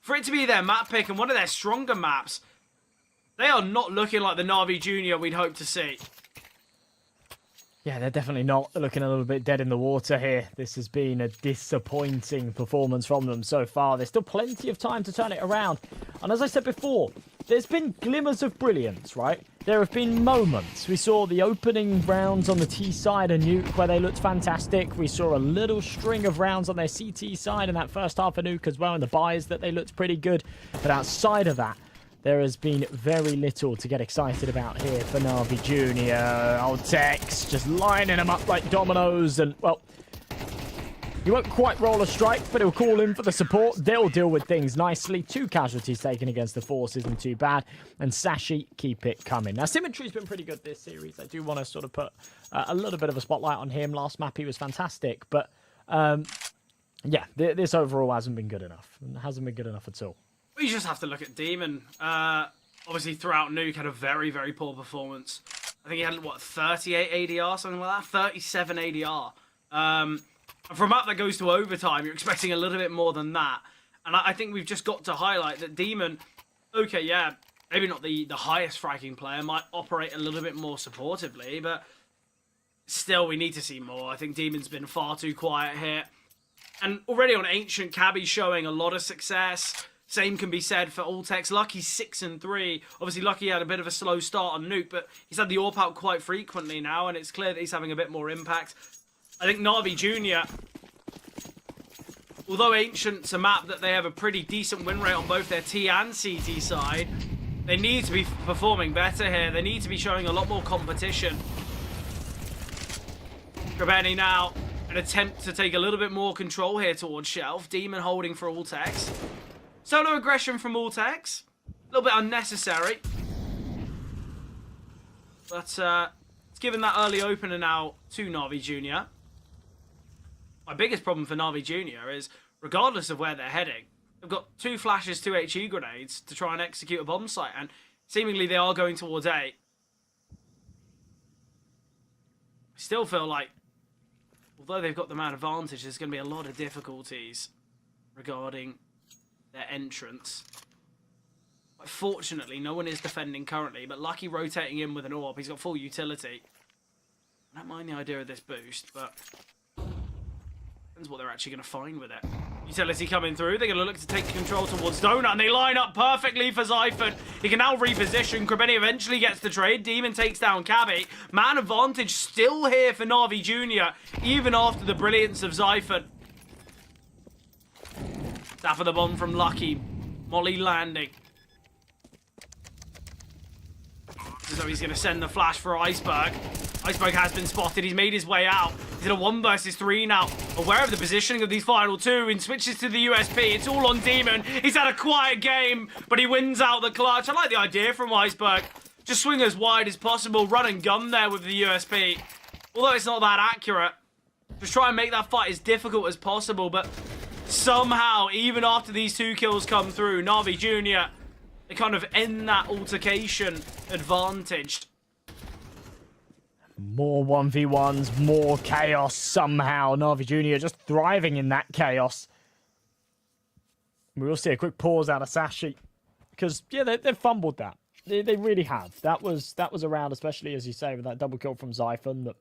For it to be their map pick and one of their stronger maps, they are not looking like the Na'Vi Jr. we'd hope to see. Yeah, they're definitely not. They're looking a little bit dead in the water here. This has been a disappointing performance from them so far. There's still plenty of time to turn it around. And as I said before, there's been glimmers of brilliance, right? There have been moments. We saw the opening rounds on the T side of Nuke where they looked fantastic. We saw a little string of rounds on their CT side in that first half of Nuke as well, and the buys that they looked pretty good. But outside of that, there has been very little to get excited about here for Na'Vi Jr. Old Tex just lining them up like dominoes, and, well, He won't quite roll a strike, but he'll call in for the support. They'll deal with things nicely. 2 casualties taken against the Force isn't too bad. And Sashi keep it coming. Now, Symmetry's been pretty good this series. I do want to sort of put a little bit of a spotlight on him. Last map, he was fantastic. But, yeah, this overall hasn't been good enough. It hasn't been good enough at all. We just have to look at Demon. Obviously, throughout Nuke, had a very, very poor performance. I think he had, what, 38 ADR, something like that? 37 ADR. For a map that goes to overtime, you're expecting a little bit more than that. And I think we've just got to highlight that Demon, okay, yeah, maybe not the highest fragging player, might operate a little bit more supportively, but still, we need to see more. I think Demon's been far too quiet here. And already on Ancient, Cabby's showing a lot of success. Same can be said for Ultex. Lucky's 6-3. Obviously, Lucky had a bit of a slow start on Nuke, but he's had the AWP out quite frequently now, and it's clear that he's having a bit more impact. I think Na'Vi Jr., although Ancient's a map that they have a pretty decent win rate on both their T and CT side, they need to be performing better here. They need to be showing a lot more competition. Krebeni now, an attempt to take a little bit more control here towards Shelf. Demon holding for Ultex. Solo aggression from Ultex. A little bit unnecessary. But it's given that early opener now to Na'Vi Jr. My biggest problem for Na'Vi Jr. is, regardless of where they're heading, they've got 2 flashes, 2 HE grenades to try and execute a bomb site, and seemingly they are going towards A. I still feel like, although they've got the man advantage, there's going to be a lot of difficulties regarding their entrance. But fortunately, no one is defending currently, but Lucky rotating in with an AWP. He's got full utility. I don't mind the idea of this boost, but depends what they're actually going to find with it. Utility coming through. They're going to look to take control towards Donut, and they line up perfectly for Zyphon. He can now reposition. Krebeni eventually gets the trade. Demon takes down Cabby. Man advantage still here for Na'Vi Jr., even after the brilliance of Zyphon. Tap of the bomb from Lucky. Molly landing. So he's going to send the flash for Iceberg. Iceberg has been spotted. He's made his way out. He's in a 1 versus 3 now. Aware of the positioning of these final 2 and switches to the USP. It's all on Demon. He's had a quiet game, but he wins out the clutch. I like the idea from Iceberg. Just swing as wide as possible. Run and gun there with the USP. Although it's not that accurate. Just try and make that fight as difficult as possible, but somehow, even after these 2 kills come through, Na'Vi Jr., they kind of end that altercation advantaged. More 1v1s, more chaos somehow. Na'Vi Jr. just thriving in that chaos. We will see a quick pause out of Sashi. Because, yeah, they've fumbled that. They really have. That was around, especially, as you say, with that double kill from Zyphon that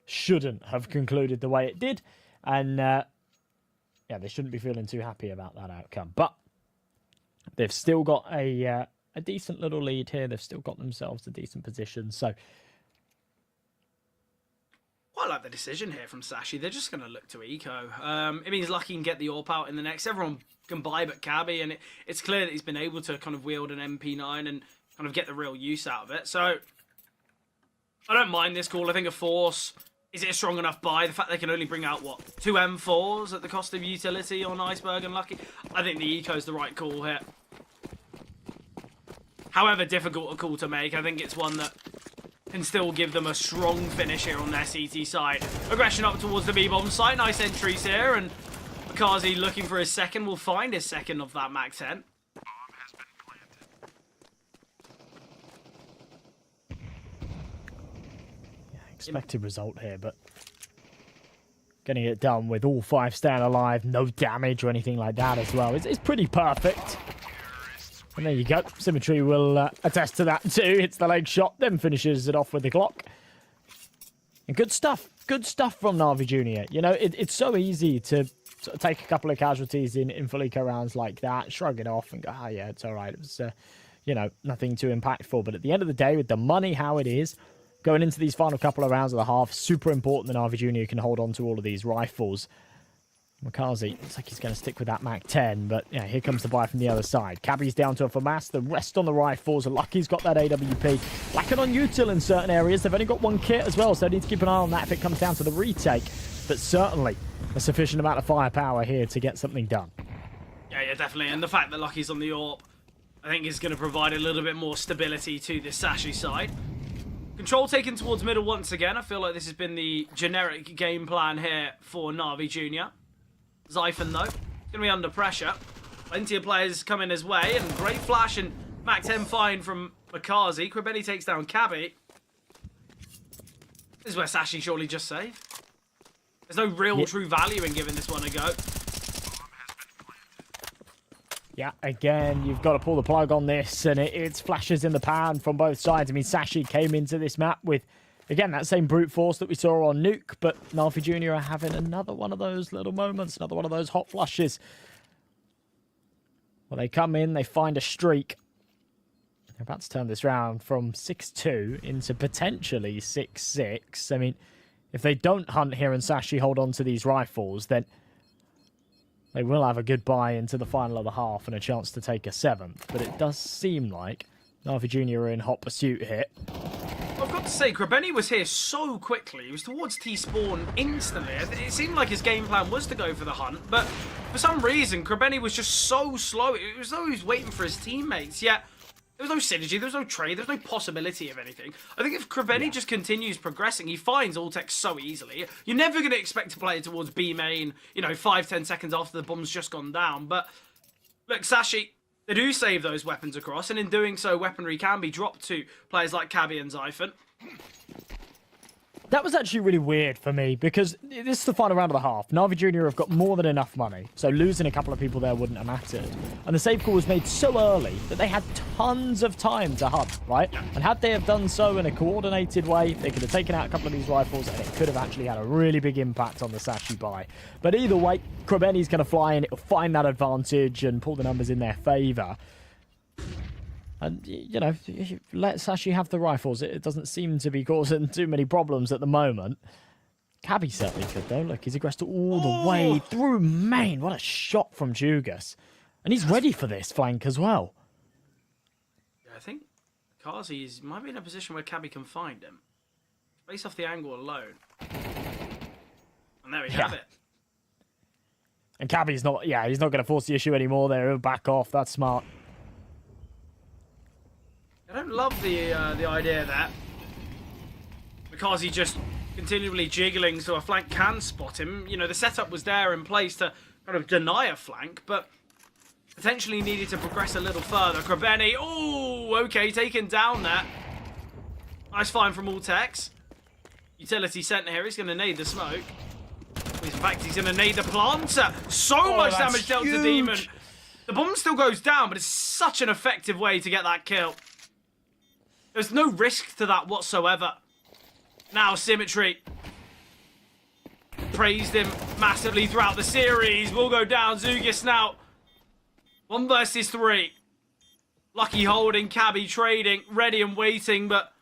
shouldn't have concluded the way it did. And, yeah, they shouldn't be feeling too happy about that outcome. But they've still got a decent little lead here. They've still got themselves a decent position. So, quite like the decision here from Sashi. They're just going to look to eco. It means Lucky can get the AWP out in the next. Everyone can buy but Cabby, and it's clear that he's been able to kind of wield an MP9 and kind of get the real use out of it. So, I don't mind this call. I think a Force, is it a strong enough buy? The fact they can only bring out, what, 2 M4s at the cost of utility on Iceberg and Lucky? I think the eco's the right call here. However difficult a call to make, I think it's one that can still give them a strong finish here on their CT side. Aggression up towards the B-bomb site. Nice entries here, and Makazi looking for his second. Will find his second of that Mac 10. Bomb has been planted. yeah, expected result here, but getting it done with all 5 staying alive, no damage or anything like that as well. It's pretty perfect. And there you go. Symmetry will attest to that too. Hits the leg shot, then finishes it off with the Glock. And good stuff. Good stuff from Na'Vi Jr. You know, it's so easy to sort of take a couple of casualties in full eco rounds like that, shrug it off and go, oh yeah, it's all right. It was, you know, nothing too impactful. But at the end of the day, with the money how it is, going into these final couple of rounds of the half, super important that Na'Vi Jr. can hold on to all of these rifles. Makazi, looks like he's going to stick with that Mac 10, but yeah, here comes the buy from the other side. Cabby's down to a FAMAS, the rest on the rifles. Lucky's got that AWP. Lacking on util in certain areas. They've only got 1 kit as well, so they need to keep an eye on that if it comes down to the retake. But certainly, a sufficient amount of firepower here to get something done. Yeah, definitely. And the fact that Lucky's on the AWP, I think is going to provide a little bit more stability to this Sashi side. Control taken towards middle once again. I feel like this has been the generic game plan here for Na'Vi Jr. Zyphon, though, going to be under pressure. Plenty of players coming his way, and great flash and Mac 10 find from Makazi. Krabeni takes down Cabby. This is where Sashi surely just saved. There's no real true value in giving this one a go. Yeah, again, you've got to pull the plug on this, and it's flashes in the pan from both sides. I mean, Sashi came into this map with, again, that same brute force that we saw on Nuke, but Na'Vi Jr. are having another one of those little moments, another one of those hot flushes. Well, they come in, they find a streak. They're about to turn this round from 6-2 into potentially 6-6. I mean, if they don't hunt here and Sashi hold on to these rifles, then they will have a good buy into the final of the half and a chance to take a 7th. But it does seem like Na'Vi Jr. are in hot pursuit here. I've got to say, Krabeni was here so quickly. He was towards T-spawn instantly. It seemed like his game plan was to go for the hunt, but for some reason, Krabeni was just so slow. It was as though he was waiting for his teammates, yet there was no synergy, there was no trade, there was no possibility of anything. I think if Krabeni just continues progressing, he finds Ultex so easily. You're never going to expect to play it towards B main, 5-10 seconds after the bomb's just gone down. But look, Sashi, they do save those weapons across, and in doing so, weaponry can be dropped to players like Cabby and Zyphon. That was actually really weird for me, because this is the final round of the half. Na'Vi Jr. have got more than enough money, so losing a couple of people there wouldn't have mattered. And the save call was made so early that they had tons of time to hunt, right? And had they have done so in a coordinated way, they could have taken out a couple of these rifles, and it could have actually had a really big impact on the Sashi buy. But either way, Krabeni's going to fly in, it'll find that advantage and pull the numbers in their favour. And, let Sashi have the rifles. It doesn't seem to be causing too many problems at the moment. Cabby certainly could, though. Look, he's aggressed all the way through main. What a shot from Jugas. And he's ready for this flank as well. Yeah, I think Kazi might be in a position where Cabby can find him. Based off the angle alone. And there we have it. And Cabby's not, he's not going to force the issue anymore there. He'll back off. That's smart. I don't love the idea that because he just continually jiggling so a flank can spot him. The setup was there in place to kind of deny a flank, but potentially needed to progress a little further. Krabeni, okay, taken down there. Nice find from Ultex. Utility center here, he's going to nade the smoke. In fact, he's going to nade the planter. So much damage dealt to Demon. The bomb still goes down, but it's such an effective way to get that kill. There's no risk to that whatsoever. Now Symmetry praised him massively throughout the series. Will go down. Zugis now 1 versus 3. Lucky holding, Cabby trading, ready and waiting, but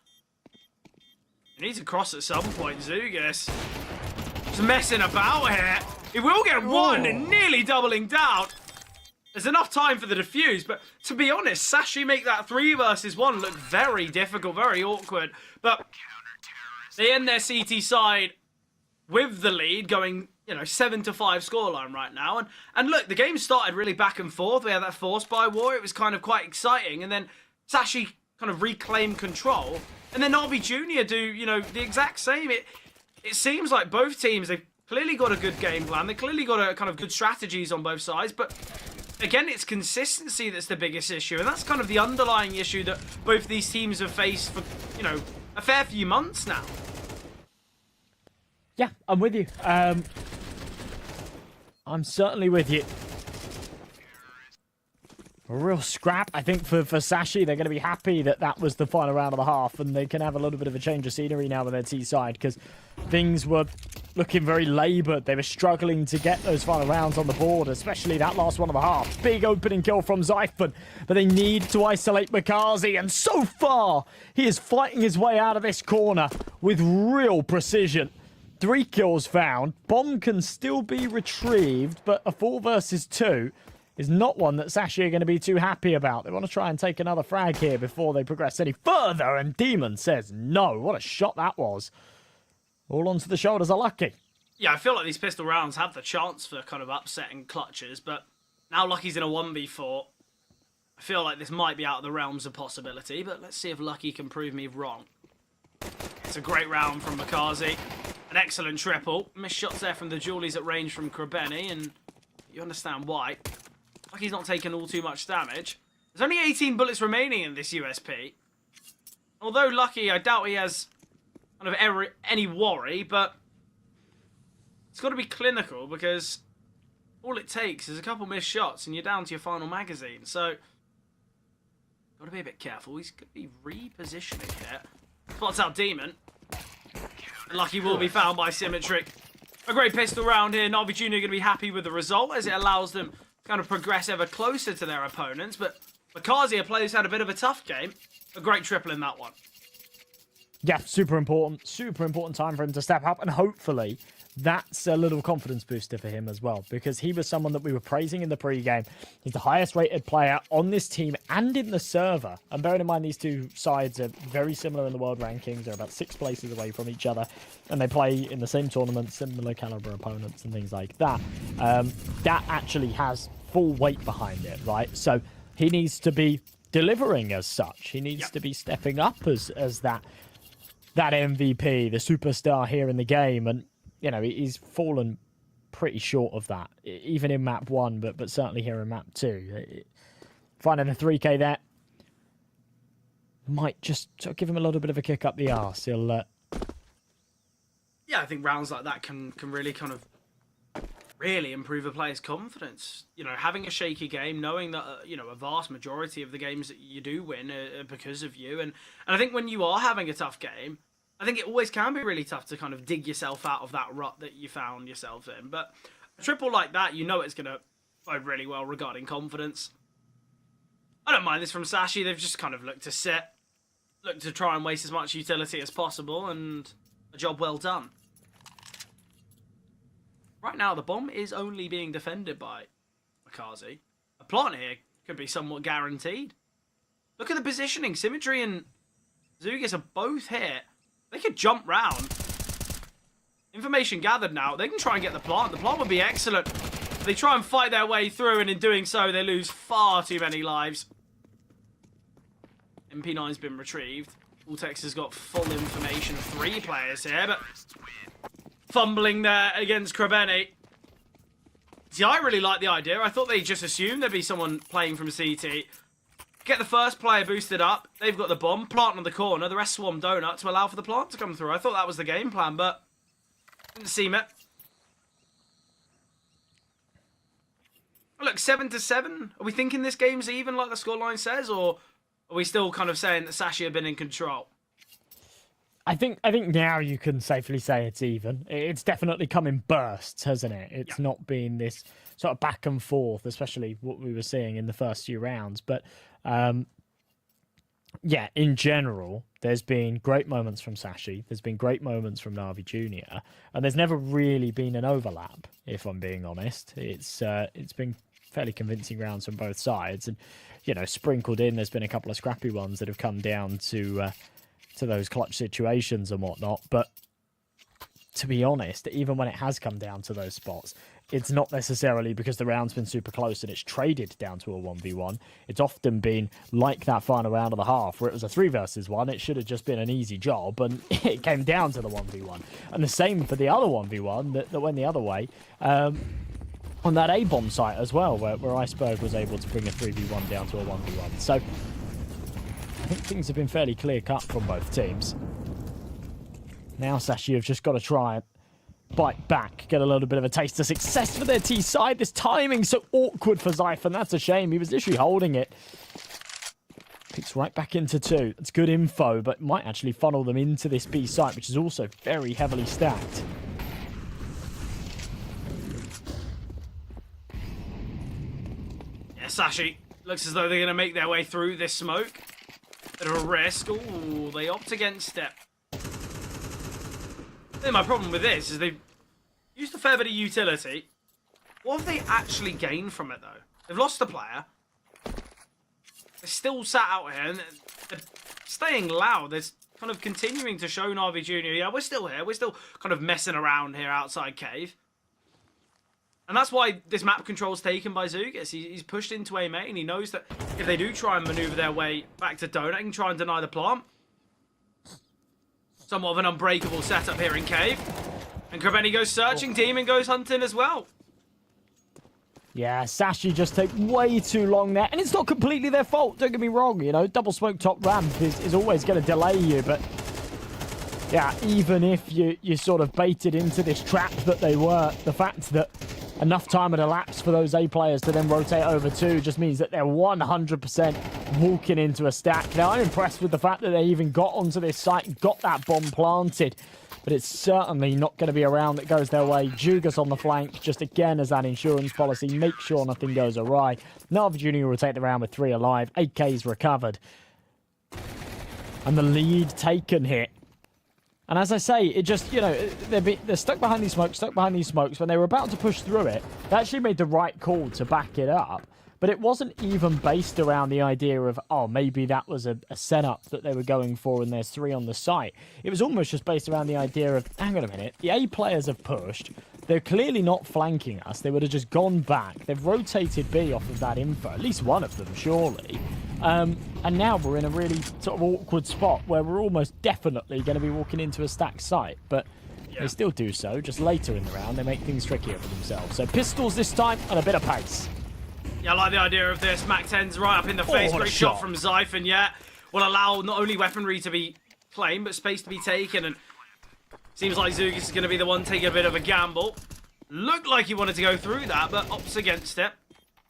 he needs to cross at some point. Zugis just messing about here. He will get one and nearly doubling down. There's enough time for the defuse, but to be honest, Sashi make that 3 versus 1 look very difficult, very awkward. But they end their CT side with the lead, going 7-5 scoreline right now. And look, the game started really back and forth. We had that force buy war. It was kind of quite exciting, and then Sashi kind of reclaimed control, and then Na'Vi Jr. do the exact same. It seems like both teams, they've clearly got a good game plan. They clearly got a kind of good strategies on both sides, but again, it's consistency that's the biggest issue, and that's kind of the underlying issue that both these teams have faced for, a fair few months now. Yeah, I'm with you. I'm certainly with you. A real scrap, I think, for Sashi. They're going to be happy that was the final round of the half, and they can have a little bit of a change of scenery now with their T side, because things were looking very laboured. They were struggling to get those final rounds on the board, especially that last one of the half. Big opening kill from Zyphon, but they need to isolate Makazi, and so far, he is fighting his way out of this corner with real precision. 3 kills found. Bomb can still be retrieved, but a 4 versus 2 is not one that Sashi are going to be too happy about. They want to try and take another frag here before they progress any further, and Demon says no. What a shot that was. All onto the shoulders of Lucky. Yeah, I feel like these pistol rounds have the chance for kind of upsetting clutches, but now Lucky's in a 1v4. I feel like this might be out of the realms of possibility, but let's see if Lucky can prove me wrong. It's a great round from Makazi. An excellent triple. Missed shots there from the Julies at range from Krebeni, and you understand why. Lucky's not taking all too much damage. There's only 18 bullets remaining in this USP. Although Lucky, I doubt he has kind of any worry, but it's got to be clinical because all it takes is a couple missed shots and you're down to your final magazine. So, got to be a bit careful. He's going to be repositioning here. Spots out Demon. Lucky will be found by Symmetry. A great pistol round here. Na'Vi Jr. going to be happy with the result as it allows them to kind of progress ever closer to their opponents. But Makazi, a player who's had a bit of a tough game, a great triple in that one. Yeah, super important time for him to step up, and hopefully that's a little confidence booster for him as well, because he was someone that we were praising in the pre-game. He's the highest rated player on this team and in the server. And bearing in mind these two sides are very similar in the world rankings. They're about 6 places away from each other, and they play in the same tournament, similar caliber opponents and things like that. That actually has full weight behind it, right? So he needs to be delivering as such. He needs to be stepping up as that MVP, the superstar here in the game, and you know, he's fallen pretty short of that, even in map 1, but certainly here in map 2. Finding the 3k there might just sort of give him a little bit of a kick up the arse. He'll yeah, I think rounds like that can really kind of really improve a player's confidence. You know, having a shaky game, knowing that you know, a vast majority of the games that you do win are because of you, and I think when you are having a tough game, I think it always can be really tough to kind of dig yourself out of that rut that you found yourself in. But a triple like that, you know it's going to bode really well regarding confidence. I don't mind this from Sashi. They've just kind of looked to sit, looked to try and waste as much utility as possible, and a job well done. Right now, the bomb is only being defended by Makazi. A plant here could be somewhat guaranteed. Look at the positioning. Symmetry and Zugis are both here. They could jump round. Information gathered now. They can try and get the plant. The plant would be excellent. They try and fight their way through, and in doing so, they lose far too many lives. MP9's been retrieved. Ultex has got full information. 3 players here, but fumbling there against Krebeni. See, I really like the idea. I thought they just assumed there'd be someone playing from CT. Get the first player boosted up. They've got the bomb. Plant on the corner. The rest swarm donut to allow for the plant to come through. I thought that was the game plan, but didn't seem it. Look, 7-7. Are we thinking this game's even like the scoreline says, or are we still kind of saying that Sashi have been in control? I think now you can safely say it's even. It's definitely come in bursts, hasn't it? It's not been this sort of back and forth, especially what we were seeing in the first few rounds. But yeah, in general, there's been great moments from Sashi. There's been great moments from Na'Vi Jr. And there's never really been an overlap, if I'm being honest. It's been fairly convincing rounds from both sides. And, you know, sprinkled in, there's been a couple of scrappy ones that have come down to those clutch situations and whatnot. But to be honest, even when it has come down to those spots, it's not necessarily because the round's been super close and it's traded down to a 1v1. It's often been like that final round of the half where it was a 3 versus 1. It should have just been an easy job, and it came down to the 1v1. And the same for the other 1v1 that went the other way on that A-bomb site as well, where Iceberg was able to bring a 3v1 down to a 1v1. So I think things have been fairly clear-cut from both teams. Now Sashi have just got to try and bite back, get a little bit of a taste of success for their T side. This timing so awkward for Zypher, and that's a shame. He was literally holding it. Picks right back into 2. That's good info, but might actually funnel them into this B site, which is also very heavily stacked. Yeah, Sashi looks as though they're going to make their way through this smoke. Bit of a risk. Ooh, they opt against it. I think my problem with this is they've used a fair bit of utility. What have they actually gained from it, though? They've lost a player. They're still sat out here, and they're staying loud. There's kind of continuing to show Na'Vi Jr., yeah, we're still here. We're still kind of messing around here outside Cave. And that's why this map control's taken by Zugis. He's pushed into A main. He knows that if they do try and maneuver their way back to Donut, he can try and deny the plant. Somewhat of an unbreakable setup here in Cave. And Krebeni goes searching, Demon goes hunting as well. Yeah, Sashi just take way too long there. And it's not completely their fault, don't get me wrong. You know, double smoke top ramp is always going to delay you. But yeah, even if you sort of baited into this trap that they were, the fact that enough time had elapsed for those A players to then rotate over two just means that they're 100% walking into a stack. Now, I'm impressed with the fact that they even got onto this site and got that bomb planted. But it's certainly not going to be a round that goes their way. Jugas on the flank, just again as that insurance policy. Make sure nothing goes awry. Na'Vi Jr. will take the round with 3 alive. 8K's recovered. And the lead taken here. And as I say, it just, you know, they're stuck behind these smokes, When they were about to push through it, they actually made the right call to back it up. But it wasn't even based around the idea of, oh, maybe that was a setup that they were going for and there's 3 on the site. It was almost just based around the idea of, hang on a minute, the A players have pushed. They're clearly not flanking us. They would have just gone back. They've rotated B off of that info, at least one of them, surely. And now we're in a really sort of awkward spot where we're almost definitely going to be walking into a stacked site. But they still do so. Just later in the round, they make things trickier for themselves. So pistols this time and a bit of pace. Yeah, I like the idea of this. Mac 10's right up in the face. Great shot from Zyphon, yeah. Will allow not only weaponry to be claimed, but space to be taken. And seems like Zugis is going to be the one taking a bit of a gamble. Looked like he wanted to go through that, but opts against it.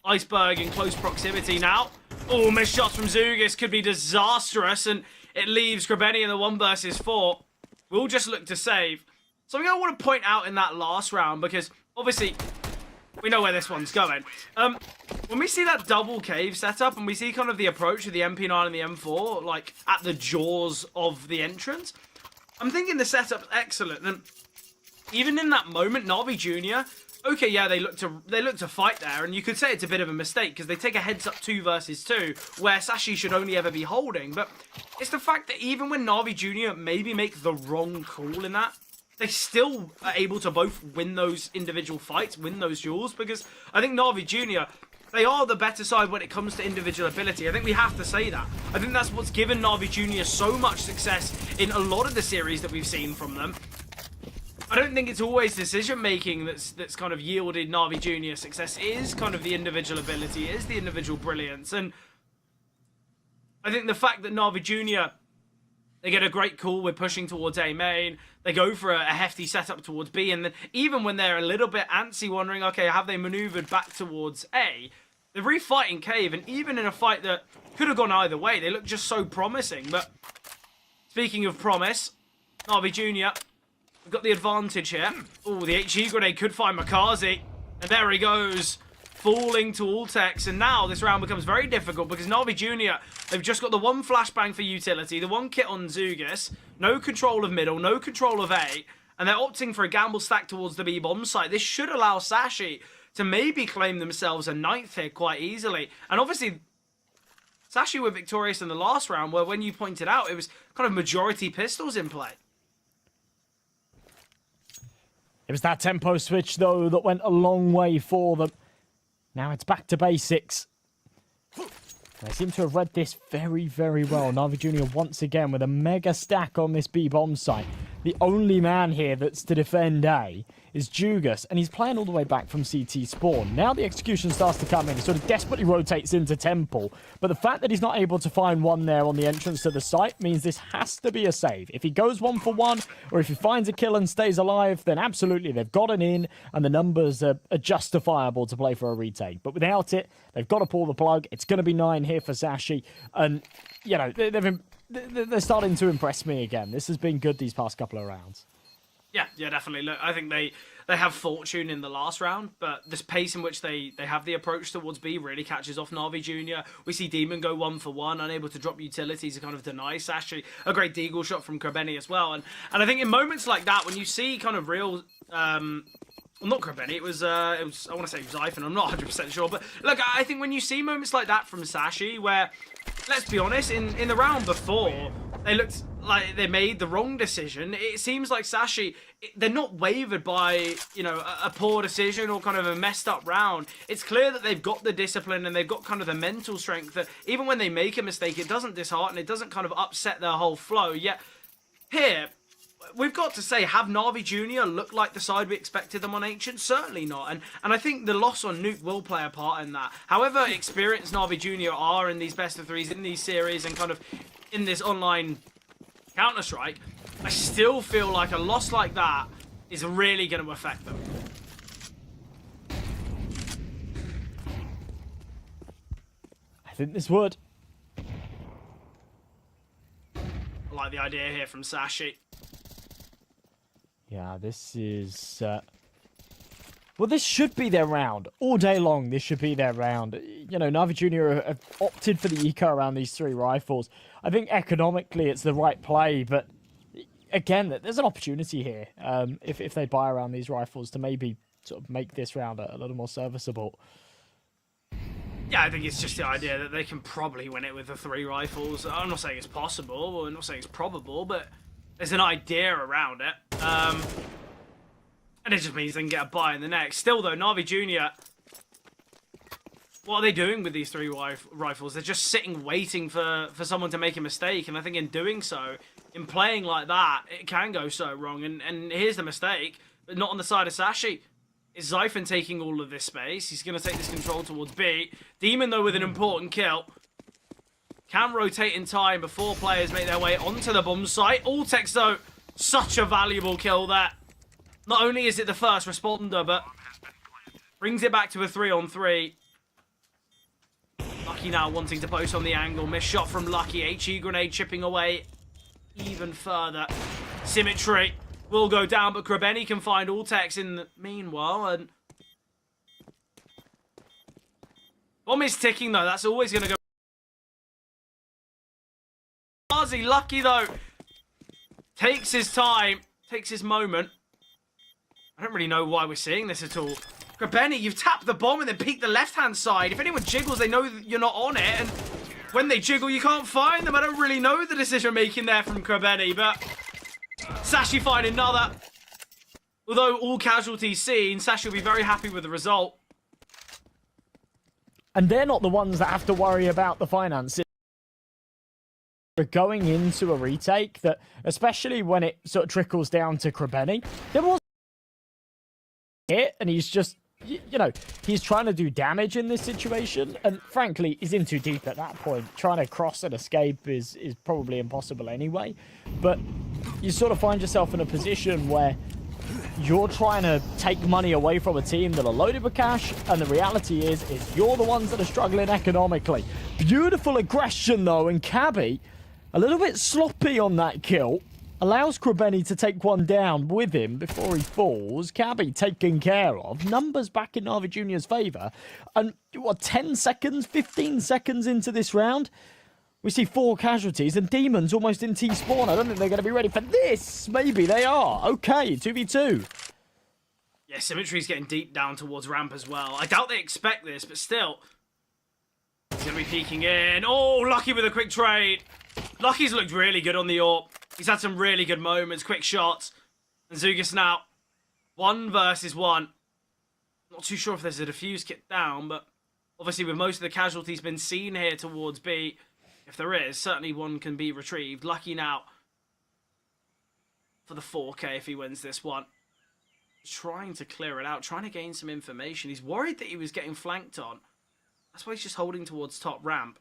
Iceberg in close proximity now. Oh, missed shots from Zugis could be disastrous, and it leaves Krebeni in the 1 versus 4. We'll just look to save. Something I want to point out in that last round, because obviously we know where this one's going. When we see that double cave setup and we see kind of the approach of the MP9 and the M4, like at the jaws of the entrance, I'm thinking the setup's excellent. And even in that moment, Na'Vi Jr., okay, yeah, they look to fight there, and you could say it's a bit of a mistake because they take a heads-up 2 versus 2, where Sashi should only ever be holding. But it's the fact that even when Na'Vi Jr. maybe make the wrong call in that, they still are able to both win those individual fights, win those duels, because I think Na'Vi Jr., they are the better side when it comes to individual ability. I think we have to say that. I think that's what's given Na'Vi Jr. so much success in a lot of the series that we've seen from them. I don't think it's always decision-making that's kind of yielded Na'Vi Jr. success. It is kind of the individual ability, it is the individual brilliance. And I think the fact that Na'Vi Jr., they get a great call with pushing towards A main, they go for a hefty setup towards B, and then even when they're a little bit antsy, wondering, okay, have they maneuvered back towards A, they're refighting Cave, and even in a fight that could have gone either way, they look just so promising. But speaking of promise, Na'Vi Jr., we've got the advantage here. Oh, the HE grenade could find Makazi. And there he goes, falling to Ultex. And now this round becomes very difficult because Na'Vi Jr., they've just got the 1 flashbang for utility, the 1 kit on Zugis, no control of middle, no control of A, and they're opting for a gamble stack towards the B-bomb site. This should allow Sashi to maybe claim themselves a 9th here quite easily. And obviously, Sashi were victorious in the last round, where when you pointed out, it was kind of majority pistols in play. It was that tempo switch, though, that went a long way for them. Now it's back to basics. They seem to have read this very, very well. Na'Vi Jr. once again with a mega stack on this B-bomb site. The only man here that's to defend A is Jugas, and he's playing all the way back from CT spawn. Now the execution starts to come in. He sort of desperately rotates into Temple, but the fact that he's not able to find one there on the entrance to the site means this has to be a save. If he goes 1 for 1, or if he finds a kill and stays alive, then absolutely they've got an in, and the numbers are justifiable to play for a retake. But without it, they've got to pull the plug. It's going to be 9 here for Sashi, and, you know, they're starting to impress me again. This has been good these past couple of rounds. Yeah, definitely. Look, I think they have fortune in the last round, but this pace in which they have the approach towards B really catches off Na'Vi Jr. We see Demon go 1 for 1, unable to drop utilities to kind of deny Sashi. A great deagle shot from Krebeni as well. And I think in moments like that, when you see kind of real Well, not Krabeni, it was, I want to say Zyphon, I'm not 100% sure, but look, I think when you see moments like that from Sashi, where, let's be honest, in the round before, they looked like they made the wrong decision. It seems like Sashi, they're not wavered by, you know, a poor decision or kind of a messed up round. It's clear that they've got the discipline and they've got kind of the mental strength that even when they make a mistake, it doesn't dishearten, it doesn't kind of upset their whole flow. Yet, here, we've got to say, have Na'Vi Jr. look like the side we expected them on Ancient? Certainly not. And I think the loss on Nuke will play a part in that. However experienced Na'Vi Jr. are in these best of threes, in these series, and kind of in this online Counter-Strike, I still feel like a loss like that is really going to affect them. I think this would. I like the idea here from Sashi. Yeah, this is... Well, this should be their round. All day long, this should be their round. You know, Na'Vi Jr. have opted for the eco around these 3 rifles. I think economically it's the right play, but again, there's an opportunity here if they buy around these rifles to maybe sort of make this round a little more serviceable. Yeah, I think it's just the idea that they can probably win it with the 3 rifles. I'm not saying it's possible, or I'm not saying it's probable, but there's an idea around it. And it just means they can get a buy in the next. Still, though, Na'Vi Jr., what are they doing with these 3 rifles? They're just sitting waiting for someone to make a mistake. And I think in doing so, in playing like that, it can go so wrong. And here's the mistake, but not on the side of Sashi. Is Zyphon taking all of this space? He's going to take this control towards B. Demon, though, with an important kill. Can rotate in time before players make their way onto the bomb site. Ultex, though, such a valuable kill there. Not only is it the first responder, but brings it back to a 3-on-3. Lucky now wanting to post on the angle. Missed shot from Lucky. HE grenade chipping away even further. Symmetry will go down, but Krabeni can find Ultex in the meanwhile. And bomb is ticking, though. That's always going to go. Lucky, though, takes his time, takes his moment. I don't really know why we're seeing this at all. Krabeni, you've tapped the bomb and then peeked the left-hand side. If anyone jiggles, they know that you're not on it. And when they jiggle, you can't find them. I don't really know the decision-making there from Krabeni, but Sashi find another. Although all casualties seen, Sashi will be very happy with the result. And they're not the ones that have to worry about the finances. We're going into a retake that, especially when it sort of trickles down to Krabeni, there was it, and he's just, you know, he's trying to do damage in this situation, and frankly, he's in too deep at that point. Trying to cross and escape is probably impossible anyway, but you sort of find yourself in a position where you're trying to take money away from a team that are loaded with cash, and the reality is you're the ones that are struggling economically. Beautiful aggression, though, and Cabby, a little bit sloppy on that kill, allows Krabeni to take one down with him before he falls. Cabby taken care of. Numbers back in Na'Vi Jr.'s favour. And, what, 10 seconds, 15 seconds into this round? We see 4 casualties, and Demons almost in T-spawn. I don't think they're going to be ready for this. Maybe they are. Okay, 2v2. Yeah, Symmetry's getting deep down towards ramp as well. I doubt they expect this, but still. He's going to be peeking in. Oh, Lucky with a quick trade. Lucky's looked really good on the AWP. He's had some really good moments, quick shots. And Zugis now, 1 versus 1. Not too sure if there's a defuse kit down, but obviously with most of the casualties been seen here towards B, if there is, certainly one can be retrieved. Lucky now for the 4K if he wins this one. Trying to clear it out, trying to gain some information. He's worried that he was getting flanked on. That's why he's just holding towards top ramp.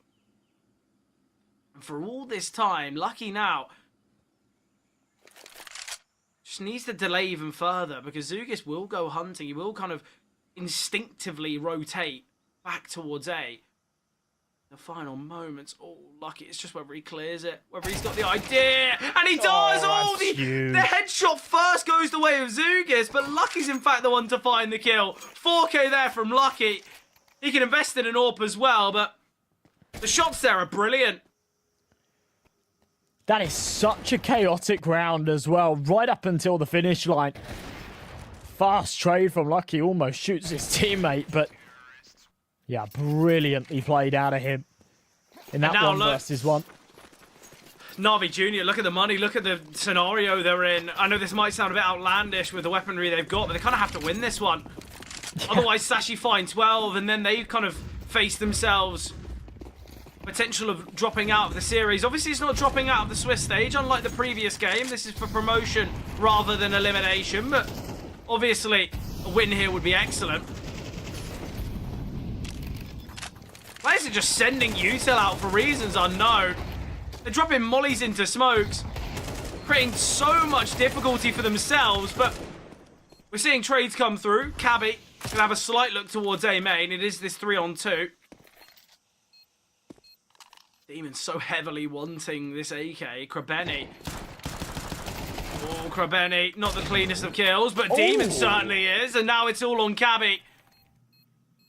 And for all this time, Lucky now just needs to delay even further, because Zugis will go hunting. He will kind of instinctively rotate back towards A. The final moments. Oh, Lucky. It's just whether he clears it, whether he's got the idea. And he does! Oh, the headshot first goes the way of Zugis, but Lucky's in fact the one to find the kill. 4K there from Lucky. He can invest in an AWP as well, but the shots there are brilliant. That is such a chaotic round as well, right up until the finish line. fast trade from Lucky, almost shoots his teammate, but yeah, brilliantly played out of him in that one versus one. Na'Vi Jr., look at the money, look at the scenario they're in. I know this might sound a bit outlandish with the weaponry they've got, but they kind of have to win this one. Yeah. Otherwise, Sashi find 12, and then they kind of face themselves potential of dropping out of the series. Obviously, it's not dropping out of the Swiss stage, unlike the previous game. This is for promotion rather than elimination, but obviously, a win here would be excellent. Players are just sending util out for reasons unknown. They're dropping mollies into smokes, creating so much difficulty for themselves, but we're seeing trades come through. Cabby can have a slight look towards A main. It is this 3-on-2. Demon so heavily wanting this AK. Krabeni. Oh, Krabeni, not the cleanest of kills, but Demon certainly is, and now it's all on Cabby.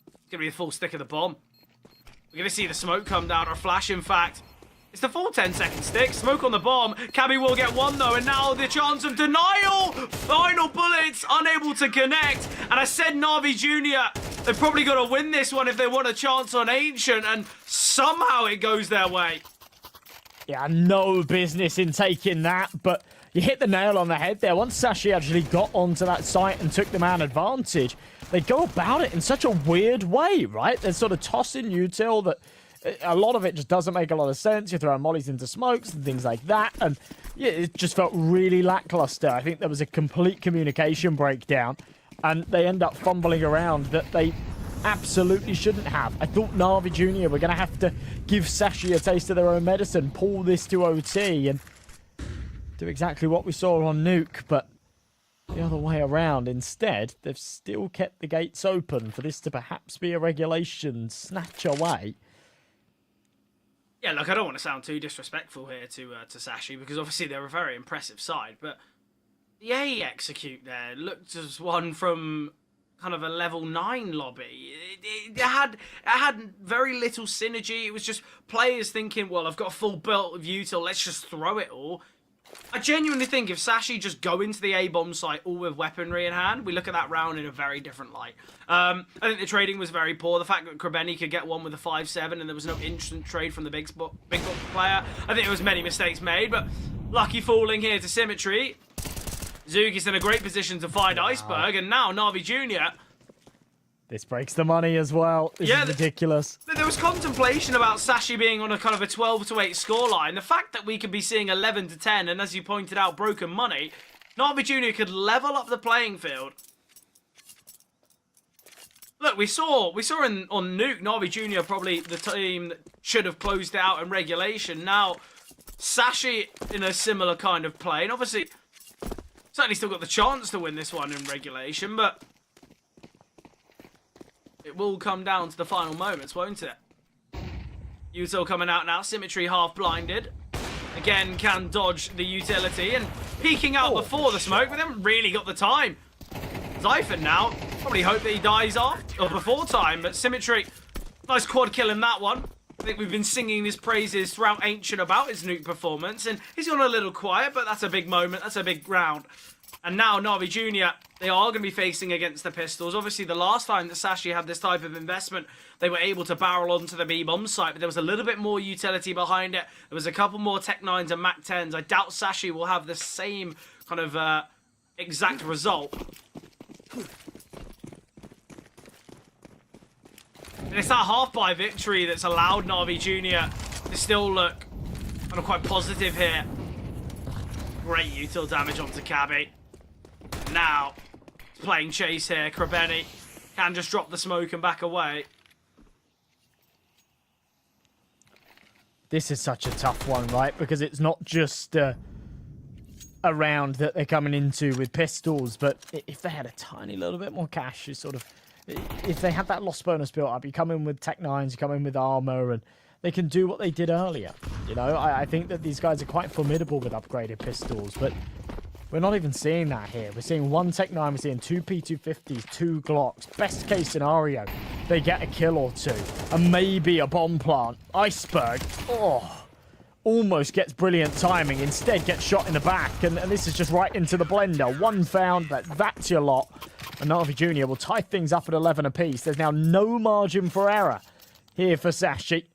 It's going to be a full stick of the bomb. We're going to see the smoke come down, or a flash, in fact. It's the full 10-second stick. Smoke on the bomb. Cabby will get one, though, and now the chance of denial. Final bullets, unable to connect. And I said Na'Vi Jr., they've probably got to win this one if they want a chance on Ancient, and somehow it goes their way. Yeah, no business in taking that, but you hit the nail on the head there. Once Sashi actually got onto that site and took the man advantage, they go about it in such a weird way, right? They're sort of tossing util that a lot of it just doesn't make a lot of sense. You're throwing mollies into smokes and things like that, and yeah, it just felt really lackluster. I think there was a complete communication breakdown, and they end up fumbling around that they absolutely shouldn't have. I thought Na'Vi Jr. were going to have to give Sashi a taste of their own medicine, pull this to OT, and do exactly what we saw on Nuke, but the other way around. Instead, they've still kept the gates open for this to perhaps be a regulation snatch away. Yeah, look, I don't want to sound too disrespectful here to Sashi, because obviously they're a very impressive side, but the A execute there looked as one from kind of a level 9 lobby. It had very little synergy. It was just players thinking, well, I've got a full belt of util, let's just throw it all. I genuinely think if Sashi just go into the A-bomb site all with weaponry in hand, we look at that round in a very different light. I think the trading was very poor. The fact that Krabeni could get one with a 5-7 and there was no instant trade from the big book player, I think there was many mistakes made, but lucky falling here to Symmetry. Zoog is in a great position to find Iceberg, and now Na'Vi Jr. This breaks the money as well. This is ridiculous. There was contemplation about Sashi being on a kind of a 12-8 scoreline. The fact that we could be seeing 11-10, and as you pointed out, broken money, Na'Vi Jr. could level up the playing field. Look, we saw on Nuke, Na'Vi Jr. probably the team that should have closed it out in regulation. Now, Sashi in a similar kind of play, and obviously certainly still got the chance to win this one in regulation, but it will come down to the final moments, won't it? Util coming out now. Symmetry half blinded. Again, can dodge the utility and peeking out before the smoke, but they haven't really got the time. Zyphon now. Probably hope that he dies after or before time, but Symmetry, nice quad kill in that one. I think we've been singing his praises throughout Ancient about his Nuke performance, and he's gone a little quiet, but that's a big moment. That's a big round. And now Na'Vi Jr., they are going to be facing against the Pistols. Obviously, the last time that Sashi had this type of investment, they were able to barrel onto the B-bomb site, but there was a little bit more utility behind it. There was a couple more Tech 9s and Mac 10s. I doubt Sashi will have the same kind of exact result. And it's that half-buy victory that's allowed Na'Vi Jr. to still look kind of quite positive here. Great util damage onto Cabby. Now, playing chase here. Krabeni can just drop the smoke and back away. This is such a tough one, right? Because it's not just a round that they're coming into with pistols, but if they had a tiny little bit more cash, you sort of, if they had that loss bonus built up, you come in with Tech 9s, you come in with armor, and they can do what they did earlier. You know, I think that these guys are quite formidable with upgraded pistols, but we're not even seeing that here. We're seeing one Tech 9, we're seeing two P250s, two Glocks. Best case scenario, they get a kill or two, and maybe a bomb plant. Iceberg, almost gets brilliant timing, instead gets shot in the back, and this is just right into the blender. One found, but that's your lot. And Na'Vi Jr. will tie things up at 11 apiece. There's now no margin for error here for Sashi.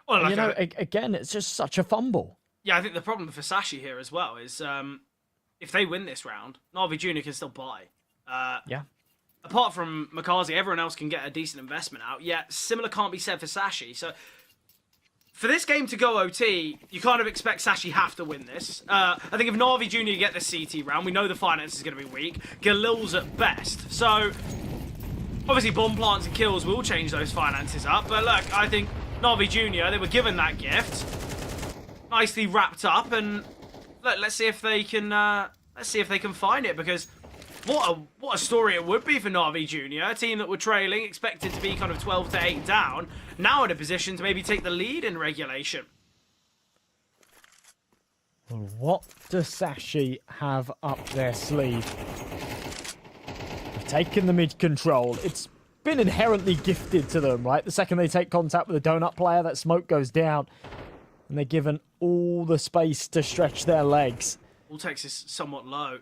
Well, you know, again, it's just such a fumble. Yeah, I think the problem for Sashi here as well is if they win this round, Na'Vi Jr. can still buy. Yeah. Apart from Makazi, everyone else can get a decent investment out. Yet, similar can't be said for Sashi. So, for this game to go OT, you kind of expect Sashi have to win this. I think if Na'Vi Jr. get the CT round, we know the finance is going to be weak. Galil's at best. So, obviously, bomb plants and kills will change those finances up. But look, I think Na'Vi Jr., they were given that gift. Nicely wrapped up. And look, let's see if they can find it. Because what a story it would be for Na'Vi Jr., a team that were trailing, expected to be kind of 12 to 8 down, now in a position to maybe take the lead in regulation. Well, what does Sashi have up their sleeve? They've taken the mid control. It's been inherently gifted to them, right? The second they take contact with a donut player, that smoke goes down, and they're given all the space to stretch their legs. Ultex is somewhat low.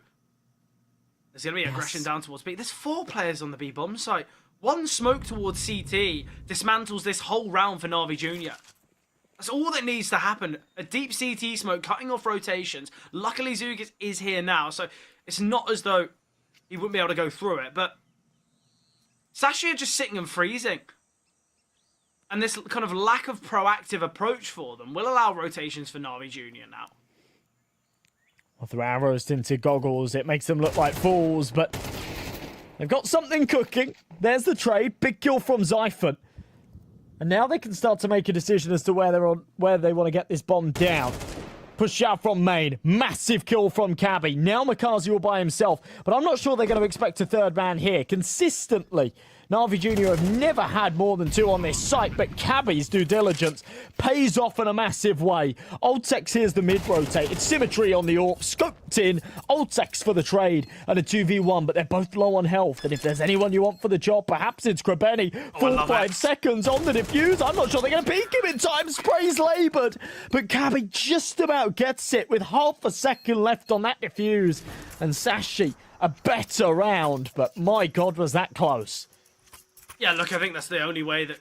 There's going to be aggression down towards B. There's 4 players on the B bomb site. One smoke towards CT dismantles this whole round for Na'Vi Jr. That's all that needs to happen. A deep CT smoke cutting off rotations. Luckily, Zugis is here now, so it's not as though he wouldn't be able to go through it. But Sashi are just sitting and freezing. And this kind of lack of proactive approach for them will allow rotations for Na'Vi Jr. now. Well, through arrows tinted goggles, it makes them look like fools, but they've got something cooking. There's the trade. Big kill from Zyphon. And now they can start to make a decision as to where they want to get this bomb down. Push out from main. Massive kill from Cabby. Now Makazi all by himself. But I'm not sure they're going to expect a third man here. Consistently, Na'Vi Jr. have never had more than 2 on this site, but Cabby's due diligence pays off in a massive way. Ultex here's the mid-rotate. It's symmetry on the AWP. Scoped in. Ultex for the trade and a 2v1, but they're both low on health. And if there's anyone you want for the job, perhaps it's Krebeni. 4-5 seconds on the defuse. I'm not sure they're going to peek him in time. Spray's laboured. But Cabby just about gets it with half a second left on that defuse. And Sashi, a better round, but my God, was that close. Yeah, look, I think that's the only way that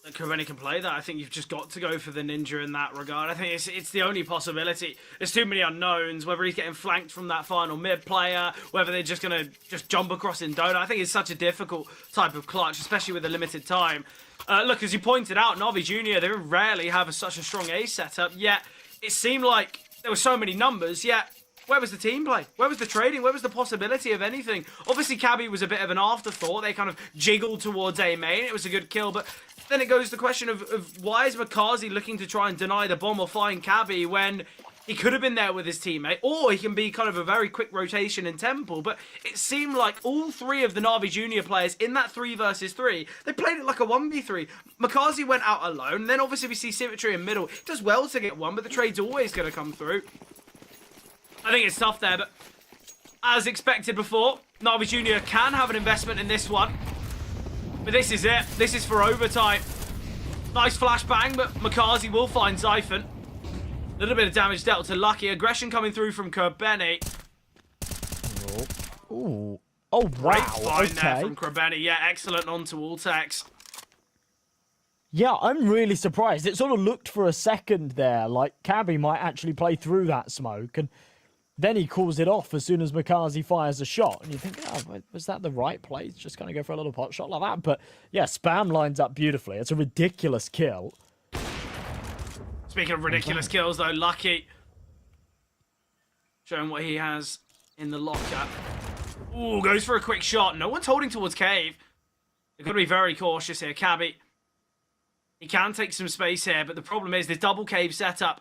Krebeni can play that. I think you've just got to go for the Ninja in that regard. I think it's the only possibility. There's too many unknowns, whether he's getting flanked from that final mid player, whether they're just going to just jump across in donut. I think it's such a difficult type of clutch, especially with a limited time. Look, as you pointed out, Na'Vi Jr., they rarely have such a strong A setup, yet it seemed like there were so many numbers, yet where was the team play? Where was the trading? Where was the possibility of anything? Obviously, Cabby was a bit of an afterthought. They kind of jiggled towards A main. It was a good kill, but then it goes to the question of why is Makazi looking to try and deny the bomb or find Cabby when he could have been there with his teammate, or he can be kind of a very quick rotation in Temple. But it seemed like all 3 of the Na'Vi Jr. players in that 3 versus 3, they played it like a 1v3. Makazi went out alone. Then obviously we see Symmetry in middle. It does well to get one, but the trade's always going to come through. I think it's tough there, but as expected before, Na'Vi Jr. can have an investment in this one. But this is it. This is for overtime. Nice flashbang, but Makazi will find Zyphon. A little bit of damage dealt to Lucky. Aggression coming through from Krebeni. Ooh. Oh, wow. Great find there Okay. from Krebeni. Yeah, excellent onto Ultex. Yeah, I'm really surprised. It sort of looked for a second there like Cabby might actually play through that smoke, and then he calls it off as soon as Makazi fires a shot. And you think, oh, was that the right play? He's just going to go for a little pot shot like that. But yeah, Spam lines up beautifully. It's a ridiculous kill. Speaking of ridiculous kills, though, Lucky showing what he has in the locker. Ooh, goes for a quick shot. No one's holding towards Cave. They've got to be very cautious here. Cabby, he can take some space here, but the problem is this double Cave setup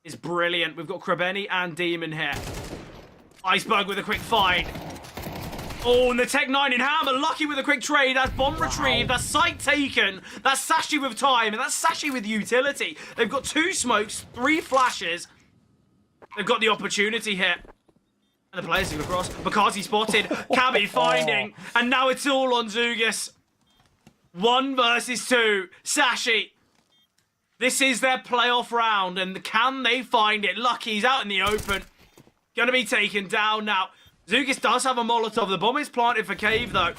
is brilliant. We've got Krebeni and Demon here. Iceberg with a quick find. Oh, and the Tech 9 in Hammer. Lucky with a quick trade. That's bomb retrieved. That's site taken. That's Sashi with time. And that's Sashi with utility. They've got 2 smokes, 3 flashes. They've got the opportunity here. And the players go across. Makazi spotted. Cabby finding. And now it's all on Zugis. 1 versus 2. Sashi. This is their playoff round, and can they find it? Lucky's out in the open. Gonna be taken down now. Zugis does have a Molotov. The bomb is planted for Cave, though.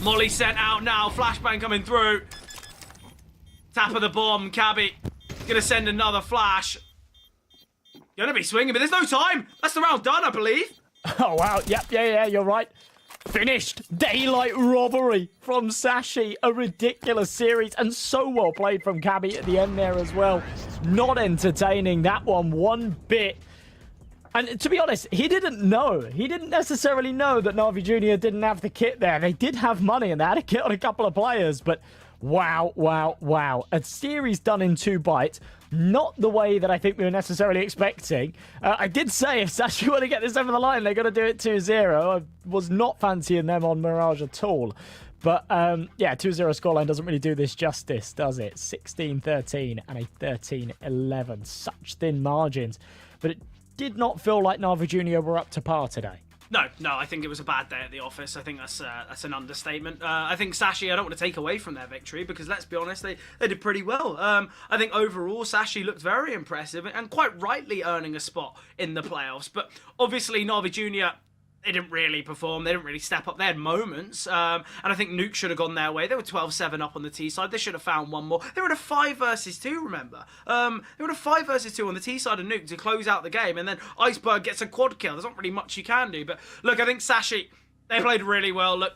Molly sent out now. Flashbang coming through. Tap of the bomb. Cabby gonna send another flash. Gonna be swinging, but there's no time. That's the round done, I believe. Oh, wow. Yep, yeah, you're right. Finished. Daylight robbery from Sashi. A ridiculous series, and so well played from Cabby at the end there as well. Not entertaining, that one bit. And to be honest, he didn't know. He didn't necessarily know that Na'Vi Jr. didn't have the kit there. They did have money, and they had a kit on a couple of players, but wow. A series done in 2 bites. Not the way that I think we were necessarily expecting. I did say if Sashi want to get this over the line, they're going to do it 2-0. I was not fancying them on Mirage at all. But, yeah, 2-0 scoreline doesn't really do this justice, does it? 16-13 and a 13-11. Such thin margins. But it did not feel like Na'Vi Jr. were up to par today. No, I think it was a bad day at the office. I think that's an understatement. I think Sashi, I don't want to take away from their victory because, let's be honest, they did pretty well. I think overall, Sashi looked very impressive and quite rightly earning a spot in the playoffs. But obviously, Na'Vi Jr., they didn't really perform. They didn't really step up. They had moments. And I think Nuke should have gone their way. They were 12-7 up on the T side. They should have found one more. They were in a 5 versus 2, remember? They were in a 5 versus 2 on the T side of Nuke to close out the game. And then Iceberg gets a quad kill. There's not really much you can do. But look, I think Sashi, they played really well. Look,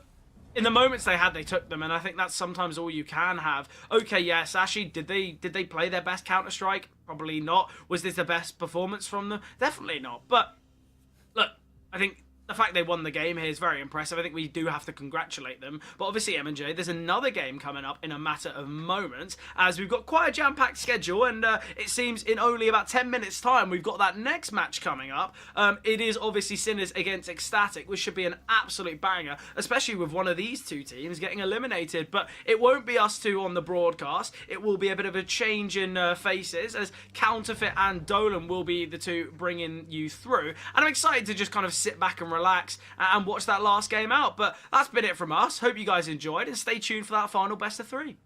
in the moments they had, they took them. And I think that's sometimes all you can have. Okay, yeah, Sashi, did they play their best Counter-Strike? Probably not. Was this the best performance from them? Definitely not. But look, I think the fact they won the game here is very impressive. I think we do have to congratulate them. But obviously, M&J, there's another game coming up in a matter of moments, as we've got quite a jam-packed schedule, and it seems in only about 10 minutes' time, we've got that next match coming up. It is obviously Sinners against Ecstatic, which should be an absolute banger, especially with one of these two teams getting eliminated. But it won't be us two on the broadcast. It will be a bit of a change in faces, as Counterfeit and Dolan will be the two bringing you through. And I'm excited to just kind of sit back and relax and watch that last game out. But that's been it from us. Hope you guys enjoyed, and stay tuned for that final best of 3.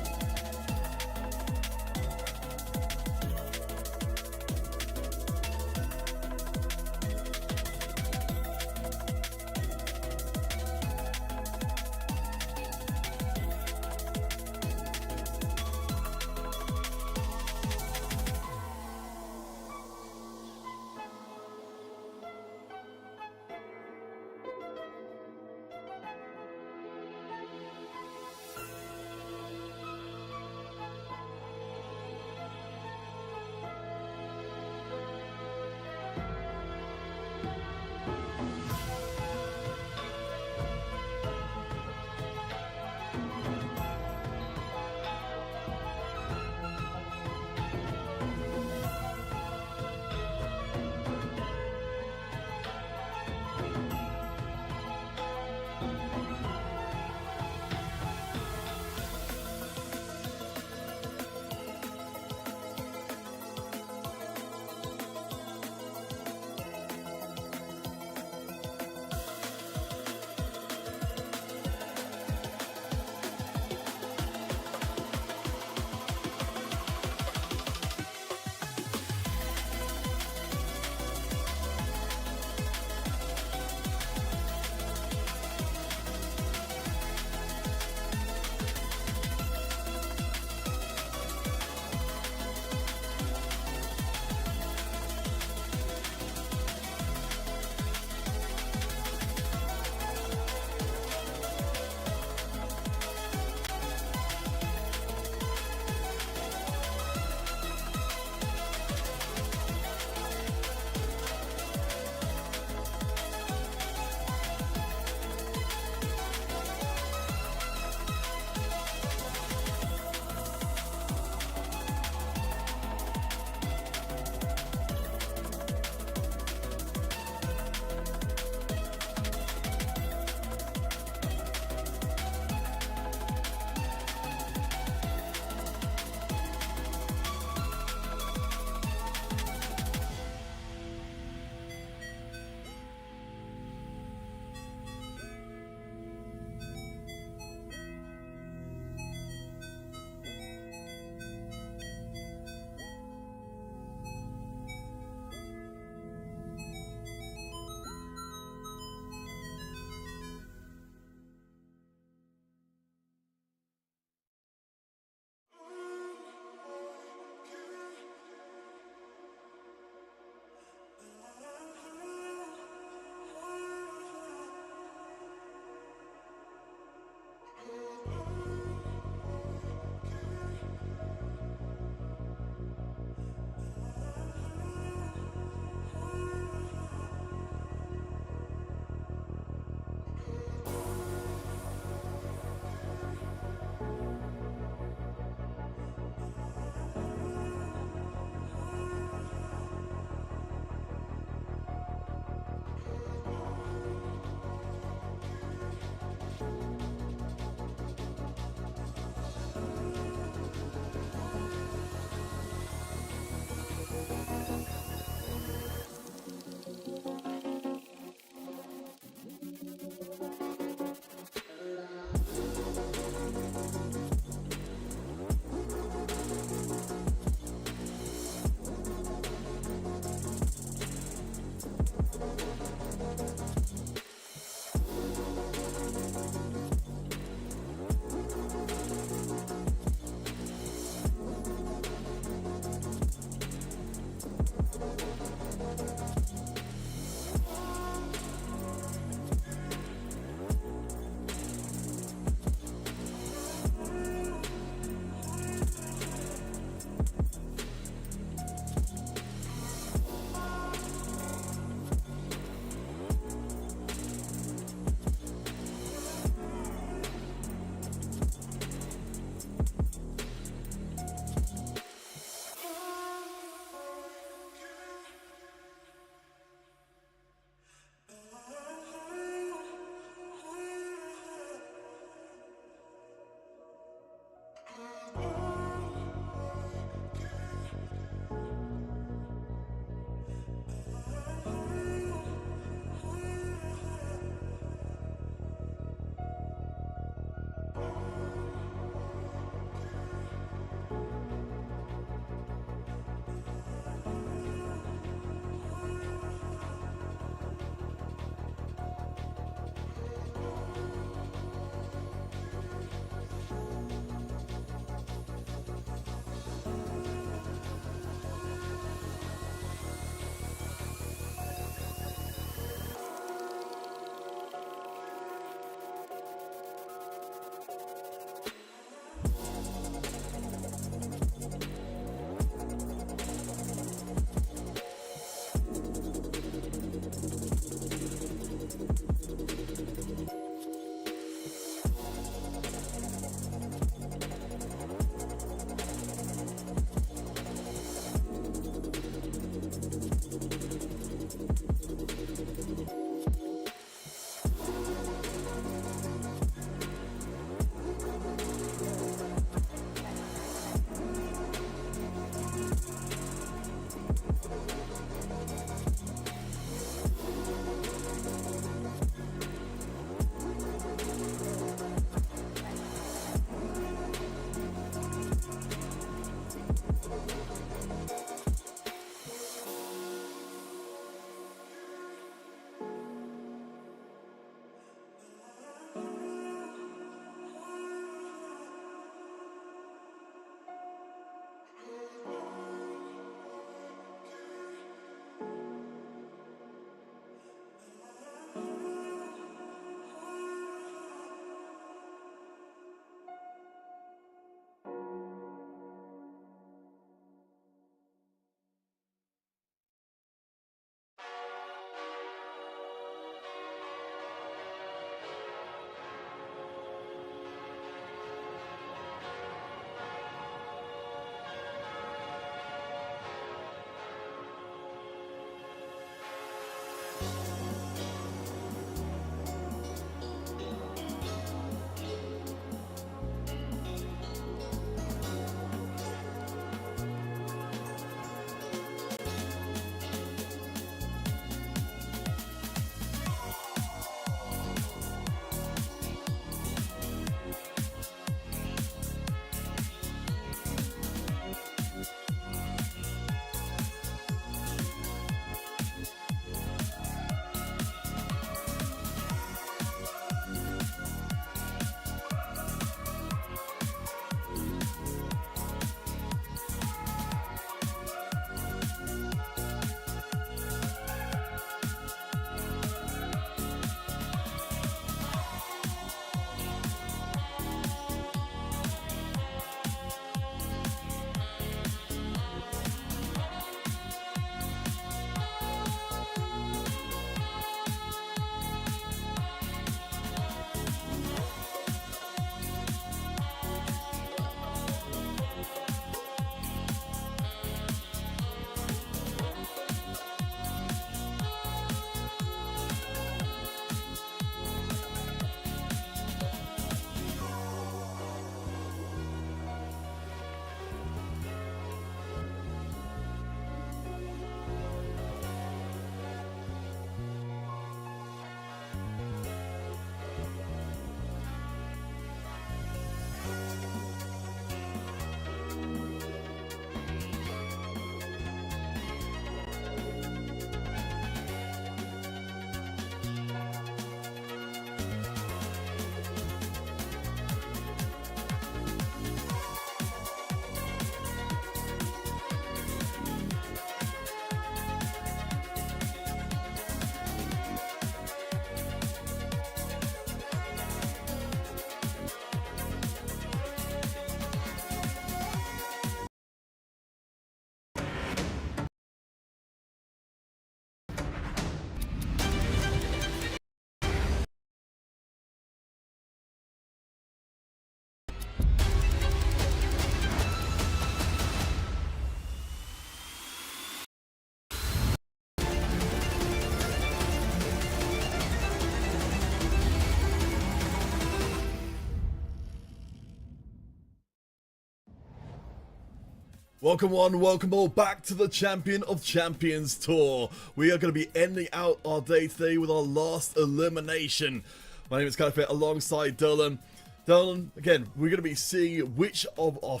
Welcome one, welcome all back to the Champion of Champions Tour. We are going to be ending out our day today with our last elimination. My name is Kalifit alongside Dolan. Dolan, again, we're going to be seeing which of our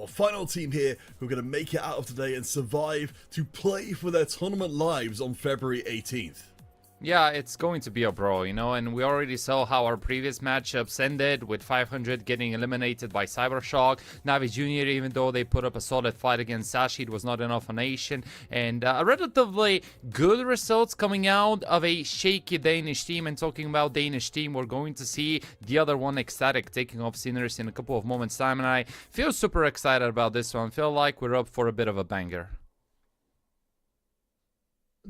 final team here who are going to make it out of today and survive to play for their tournament lives on February 18th. Yeah, it's going to be a brawl, you know, and we already saw how our previous matchups ended with 500 getting eliminated by Cybershock. Navi Jr., even though they put up a solid fight against Sashi, it was not enough on Nation. And a relatively good results coming out of a shaky Danish team. And talking about Danish team, we're going to see the other one, Ecstatic, taking off Sinners in a couple of moments' time. And I feel super excited about this one. I feel like we're up for a bit of a banger.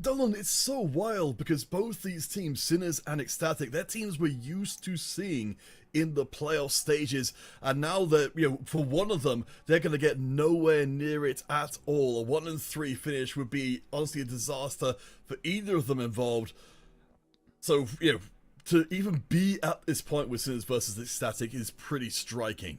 Dolan, it's so wild because both these teams, Sinners and Ecstatic, they're teams we're used to seeing in the playoff stages, and now that, you know, for one of them, they're going to get nowhere near it at all. A 1-3 finish would be honestly a disaster for either of them involved. So, you know, to even be at this point with Sinners versus Ecstatic is pretty striking.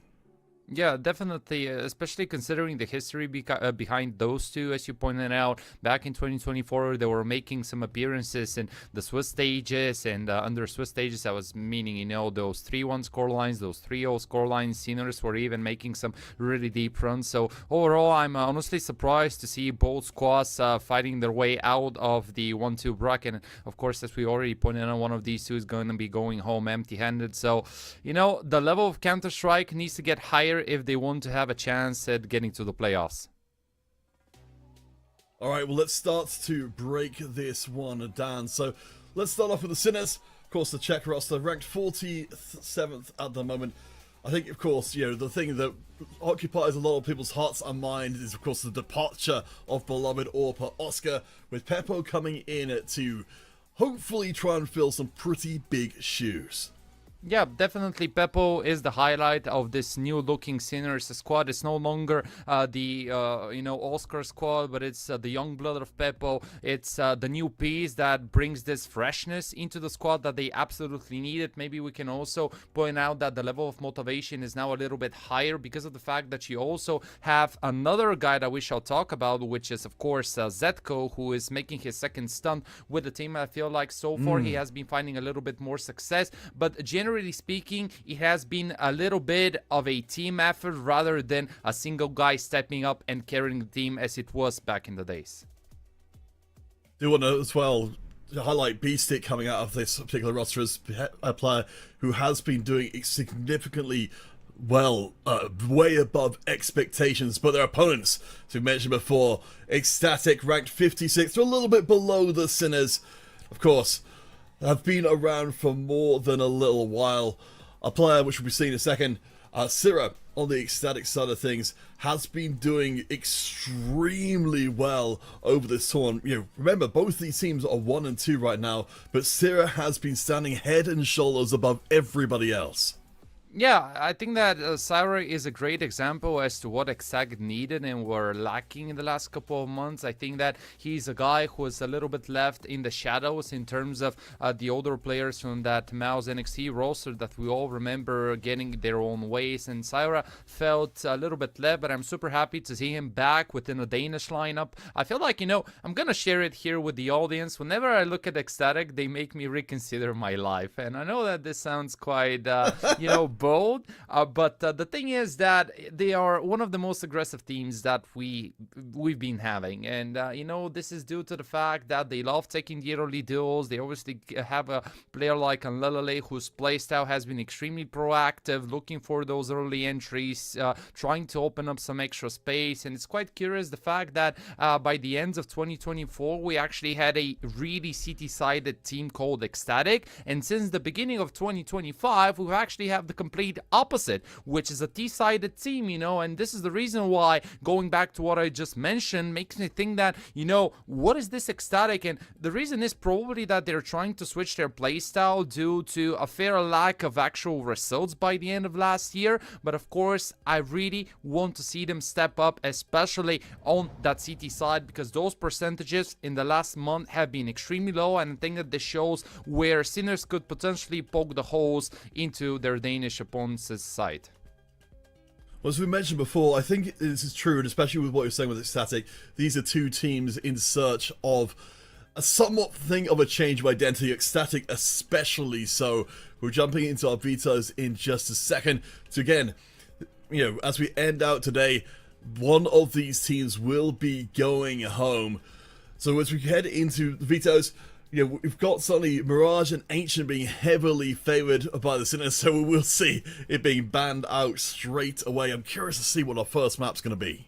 Yeah, definitely, especially considering the history behind those two. As you pointed out, back in 2024, they were making some appearances in the Swiss stages, and under Swiss stages, I was meaning, you know, those 3-1 score lines, those 3-0 score lines. Sinners were even making some really deep runs. So overall, I'm honestly surprised to see both squads fighting their way out of the 1-2 bracket. And of course, as we already pointed out, one of these two is going to be going home empty-handed. So, you know, the level of Counter-Strike needs to get higher if they want to have a chance at getting to the playoffs. Alright, well, let's start to break this one down. So let's start off with the Sinners. Of course, the Czech roster ranked 47th at the moment. I think, of course, you know, the thing that occupies a lot of people's hearts and minds is, of course, the departure of beloved AWPer Oscar, with Peppo coming in to hopefully try and fill some pretty big shoes. Yeah, definitely Peppo is the highlight of this new looking Sinners squad. It's no longer the Oscar squad, but it's the young blood of Peppo. It's the new piece that brings this freshness into the squad that they absolutely needed. Maybe we can also point out that the level of motivation is now a little bit higher because of the fact that you also have another guy that we shall talk about, which is of course Zetko, who is making his second stunt with the team. I feel like so far he has been finding a little bit more success, but generally speaking, it has been a little bit of a team effort rather than a single guy stepping up and carrying the team as it was back in the days. Do want to as well highlight B-Stick coming out of this particular roster as a player who has been doing significantly well, way above expectations, but their opponents, as we mentioned before, Ecstatic ranked 56th, so a little bit below the Sinners. Of course, have been around for more than a little while. A player which we'll be seeing in a second, Syrah, on the Ecstatic side of things, has been doing extremely well over this tournament. You know, remember, both these teams are 1-2 right now, but Syrah has been standing head and shoulders above everybody else. Yeah, I think that Syrah is a great example as to what Ecstatic needed and were lacking in the last couple of months. I think that he's a guy who is a little bit left in the shadows in terms of the older players from that Mouse NXT roster that we all remember getting their own ways. And Syrah felt a little bit left, but I'm super happy to see him back within a Danish lineup. I feel like, you know, I'm gonna share it here with the audience. Whenever I look at Ecstatic, they make me reconsider my life. And I know that this sounds quite, you know, bold, but the thing is that they are one of the most aggressive teams that we've been having, and you know, this is due to the fact that they love taking the early duels. They obviously have a player like Anlelele whose playstyle has been extremely proactive, looking for those early entries, trying to open up some extra space. And it's quite curious the fact that by the end of 2024 we actually had a really CT-sided team called Ecstatic, and since the beginning of 2025 we actually have the complete opposite, which is a T-sided team, you know. And this is the reason why, going back to what I just mentioned, makes me think that, you know, what is this Ecstatic? And the reason is probably that they're trying to switch their playstyle due to a fair lack of actual results by the end of last year. But of course, I really want to see them step up, especially on that CT side, because those percentages in the last month have been extremely low, and I think that this shows where Sinners could potentially poke the holes into their Danish opponents' side. Well, as we mentioned before, I think this is true, and especially with what you're saying with Ecstatic, these are two teams in search of a somewhat thing of a change of identity, Ecstatic especially so. We're jumping into our vetoes in just a second. So again, you know, as we end out today, one of these teams will be going home. So as we head into the vetoes, you know, we've got suddenly Mirage and Ancient being heavily favoured by the Sinners, so we will see it being banned out straight away. I'm curious to see what our first map's going to be.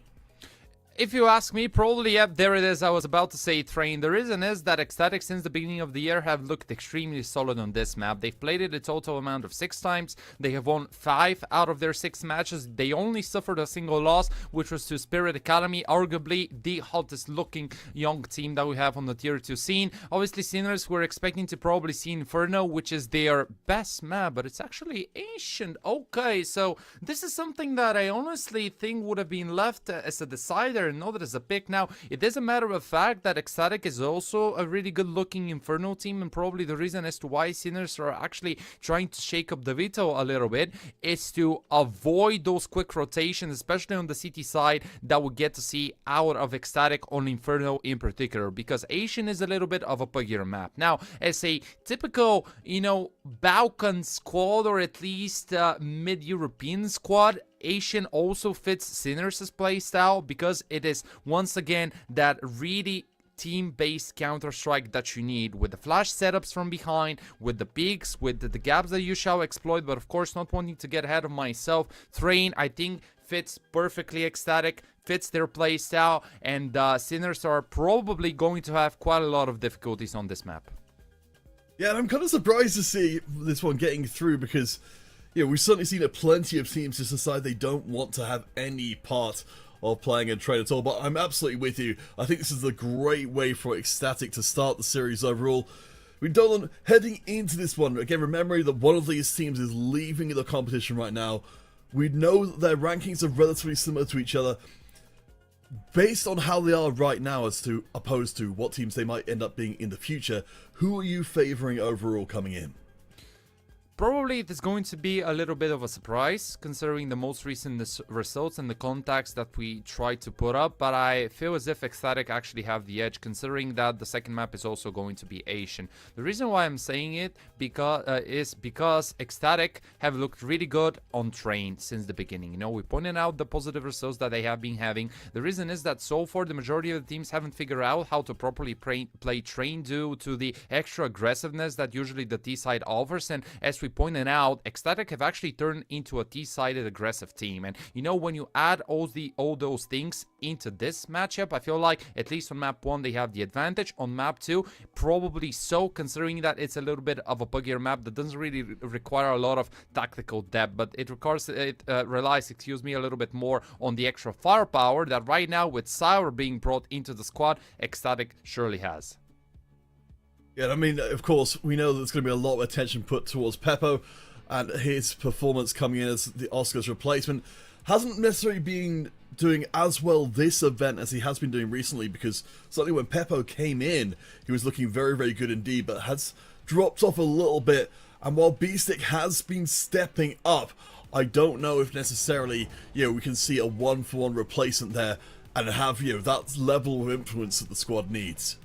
If you ask me, probably, yep, there it is. I was about to say Train. The reason is that Ecstatic, since the beginning of the year, have looked extremely solid on this map. They've played it a total amount of 6 times. They have won 5 out of their 6 matches. They only suffered a single loss, which was to Spirit Academy, arguably the hottest looking young team that we have on the tier 2 scene. Obviously, Sinners were expecting to probably see Inferno, which is their best map, but it's actually Ancient. Okay, so this is something that I honestly think would have been left as a decider and not as a pick. Now, it is a matter of fact that Ecstatic is also a really good looking Inferno team, and probably the reason as to why Sinners are actually trying to shake up the veto a little bit is to avoid those quick rotations, especially on the CT side, that we get to see out of Ecstatic on Inferno in particular, because Asian is a little bit of a buggier map. Now, as a typical, you know, Balkan squad, or at least mid-European squad, Asian also fits Sinners' playstyle, because it is once again that really team-based Counter-Strike that you need, with the flash setups from behind, with the peaks, with the gaps that you shall exploit, but of course not wanting to get ahead of myself. Train, I think, fits perfectly Ecstatic, fits their playstyle, and Sinners are probably going to have quite a lot of difficulties on this map. Yeah, and I'm kind of surprised to see this one getting through, because yeah, we've certainly seen plenty of teams just decide they don't want to have any part of playing a trade at all, but I'm absolutely with you. I think this is a great way for Ecstatic to start the series overall. Dolan, heading into this one, again, remembering that one of these teams is leaving the competition right now. We know that their rankings are relatively similar to each other. Based on how they are right now as to opposed to what teams they might end up being in the future, who are you favouring overall coming in? Probably it is going to be a little bit of a surprise, considering the most recent results and the contacts that we tried to put up, but I feel as if Ecstatic actually have the edge, considering that the second map is also going to be Asian. The reason why I'm saying it is because Ecstatic have looked really good on Train since the beginning. You know, we pointed out the positive results that they have been having. The reason is that so far the majority of the teams haven't figured out how to properly play Train due to the extra aggressiveness that usually the T side offers, and as we pointed out, Ecstatic have actually turned into a T-sided aggressive team. And you know, when you add all those things into this matchup, I feel like at least on map 1 they have the advantage. On map 2, probably so, considering that it's a little bit of a buggier map that doesn't really require a lot of tactical depth, but it relies, excuse me, a little bit more on the extra firepower that right now, with Sour being brought into the squad, Ecstatic surely has. Yeah, I mean, of course, we know there's going to be a lot of attention put towards Peppo, and his performance coming in as the Oscars replacement hasn't necessarily been doing as well this event as he has been doing recently, because certainly when Peppo came in, he was looking very, very good indeed, but has dropped off a little bit. And while Beestick has been stepping up, I don't know if necessarily, you know, we can see a one-for-one replacement there and have, you know, that level of influence that the squad needs.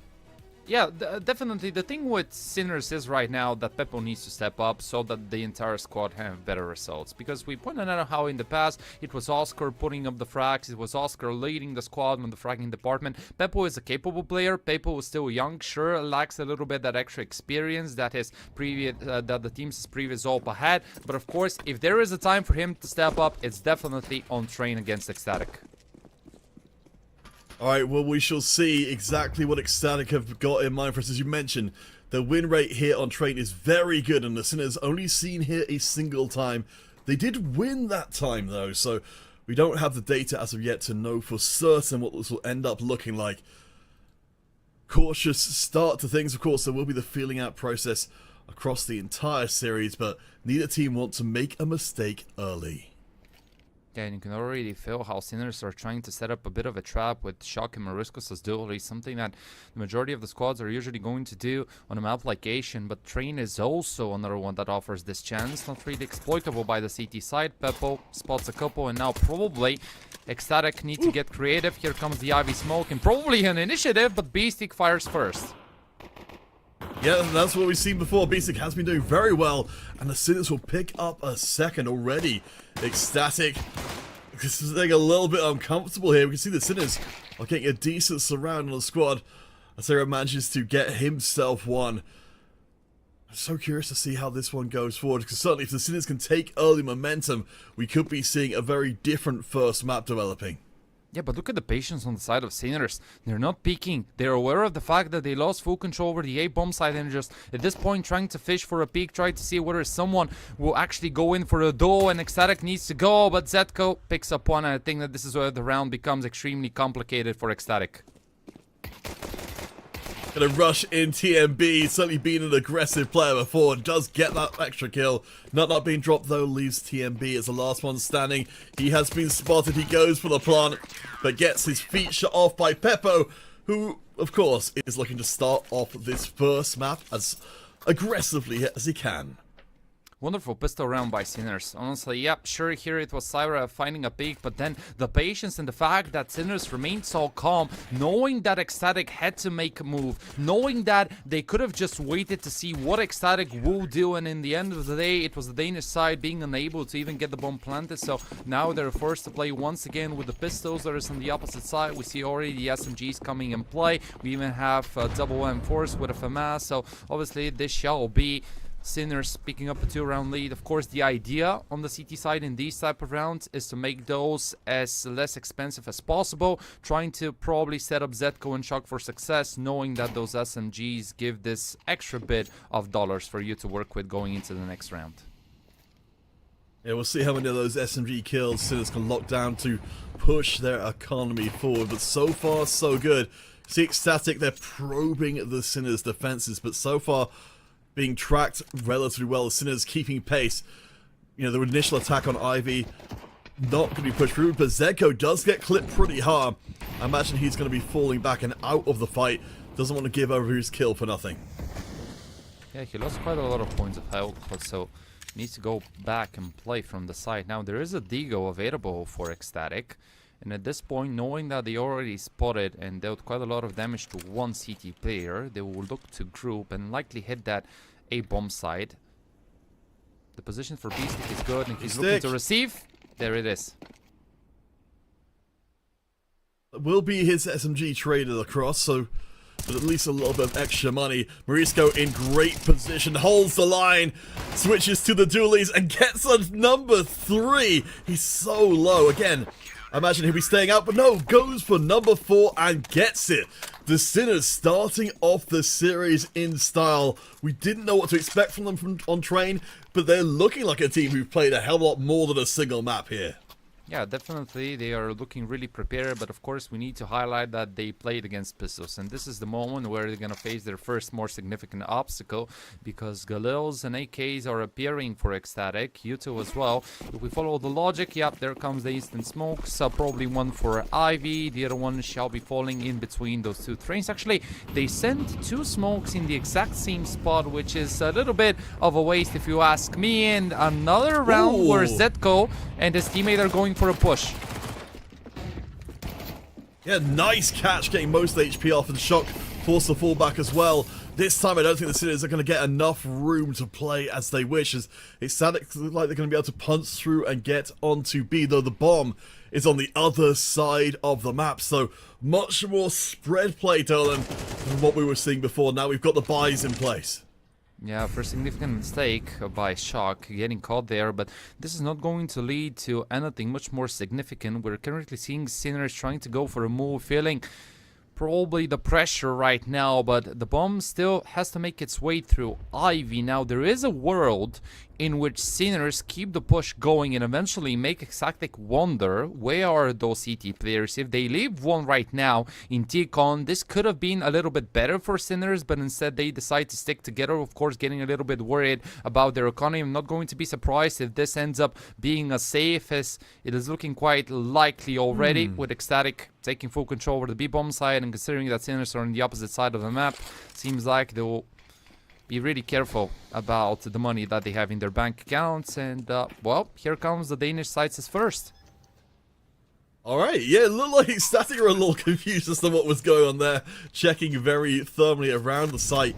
Yeah, definitely. The thing with Sinners is right now that Peppo needs to step up so that the entire squad have better results. Because we pointed out how in the past it was Oscar putting up the frags, it was Oscar leading the squad on the fragging department. Peppo is a capable player. Peppo is still young, sure, lacks a little bit that extra experience that his previous, that the team's previous Opa had. But of course, if there is a time for him to step up, it's definitely on Train against Ecstatic. Alright, well, we shall see exactly what Ecstatic have got in mind for us. As you mentioned, the win rate here on Train is very good, and the Sinners only seen here a single time. They did win that time, though, so we don't have the data as of yet to know for certain what this will end up looking like. Cautious start to things, of course. There will be the feeling out process across the entire series, but neither team want to make a mistake early. Yeah, and you can already feel how Sinners are trying to set up a bit of a trap with Shock and Mariscos as dually, something that the majority of the squads are usually going to do on a map like Asian, but Train is also another one that offers this chance. Not really exploitable by the CT side. Peppo spots a couple, and now probably Ecstatic need to get creative. Here comes the Ivy Smoke, and probably an initiative, but Beastic fires first. Yeah, that's what we've seen before. Beastic has been doing very well, and the Sinners will pick up a second already. Ecstatic. This is getting a little bit uncomfortable here. We can see the Sinners are getting a decent surround on the squad. Asera manages to get himself one. I'm so curious to see how this one goes forward, because certainly if the Sinners can take early momentum, we could be seeing a very different first map developing. Yeah, but look at the patience on the side of Sinners. They're not peeking. They're aware of the fact that they lost full control over the A-bomb side and just, at this point, trying to fish for a peek, try to see whether someone will actually go in for a duel, and Ecstatic needs to go, but Zetko picks up one, and I think that this is where the round becomes extremely complicated for Ecstatic. Gonna rush in TMB, certainly being an aggressive player before, does get that extra kill. Not being dropped though, leaves TMB as the last one standing. He has been spotted, he goes for the plant, but gets his feet shut off by Peppo, who, of course, is looking to start off this first map as aggressively as he can. Wonderful pistol round by Sinners. Honestly, yep, sure, here it was Syra finding a peek, but then the patience and the fact that Sinners remained so calm, knowing that Ecstatic had to make a move, knowing that they could have just waited to see what Ecstatic will do, and in the end of the day, it was the Danish side being unable to even get the bomb planted, so now they're forced to play once again with the pistols that is on the opposite side. We see already the SMGs coming in play. We even have double M4s with a FAMAS, so obviously this shall be Sinners picking up a 2-round lead. Of course, the idea on the CT side in these type of rounds is to make those as less expensive as possible, trying to probably set up Zetko and Shock for success, knowing that those SMGs give this extra bit of dollars for you to work with going into the next round. Yeah, we'll see how many of those SMG kills Sinners can lock down to push their economy forward, but so far so good. See Ecstatic, they're probing the Sinners' defenses, but so far being tracked relatively well. The Sinners keeping pace. You know, the initial attack on Ivy not going to be pushed through, but Zetko does get clipped pretty hard. I imagine he's going to be falling back and out of the fight. Doesn't want to give over his kill for nothing. Yeah, he lost quite a lot of points of health, but so needs to go back and play from the side. Now, there is a Deagle available for Ecstatic, and at this point, knowing that they already spotted and dealt quite a lot of damage to one CT player, they will look to group and likely hit that A-bomb side. The position for Beastic is good, and he's looking to receive. There it is. Will be his SMG traded across, so but at least a little bit of extra money. Marisco in great position, holds the line, switches to the dualies, and gets a number 3. He's so low. Again, I imagine he'll be staying out, but no, goes for number 4 and gets it. The Sinners starting off the series in style. We didn't know what to expect from them on Train, but they're looking like a team who've played a hell of a lot more than a single map here. Yeah, definitely, they are looking really prepared, but of course we need to highlight that they played against Pistols, and this is the moment where they're going to face their first more significant obstacle, because Galils and AKs are appearing for Ecstatic, U2 as well. If we follow the logic, yep, there comes the instant smokes, probably one for Ivy, the other one shall be falling in between those two trains. Actually, they sent 2 smokes in the exact same spot, which is a little bit of a waste if you ask me, and another round where Zetko and his teammate are going for a push. Yeah, nice catch, getting most HP off, and Shock forced the fallback as well. This time I don't think the Sinners are going to get enough room to play as they wish, as it looks like they're going to be able to punch through and get onto B, though the bomb is on the other side of the map, so much more spread play, Dolan, than what we were seeing before. Now we've got the buys in place. Yeah, for a significant mistake by Shock getting caught there, but this is not going to lead to anything much more significant. We're currently seeing Sinners trying to go for a move, feeling probably the pressure right now, but the bomb still has to make its way through Ivy. Now, there is a world in which Sinners keep the push going and eventually make Exactic wonder where are those CT players. If they leave one right now in T-Con, this could have been a little bit better for Sinners, but instead they decide to stick together, of course getting a little bit worried about their economy. I'm not going to be surprised if this ends up being as safe as it is looking quite likely already, with Ecstatic taking full control over the B-bomb side, and considering that Sinners are on the opposite side of the map, seems like they will be really careful about the money that they have in their bank accounts. And, well, here comes the Danish sides first. Alright, yeah, it looked like Static were a little confused as to what was going on there, checking very thermally around the site.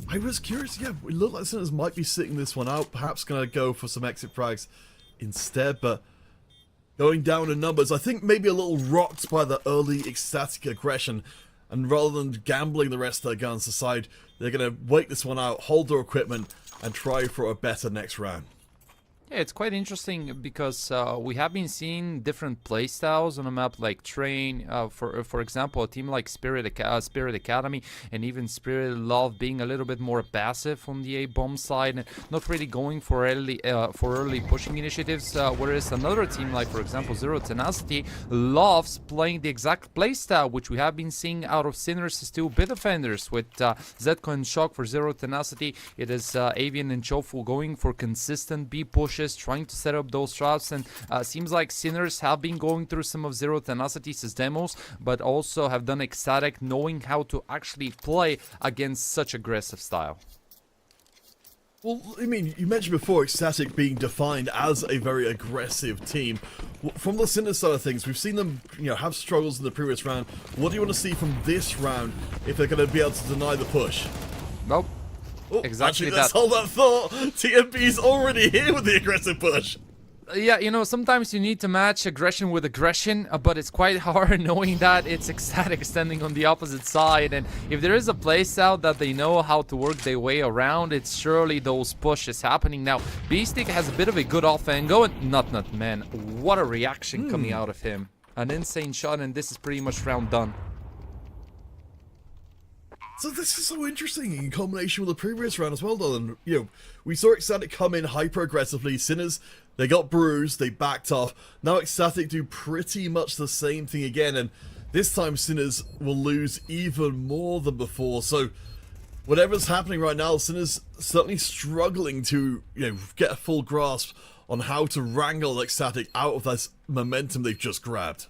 I was curious, yeah, it looked like Sinners might be sitting this one out, perhaps going to go for some exit frags instead, but going down in numbers, I think maybe a little rocked by the early Ecstatic aggression, and rather than gambling the rest of their guns aside, they're going to wait this one out, hold their equipment, and try for a better next round. Yeah, it's quite interesting because we have been seeing different playstyles on a map like Train, for example, a team like Spirit Academy and even Spirit Love being a little bit more passive on the A-bomb side and not really going for early pushing initiatives, whereas another team like, for example, Zero Tenacity loves playing the exact playstyle which we have been seeing out of Sinners' two bit defenders with Zetko and Shock for Zero Tenacity. It is Avian and Chofu going for consistent B push, trying to set up those traps, and seems like Sinners have been going through some of Zero Tenacity's demos, but also have done Ecstatic knowing how to actually play against such aggressive style. Well, I mean, you mentioned before Ecstatic being defined as a very aggressive team. From the Sinners side of things, we've seen them, have struggles in the previous round. What do you want to see from this round if they're going to be able to deny the push? Nope. Oh, Exactly actually, let's that. hold that thought. TMB's already here with the aggressive push. Yeah, sometimes you need to match aggression with aggression, but it's quite hard knowing that it's Ecstatic standing on the opposite side. And if there is a playstyle that they know how to work their way around, it's surely those pushes happening. Now, Beastic has a bit of a good offense going. Nut, man, what a reaction coming out of him. An insane shot, and this is pretty much round done. So this is so interesting in combination with the previous round as well, though. And, we saw Ecstatic come in hyper-aggressively. Sinners, they got bruised, they backed off. Now Ecstatic do pretty much the same thing again, and this time Sinners will lose even more than before. So whatever's happening right now, Sinners certainly struggling to, get a full grasp on how to wrangle Ecstatic out of this momentum they've just grabbed.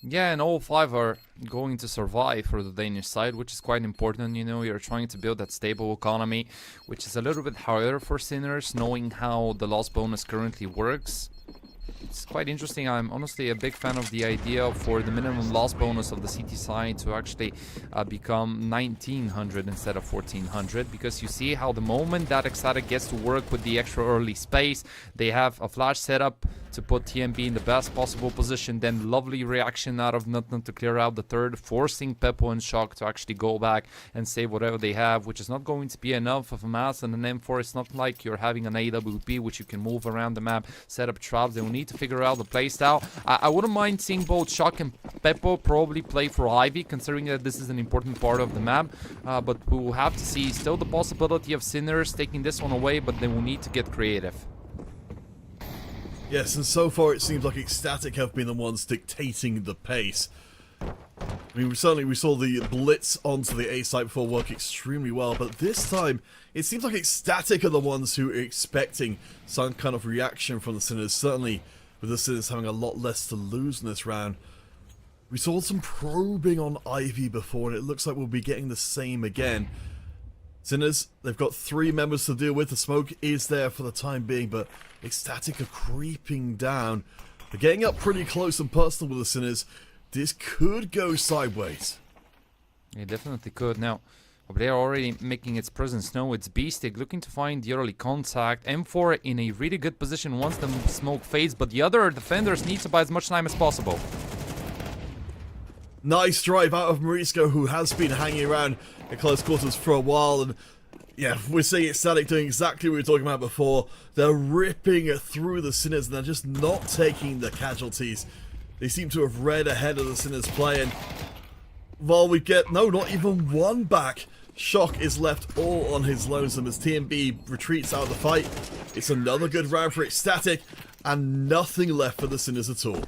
Yeah, and all five are going to survive for the Danish side, which is quite important. You're trying to build that stable economy, which is a little bit harder for Sinners, knowing how the loss bonus currently works. It's quite interesting. I'm honestly a big fan of the idea for the minimum loss bonus of the CT side to actually become 1900 instead of 1400, because you see how the moment that Ecstatic gets to work with the extra early space, they have a flash setup to put TMB in the best possible position, then lovely reaction out of Nutnut to clear out the third, forcing Peppo and Shock to actually go back and save whatever they have, which is not going to be enough of a mass and an M4. It's not like you're having an AWP which you can move around the map, set up traps. They will need to figure out the playstyle. I wouldn't mind seeing both Shock and Peppo probably play for Ivy, considering that this is an important part of the map, but we will have to see. Still the possibility of Sinners taking this one away, but they will need to get creative. Yes, and so far it seems like Ecstatic have been the ones dictating the pace. I mean, we saw the blitz onto the A site before work extremely well, but this time it seems like Ecstatic are the ones who are expecting some kind of reaction from the Sinners, certainly with the Sinners having a lot less to lose in this round. We saw some probing on Ivy before, and it looks like we'll be getting the same again. Sinners, they've got 3 members to deal with. The smoke is there for the time being, but Ecstatic are creeping down. They're getting up pretty close and personal with the Sinners. This could go sideways. It definitely could. Now, they are already making its presence known. It's Beastic looking to find the early contact. M4 in a really good position once the smoke fades, but the other defenders need to buy as much time as possible. Nice drive out of Morisco, who has been hanging around at close quarters for a while, and yeah, we're seeing Ecstatic doing exactly what we were talking about before. They're ripping through the Sinners, and they're just not taking the casualties. They seem to have read ahead of the Sinners play, and while we get, no, not even one back. Shock is left all on his lonesome as TMB retreats out of the fight. It's another good round for Ecstatic, and nothing left for the Sinners at all.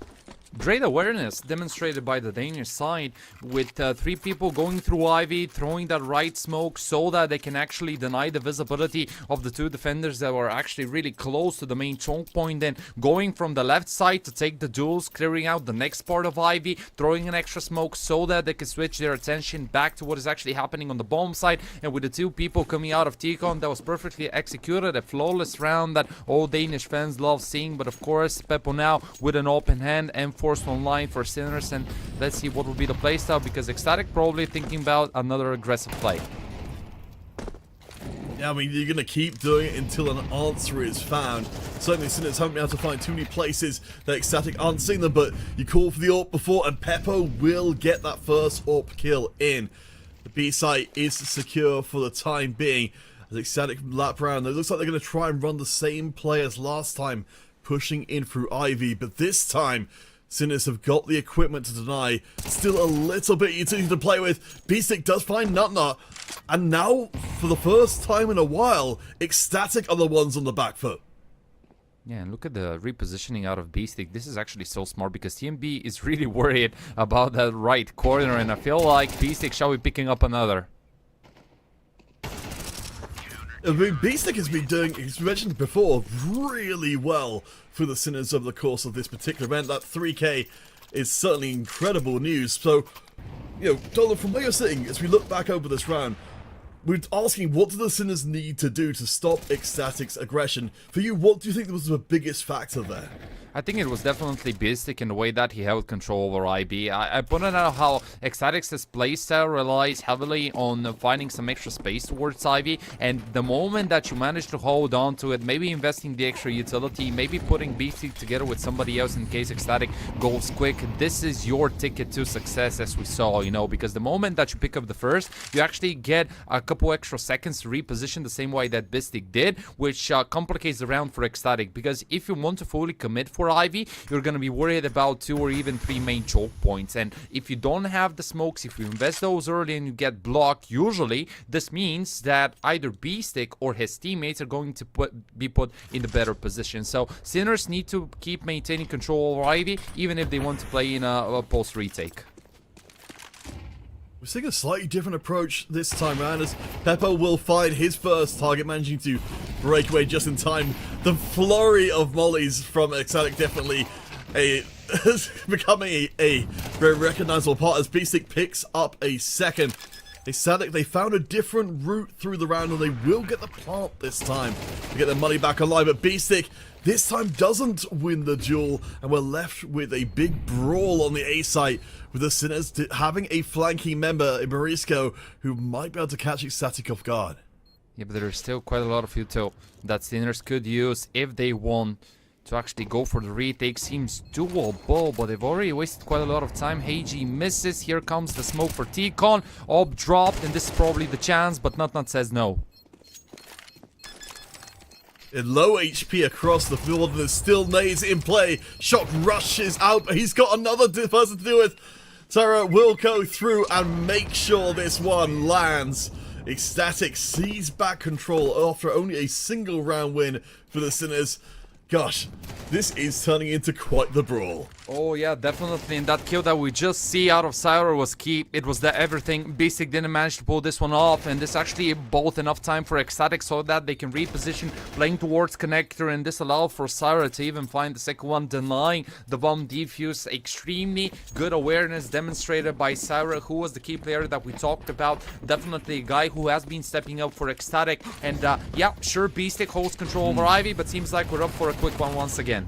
Great awareness demonstrated by the Danish side with 3 people going through Ivy, throwing that right smoke so that they can actually deny the visibility of the 2 defenders that were actually really close to the main choke point, then going from the left side to take the duels, clearing out the next part of Ivy, throwing an extra smoke so that they can switch their attention back to what is actually happening on the bomb side. And with the 2 people coming out of T-Con, that was perfectly executed, a flawless round that all Danish fans love seeing. But of course, Peppo now with an open hand and forced online for Sinners, and let's see what will be the playstyle, because Ecstatic probably thinking about another aggressive play. Yeah, I mean, you're going to keep doing it until an answer is found. Certainly, Sinners haven't been able to find too many places that Ecstatic aren't seeing them, but you call for the AWP before, and Peppo will get that first AWP kill in. The B site is secure for the time being. As Ecstatic lap round, it looks like they're going to try and run the same play as last time, pushing in through Ivy, but this time Sinners have got the equipment to deny. Still a little bit utility to play with. Beastic does find Nut Nut. And now, for the first time in a while, Ecstatic are the ones on the back foot. Yeah, and look at the repositioning out of Beastic. This is actually so smart because TMB is really worried about that right corner, and I feel like Beastic shall be picking up another. I mean, Beastic has been doing, as mentioned before, really well for the Sinners over the course of this particular event. That 3K is certainly incredible news. So, you know, Dolan, from where you're sitting, as we look back over this round, we're asking, what do the Sinners need to do to stop Ecstatic's aggression? For you, what do you think was the biggest factor there? I think it was definitely Beastic in the way that he held control over IB. I pointed out how Ecstatic's playstyle relies heavily on finding some extra space towards Ivy, and the moment that you manage to hold on to it, maybe investing the extra utility, maybe putting Beastic together with somebody else in case Ecstatic goes quick, this is your ticket to success, as we saw, you know, because the moment that you pick up the first, you actually get a couple extra seconds to reposition the same way that Beastic did, which complicates the round for Ecstatic, because if you want to fully commit for Ivy, you're going to be worried about 2 or even 3 main choke points, and if you don't have the smokes, if you invest those early and you get blocked, usually this means that either Beastic or his teammates are going to be put in the better position. So Sinners need to keep maintaining control over Ivy, even if they want to play in a post retake. We're seeing a slightly different approach this time around as Peppo will find his first target, managing to break away just in time. The flurry of mollies from Ecstatic definitely becoming a very recognizable part as Beastic picks up a second. Ecstatic, they found a different route through the round and they will get the plant this time to get their money back alive, but Beastic this time doesn't win the duel, and we're left with a big brawl on the A site, with the Sinners having a flanking member in Morisco who might be able to catch Ecstatic off guard. Yeah, but there's still quite a lot of util that Sinners could use if they want to actually go for the retake. Seems doable, but they've already wasted quite a lot of time. Heiji misses. Here comes the smoke for T-Con. Ob dropped, and this is probably the chance, but Nut says no. Low HP across the field, and there's still nades in play. Shock rushes out, but he's got another person to do with. Sarah will go through and make sure this one lands. Ecstatic sees back control after only a single round win for the Sinners. Gosh, this is turning into quite the brawl. Oh yeah, definitely. And that kill that we just see out of Syra was key. It was the everything. Beastic didn't manage to pull this one off, and this actually bought enough time for Ecstatic so that they can reposition, playing towards connector, and this allowed for Syra to even find the second one, denying the bomb defuse. Extremely good awareness demonstrated by Syra, who was the key player that we talked about. Definitely a guy who has been stepping up for Ecstatic. And yeah, sure, Beastic holds control over Ivy, but seems like we're up for a quick one once again.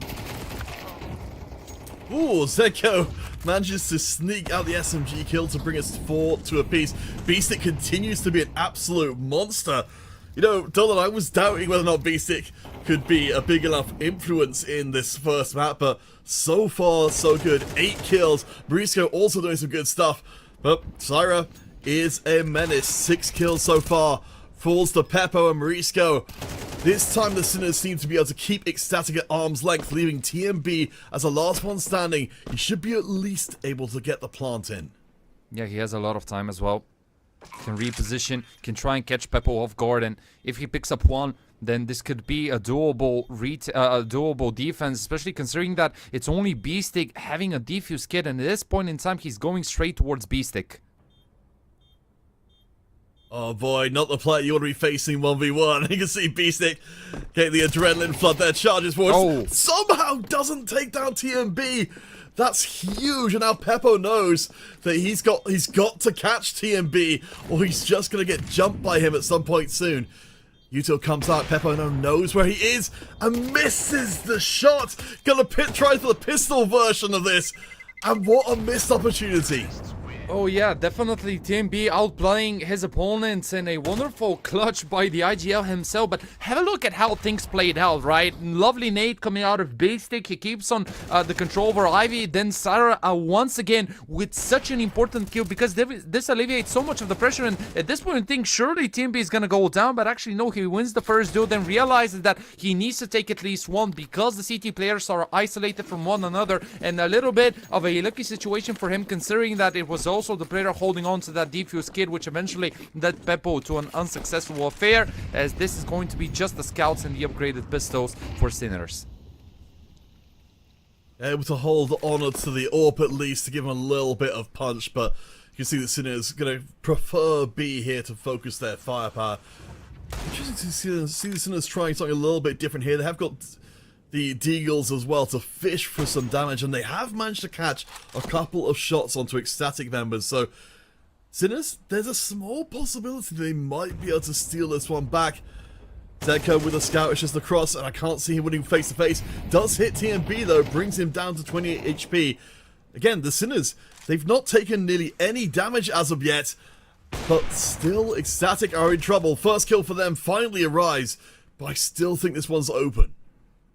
Ooh, Zeko manages to sneak out the SMG kill to bring us 4 to a piece. Beastic continues to be an absolute monster. You know, Dolan, I was doubting whether or not Beastic could be a big enough influence in this first map, but so far, so good. 8 kills. Morisco also doing some good stuff, but Syra is a menace. 6 kills so far. Falls to Peppo and Morisco. This time the Sinners seem to be able to keep Ecstatic at arm's length, leaving TMB as the last one standing. He should be at least able to get the plant in. Yeah, he has a lot of time as well. Can reposition, can try and catch Peppo off guard, and if he picks up one, then this could be a doable defense, especially considering that it's only B-Stick having a defuse kit, and at this point in time, he's going straight towards B-Stick. Oh boy, not the player you want to be facing 1v1. You can see B-Stick getting the adrenaline flood there, charges forward. Oh. Somehow doesn't take down TMB. That's huge, and now Peppo knows that he's got to catch TMB, or he's just gonna get jumped by him at some point soon. Yuto comes out, Peppo now knows where he is, and misses the shot! Gonna try for the pistol version of this, and what a missed opportunity. Oh yeah, definitely TMB outplaying his opponents in a wonderful clutch by the IGL himself, but have a look at how things played out, right? Lovely nade coming out of B-Stick, he keeps on the control over Ivy, then Sarah once again with such an important kill, because this alleviates so much of the pressure, and at this point I think surely TMB is gonna go down, but actually no, he wins the first duel, then realizes that he needs to take at least one, because the CT players are isolated from one another, and a little bit of a lucky situation for him, considering that it was also the player holding on to that defuse kit, which eventually led Peppo to an unsuccessful affair, as this is going to be just the scouts and the upgraded pistols for Sinners. Able to hold on to the AWP at least to give him a little bit of punch, but you can see that Sinners going to prefer B here to focus their firepower. Interesting to see the Sinners trying something a little bit different here. They have got the Deagles as well to fish for some damage, and they have managed to catch a couple of shots onto ecstatic members. So Sinners, there's a small possibility they might be able to steal this one back. Zedko with a scout, it's just across, and I can't see him winning face to face. Does hit TMB though, brings him down to 28 HP. Again, the Sinners, they've not taken nearly any damage as of yet, but still ecstatic are in trouble. First kill for them finally arrives, but I still think this one's open.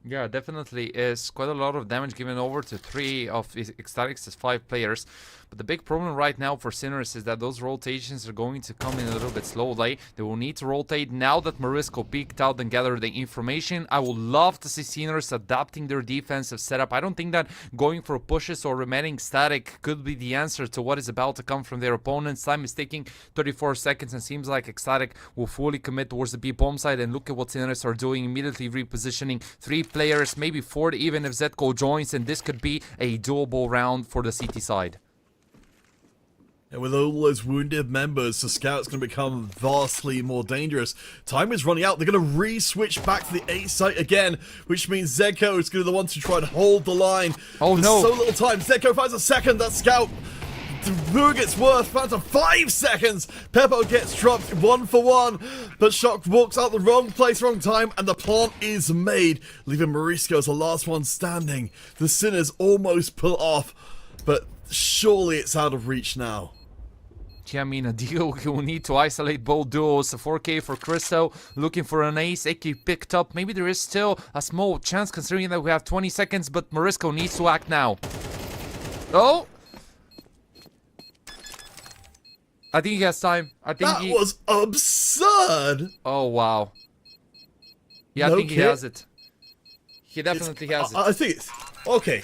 Yeah, definitely is quite a lot of damage given over to 3 of Ecstatic's 5 players. But the big problem right now for Sinners is that those rotations are going to come in a little bit slowly. They will need to rotate now that Morisco peeked out and gathered the information. I would love to see Sinners adapting their defensive setup. I don't think that going for pushes or remaining static could be the answer to what is about to come from their opponents. Time is taking 34 seconds and seems like Ecstatic will fully commit towards the B bomb side, and look at what Sinners are doing, immediately repositioning 3 players, maybe 4 even if Zetko joins, and this could be a doable round for the CT side. And with all those wounded members, the Scout's going to become vastly more dangerous. Time is running out. They're going to re-switch back to the A site again, which means Zedko is going to be the one to try and hold the line. Oh, There's no. so little time. Zedko finds a second. That Scout, who gets worth, finds a 5 seconds. Peppo gets dropped 1 for 1, but Shock walks out the wrong place, wrong time, and the plant is made, leaving Morisco as the last one standing. The Sinners almost pull off, but surely it's out of reach now. Yeah, I mean, a deal will need to isolate both duos. A 4K for Cristo, looking for an ace. Eki picked up. Maybe there is still a small chance considering that we have 20 seconds, but Morisco needs to act now. Oh! I think he has time. I think That was absurd! Oh, wow. Yeah, No I think he kit? has it. He definitely has it. I think it's... Okay.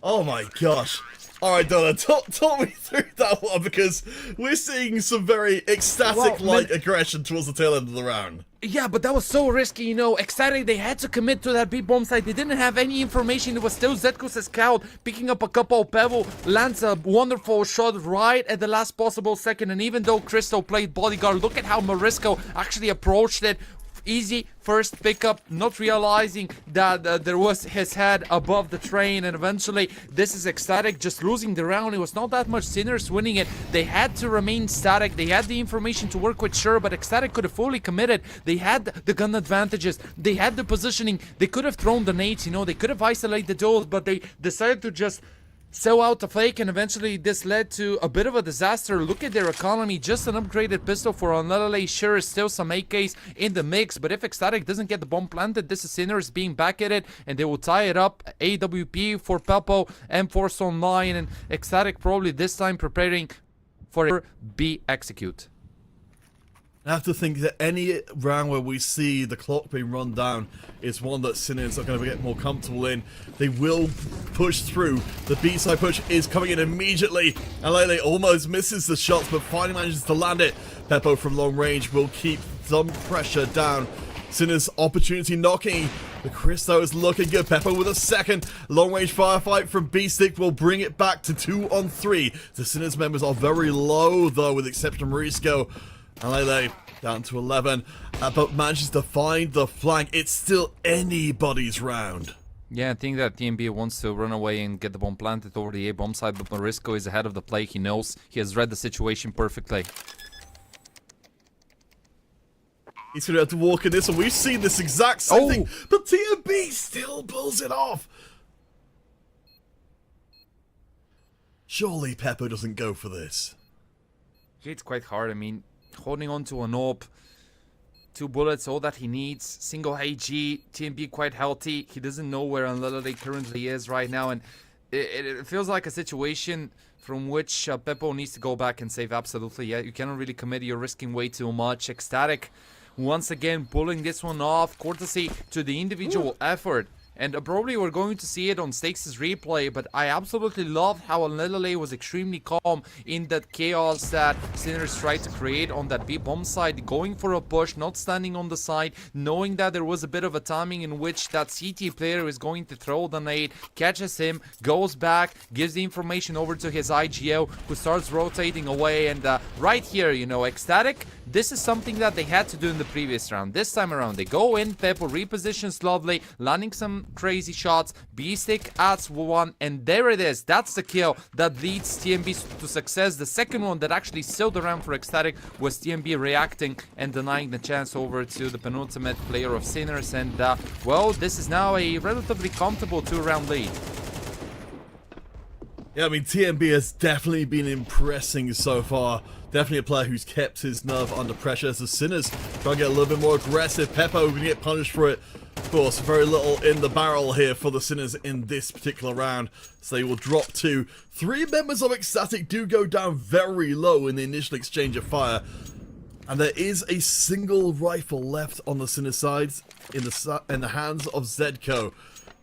Oh my gosh. Alright, Donna, talk me through that one, because we're seeing some very ecstatic-like aggression towards the tail end of the round. Yeah, but that was so risky, you know. Ecstatic, they had to commit to that B bomb site. They didn't have any information. It was still Zetko's scout picking up a couple of pebble, lands a wonderful shot right at the last possible second. And even though Cristo played bodyguard, look at how Morisco actually approached it. Easy first pickup, not realizing that there was his head above the train, and eventually this is Ecstatic just losing the round. It was not that much Sinners winning it. They had to remain static. They had the information to work with, sure, but Ecstatic could have fully committed. They had the gun advantages. They had the positioning. They could have thrown the nades, you know. They could have isolated the duels, but they decided to just sell out the fake, and eventually this led to a bit of a disaster. Look at their economy, just an upgraded pistol for Onlele. Sure, still some AKs in the mix, but if Ecstatic doesn't get the bomb planted, this is Sinners being back at it, and they will tie it up. AWP for Peppo, M4 online, and Ecstatic probably this time preparing for B execute. I have to think that any round where we see the clock being run down is one that Sinners are going to get more comfortable in. They will push through. The B-side push is coming in immediately. And Lele almost misses the shots, but finally manages to land it. Peppo from long range will keep some pressure down. Sinners opportunity knocking. The Christo is looking good. Peppo with a second long-range firefight from B-Stick will bring it back to 2-on-3. The Sinners members are very low, though, with the exception of Marisco. And Lele down to 11, but manages to find the flank. It's still anybody's round. Yeah, I think that TMB wants to run away and get the bomb planted over the A-bomb side, but Marisco is ahead of the play. He knows. He has read the situation perfectly. He's going to have to walk in this, and we've seen this exact same thing, but TMB still pulls it off. Surely Peppo doesn't go for this. Yeah, it's quite hard. I mean, holding on to an AWP, 2 bullets, all that he needs. Single AG, TMB quite healthy. He doesn't know where Unlility currently is right now, and it feels like a situation from which Peppo needs to go back and save absolutely. Yeah, you cannot really commit. You're risking way too much. Ecstatic once again pulling this one off, courtesy to the individual effort. And probably we're going to see it on Stakes' replay, but I absolutely loved how Unlility was extremely calm in that chaos that Sinners tried to create on that B-bomb side, going for a push, not standing on the side, knowing that there was a bit of a timing in which that CT player is going to throw the nade, catches him, goes back, gives the information over to his IGO, who starts rotating away, and right here, you know, Ecstatic, this is something that they had to do in the previous round. This time around, they go in, Peppo repositions lovely, landing some crazy shots, B-Stick adds 1, and there it is. That's the kill that leads TMB to success. The second one that actually sealed the round for Ecstatic was TMB reacting and denying the chance over to the penultimate player of Sinners, and well, this is now a relatively comfortable 2-round lead. Yeah, I mean, TMB has definitely been impressing so far. Definitely a player who's kept his nerve under pressure as the Sinners try to get a little bit more aggressive. Peppo going to get punished for it. Of course, very little in the barrel here for the Sinners in this particular round. So they will drop to 3 members of Ecstatic do go down very low in the initial exchange of fire. And there is a single rifle left on the Sinners sides in the hands of Zedco.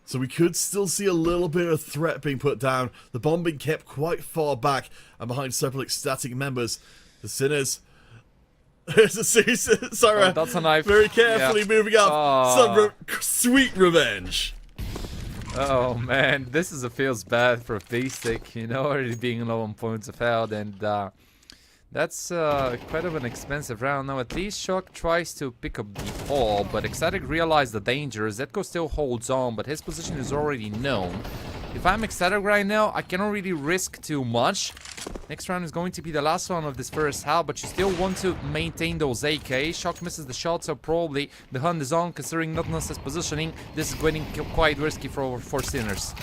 So we could still see a little bit of threat being put down. The bomb being kept quite far back and behind several Ecstatic members. The Sinners... There's a series, Sarah, that's a knife. Very carefully moving up. Some sweet revenge. Oh man, this feels bad for B-Stick, you know, already being low on points of health, and that's quite of an expensive round. Now at least Shock tries to pick up the ball, but Ecstatic realized the danger. Zetko still holds on, but his position is already known. If I'm Ecstatic right now, I cannot really risk too much. Next round is going to be the last one of this first half, but you still want to maintain those AK. Shock misses the shot, so probably the hunt is on, considering Nutness's positioning. This is getting quite risky for Sinners.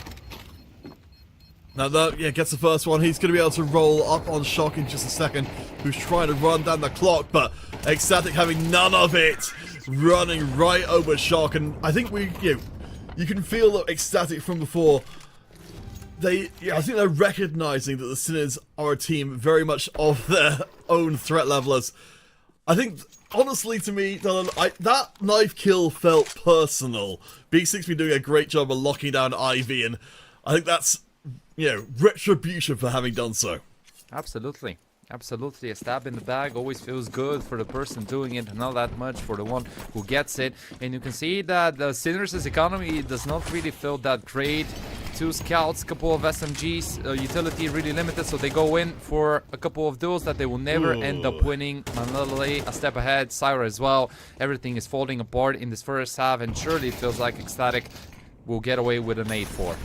Now that, yeah, gets the first one. He's going to be able to roll up on Shock in just a second, who's trying to run down the clock, but Ecstatic having none of it, running right over Shock. And I think you can feel that Ecstatic from before. I think they're recognizing that the Sinners are a team very much of their own threat levelers. I think, honestly, to me, Dylan, that knife kill felt personal. B6 been doing a great job of locking down Ivy, and I think that's, retribution for having done so. Absolutely. Absolutely, a stab in the back always feels good for the person doing it, not that much for the one who gets it. And you can see that the Sinners' economy does not really feel that great. 2 scouts, couple of SMGs, utility really limited, so they go in for a couple of duels that they will never end up winning. Manlele a step ahead, Syra as well. Everything is falling apart in this first half, and surely it feels like Ecstatic will get away with an 8-4.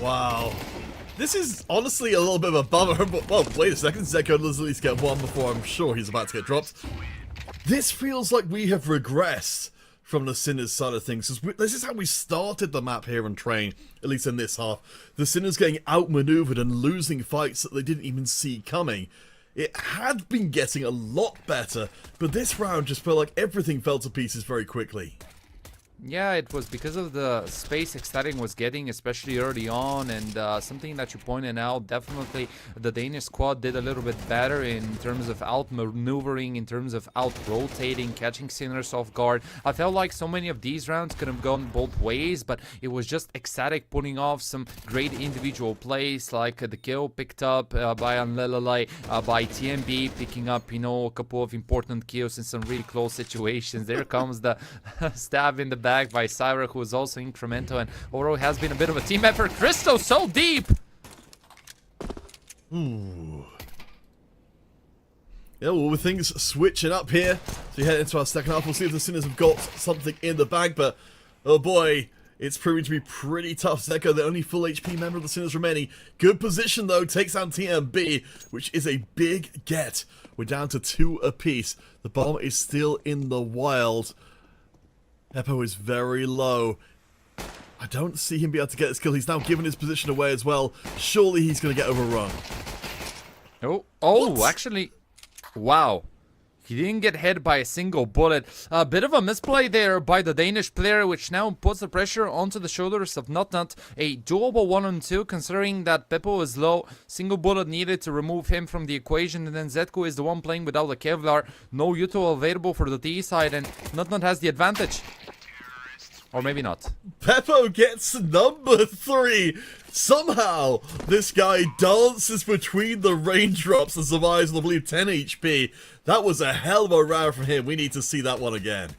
Wow. This is honestly a little bit of a bummer, but, well, wait a second, Zeko does at least get 1 before I'm sure he's about to get dropped. This feels like we have regressed from the Sinners side of things. This is how we started the map here on Train, at least in this half. The Sinners getting outmaneuvered and losing fights that they didn't even see coming. It had been getting a lot better, but this round just felt like everything fell to pieces very quickly. Yeah, it was because of the space Ecstatic was getting, especially early on, and something that you pointed out, definitely the Danish squad did a little bit better in terms of outmaneuvering, in terms of out-rotating, catching Sinners off guard. I felt like so many of these rounds could have gone both ways, but it was just Ecstatic putting off some great individual plays, like the kill picked up by Anlelele, by TMB picking up, you know, a couple of important kills in some really close situations. There comes the stab in the back by Syra, who was also incremental, and overall has been a bit of a team effort. Christo so deep! Ooh. Yeah, well, with things switching up here, so we head into our second half. We'll see if the Sinners have got something in the bag, but oh boy, it's proving to be pretty tough. Zeko, the only full HP member of the Sinners remaining. Good position though, takes down TMB, which is a big get. We're down to 2 apiece. The bomb is still in the wild. Peppo is very low. I don't see him be able to get this kill. He's now given his position away as well. Surely he's going to get overrun. Oh, What? actually, wow. He didn't get hit by a single bullet. A bit of a misplay there by the Danish player, which now puts the pressure onto the shoulders of NotNut. A doable 1-on-2, considering that Peppo is low. Single bullet needed to remove him from the equation, and then Zetko is the one playing without the Kevlar. No Uto available for the T side, and NotNut has the advantage. Or maybe not. Peppo gets number 3. Somehow, this guy dances between the raindrops and survives with, I believe, 10 HP. That was a hell of a round from him. We need to see that one again.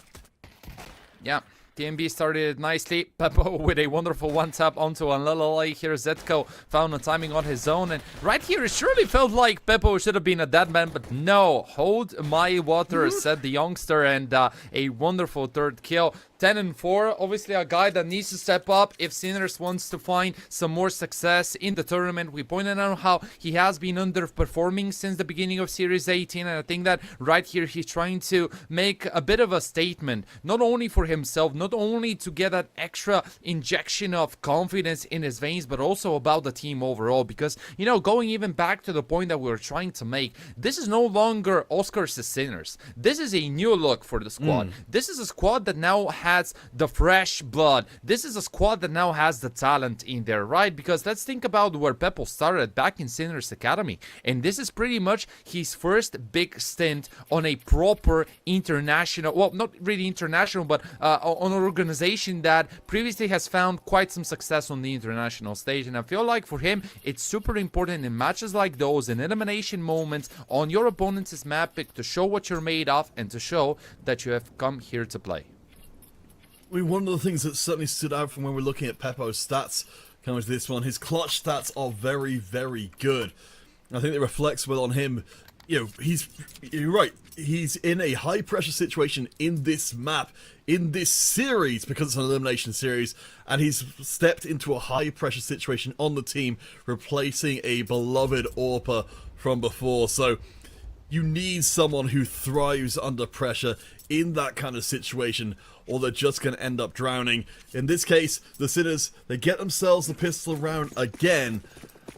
Yeah. TMB started nicely. Peppo with a wonderful one-tap onto Anlelele. Here Zetko found the timing on his own. And right here, it surely felt like Peppo should have been a dead man. But no, hold my water, said the youngster. And a wonderful third kill. 10-4, obviously a guy that needs to step up if Sinners wants to find some more success in the tournament. We pointed out how he has been underperforming since the beginning of Series 18, and I think that right here he's trying to make a bit of a statement, not only for himself, not only to get that extra injection of confidence in his veins, but also about the team overall, because, you know, going even back to the point that we were trying to make, this is no longer Oscar's Sinners. This is a new look for the squad. This is a squad that now has the fresh blood. This is a squad that now has the talent in there, right? Because let's think about where Peppo started back in Sinners Academy, and this is pretty much his first big stint on a proper international, well, not really international, but on an organization that previously has found quite some success on the international stage. And I feel like for him, it's super important in matches like those, in elimination moments on your opponent's map pick, to show what you're made of and to show that you have come here to play. I mean, one of the things that certainly stood out from when we're looking at Peppo's stats coming to this one, his clutch stats are very, very good. I think it reflects well on him. You know, you're right, he's in a high pressure situation in this map, in this series, because it's an elimination series, and he's stepped into a high pressure situation on the team, replacing a beloved AWPer from before. So you need someone who thrives under pressure in that kind of situation, or they're just going to end up drowning. In this case, the Sinners, they get themselves the pistol round again.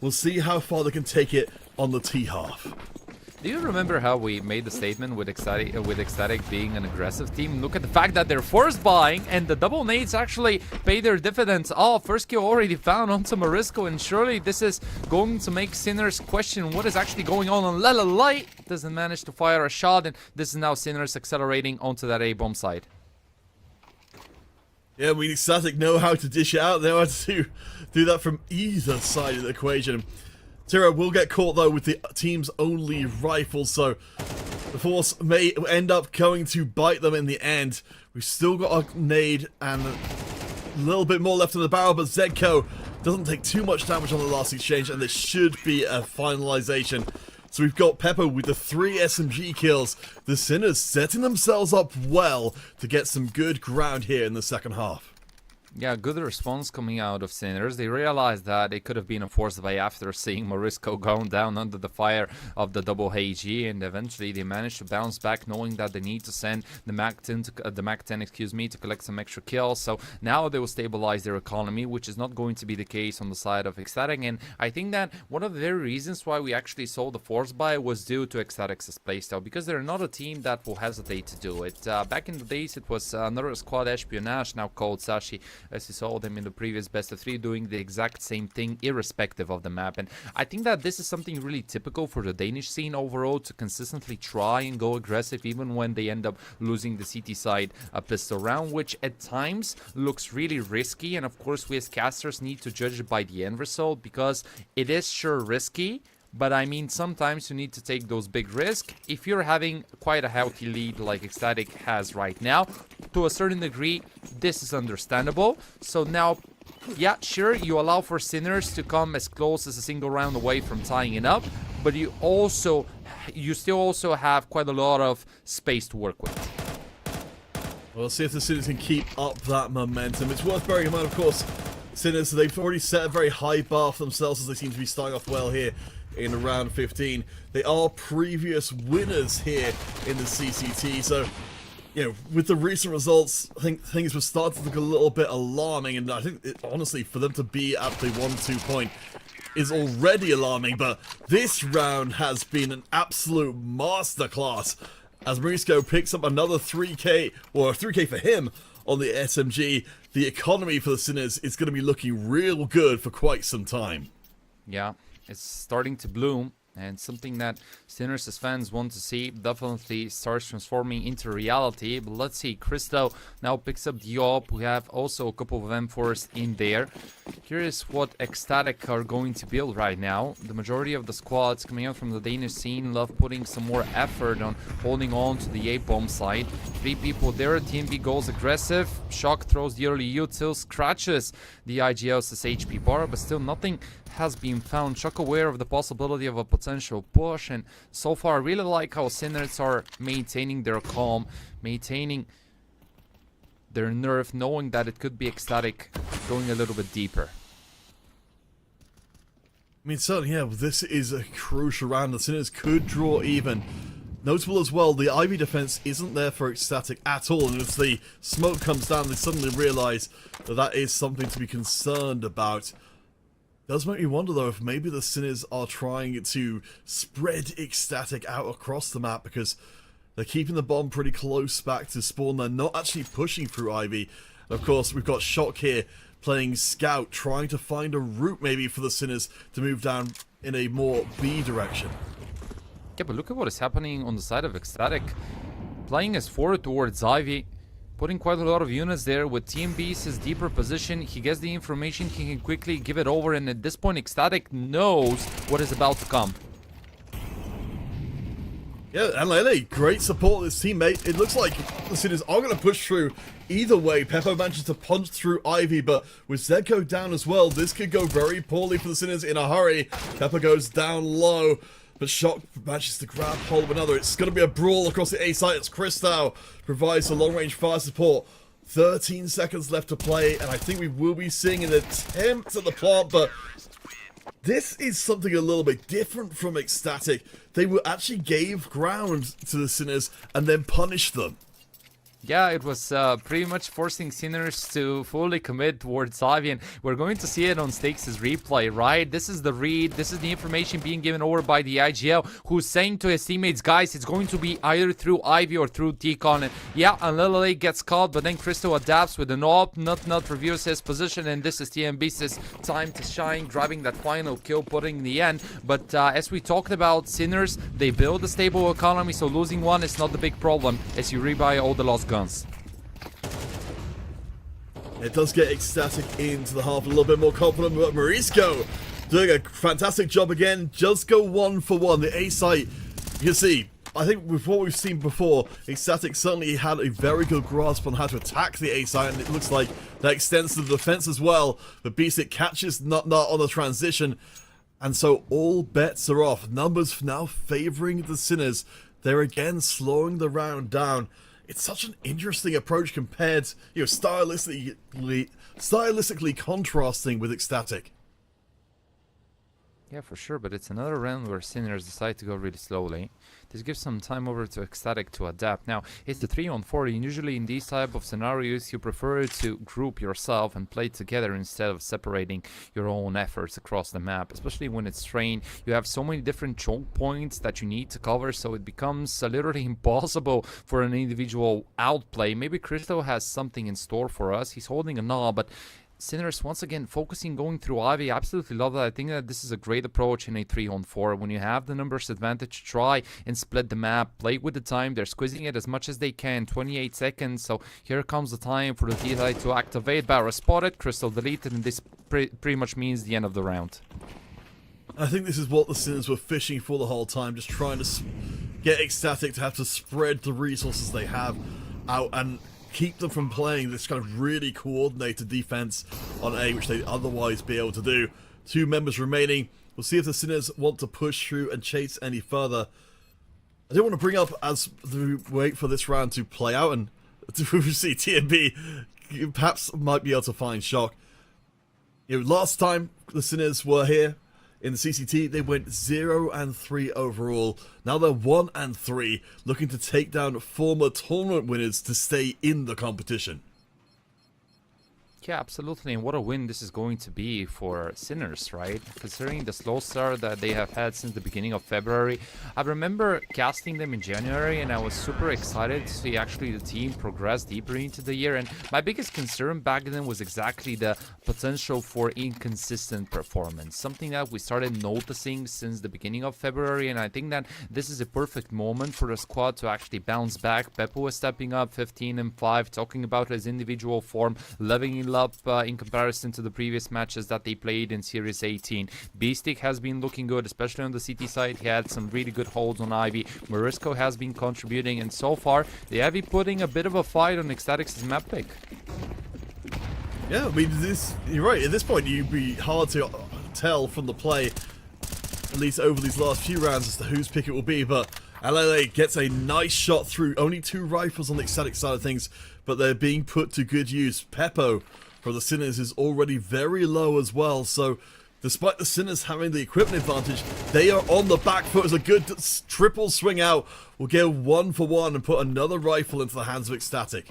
We'll see how far they can take it on the T half. Do you remember how we made the statement with Ecstatic being an aggressive team? Look at the fact that they're forced buying, and the double nades actually pay their dividends. Oh, first kill already found onto Marisco, and surely this is going to make Sinners question what is actually going on. Lela Light doesn't manage to fire a shot, and this is now Sinners accelerating onto that A-bomb side. Yeah, we Ecstatic know how to dish it out. They know how to do that from either side of the equation. Tira will get caught though with the team's only rifle, so the Force may end up going to bite them in the end. We've still got a nade and a little bit more left in the barrel, but Zedko doesn't take too much damage on the last exchange, and there should be a finalization. So we've got Peppo with the 3 SMG kills. The Sinners setting themselves up well to get some good ground here in the second half. Yeah, good response coming out of Sinners. They realized that it could have been a forced buy after seeing Morisco going down under the fire of the double HG, and eventually they managed to bounce back, knowing that they need to send the MAC-10 to collect some extra kills. So now they will stabilize their economy, which is not going to be the case on the side of Ecstatic. And I think that one of the very reasons why we actually saw the force buy was due to Ecstatic's playstyle, because they're not a team that will hesitate to do it. Back in the days, it was another squad espionage, now called Sashi, as you saw them in the previous best of 3 doing the exact same thing irrespective of the map. And I think that this is something really typical for the Danish scene overall, to consistently try and go aggressive even when they end up losing the CT side a pistol round, which at times looks really risky. And of course we as casters need to judge it by the end result, because it is sure risky, but I mean, sometimes you need to take those big risks. If you're having quite a healthy lead like Ecstatic has right now, to a certain degree, this is understandable. So now, yeah, sure, you allow for Sinners to come as close as a single round away from tying it up, but you still also have quite a lot of space to work with. We'll see if the Sinners can keep up that momentum. It's worth bearing in mind, of course, Sinners, they've already set a very high bar for themselves, as they seem to be starting off well here in round 15. They are previous winners here in the CCT, so, you know, with the recent results, I think things were starting to look a little bit alarming, and I think, honestly, for them to be at the 1-2 point is already alarming, but this round has been an absolute masterclass, as Morisco picks up another 3k, or 3k for him, on the SMG. The economy for the Sinners is going to be looking real good for quite some time. Yeah, it's starting to bloom, and something that Sinners as fans want to see definitely starts transforming into reality. But let's see, Christo now picks up the op. We have also a couple of M4s in there. Curious what Ecstatic are going to build right now. The majority of the squads coming out from the Danish scene love putting some more effort on holding on to the A-bomb side. 3 people there, TMB goes aggressive. Shock throws the early util, scratches the IGL's HP bar, but still nothing has been found. Shock aware of the possibility of a potential push, and so far I really like how Sinners are maintaining their calm, maintaining their nerve, knowing that it could be Ecstatic going a little bit deeper. I mean, certainly, yeah, this is a crucial round. The Sinners could draw even. Notable as well, the Ivy defense isn't there for Ecstatic at all, and if the smoke comes down, they suddenly realize that that is something to be concerned about. Does make me wonder, though, if maybe the Sinners are trying to spread Ecstatic out across the map, because they're keeping the bomb pretty close back to spawn. They're not actually pushing through Ivy. And of course, we've got Shock here playing Scout, trying to find a route maybe for the Sinners to move down in a more B direction. Yeah, but look at what is happening on the side of Ecstatic. Playing as forward towards Ivy, putting quite a lot of units there with TMB's his deeper position. He gets the information, he can quickly give it over, and at this point Ecstatic knows what is about to come. Yeah, and Lele, great support this teammate. It looks like the Sinners are going to push through either way. Peppo manages to punch through Ivy, but with Zedko down as well, this could go very poorly for the Sinners in a hurry. Peppo goes down low, but Shock manages to grab hold of another. It's going to be a brawl across the A site. It's Christau provides the long-range fire support. 13 seconds left to play, and I think we will be seeing an attempt at the plant, but this is something a little bit different from Ecstatic. They actually gave ground to the Sinners and then punished them. Yeah, it was pretty much forcing Sinners to fully commit towards Ivy, and we're going to see it on Stakes' replay, right? This is the read, this is the information being given over by the IGL, who's saying to his teammates, guys, it's going to be either through Ivy or through T-Con. And yeah, Lele gets caught, but then Christo adapts with an op, Nut reviews his position, and this is TMB's time to shine, grabbing that final kill, putting the end. But as we talked about, Sinners, they build a stable economy, so losing one is not the big problem as you rebuy all the lost guns. It does get Ecstatic into the half a little bit more confident, but Morisco doing a fantastic job again. Just go 1 for 1. The A site, you can see, I think with what we've seen before, Ecstatic certainly had a very good grasp on how to attack the A site, and it looks like that extends to the defense as well. But Beastic catches Nut on the transition, and so all bets are off. Numbers now favoring the Sinners. They're again slowing the round down. it's such an interesting approach compared, you know, stylistically contrasting with Ecstatic. Yeah, for sure, but it's another round where Sinners decide to go really slowly. This gives some time over to Ecstatic to adapt. Now, it's the 3-on-4, and usually in these type of scenarios, you prefer to group yourself and play together instead of separating your own efforts across the map, especially when it's train. You have so many different choke points that you need to cover, so it becomes literally impossible for an individual outplay. Maybe Crystal has something in store for us. He's holding a knob, but Sinners once again focusing going through Ivy. Absolutely love that. I think that this is a great approach in a 3-on-4. When you have the numbers advantage, try and split the map, play with the time. They're squeezing it as much as they can. 28 seconds, so here comes the time for the DI to activate. Barra spotted, Crystal deleted, and this pretty much means the end of the round. I think this is what the Sinners were fishing for the whole time, just trying to get Ecstatic to have to spread the resources they have out and keep them from playing this kind of really coordinated defense on A, which they'd otherwise be able to do. 2 members remaining. We'll see if the Sinners want to push through and chase any further. I do want to bring up, as we wait for this round to play out, and to see TMB perhaps might be able to find Shock. You know, last time the Sinners were here in the CCT, they went 0-3 overall. Now they're 1-3, looking to take down former tournament winners to stay in the competition. Yeah, absolutely, and what a win this is going to be for Sinners, right? Considering the slow start that they have had since the beginning of February. I remember casting them in January, and I was super excited to see actually the team progress deeper into the year, and my biggest concern back then was exactly the potential for inconsistent performance, something that we started noticing since the beginning of February, and I think that this is a perfect moment for the squad to actually bounce back. Beppo is stepping up, 15-5, talking about his individual form, leveling up in comparison to the previous matches that they played in Series 18. Beastic has been looking good, especially on the CT side. He had some really good holds on Ivy. Morisco has been contributing, and so far they have been putting a bit of a fight on Ecstatic's map pick. Yeah, I mean, you're right. At this point, you'd be hard to tell from the play, at least over these last few rounds, as to whose pick it will be, but LLA gets a nice shot through. Only 2 rifles on the Ecstatic side of things, but they're being put to good use. Peppo for the Sinners is already very low as well, so despite the Sinners having the equipment advantage, they are on the back foot as a good triple swing out will get 1 for 1 and put another rifle into the hands of Ecstatic.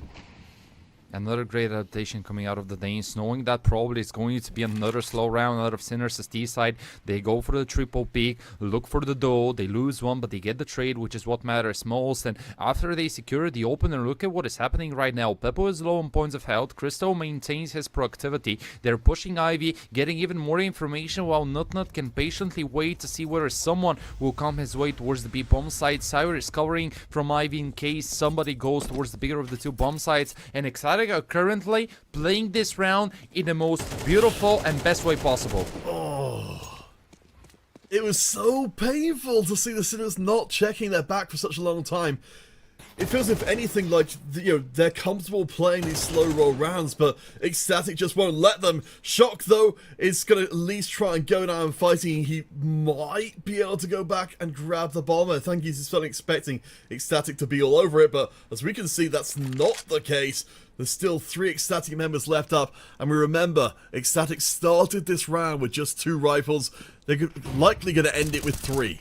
Another great adaptation coming out of the Danes, knowing that probably it's going to be another slow round out of Sinners' D side. They go for the triple peak, look for the duo, they lose one, but they get the trade, which is what matters most. And after they secure the opener, look at what is happening right now. Beppo is low on points of health, Crystal maintains his proactivity, they're pushing Ivy, getting even more information, while Nutnut can patiently wait to see whether someone will come his way towards the B bomb site. Syra is covering from Ivy in case somebody goes towards the bigger of the 2 bomb sites, and Exciting are currently playing this round in the most beautiful and best way possible. Oh, it was so painful to see the Sinners not checking their back for such a long time. It feels, if anything, like, you know, they're comfortable playing these slow roll rounds, but Ecstatic just won't let them. Shock, though, is going to at least try and go down fighting. He might be able to go back and grab the bomb. I think he's still expecting Ecstatic to be all over it, but as we can see, that's not the case. There's still 3 Ecstatic members left up, and we remember, Ecstatic started this round with just 2 rifles. They're likely going to end it with 3.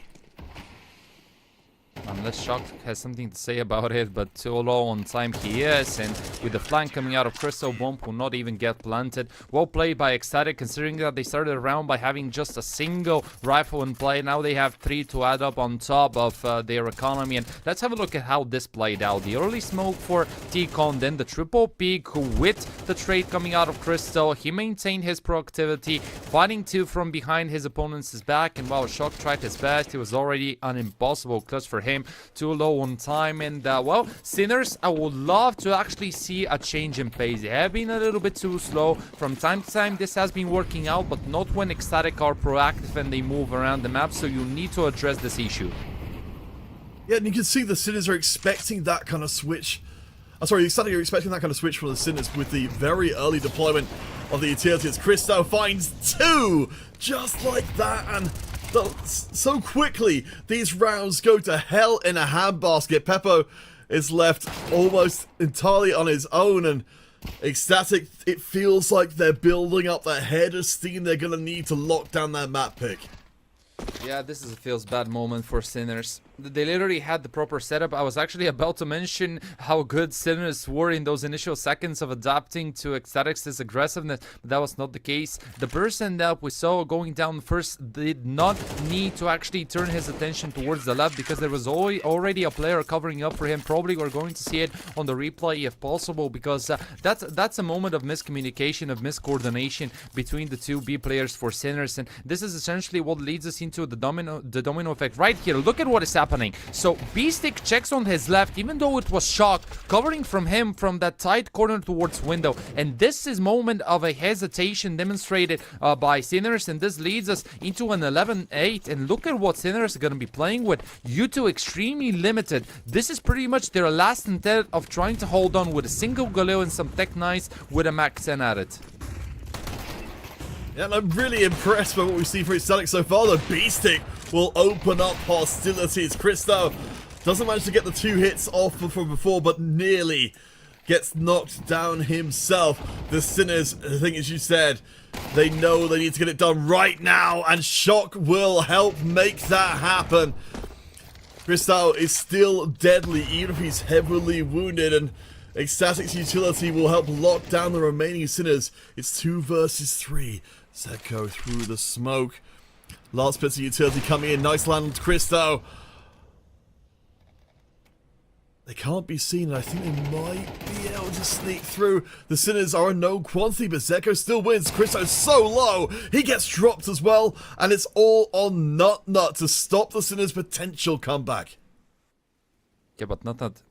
Unless Shock has something to say about it, but too low on time he is, and with the flank coming out of Crystal, bomb will not even get planted. Well played by Ecstatic, considering that they started the round by having just a single rifle in play. Now they have 3 to add up on top of their economy, and let's have a look at how this played out. The early smoke for T-Con, then the triple peak, who with the trade coming out of Crystal, he maintained his proactivity, fighting 2 from behind his opponent's back, and while Shock tried his best, it was already an impossible clutch for him. Too low on time, and well, Sinners, I would love to actually see a change in pace. They have been a little bit too slow. From time to time, this has been working out, but not when Ecstatic are proactive and they move around the map, so you need to address this issue. Yeah, and you can see the Sinners are expecting that kind of switch. Ecstatic are expecting that kind of switch from the Sinners with the very early deployment of the utility as Christo finds 2! Just like that, and so quickly these rounds go to hell in a handbasket. Peppo is left almost entirely on his own, and Ecstatic, it feels like they're building up that head of steam they're going to need to lock down that map pick. Yeah, this is a feels bad moment for Sinners. They literally had the proper setup. I was actually about to mention how good Sinners were in those initial seconds of adapting to Ecstatic's aggressiveness, but that was not the case. The person that we saw going down first did not need to actually turn his attention towards the left because there was already a player covering up for him. Probably we're going to see it on the replay if possible, because that's a moment of miscommunication, of miscoordination between the two B players for Sinners, and this is essentially what leads us into the domino effect right here. Look at what is happening. So Beastic checks on his left, even though it was Shock covering from him from that tight corner towards window, and this is moment of a hesitation demonstrated by Sinners, and this leads us into an 11-8. And look at what Sinners are going to be playing with. U2 extremely limited. This is pretty much their last intent of trying to hold on with a single Galil and some Tech 9s with a Max 10 at it. Yeah, and I'm really impressed by what we see for Ecstatic so far. The Beastic will open up hostilities. Christo doesn't manage to get the 2 hits off from before, but nearly gets knocked down himself. The Sinners, I think as you said, they know they need to get it done right now, and Shock will help make that happen. Christo is still deadly, even if he's heavily wounded, and Ecstatic's utility will help lock down the remaining Sinners. It's 2 versus 3. Zedko through the smoke. Last bits of utility coming in. Nice land on Christo. They can't be seen, and I think they might be able to sneak through. The Sinners are a known quantity, but Zedko still wins. Christo's so low, he gets dropped as well, and it's all on Nut to stop the Sinners' potential comeback. Yeah, but Nut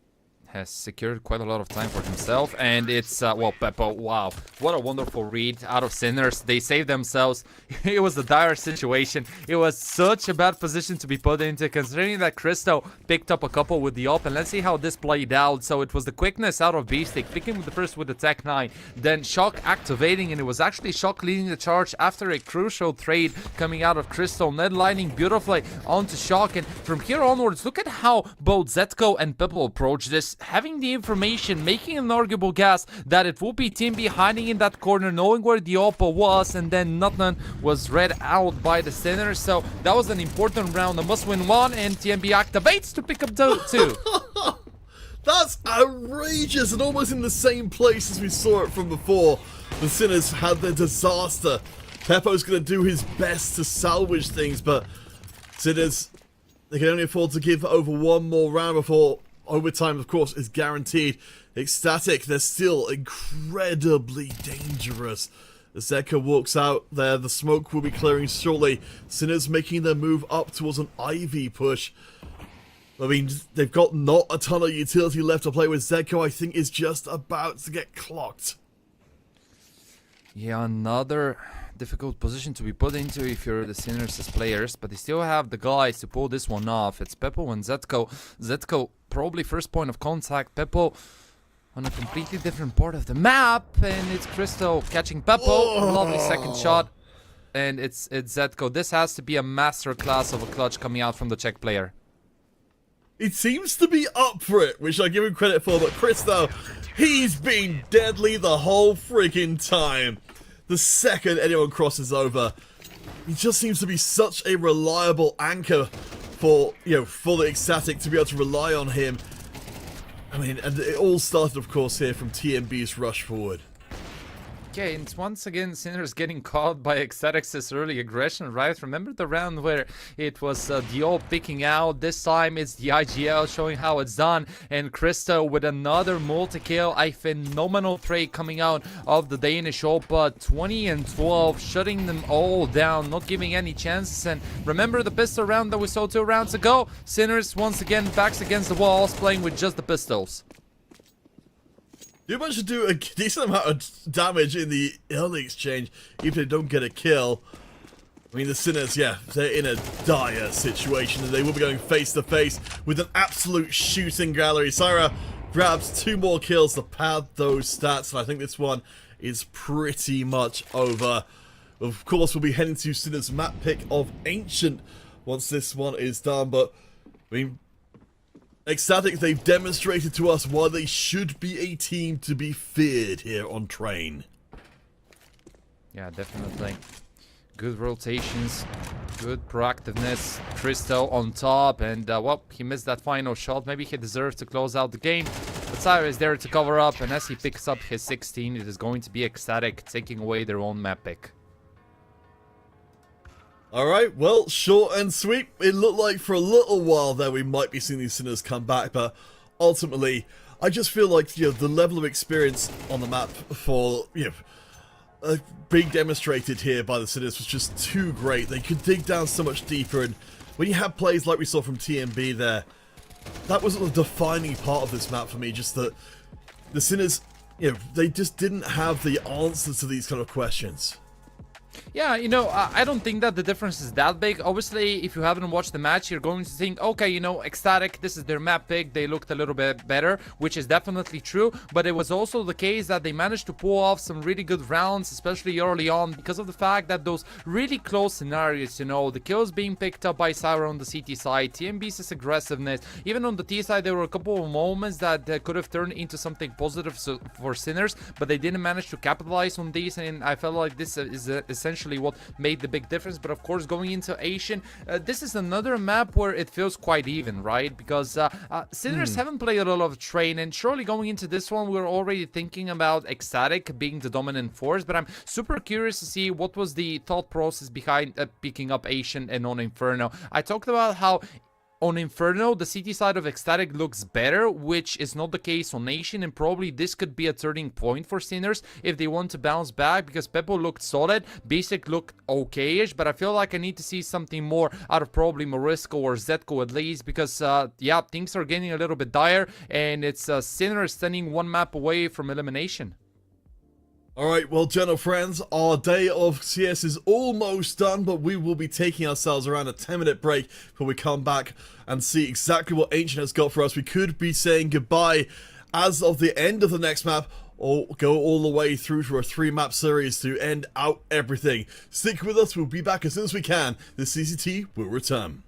has secured quite a lot of time for himself, and it's well, Peppo, wow, what a wonderful read out of Sinners. They saved themselves. It was a dire situation. It was such a bad position to be put into, considering that Christo picked up a couple with the op, and let's see how this played out. So it was the quickness out of Beastic, picking with the first with the Tech 9, then Shock activating, and it was actually Shock leading the charge after a crucial trade coming out of Crystal, Nedlining beautifully onto Shock, and from here onwards, look at how both Zedko and Peppo approach this, having the information, making an arguable guess that it will be Timby hiding in that corner, knowing where the Oppo was, and then Nutnan was read out by the Sinners. So that was an important round, a must-win one, and TMB activates to pick up 2. That's outrageous, and almost in the same place as we saw it from before. The Sinners had their disaster. Peppo's going to do his best to salvage things, but Sinners, they can only afford to give over one more round before overtime, of course, is guaranteed. Ecstatic, they're still incredibly dangerous. As Zedka walks out there, the smoke will be clearing shortly. Sinners making their move up towards an Ivy push. I mean, they've got not a ton of utility left to play with. Zedko, I think, is just about to get clocked. Yeah, another difficult position to be put into if you're the Sinners as players, but they still have the guys to pull this one off. It's Peppo and Zedko. Zedko probably first point of contact. Peppo on a completely different part of the map, and it's Crystal catching Peppo. Oh. Lovely second shot, and it's Zedko. This has to be a masterclass of a clutch coming out from the Czech player. It seems to be up for it, which I give him credit for, but Christo, he's been deadly the whole freaking time. The second anyone crosses over, he just seems to be such a reliable anchor for, for the Ecstatic to be able to rely on him. I mean, and it all started, of course, here from TMB's rush forward. Okay, and once again, Sinners getting caught by Ecstatic's early aggression, right? Remember the round where it was Diol picking out? This time it's the IGL showing how it's done, and Christo with another multi-kill, a phenomenal trade coming out of the Danish Opa, 20 and 12, shutting them all down, not giving any chances. And remember the pistol round that we saw 2 rounds ago? Sinners once again backs against the walls, playing with just the pistols. You managed to do a decent amount of damage in the early exchange, even if they don't get a kill. I mean, the Sinners, yeah, they're in a dire situation, and they will be going face-to-face with an absolute shooting gallery. Syra grabs 2 more kills to pad those stats, and I think this one is pretty much over. Of course, we'll be heading to Sinners' map pick of Ancient once this one is done, but, I mean, Ecstatic, they've demonstrated to us why they should be a team to be feared here on Train. Yeah, definitely. Good rotations, good proactiveness. Crystal on top, and well, he missed that final shot. Maybe he deserved to close out the game. But Syra is there to cover up, and as he picks up his 16, it is going to be Ecstatic taking away their own map pick. Alright, well, short and sweet. It looked like for a little while there we might be seeing these Sinners come back, but ultimately, I just feel like, the level of experience on the map for, being demonstrated here by the Sinners was just too great. They could dig down so much deeper, and when you have plays like we saw from TMB there, that was the defining part of this map for me, just that the Sinners, they just didn't have the answers to these kind of questions. Yeah, I don't think that the difference is that big. Obviously, if you haven't watched the match, you're going to think, okay, Ecstatic, this is their map pick, they looked a little bit better, which is definitely true, but it was also the case that they managed to pull off some really good rounds, especially early on, because of the fact that those really close scenarios, the kills being picked up by Syra on the CT side, TMB's aggressiveness, even on the T side, there were a couple of moments that could have turned into something positive for Sinners, but they didn't manage to capitalize on these, and I felt like this is essentially what made the big difference. But of course, going into Asian, this is another map where it feels quite even, right? Because Sinners haven't played a lot of Train, and surely going into this one, we're already thinking about Ecstatic being the dominant force, but I'm super curious to see what was the thought process behind picking up Asian and on Inferno. I talked about how on Inferno, the CT side of Ecstatic looks better, which is not the case on Nation, and probably this could be a turning point for Sinners if they want to bounce back, because Peppo looked solid, Basic looked okay-ish, but I feel like I need to see something more out of probably Morisco or Zetko at least, because, yeah, things are getting a little bit dire, and it's Sinners standing one map away from elimination. Alright, well, gentle friends, our day of CS is almost done, but we will be taking ourselves around a 10-minute break before we come back and see exactly what Ancient has got for us. We could be saying goodbye as of the end of the next map, or go all the way through to a 3-map series to end out everything. Stick with us, we'll be back as soon as we can. The CCT will return.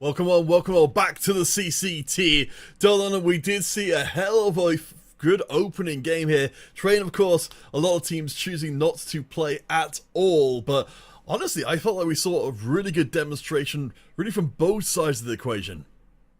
Welcome on back to the CCT. Dolan, we did see a hell of a good opening game here. Train, of course, a lot of teams choosing not to play at all, but honestly, I felt like we saw a really good demonstration, really from both sides of the equation.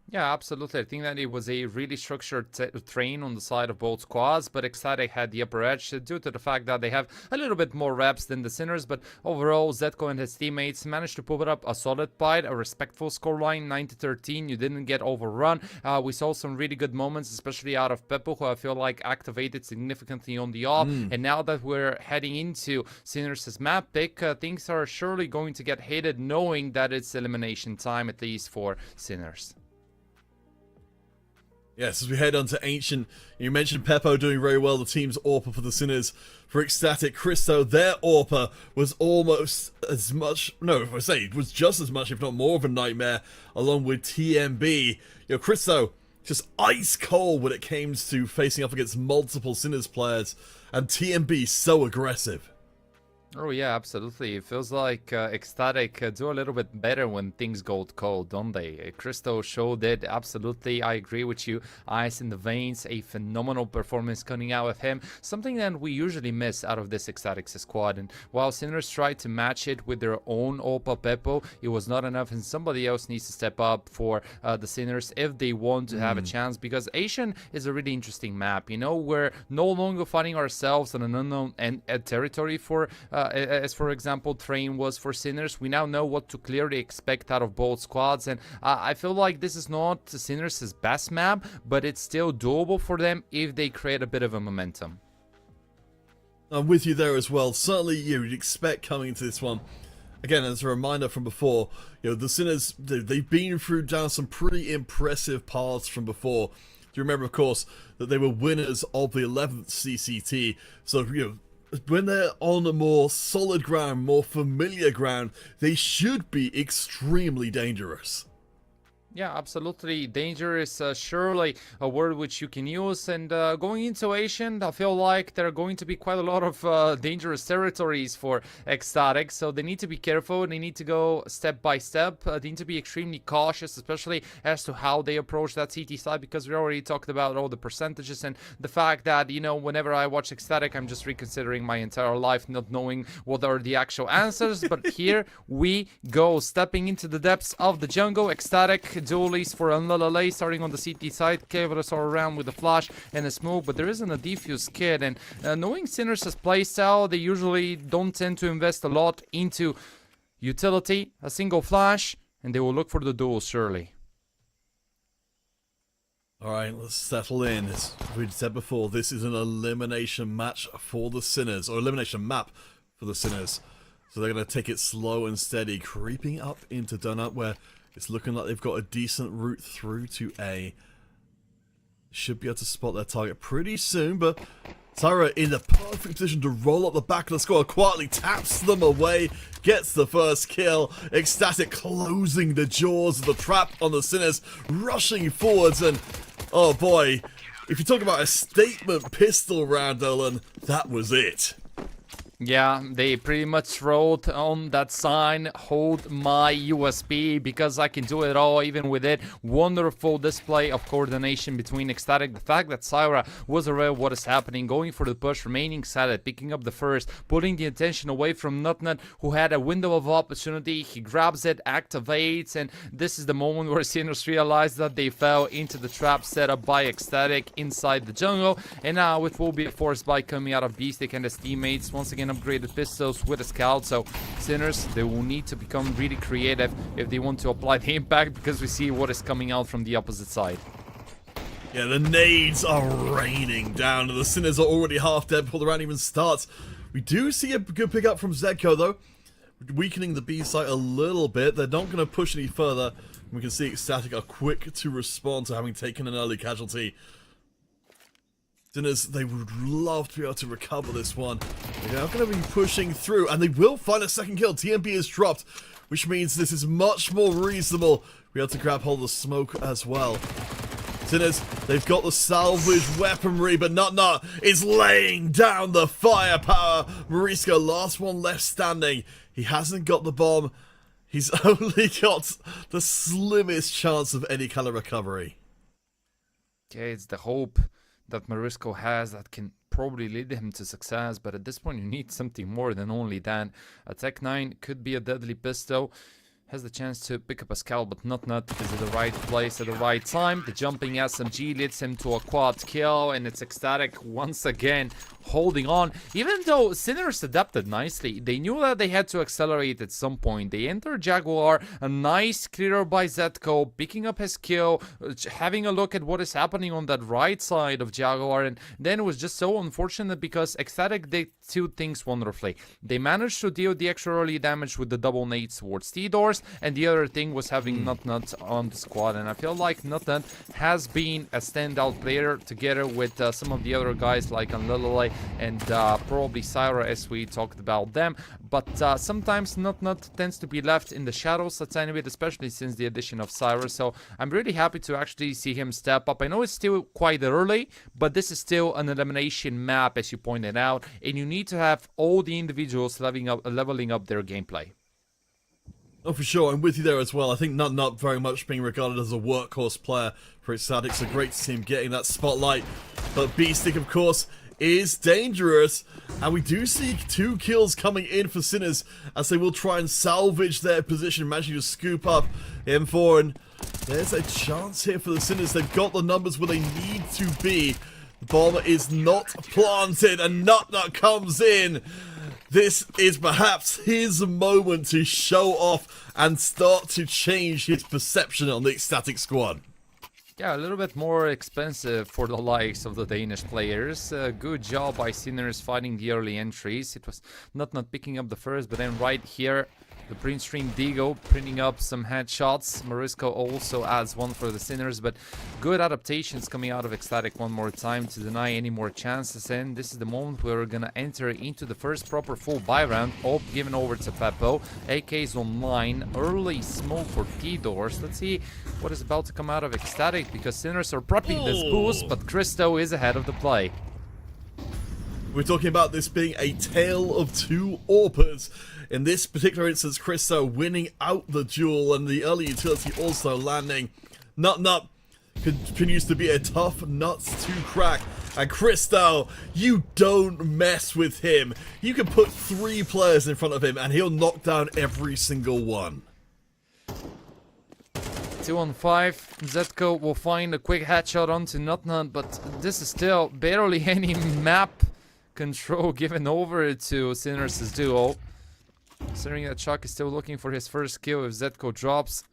Yeah, absolutely. I think that it was a really structured train on the side of both squads, but Ecstatic had the upper edge due to the fact that they have a little bit more reps than the Sinners, but overall, Zetko and his teammates managed to put up a solid fight, a respectful scoreline, 9-13. You didn't get overrun. We saw some really good moments, especially out of Peppo, who I feel like activated significantly on the off, and now that we're heading into Sinners' map pick, things are surely going to get hated, knowing that it's elimination time, at least for Sinners. Yes, as we head on to Ancient, you mentioned Peppo doing very well, the team's AWPer for the Sinners. For Ecstatic, Christo, their AWPer was almost as much, no, if I say it was just as much, if not more of a nightmare, along with TMB. You know, Christo, just ice cold when it came to facing up against multiple Sinners players, and TMB so aggressive. Oh yeah, absolutely. It feels like Ecstatic do a little bit better when things go cold, don't they? Crystal showed it. Absolutely, I agree with you. Ice in the veins, a phenomenal performance coming out of him. Something that we usually miss out of this Ecstatic squad. And while Sinners tried to match it with their own Opa Beppo, it was not enough, and somebody else needs to step up for the Sinners if they want to have a chance. Because Asian is a really interesting map. You know, we're no longer finding ourselves on an unknown territory for. As for example, Train was for Sinners. We now know what to clearly expect out of both squads, and I feel like this is not Sinners' best map, but it's still doable for them if they create a bit of a momentum. I'm with you there as well. Certainly, you'd expect coming into this one. Again, as a reminder from before, the Sinners, they've been through down some pretty impressive paths from before. Do you remember, of course, that they were winners of the 11th CCT? So, when they're on a more solid ground, more familiar ground, they should be extremely dangerous. Yeah, absolutely. Danger is surely a word which you can use. And going into Asian, I feel like there are going to be quite a lot of dangerous territories for Ecstatic. So they need to be careful. They need to go step by step. They need to be extremely cautious, especially as to how they approach that CT side, because we already talked about all the percentages and the fact that, whenever I watch Ecstatic, I'm just reconsidering my entire life, not knowing what are the actual answers. But here we go, stepping into the depths of the jungle. Ecstatic duelies for Unlalale starting on the CT side. Kevras are around with a flash and a smoke, but there isn't a defuse kit. And knowing Sinners' playstyle, they usually don't tend to invest a lot into utility, a single flash, and they will look for the duel surely. Alright, let's settle in. As we said before, this is an elimination match for the Sinners, or elimination map for the Sinners. So they're going to take it slow and steady, creeping up into Donut, where it's looking like they've got a decent route through to A. Should be able to spot their target pretty soon, but Tyra in the perfect position to roll up the back of the squad, quietly taps them away, gets the first kill. Ecstatic closing the jaws of the trap on the Sinners, rushing forwards, and oh boy, if you talk about a statement pistol round, Dolan, that was it. Yeah, they pretty much wrote on that sign, hold my USB, because I can do it all, even with it. Wonderful display of coordination between Ecstatic. The fact that Syra was aware of what is happening, going for the push, remaining silent, picking up the first, putting the attention away from Nutnut, who had a window of opportunity. He grabs it, activates, and this is the moment where Sinners realized that they fell into the trap set up by Ecstatic inside the jungle. And now it will be a force by coming out of Beastic and his teammates. Once again, upgraded pistols with a scout, so Sinners, they will need to become really creative if they want to apply the impact, because we see what is coming out from the opposite side. Yeah, the nades are raining down, and the Sinners are already half dead before the round even starts. We do see a good pickup from Zedko, though, weakening the B site a little bit. They're not going to push any further. We can see Ecstatic are quick to respond to having taken an early casualty. Sinners, they would love to be able to recover this one. They're now going to be pushing through, and they will find a second kill. TMP is dropped, which means this is much more reasonable. Be able to grab hold of the smoke as well. Sinners, they've got the salvage weaponry, but Nut is laying down the firepower. Mariska, last one left standing. He hasn't got the bomb. He's only got the slimmest chance of any kind of recovery. Okay, it's the hope that Marisco has that can probably lead him to success, but at this point you need something more than only that. A Tech 9 could be a deadly pistol. Has the chance to pick up a scout, but Nut is at the right place at the right time. The jumping SMG leads him to a quad kill, and it's Ecstatic once again holding on. Even though Sinners adapted nicely, they knew that they had to accelerate at some point. They entered Jaguar, a nice clear by Zetko, picking up his kill, having a look at what is happening on that right side of Jaguar, and then it was just so unfortunate because Ecstatic did two things wonderfully. They managed to deal the extra early damage with the double nades towards T-Doors, course, and the other thing was having Nut on the squad, and I feel like Nut has been a standout player together with some of the other guys like Anlilele and probably Syra, as we talked about them. But sometimes Nut tends to be left in the shadows a tiny bit, especially since the addition of Syra. So I'm really happy to actually see him step up. I know it's still quite early, but this is still an elimination map, as you pointed out, and you need to have all the individuals leveling up their gameplay. Oh, for sure. I'm with you there as well. I think Nut very much being regarded as a workhorse player for Ecstatic, so great to see him getting that spotlight. But Beastick, of course, is dangerous, and we do see 2 kills coming in for Sinners as they will try and salvage their position, managing to scoop up M4, and there's a chance here for the Sinners. They've got the numbers where they need to be. The bomb is not planted, and Nut comes in. This is perhaps his moment to show off and start to change his perception on the Ecstatic squad. Yeah, a little bit more expensive for the likes of the Danish players. Good job by Sinners fighting the early entries. It was not picking up the first, but then right here, the Print Stream Digo printing up some headshots. Marisco also adds one for the Sinners, but good adaptations coming out of Ecstatic one more time to deny any more chances. And this is the moment where we're gonna enter into the first proper full buy round. All given over to Peppo. AK's online. Early smoke for T-Doors. Let's see what is about to come out of Ecstatic, because Sinners are prepping this boost, but Christo is ahead of the play. We're talking about this being a tale of 2 AWPers. In this particular instance, Christo winning out the duel, and the early utility also landing. Nut continues to be a tough nut to crack. And Christo, you don't mess with him. You can put 3 players in front of him and he'll knock down every single one. 2 on 5. Zetko will find a quick headshot onto Nut, but this is still barely any map control given over to Sinners' duo. Considering that Chuck is still looking for his first kill, if Zetko drops,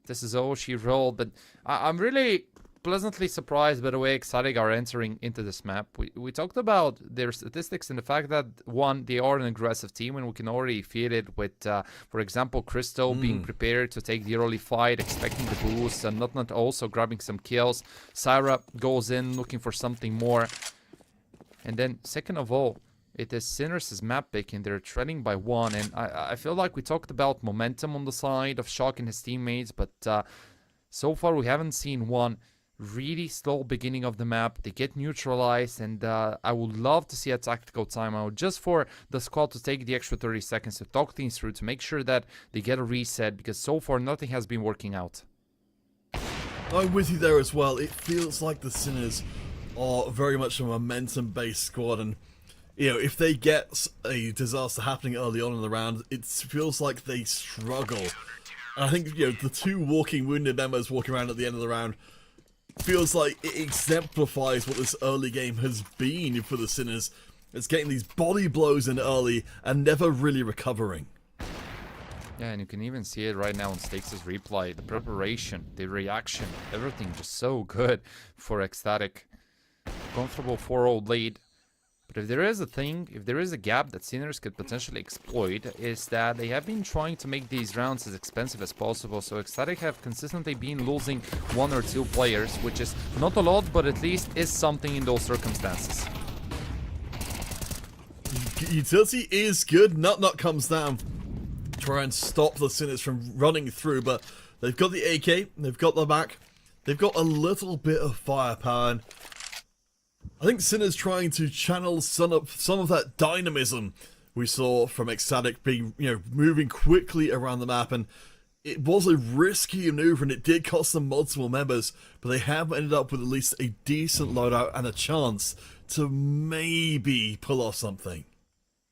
this is all she rolled. But I'm really pleasantly surprised by the way Ecstatic are entering into this map. We talked about their statistics and the fact that, one, they are an aggressive team, and we can already feel it with, for example, Christo being prepared to take the early fight, expecting the boost, and Nut also grabbing some kills. Syra goes in looking for something more. And then, second of all, it is Sinners' map pick, and they're trailing by 1. And I feel like we talked about momentum on the side of Shock and his teammates, but so far we haven't seen one really slow beginning of the map. They get neutralized, and I would love to see a tactical timeout just for the squad to take the extra 30 seconds to talk things through, to make sure that they get a reset, because so far nothing has been working out. I'm with you there as well. It feels like the Sinners are very much a momentum-based squad, and you know, if they get a disaster happening early on in the round, it feels like they struggle. And I think, you know, the 2 walking wounded members walking around at the end of the round feels like it exemplifies what this early game has been for the Sinners. It's getting these body blows in early and never really recovering. Yeah, and you can even see it right now on Stakes' replay. The preparation, the reaction, everything just so good for Ecstatic. Comfortable 4-0 lead. But if there is a thing, if there is a gap that Sinners could potentially exploit, is that they have been trying to make these rounds as expensive as possible. So Ecstatic have consistently been losing 1 or 2 players, which is not a lot, but at least is something in those circumstances. Utility is good. Nut comes down. Try and stop the Sinners from running through, but they've got the AK, they've got the back, they've got a little bit of firepower, and I think Sinners trying to channel some of that dynamism we saw from Ecstatic, being, you know, moving quickly around the map, and it was a risky maneuver and it did cost them multiple members, but they have ended up with at least a decent loadout and a chance to maybe pull off something.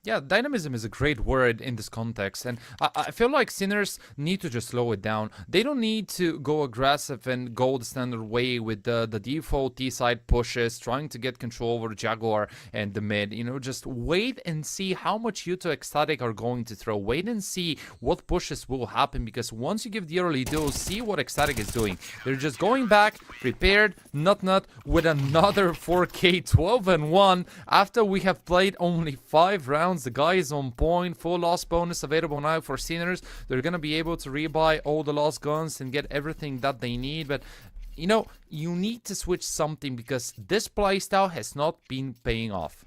Yeah, dynamism is a great word in this context, and I feel like Sinners need to just slow it down. They don't need to go aggressive and go the standard way with the default T-side pushes, trying to get control over Jaguar and the mid. You know, just wait and see how much you to Ecstatic are going to throw. Wait and see what pushes will happen, because once you give the early dose, see what Ecstatic is doing. They're just going back, prepared, Nut with another 4K 12-1 after we have played only 5 rounds rounds. The guy is on point. Full loss bonus available now for Sinners. They're going to be able to rebuy all the lost guns and get everything that they need. But, you know, you need to switch something because this playstyle has not been paying off.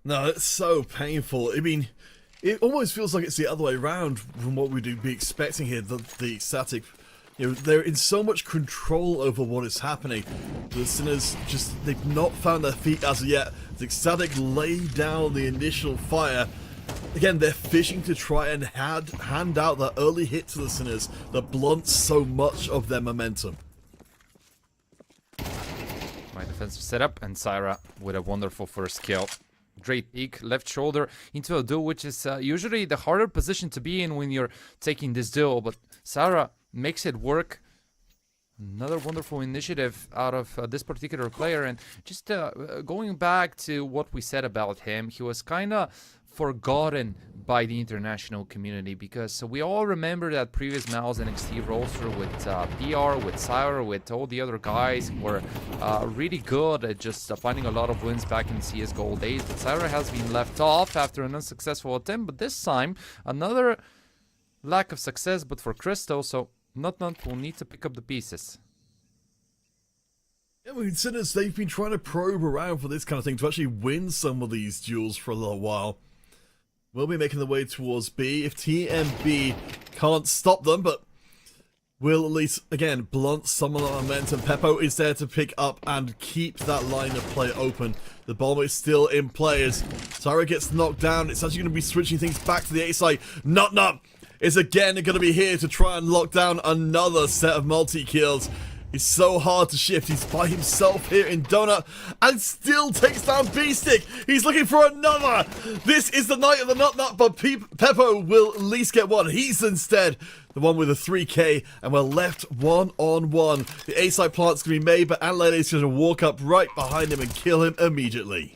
No, it's so painful. I mean, it almost feels like it's the other way around from what we'd be expecting here. The static, you know, they're in so much control over what is happening. The Sinners they've not found their feet as of yet. The static laid down the initial fire. Again, they're fishing to try and hand out that early hit to the Sinners that blunts so much of their momentum. My defensive setup, and Syra with a wonderful first kill. Great peek, left shoulder into a duel, which is usually the harder position to be in when you're taking this duel, but Syra makes it work. Another wonderful initiative out of this particular player, and just going back to what we said about him, he was kind of forgotten by the international community because we all remember that previous Mal's NXT roster with PR, with Syra, with all the other guys who were really good at just finding a lot of wins back in CSGO days. But Syra has been left off after an unsuccessful attempt, but this time another lack of success, but for Crystal, so Not will need to pick up the pieces. Yeah, I mean, Sinners, they've been trying to probe around for this kind of thing to actually win some of these duels for a little while. We'll be making the way towards B if TMB can't stop them, but will at least, again, blunt some of the momentum. Peppo is there to pick up and keep that line of play open. The bomb is still in play as Syra gets knocked down. It's actually going to be switching things back to the A side. Not is again going to be here to try and lock down another set of multi-kills. It's so hard to shift. He's by himself here in Donut and still takes down B-Stick. He's looking for another. This is the night of the Nut, but Peppo will at least get one. He's instead the one with a 3k, and we're left 1-on-1. The A-side plant's going to be made, but Anlele is going to walk up right behind him and kill him immediately.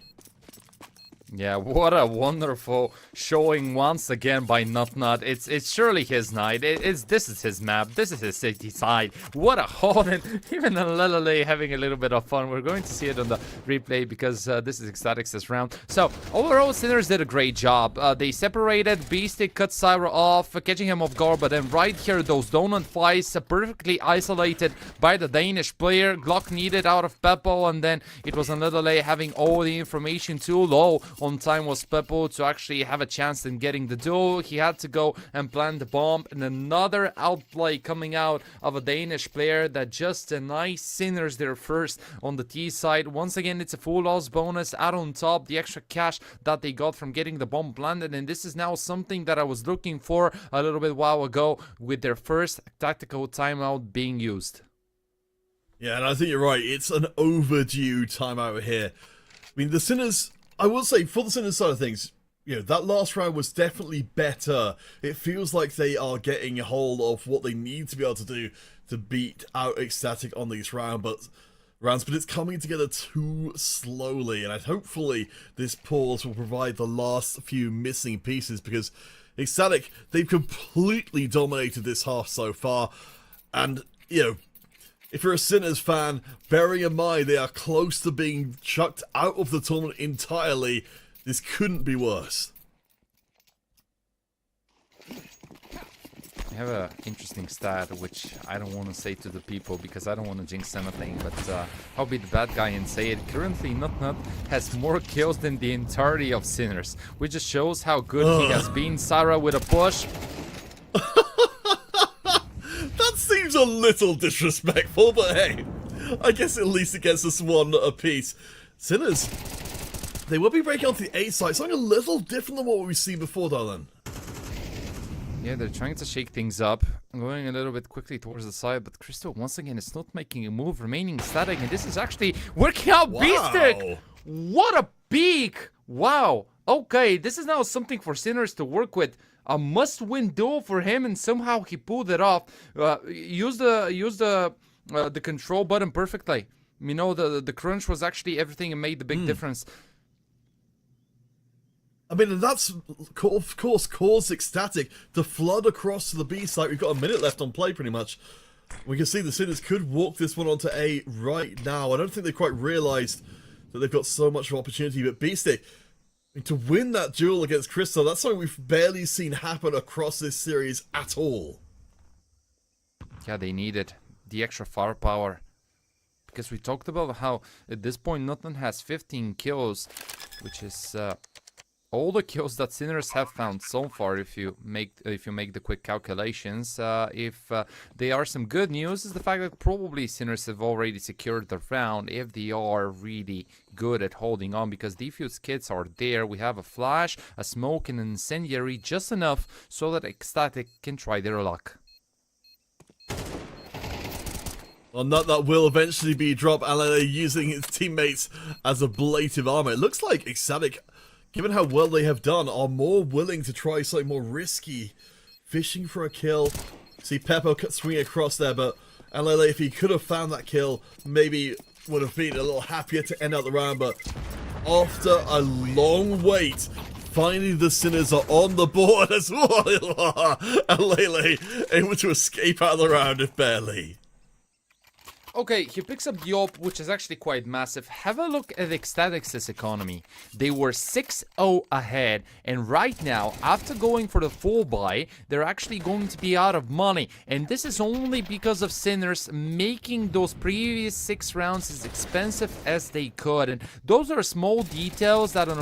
Yeah, what a wonderful showing once again by Nut. It's surely his night. This is his map. This is his city side. What a haul, and even Lelele having a little bit of fun. We're going to see it on the replay because this is Ecstatic's round. So overall, Sinners did a great job. They separated. Beastic cut Syra off, catching him off guard. But then right here, those donut fights perfectly isolated by the Danish player. Glock needed out of Peppo, and then it was Lelele having all the information too low. On time was Peppo to actually have a chance in getting the duel. He had to go and plant the bomb, and another outplay coming out of a Danish player that just denies Sinners their first on the T side. Once again, it's a full loss bonus. Add on top the extra cash that they got from getting the bomb planted, and this is now something that I was looking for a little bit while ago with their first tactical timeout being used. Yeah, and I think you're right. It's an overdue timeout here. I mean, the Sinners, I will say, for the Sinners side of things, you know, that last round was definitely better. It feels like they are getting a hold of what they need to be able to do to beat out Ecstatic on these rounds, but it's coming together too slowly, and hopefully this pause will provide the last few missing pieces, because Ecstatic, they've completely dominated this half so far, and, you know, if you're a Sinners fan, bearing in mind they are close to being chucked out of the tournament entirely, this couldn't be worse. I have an interesting stat, which I don't want to say to the people because I don't want to jinx anything, but I'll be the bad guy and say it. Currently, Nut has more kills than the entirety of Sinners, which just shows how good he has been. Syra with a push. That seems a little disrespectful, but hey, I guess at least it gets us one apiece. Sinners, they will be breaking onto the A side, something a little different than what we've seen before, darling. Yeah, they're trying to shake things up, going a little bit quickly towards the side, but Crystal, once again, is not making a move, remaining static, and this is actually working out. Wow. Beastic! What a peak! Wow. Okay, this is now something for Sinners to work with. A must-win duel for him, and somehow he pulled it off. Use the control button perfectly. You know, the crunch was actually everything and made the big difference. I mean, and that's, of course, caused Ecstatic to flood across to the B site. We've got a minute left on play, pretty much. We can see the Sinners could walk this one onto A right now. I don't think they quite realised that they've got so much of opportunity, but B-Stick, To win that duel against Crystal, that's something we've barely seen happen across this series at all. Yeah, they needed the extra firepower. Because we talked about how at this point Nothing has 15 kills, which is all the kills that Sinners have found so far. If you make the quick calculations, if they are some good news, is the fact that probably Sinners have already secured the round if they are really good at holding on, because defuse kits are there. We have a flash, a smoke, and an incendiary, just enough so that Ecstatic can try their luck. Well, that will eventually be dropped, and they're using his teammates as ablative armor. It looks like Ecstatic, given how well they have done, are more willing to try something more risky. Fishing for a kill. See Peppo swing across there, but LLA, if he could have found that kill, maybe would have been a little happier to end out the round, but after a long wait, finally the Sinners are on the board as well. And Lele able to escape out of the round, if barely. Okay, he picks up the op, which is actually quite massive. Have a look at Ecstatic's economy. They were 6-0 ahead, and right now, after going for the full buy, they're actually going to be out of money. And this is only because of Sinners making those previous 6 rounds as expensive as they could. And those are small details that on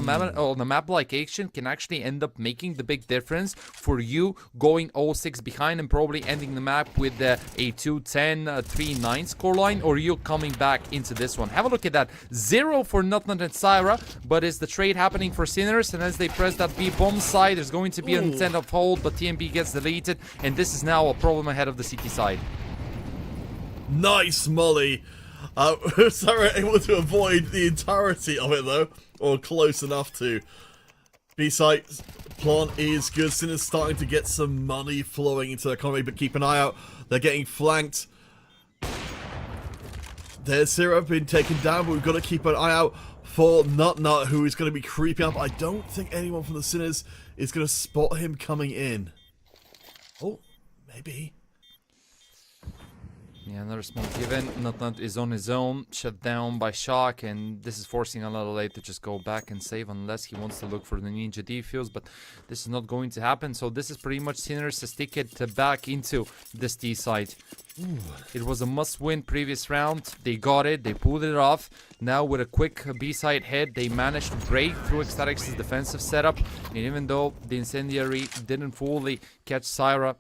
a map like Action can actually end up making the big difference for you going 0-6 behind and probably ending the map with a 2-10, 3-9 scoreline, or you coming back into this one. Have a look at that. 0 for Nutnut and Syra, but is the trade happening for Sinners? And as they press that B bomb side, there's going to be an intent of hold, but TMB gets deleted, and this is now a problem ahead of the CT side. Nice molly. Syra able to avoid the entirety of it though, or close enough to. B-side plan is good. Sinners starting to get some money flowing into the economy, but keep an eye out. They're getting flanked. There's Syra been taken down, but we've got to keep an eye out for Nutnut, who is going to be creeping up. I don't think anyone from the Sinners is going to spot him coming in. Oh, maybe. Yeah, another smoke given. Nutnut is on his own, shut down by Shock, and this is forcing LLA to just go back and save unless he wants to look for the Ninja defuse, but this is not going to happen, so this is pretty much Sinners' ticket back into this T side. Ooh. It was a must-win previous round. They got it, they pulled it off. Now with a quick B-side hit, they managed to break through Ecstatic's defensive setup, and even though the Incendiary didn't fully catch Syra,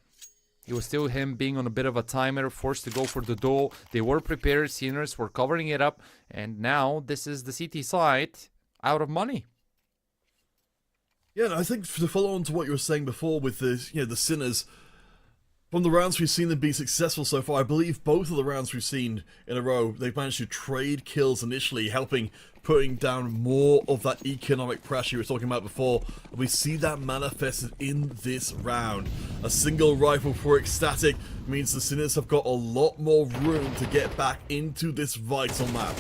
it was still him being on a bit of a timer, forced to go for the duel. They were prepared, Sinners were covering it up, and now this is the CT side out of money. Yeah, and I think to follow on to what you were saying before with the, the Sinners, from the rounds we've seen them be successful so far, I believe both of the rounds we've seen in a row, they've managed to trade kills initially, helping putting down more of that economic pressure we were talking about before. We see that manifested in this round. A single rifle for Ecstatic means the Sinners have got a lot more room to get back into this vital map.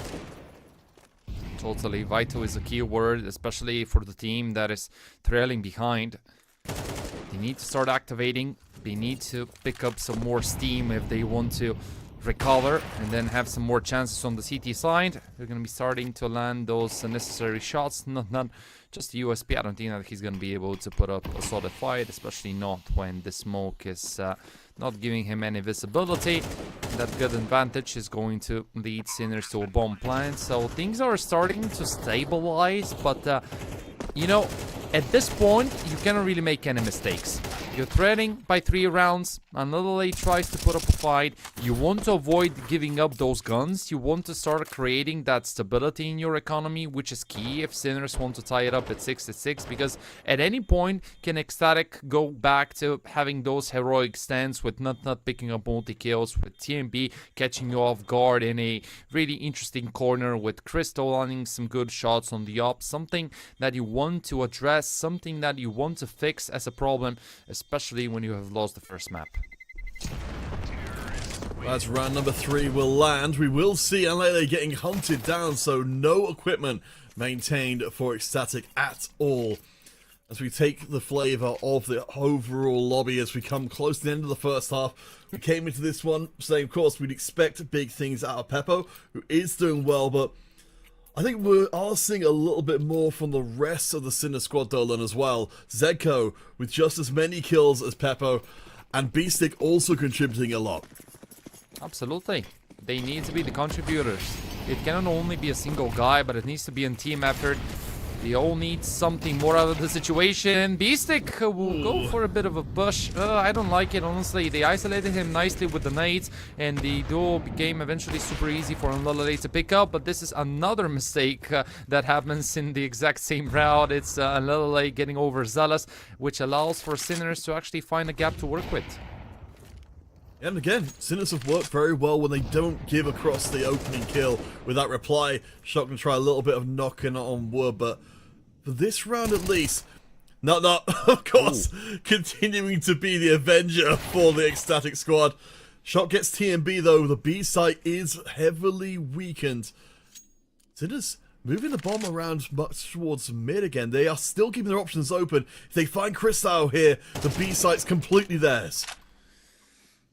Totally, vital is a key word, especially for the team that is trailing behind. They need to start activating. They need to pick up some more steam if they want to recover and then have some more chances on the CT side. They're going to be starting to land those necessary shots. Not just the USP. I don't think that he's going to be able to put up a solid fight, especially not when the smoke is not giving him any visibility. That good advantage is going to lead Sinners to a bomb plant. So things are starting to stabilize, but you know, at this point, you cannot really make any mistakes. You're trailing by 3 rounds. Another tries to put up a fight. You want to avoid giving up those guns. You want to start creating that stability in your economy, which is key if Sinners want to tie it up at 6-6, because at any point can Ecstatic go back to having those heroic stands with Nutnut picking up multi-kills, with TMB catching you off guard in a really interesting corner, with Crystal landing some good shots on the op. Something that you want to address, something that you want to fix as a problem, especially when you have lost the first map. As round number 3 will land, we will see LA getting hunted down, so no equipment maintained for Ecstatic at all. As we take the flavour of the overall lobby as we come close to the end of the first half, we came into this one saying, of course, we'd expect big things out of Peppo, who is doing well, but I think we are seeing a little bit more from the rest of the Sinner squad, Dolan, as well. Zedko with just as many kills as Peppo, and Beastick also contributing a lot. Absolutely. They need to be the contributors. It cannot only be a single guy, but it needs to be a team effort. They all need something more out of the situation. Beastick will go for a bit of a push. I don't like it, honestly. They isolated him nicely with the nades, and the duel became eventually super easy for Unlullale to pick up. But this is another mistake that happens in the exact same route. It's Unlullale getting overzealous, which allows for Sinners to actually find a gap to work with. And again, Sinners have worked very well when they don't give across the opening kill with that reply. Shock can try a little bit of knocking on wood, but for this round at least, not of course, continuing to be the Avenger for the Ecstatic squad. Shock gets TMB though, the B site is heavily weakened. Sinners moving the bomb around much towards mid again. They are still keeping their options open. If they find Crystal here, the B site's completely theirs.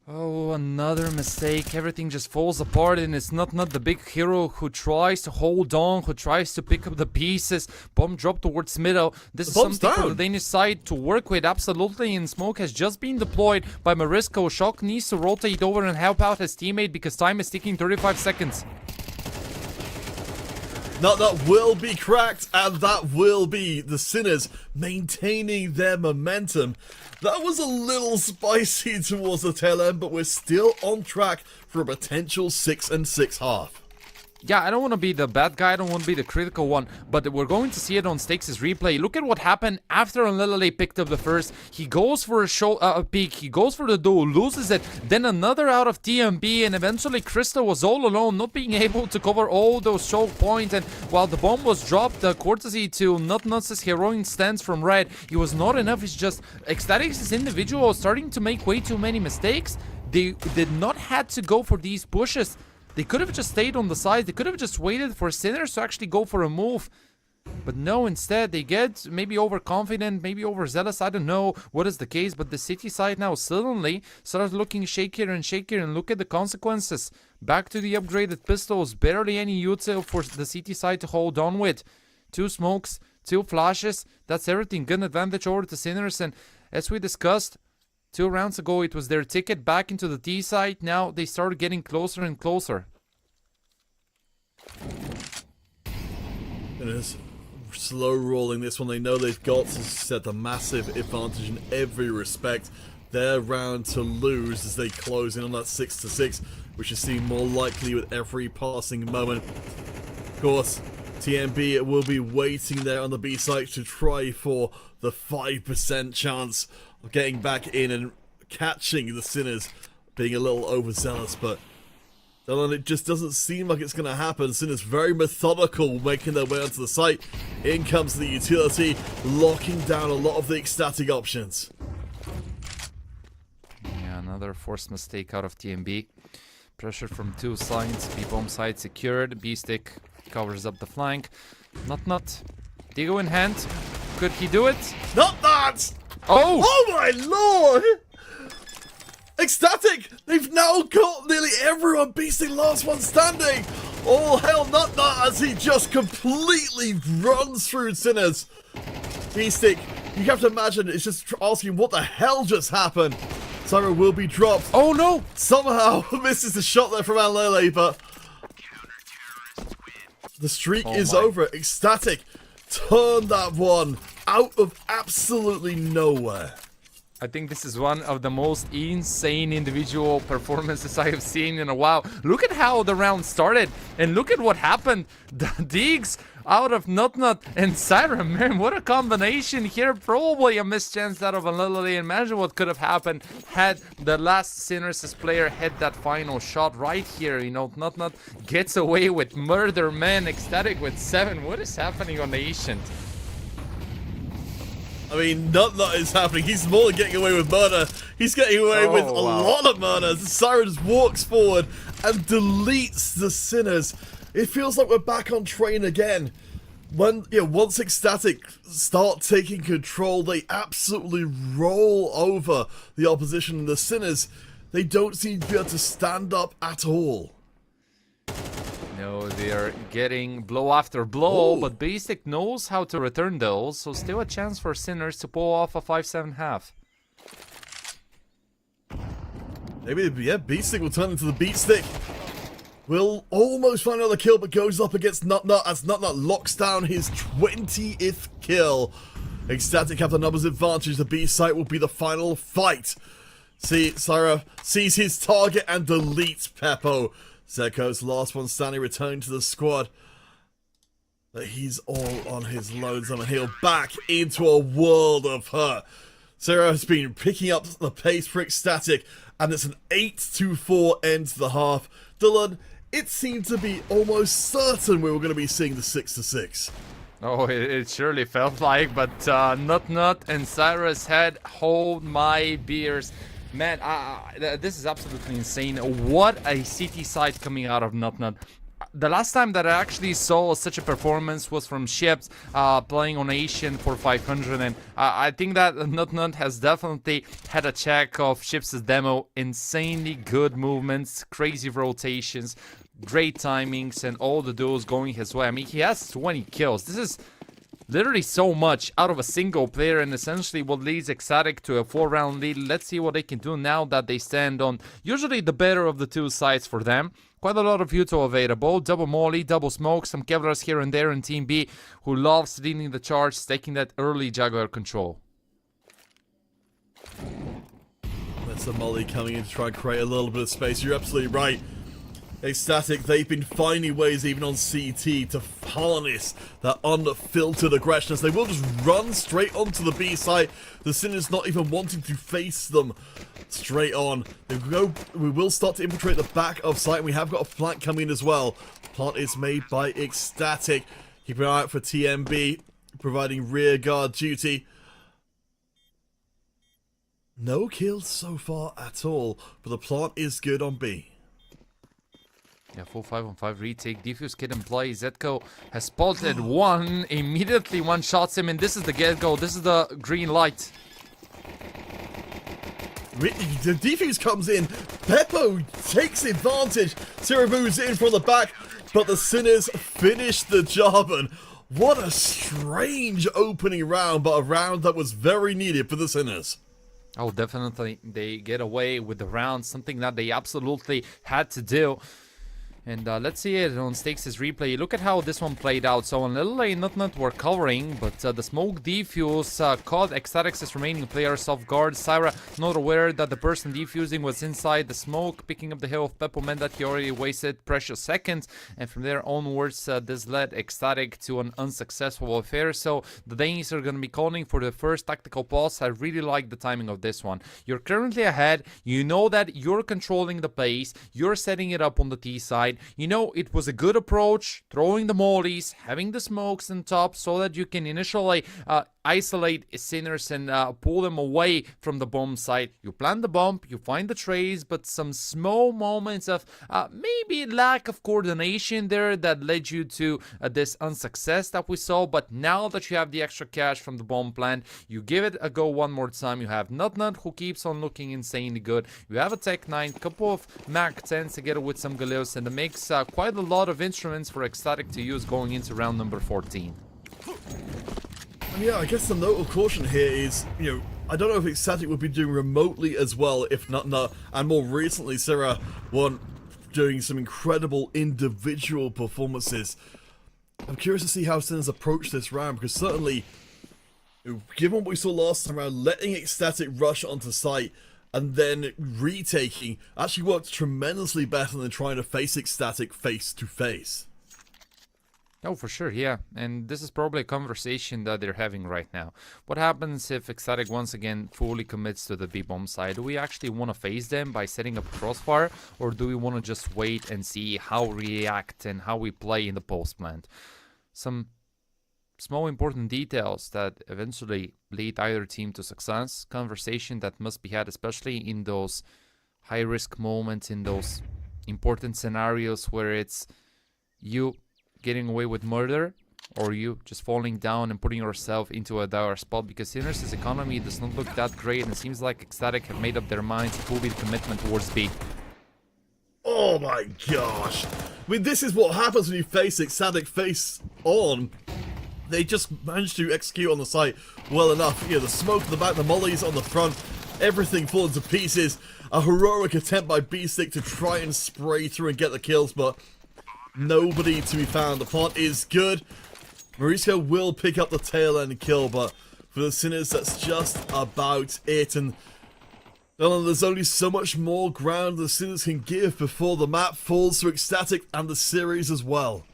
Oh, another mistake. Everything just falls apart, and it's not the big hero who tries to hold on, who tries to pick up the pieces. Bomb drop towards middle. This is something for the Danish side to work with, absolutely, and smoke has just been deployed by Marisco. Shock needs to rotate over and help out his teammate because time is ticking, 35 seconds. That will be cracked, and that will be the Sinners maintaining their momentum. That was a little spicy towards the tail end, but we're still on track for a potential 6-6 half. Yeah, I don't want to be the bad guy, I don't want to be the critical one, but we're going to see it on Stakes' replay. Look at what happened after Unlullale picked up the first. He goes for a peek, he goes for the duel, loses it, then another out of TMB, and eventually Krista was all alone, not being able to cover all those choke points, and while the bomb was dropped, courtesy to Nutnuts' heroic stance from red, it was not enough. It's just Ecstatic's individual starting to make way too many mistakes. They did not have to go for these pushes. They could have just stayed on the side. They could have just waited for Sinners to actually go for a move. But no, instead, they get maybe overconfident, maybe overzealous. I don't know what is the case, but the city side now suddenly starts looking shakier and shakier, and look at the consequences. Back to the upgraded pistols. Barely any util for the city side to hold on with. 2 smokes, 2 flashes. That's everything. Good advantage over the Sinners, and as we discussed, 2 rounds ago, it was their ticket back into the D side. Now they started getting closer and closer. It is slow rolling this one. They know they've got to set a massive advantage in every respect. Their round to lose as they close in on that 6-6, which is seen more likely with every passing moment. Of course, TMB will be waiting there on the B site to try for the 5% chance of getting back in and catching the Sinners being a little overzealous, but it just doesn't seem like it's going to happen. Sinners very methodical, making their way onto the site. In comes the utility, locking down a lot of the Ecstatic options. Yeah, another forced mistake out of TMB. Pressure from 2 sides, B-bomb side secured. B-stick covers up the flank. Nut. Digo in hand. Could he do it? Not that! Oh! Oh my lord! Ecstatic! They've now got nearly everyone. Beasting last one standing. All hell Nut as he just completely runs through Sinners. Beastic, you have to imagine it's just asking what the hell just happened. Syra will be dropped. Oh no! Somehow misses the shot there from Anlele, but the streak is over. Ecstatic turned that one out of absolutely nowhere. I think this is one of the most insane individual performances I have seen in a while. Look at how the round started, and look at what happened. The digs out of Nut and Syra, man, what a combination here. Probably a mischance out of Unlullale. Imagine what could have happened had the last Sinners' player had that final shot right here. You know, Nut gets away with murder, man. Ecstatic with 7. What is happening on the Ancient? I mean, Nut is happening. He's more than getting away with murder. He's getting away with a lot of murder. Syra just walks forward and deletes the Sinners. It feels like we're back on train again. Once Ecstatic start taking control, they absolutely roll over the opposition. And the Sinners, they don't seem to be able to stand up at all. No, they are getting blow after blow, Ooh. but Basic knows how to return those, so still a chance for Sinners to pull off a 5-7 half. Maybe, yeah, Beatstick will turn into the Beatstick. Will almost find another kill, but goes up against Nutnut as Nutnut locks down his 20th kill. Ecstatic have the numbers advantage. The B site will be the final fight. See, Syra sees his target and deletes Peppo. Zeko's last one standing, returning to the squad. But he's all on his lonesome and he'll back into a world of hurt. Syra has been picking up the pace for Ecstatic, and it's an 8-4 end to the half. Dylan, it seemed to be almost certain we were going to be seeing the 6-6. Oh, it surely felt like, but Nut and Cyrus had hold my beers. Man, this is absolutely insane. What a CT side coming out of Nut. The last time that I actually saw such a performance was from Ships playing on Asian for 500, and I think that Nut has definitely had a check of Ships' demo. Insanely good movements, crazy rotations, great timings, and all the duels going his way. I mean, he has 20 kills. This is literally so much out of a single player, and essentially what leads Ecstatic to a 4-round lead. Let's see what they can do now that they stand on usually the better of the two sides for them. Quite a lot of Uto available. Double Molly, double smoke, some Kevlars here and there in Team B, who loves leading the charge, taking that early Jaguar control. That's a Molly coming in to try and create a little bit of space. You're absolutely right. Ecstatic, they've been finding ways even on CT to harness that unfiltered aggression as they will just run straight onto the B site. The Sinners not even wanting to face them straight on. We will start to infiltrate the back of site, and we have got a flank coming in as well. The plant is made by Ecstatic. Keep an eye out for TMB, providing rear guard duty. No kills so far at all, but the plant is good on B. Yeah, full 5-on-5 retake. Defuse kit in play. Zetko has spotted one. Immediately one shots him, and this is the get-go. This is the green light. The defuse comes in. Peppo takes advantage. Sirabu's in from the back, but the Sinners finish the job. And what a strange opening round, but a round that was very needed for the Sinners. Oh, definitely. They get away with the round, something that they absolutely had to do. And let's see it on Stakes' replay. Look at how this one played out. So on Little Lane, Nut were covering, but the smoke defuse caught Ecstatic's remaining players off guard. Syra not aware that the person defusing was inside the smoke. Picking up the hill of Peppo meant that he already wasted precious seconds. And from there onwards, this led Ecstatic to an unsuccessful affair. So the Danes are going to be calling for the first tactical pause. I really like the timing of this one. You're currently ahead. You know that you're controlling the pace. You're setting it up on the T side. You know, it was a good approach, throwing the mollies, having the smokes on top so that you can initially isolate Sinners and pull them away from the bomb site. You plant the bomb, you find the trace, but some small moments of maybe lack of coordination there that led you to this unsuccess that we saw. But now that you have the extra cash from the bomb plant, you give it a go one more time. You have Nut who keeps on looking insanely good. You have a Tech 9, couple of Mac 10s together with some Galeos, and it makes quite a lot of instruments for Ecstatic to use going into round number 14. Yeah, I guess the note of caution here is, you know, I don't know if Ecstatic would be doing remotely as well if Nut, and more recently Sarah weren't doing some incredible individual performances. I'm curious to see how Sinners approach this round, because certainly, given what we saw last time around, letting Ecstatic rush onto site and then retaking actually worked tremendously better than trying to face Ecstatic face to face. Oh, for sure, yeah. And this is probably a conversation that they're having right now. What happens if Ecstatic once again fully commits to the B-bomb side? Do we actually want to face them by setting up crossfire? Or do we want to just wait and see how we react and how we play in the post plant? Some small important details that eventually lead either team to success. Conversation that must be had, especially in those high-risk moments, in those important scenarios where it's you getting away with murder, or you just falling down and putting yourself into a dire spot, because Sinners' economy does not look that great, and it seems like Ecstatic have made up their minds to fully commitment towards B. Oh my gosh! I mean, this is what happens when you face Ecstatic face on. They just managed to execute on the site well enough. You know, the smoke in the back, the mollies on the front, everything falls to pieces. A heroic attempt by Beestick to try and spray through and get the kills, but nobody to be found. The plant is good. Mauricio will pick up the tail end kill, but for the Sinners, that's just about it. And well, there's only so much more ground the Sinners can give before the map falls to Ecstatic and the series as well.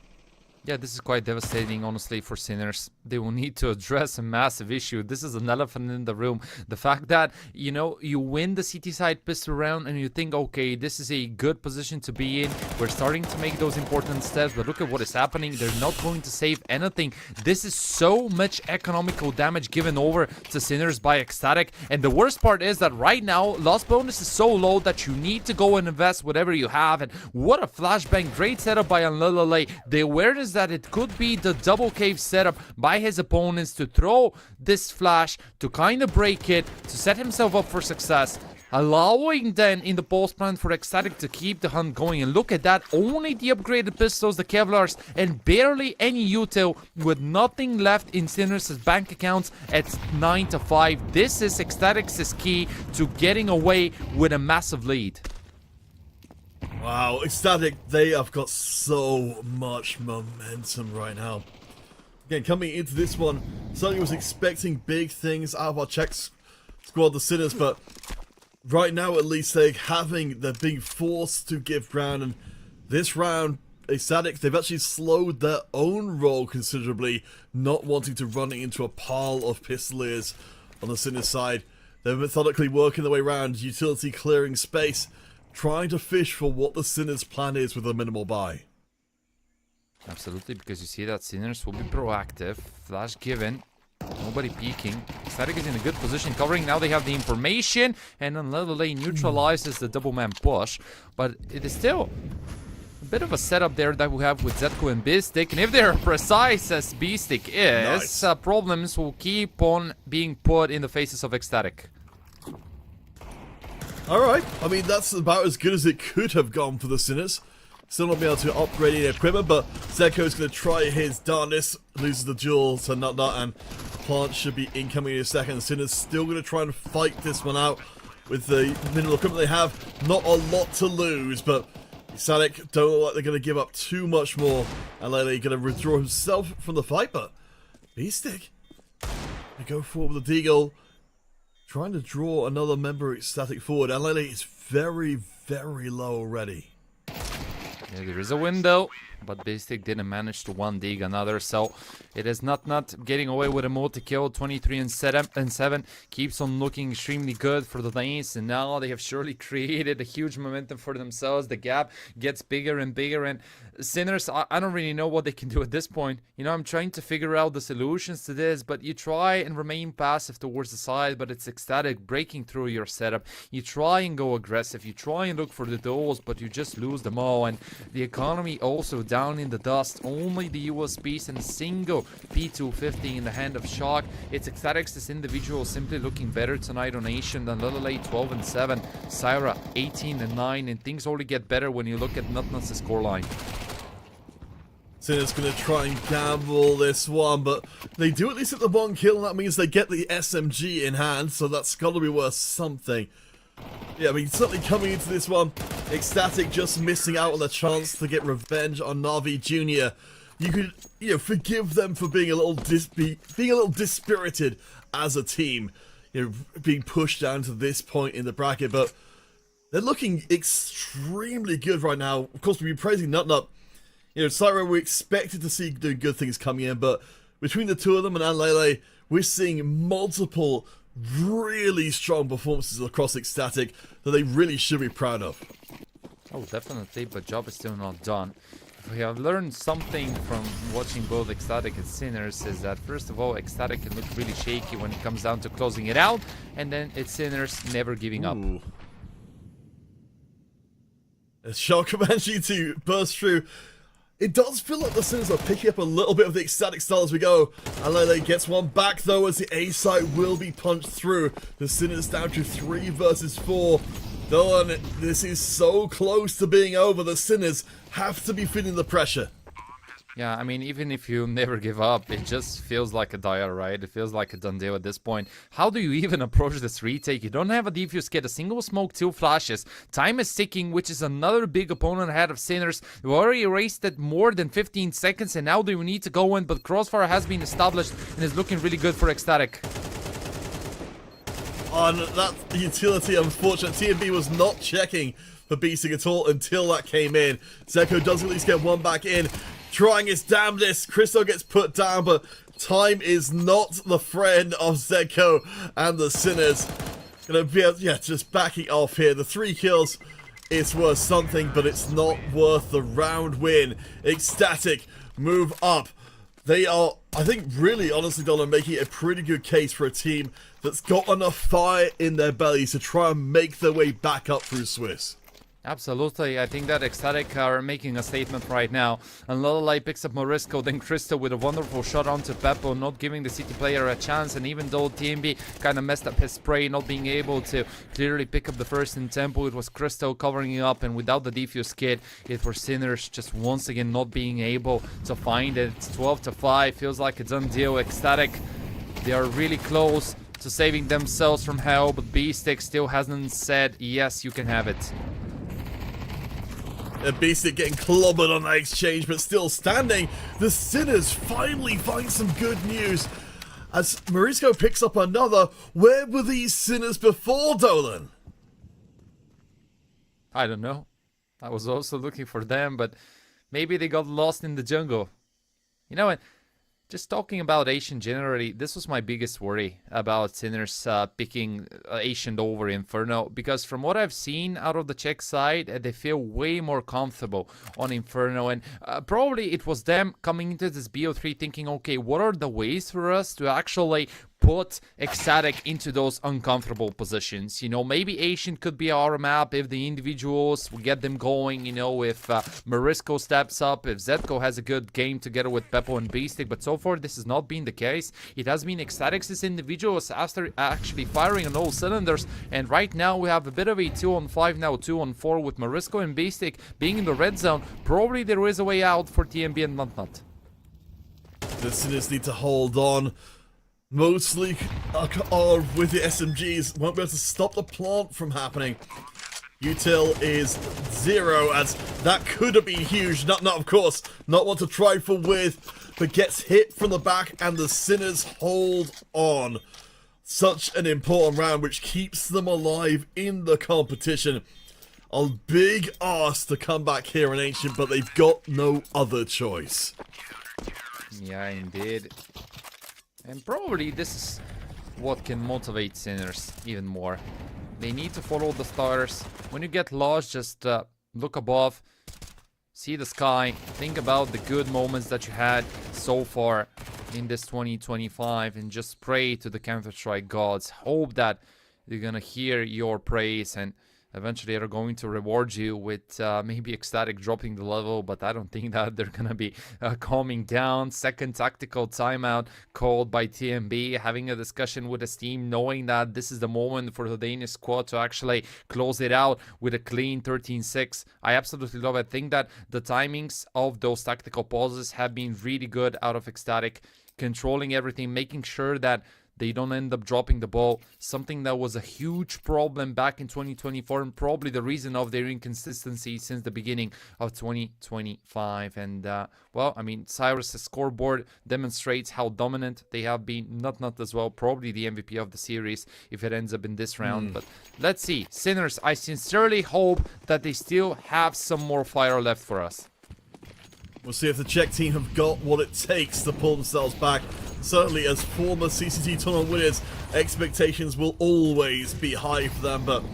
Yeah, this is quite devastating, honestly, for Sinners. They will need to address a massive issue. This is an elephant in the room. The fact that, you know, you win the CT side pistol round and you think, okay, this is a good position to be in. We're starting to make those important steps, but look at what is happening. They're not going to save anything. This is so much economical damage given over to Sinners by Ecstatic. And the worst part is that right now, loss bonus is so low that you need to go and invest whatever you have. And what a flashbang. Great setup by Anlilale. The awareness that it could be the double cave setup by his opponents to throw this flash, to kind of break it, to set himself up for success, allowing then in the post plan for Ecstatic to keep the hunt going. And look at that, only the upgraded pistols, the Kevlars, and barely any util, with nothing left in Sinners' bank accounts at 9-5. This is Ecstatic's key to getting away with a massive lead. Wow, Ecstatic, they have got so much momentum right now. Again, coming into this one, certainly was expecting big things out of our Czech squad, the Sinners, but right now at least they're being forced to give ground, and this round, Ecstatic, they've actually slowed their own roll considerably, not wanting to run into a pile of pistoliers on the Sinners side. They're methodically working their way around, utility clearing space, trying to fish for what the Sinners' plan is with a minimal buy. Absolutely, because you see that Sinners will be proactive. Flash given. Nobody peeking. Ecstatic is in a good position covering. Now they have the information, and Anlilale neutralizes the double man push. But it is still a bit of a setup there that we have with Zetko and Beestick. And if they're precise as Beestick is, Nice. Problems will keep on being put in the faces of Ecstatic. Alright, I mean, that's about as good as it could have gone for the Sinners. Still not be able to upgrade any equipment, but Zeko's going to try his darnest, loses the duel to Nut Nut, and Plant should be incoming in a second. Sinners still going to try and fight this one out with the minimal equipment they have. Not a lot to lose, but Ecstatic don't look like they're going to give up too much more. And Lele going to withdraw himself from the fight, but Beestick, they go forward with the Deagle, trying to draw another member Ecstatic forward. And Lele is very, very low already. Yeah, there is a window, but Beestick didn't manage to one dig another, so it is not getting away with a multi-kill. 23 and 7 keeps on looking extremely good for the lanes, and now they have surely created a huge momentum for themselves. The gap gets bigger and bigger, and Sinners, I don't really know what they can do at this point. You know, I'm trying to figure out the solutions to this, but you try and remain passive towards the side, but it's Ecstatic breaking through your setup. You try and go aggressive, you try and look for the duels, but you just lose them all, and the economy also down in the dust. Only the USPs and a single P250 in the hand of Shock. It's Ecstatic's this individual simply looking better tonight on Nation than Lililay 12 and 7, Syra 18 and 9, and things only get better when you look at Nutnut's scoreline. Sinners going to try and gamble this one, but they do at least get the one kill, and that means they get the SMG in hand, so that's got to be worth something. Yeah, I mean, certainly coming into this one, Ecstatic just missing out on the chance to get revenge on Navi Jr. You could, forgive them for being a little dispirited as a team, being pushed down to this point in the bracket, but they're looking extremely good right now. Of course, we've been praising Nut Nut. Syra, we expected to see doing good things coming in, but between the two of them and Anlele, we're seeing multiple really strong performances across Ecstatic that they really should be proud of. Oh, definitely, but job is still not done. If we have learned something from watching both Ecstatic and Sinners is that, first of all, Ecstatic can look really shaky when it comes down to closing it out, and then it's Sinners never giving up. As Shock Comanche to burst through. It does feel like the Sinners are picking up a little bit of the Ecstatic style as we go. Alele gets one back though, as the A site will be punched through. The Sinners down to 3 versus 4. Dylan, this is so close to being over. The Sinners have to be feeling the pressure. Yeah, I mean, even if you never give up, it just feels like a dire, right? It feels like a done deal at this point. How do you even approach this retake? You don't have a defuse kit, a single smoke, 2 flashes. Time is ticking, which is another big opponent ahead of Sinners. You already erased it more than 15 seconds, and now do you need to go in? But Crossfire has been established and is looking really good for Ecstatic. On that utility, unfortunately, TMB was not checking for beasting at all until that came in. Zeko does at least get one back in. Trying his damnedest. Christo gets put down, but time is not the friend of Zeko and the Sinners. Gonna be just backing off here. The 3 kills is worth something, but it's not worth the round win. Ecstatic move up. They are, I think, really, honestly, Donna, making a pretty good case for a team that's got enough fire in their bellies to try and make their way back up through Swiss. Absolutely, I think that Ecstatic are making a statement right now. And Lololai picks up Morisco, then Christo with a wonderful shot onto Beppo, not giving the City player a chance. And even though TMB kind of messed up his spray, not being able to clearly pick up the first in tempo, it was Christo covering it up. And without the defuse kit, it was Sinners just once again not being able to find it. It's 12-5, feels like a done deal. Ecstatic, they are really close to saving themselves from hell, but B-Stick still hasn't said, yes, you can have it. Beastic getting clobbered on that exchange, but still standing. The Sinners finally find some good news as Morisco picks up another. Where were these Sinners before, Dolan? I don't know. I was also looking for them, but maybe they got lost in the jungle. You know what? Just talking about Asian generally, this was my biggest worry about Sinners picking Asian over Inferno, because from what I've seen out of the Czech side, they feel way more comfortable on Inferno, and probably it was them coming into this BO3 thinking, okay, what are the ways for us to actually put Ecstatic into those uncomfortable positions? You know, maybe Asian could be our map if the individuals, we get them going, you know, if Morisco steps up, if Zetko has a good game together with Beppo and Beastic, but so far this has not been the case. It has been Ecstatic's individuals after actually firing on all cylinders, and right now we have a bit of a 2-on-5 now, 2-on-4 with Morisco and Beastic being in the red zone. Probably there is a way out for TMB and Nutnut. The Sinners need to hold on. Mostly are with the SMGs, won't be able to stop the plant from happening. Util is 0, as that could have been huge. Not of course, not one to trifle with, but gets hit from the back, and the Sinners hold on. Such an important round, which keeps them alive in the competition. A big ask to come back here in Ancient, but they've got no other choice. Yeah, indeed. And probably this is what can motivate Sinners even more. They need to follow the stars. When you get lost, just look above, see the sky, think about the good moments that you had so far in this 2025, and just pray to the Counter-Strike gods. Hope that they're gonna hear your praise, and eventually they're going to reward you with maybe Ecstatic dropping the level, but I don't think that they're going to be calming down. Second tactical timeout called by TMB, having a discussion with his team, knowing that this is the moment for the Danish squad to actually close it out with a clean 13-6. I absolutely love it. I think that the timings of those tactical pauses have been really good out of Ecstatic, controlling everything, making sure that they don't end up dropping the ball, something that was a huge problem back in 2024 and probably the reason of their inconsistency since the beginning of 2025. And, well, I mean, Cyrus' scoreboard demonstrates how dominant they have been. Not as well, probably the MVP of the series if it ends up in this round. But let's see. Sinners, I sincerely hope that they still have some more fire left for us. We'll see if the Czech team have got what it takes to pull themselves back. Certainly, as former CCT tournament winners, expectations will always be high for them, but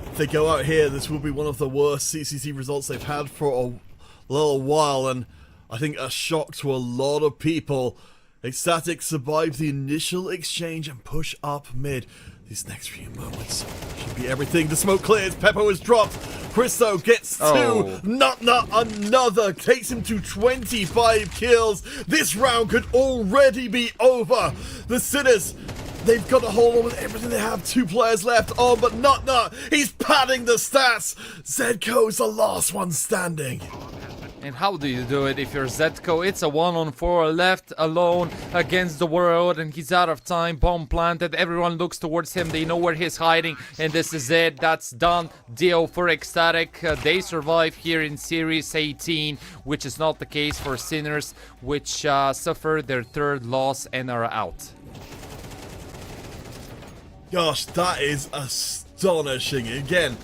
if they go out here, this will be one of the worst CCT results they've had for a little while, and I think a shock to a lot of people. Ecstatic survive the initial exchange and push up mid. These next few moments should be everything. The smoke clears, Peppo is dropped, Christo gets 2, Nut another, takes him to 25 kills. This round could already be over. The Sinners They've got to hold on with everything they have. 2 players left. Oh, but not. He's padding the stats. Zedko's the last one standing. And how do you do it if you're Zetko? It's a 1-on-4 left alone against the world, and he's out of time. Bomb planted. Everyone looks towards him. They know where he's hiding, and this is it. That's done. Deal for Ecstatic. They survive here in Series 18, which is not the case for Sinners, which suffered their 3rd loss and are out. Gosh, that is astonishing. Again,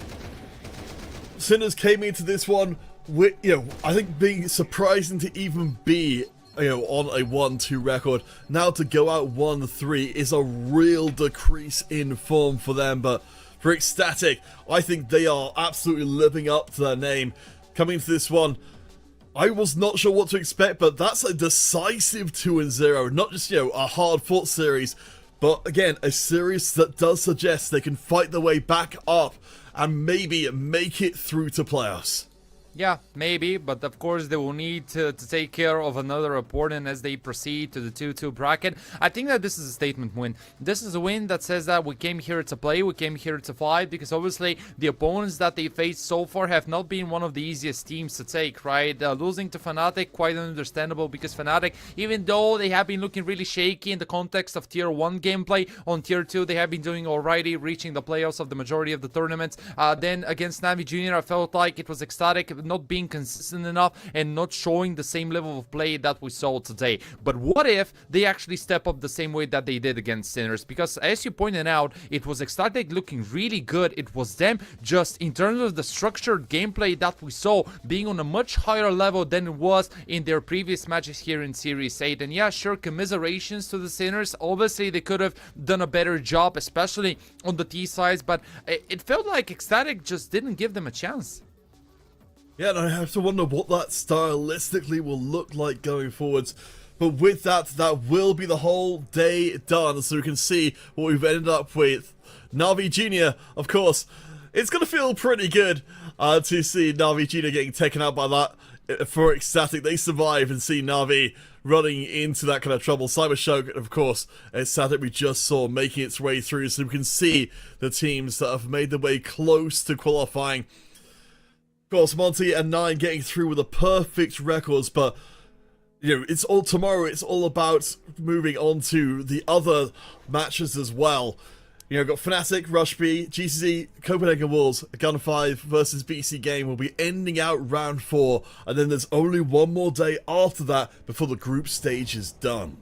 Sinners came into this one with, I think being surprising to even be, on a 1-2 record. Now to go out 1-3 is a real decrease in form for them, but for Ecstatic, I think they are absolutely living up to their name. Coming into this one, I was not sure what to expect, but that's a decisive 2-0. Not just, a hard-fought series, but again, a series that does suggest they can fight their way back up and maybe make it through to playoffs. Yeah, maybe, but of course they will need to take care of another opponent as they proceed to the 2-2 bracket. I think that this is a statement win. This is a win that says that we came here to play, we came here to fight, because obviously the opponents that they faced so far have not been one of the easiest teams to take, right? Losing to Fnatic, quite understandable, because Fnatic, even though they have been looking really shaky in the context of Tier 1 gameplay, on Tier 2 they have been doing alrighty, reaching the playoffs of the majority of the tournaments. Then against Navi Jr., I felt like it was Ecstatic not being consistent enough and not showing the same level of play that we saw today. But what if they actually step up the same way that they did against Sinners? Because as you pointed out, it was Ecstatic looking really good. It was them just in terms of the structured gameplay that we saw being on a much higher level than it was in their previous matches here in Series 8. And yeah, sure, commiserations to the Sinners. Obviously, they could have done a better job, especially on the T sides, but it felt like Ecstatic just didn't give them a chance. Yeah, and I have to wonder what that stylistically will look like going forwards. But with that, that will be the whole day done. So we can see what we've ended up with. Navi Jr., of course, it's going to feel pretty good to see Navi Jr. getting taken out by that. For Ecstatic, they survive and see Navi running into that kind of trouble. Cybershock, of course, Ecstatic we just saw making its way through. So we can see the teams that have made their way close to qualifying. Of course, Monty and Nine getting through with a perfect records, but it's all tomorrow. It's all about moving on to the other matches as well. Got Fnatic, Rush B, GCC, Copenhagen Wolves, Gun 5 versus BC Game will be ending out round 4, and then there's only one more day after that before the group stage is done.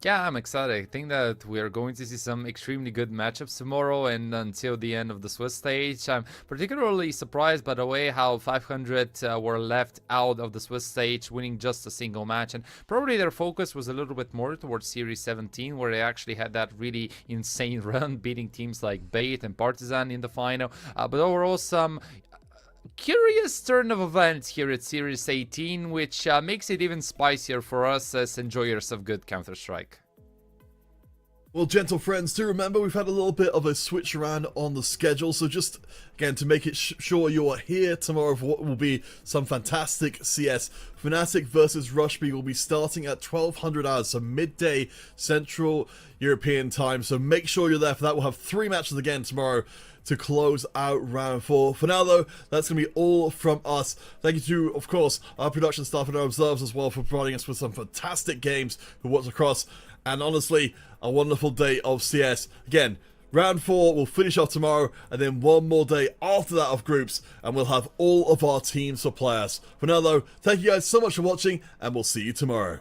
Yeah, I'm excited. I think that we are going to see some extremely good matchups tomorrow and until the end of the Swiss stage. I'm particularly surprised by the way how 500 were left out of the Swiss stage, winning just a single match. And probably their focus was a little bit more towards Series 17, where they actually had that really insane run, beating teams like Bait and Partizan in the final. But overall, some curious turn of events here at Series 18, which makes it even spicier for us as enjoyers of good Counter-Strike. Well, gentle friends, do remember we've had a little bit of a switch around on the schedule, so just, again, to make it sure you are here tomorrow for what will be some fantastic CS. Fnatic versus Rush B will be starting at 1200 hours, so midday Central European time, so make sure you're there for that. We'll have 3 matches again tomorrow to close out round 4. For now, though, that's going to be all from us. Thank you to, of course, our production staff and our observers as well for providing us with some fantastic games for what's across. And honestly, a wonderful day of CS. Again, round 4 will finish off tomorrow, and then one more day after that of groups, and we'll have all of our teams for players. For now, though, thank you guys so much for watching, and we'll see you tomorrow.